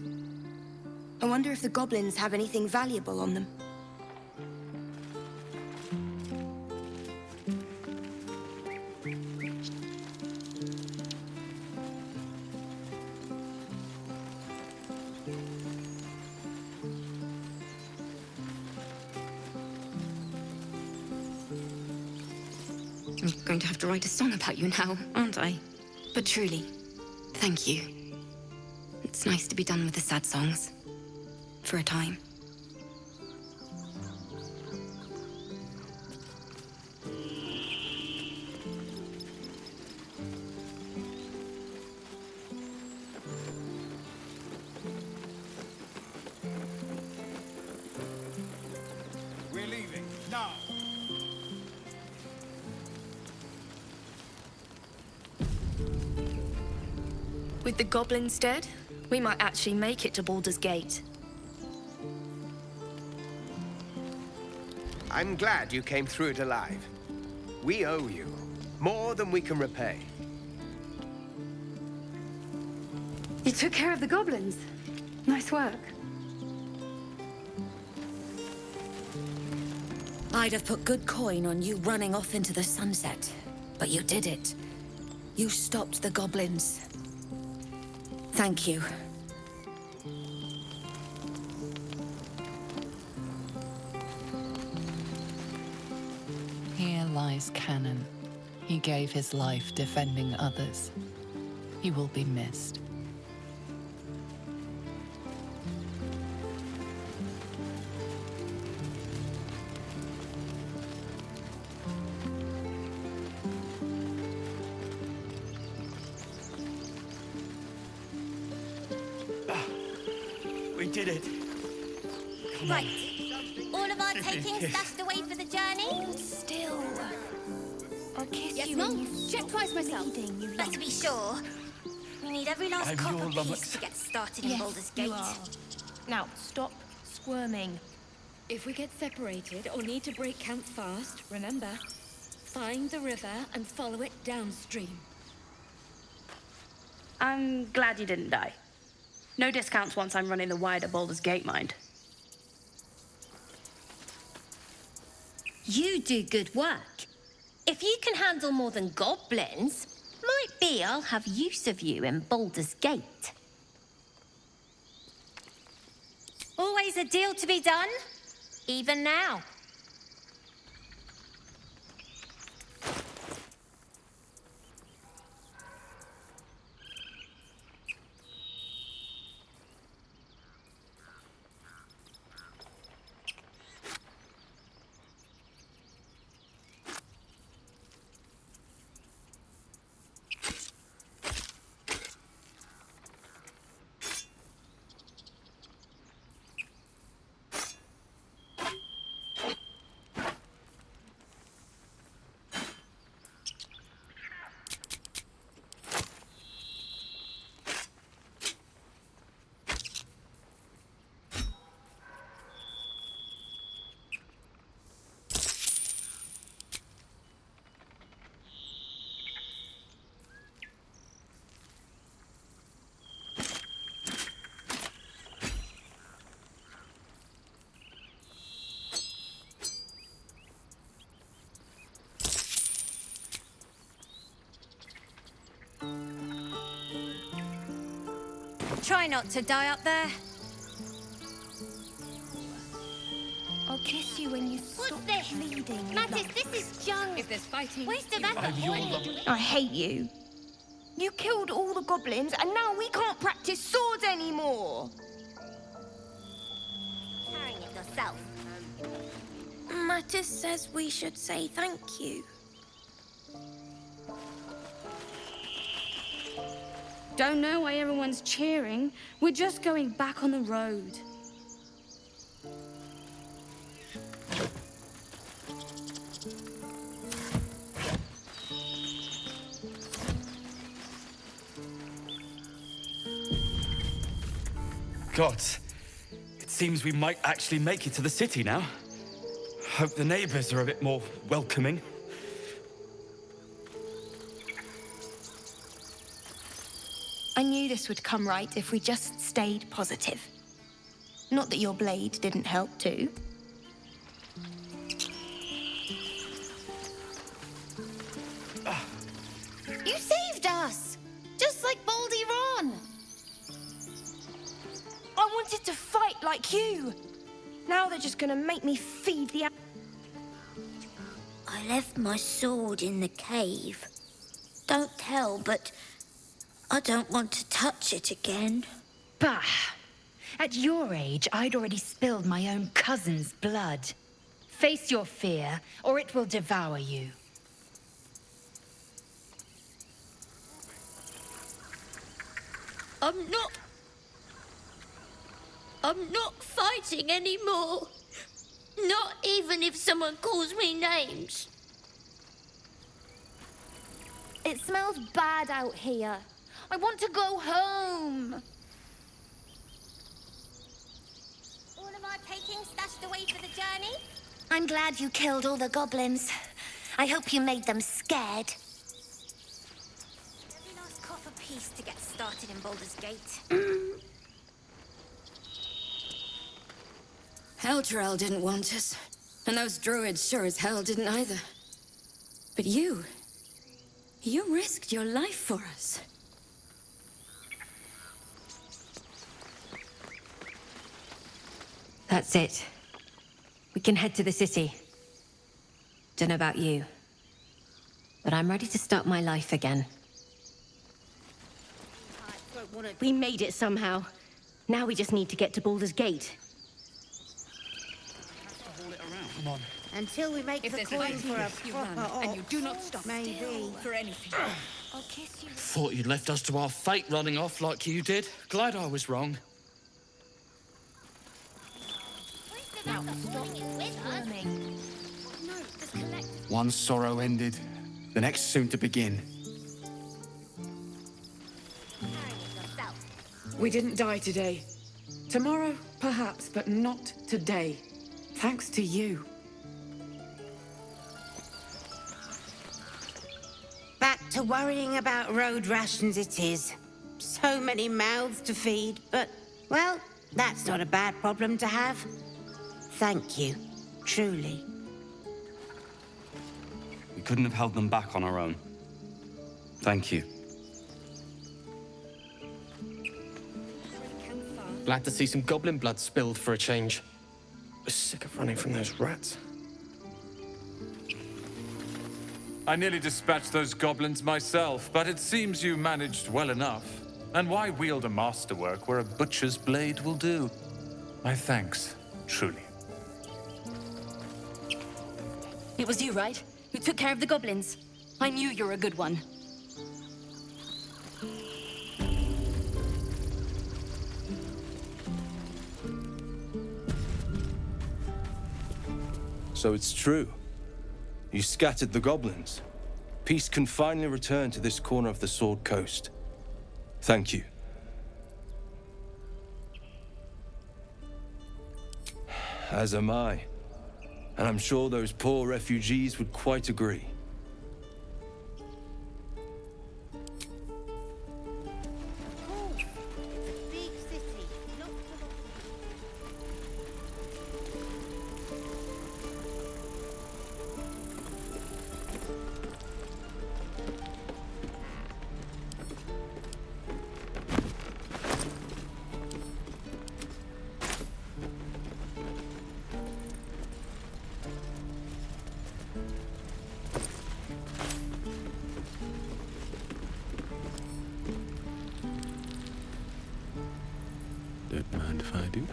I wonder if the goblins have anything valuable on them. I'm going to have to write a song about you now, aren't I? But truly, thank you. It's nice to be done with the sad songs. For a time. We're leaving, now! With the goblins dead, we might actually make it to Baldur's Gate. I'm glad you came through it alive. We owe you more than we can repay. You took care of the goblins. Nice work. I'd have put good coin on you running off into the sunset, but you did it. You stopped the goblins. Thank you. Here lies Cannon, He gave his life defending others. He will be missed. We did it. Right. All of our takings stashed away for the journey? Still. I'll kiss Yes, you Mum. when you Check twice myself. bleeding, you Let's be sure. We need every last I'm copper your piece lummox. to get started in Baldur's Gate. Now, stop squirming. If we get separated or need to break camp fast, remember, find the river and follow it downstream. I'm glad you didn't die. No discounts once I'm running the wider Baldur's Gate, mind. You do good work. If you can handle more than goblins, might be I'll have use of you in Baldur's Gate. Always a deal to be done, even now. Try not to die up there. I'll kiss you when you stop bleeding. Mattis, this is junk. If there's fighting, Waste of effort. I hate you. You killed all the goblins, and now we can't practice swords anymore. Carrying it yourself. Mattis says we should say thank you. Don't know why everyone's cheering. We're just going back on the road. Gods, it seems we might actually make it to the city now. Hope the neighbors are a bit more welcoming. I knew this would come right if we just stayed positive. Not that your blade didn't help too. You saved us! Just like Baldy Ron! I wanted to fight like you. Now they're just gonna make me feed the... I left my sword in the cave. Don't tell, but I don't want to touch it again. Bah! At your age, I'd already spilled my own cousin's blood. Face your fear, or it will devour you. I'm not fighting anymore. Not even if someone calls me names. It smells bad out here. I want to go home. All of our taking stashed away for the journey? I'm glad you killed all the goblins. I hope you made them scared. Every last copper piece to get started in Baldur's Gate. Elturel didn't want us, and those druids sure as hell didn't either. But you risked your life for us. That's it. We can head to the city. Don't know about you, but I'm ready to start my life again. We made it somehow. Now we just need to get to Baldur's Gate. Come on. Until we make the coin for a proper ox, and you do not stop maybe. for anything. I'll kiss you. Thought you'd left us to our fate running off like you did. Glad I was wrong. Now stop squirming. One sorrow ended, the next soon to begin. We didn't die today. Tomorrow, perhaps, but not today. Thanks to you. Back to worrying about road rations it is. So many mouths to feed, but, well, that's not a bad problem to have. Thank you, truly. We couldn't have held them back on our own. Thank you. Glad to see some goblin blood spilled for a change. I was sick of running from those rats. I nearly dispatched those goblins myself, but it seems you managed well enough. And why wield a masterwork where a butcher's blade will do? My thanks, truly. It was you, right? Who took care of the goblins? I knew you were a good one. So it's true. You scattered the goblins. Peace can finally return to this corner of the Sword Coast. Thank you. As am I. And I'm sure those poor refugees would quite agree. Don't mind if I do.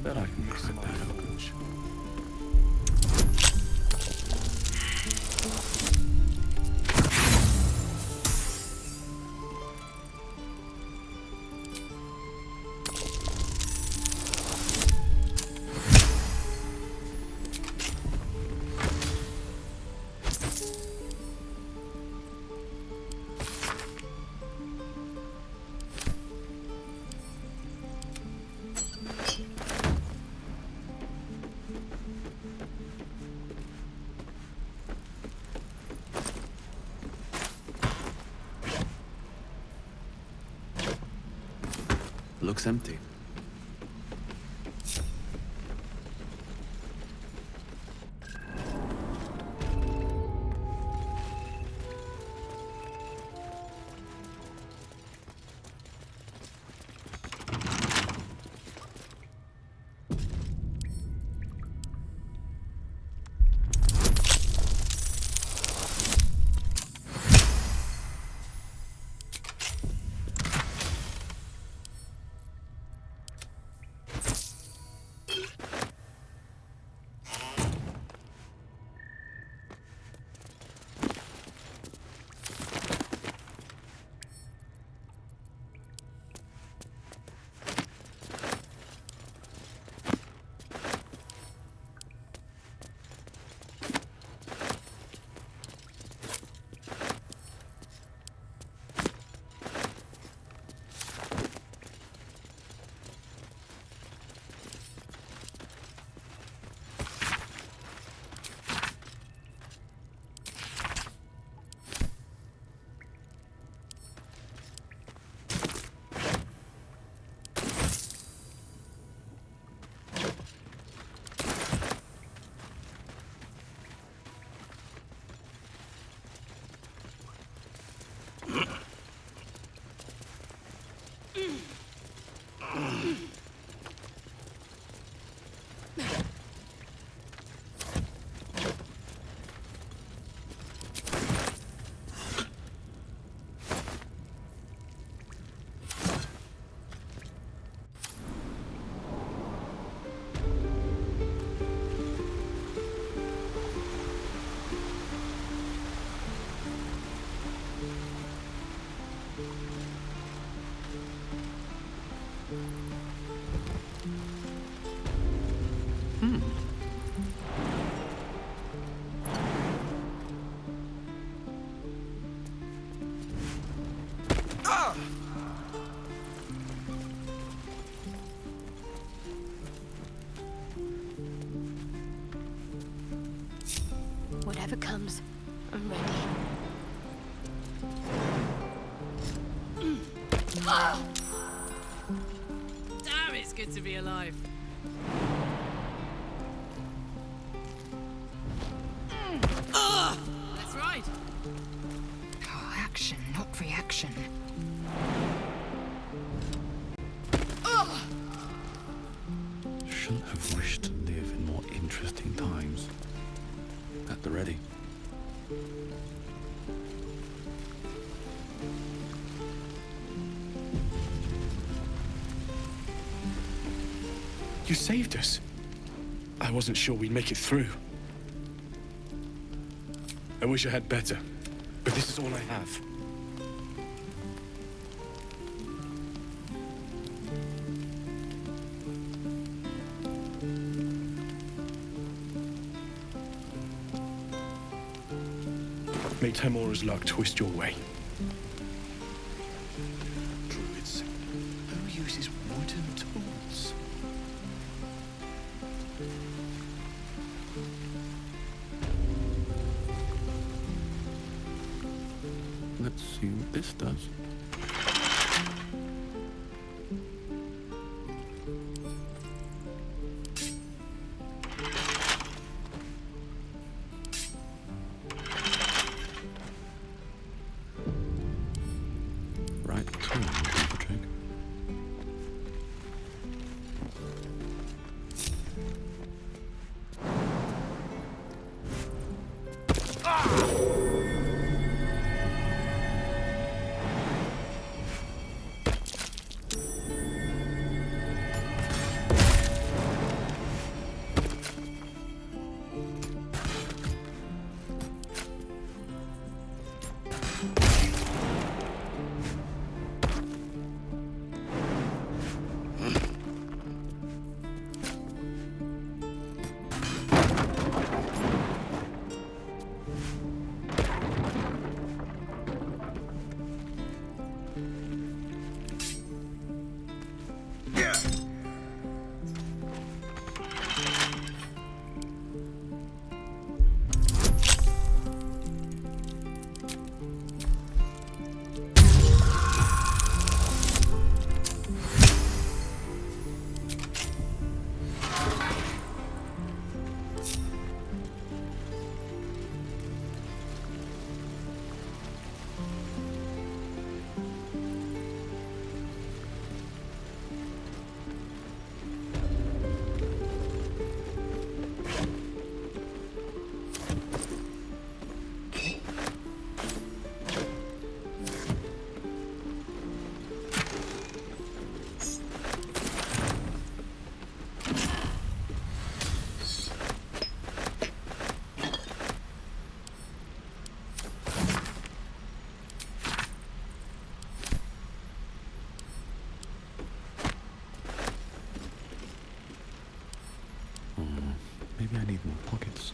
Bet I can use some better coach. Looks empty. Whatever comes, I'm ready. Damn, it's good to be alive. That's right. Oh, action, not reaction. Shouldn't have wished to live in more interesting times. At the ready. You saved us. I wasn't sure we'd make it through. I wish I had better, but this is all I have. May Temora's luck twist your way. Druids. Who uses wooden tools? Let's see what this does. Right tool will do the trick. Maybe I need more pockets.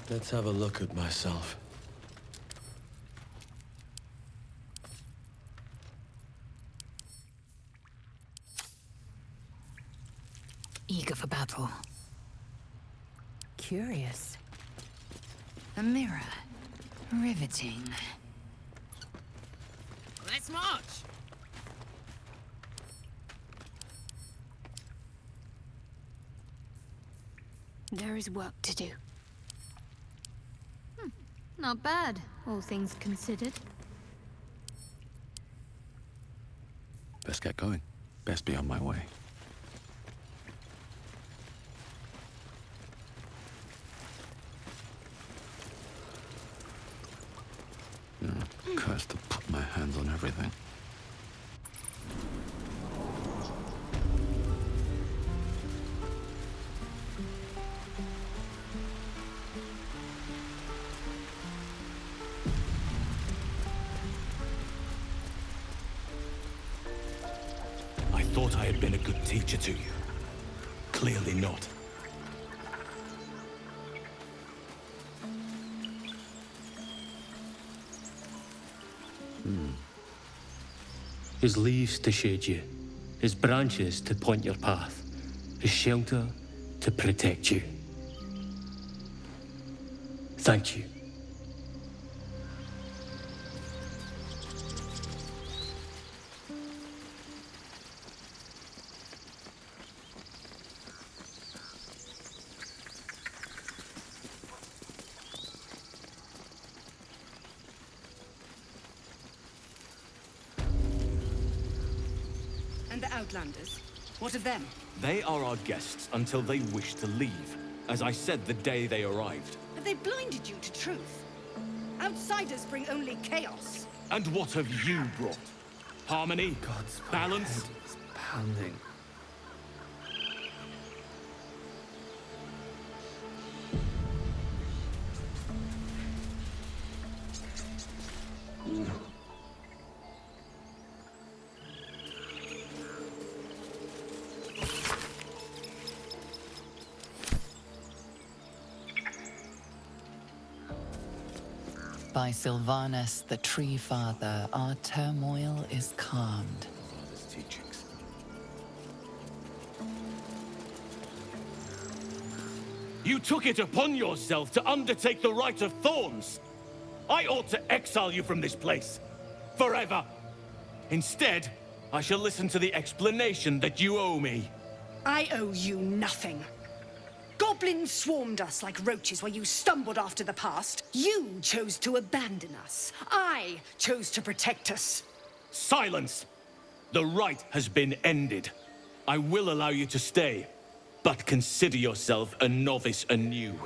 Let's have a look at myself. Eager for battle. Curious. A mirror. Riveting. Let's march! There is work to do. Not bad, all things considered. Best get going. Best be on my way. Cursed to put my hands on everything. I thought I had been a good teacher to you. Clearly not. His leaves to shade you, his branches to point your path, his shelter to protect you. Thank you. And the Outlanders? What of them? They are our guests until they wish to leave, as I said the day they arrived. But they blinded you to truth. Outsiders bring only chaos. And what have you brought? Harmony? God's balance? Pounding. By Sylvanus, the Tree Father, our turmoil is calmed. Teachings. You took it upon yourself to undertake the Rite of Thorns. I ought to exile you from this place. Forever. Instead, I shall listen to the explanation that you owe me. I owe you nothing. Goblins swarmed us like roaches while you stumbled after the past. You chose to abandon us. I chose to protect us. Silence! The rite has been ended. I will allow you to stay, but consider yourself a novice anew.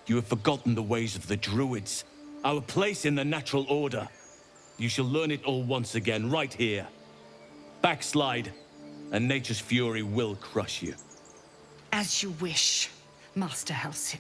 You have forgotten the ways of the Druids, our place in the natural order. You shall learn it all once again, right here. Backslide, and nature's fury will crush you. As you wish, Master Halsin.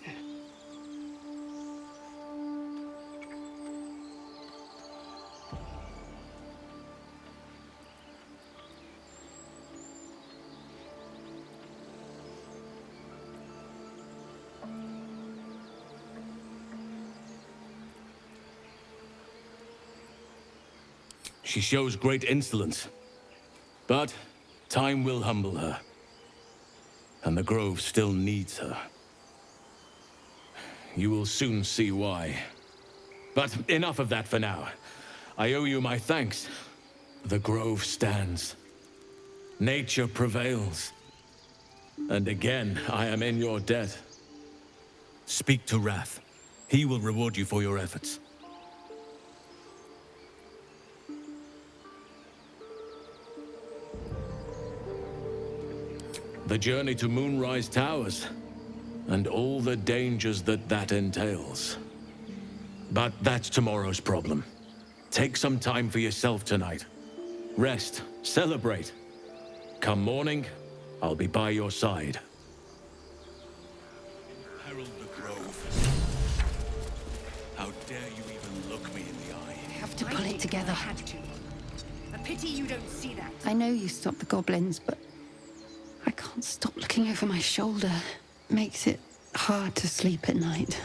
She shows great insolence, but time will humble her. And the Grove still needs her. You will soon see why. But enough of that for now. I owe you my thanks. The Grove stands. Nature prevails. And again, I am in your debt. Speak to Wrath. He will reward you for your efforts. The journey to Moonrise Towers, and all the dangers that entails. But that's tomorrow's problem. Take some time for yourself tonight. Rest, celebrate. Come morning, I'll be by your side. Herald the Grove. How dare you even look me in the eye? I have to pull it together. A pity you don't see that. I know you stopped the goblins, but I can't stop looking over my shoulder. Makes it hard to sleep at night.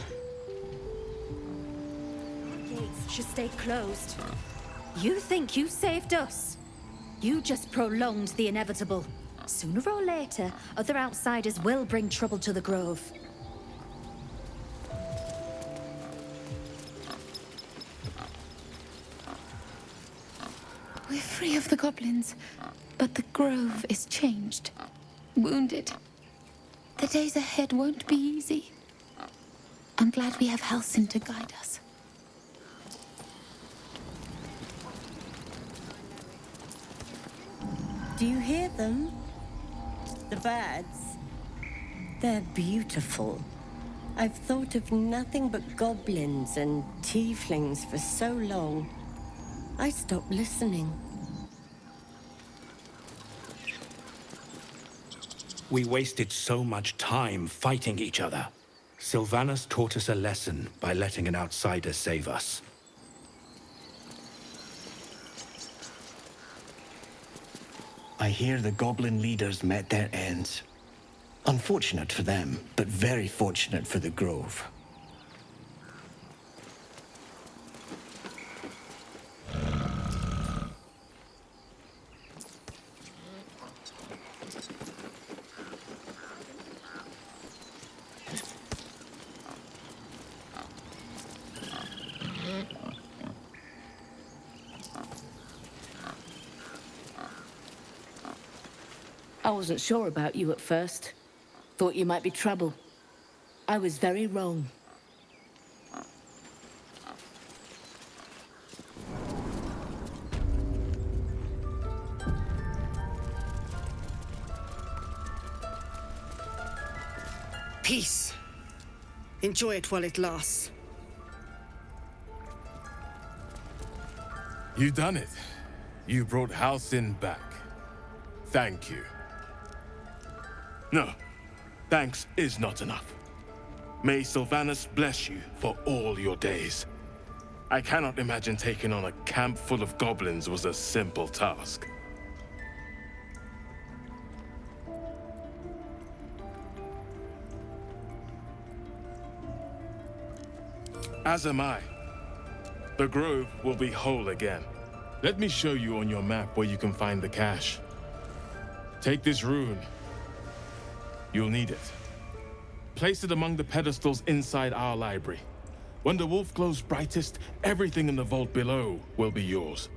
should stay closed. You think you saved us? You just prolonged the inevitable. Sooner or later, other outsiders will bring trouble to the Grove. We're free of the goblins, but the Grove is changed. Wounded. The days ahead won't be easy. I'm glad we have Halsin to guide us. Do you hear them? The birds. They're beautiful. I've thought of nothing but goblins and tieflings for so long. I stopped listening. We wasted so much time fighting each other. Sylvanas taught us a lesson by letting an outsider save us. I hear the goblin leaders met their ends. Unfortunate for them, but very fortunate for the Grove. I wasn't sure about you at first. Thought you might be trouble. I was very wrong. Peace. Enjoy it while it lasts. You done it. You brought Halsin back. Thank you. No, thanks is not enough. May Sylvanas bless you for all your days. I cannot imagine taking on a camp full of goblins was a simple task. As am I. The Grove will be whole again. Let me show you on your map where you can find the cache. Take this rune. You'll need it. Place it among the pedestals inside our library. When the wolf glows brightest, everything in the vault below will be yours.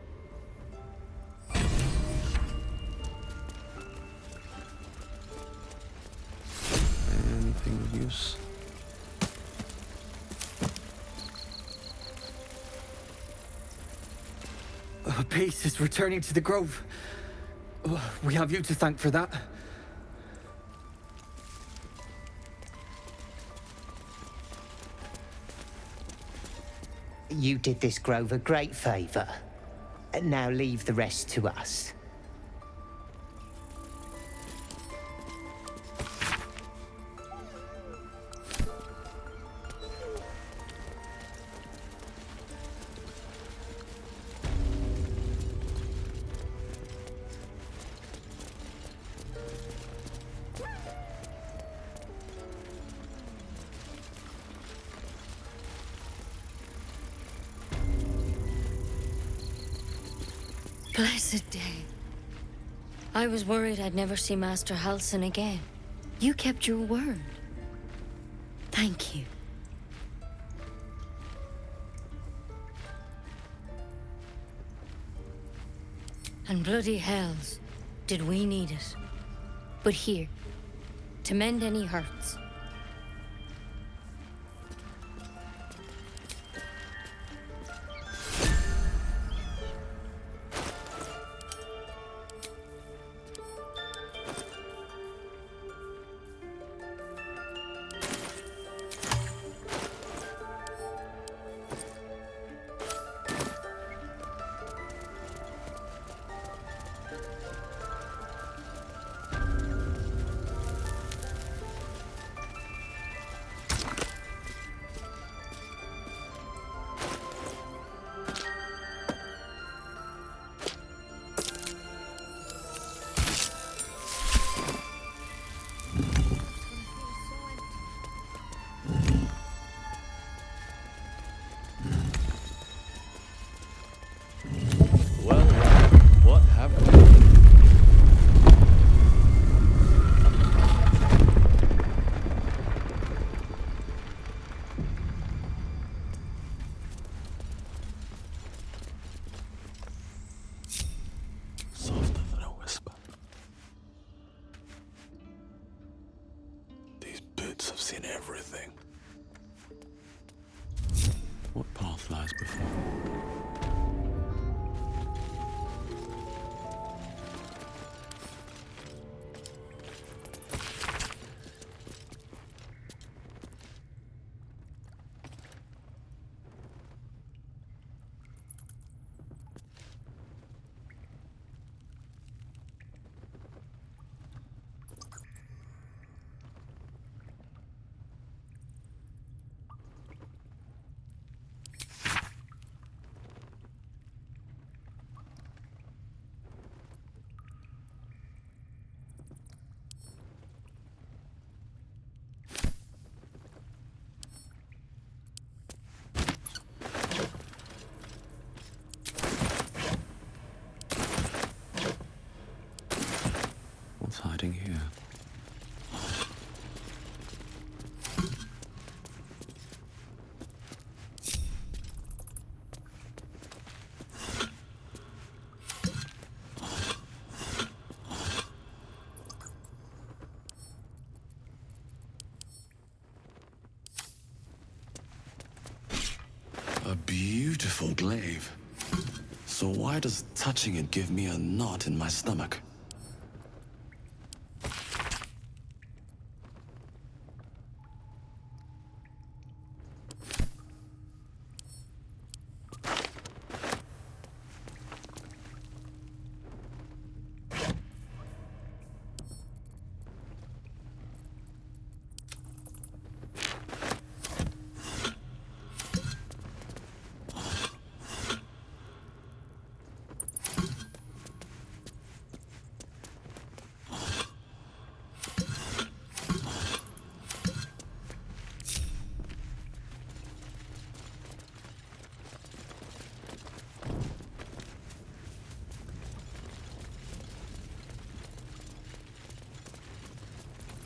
Anything of use? Peace is returning to the Grove. We have you to thank for that. You did this Grove a great favor. Now leave the rest to us. Blessed day. I was worried I'd never see Master Halsin again. You kept your word. Thank you. And bloody hells, did we need it. But here, to mend any hurts. So why does touching it give me a knot in my stomach?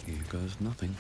Here goes nothing.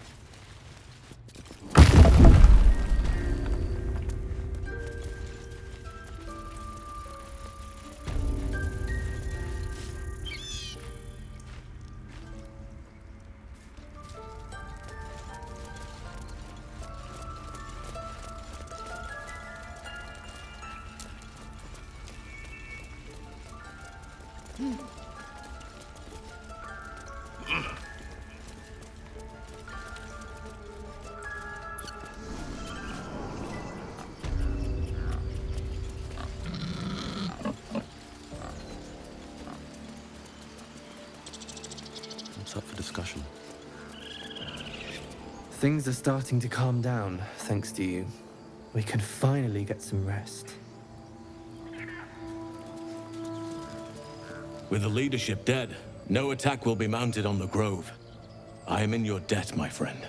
What's up for discussion? Things are starting to calm down, thanks to you. We can finally get some rest. With the leadership dead, no attack will be mounted on the Grove. I am in your debt, my friend.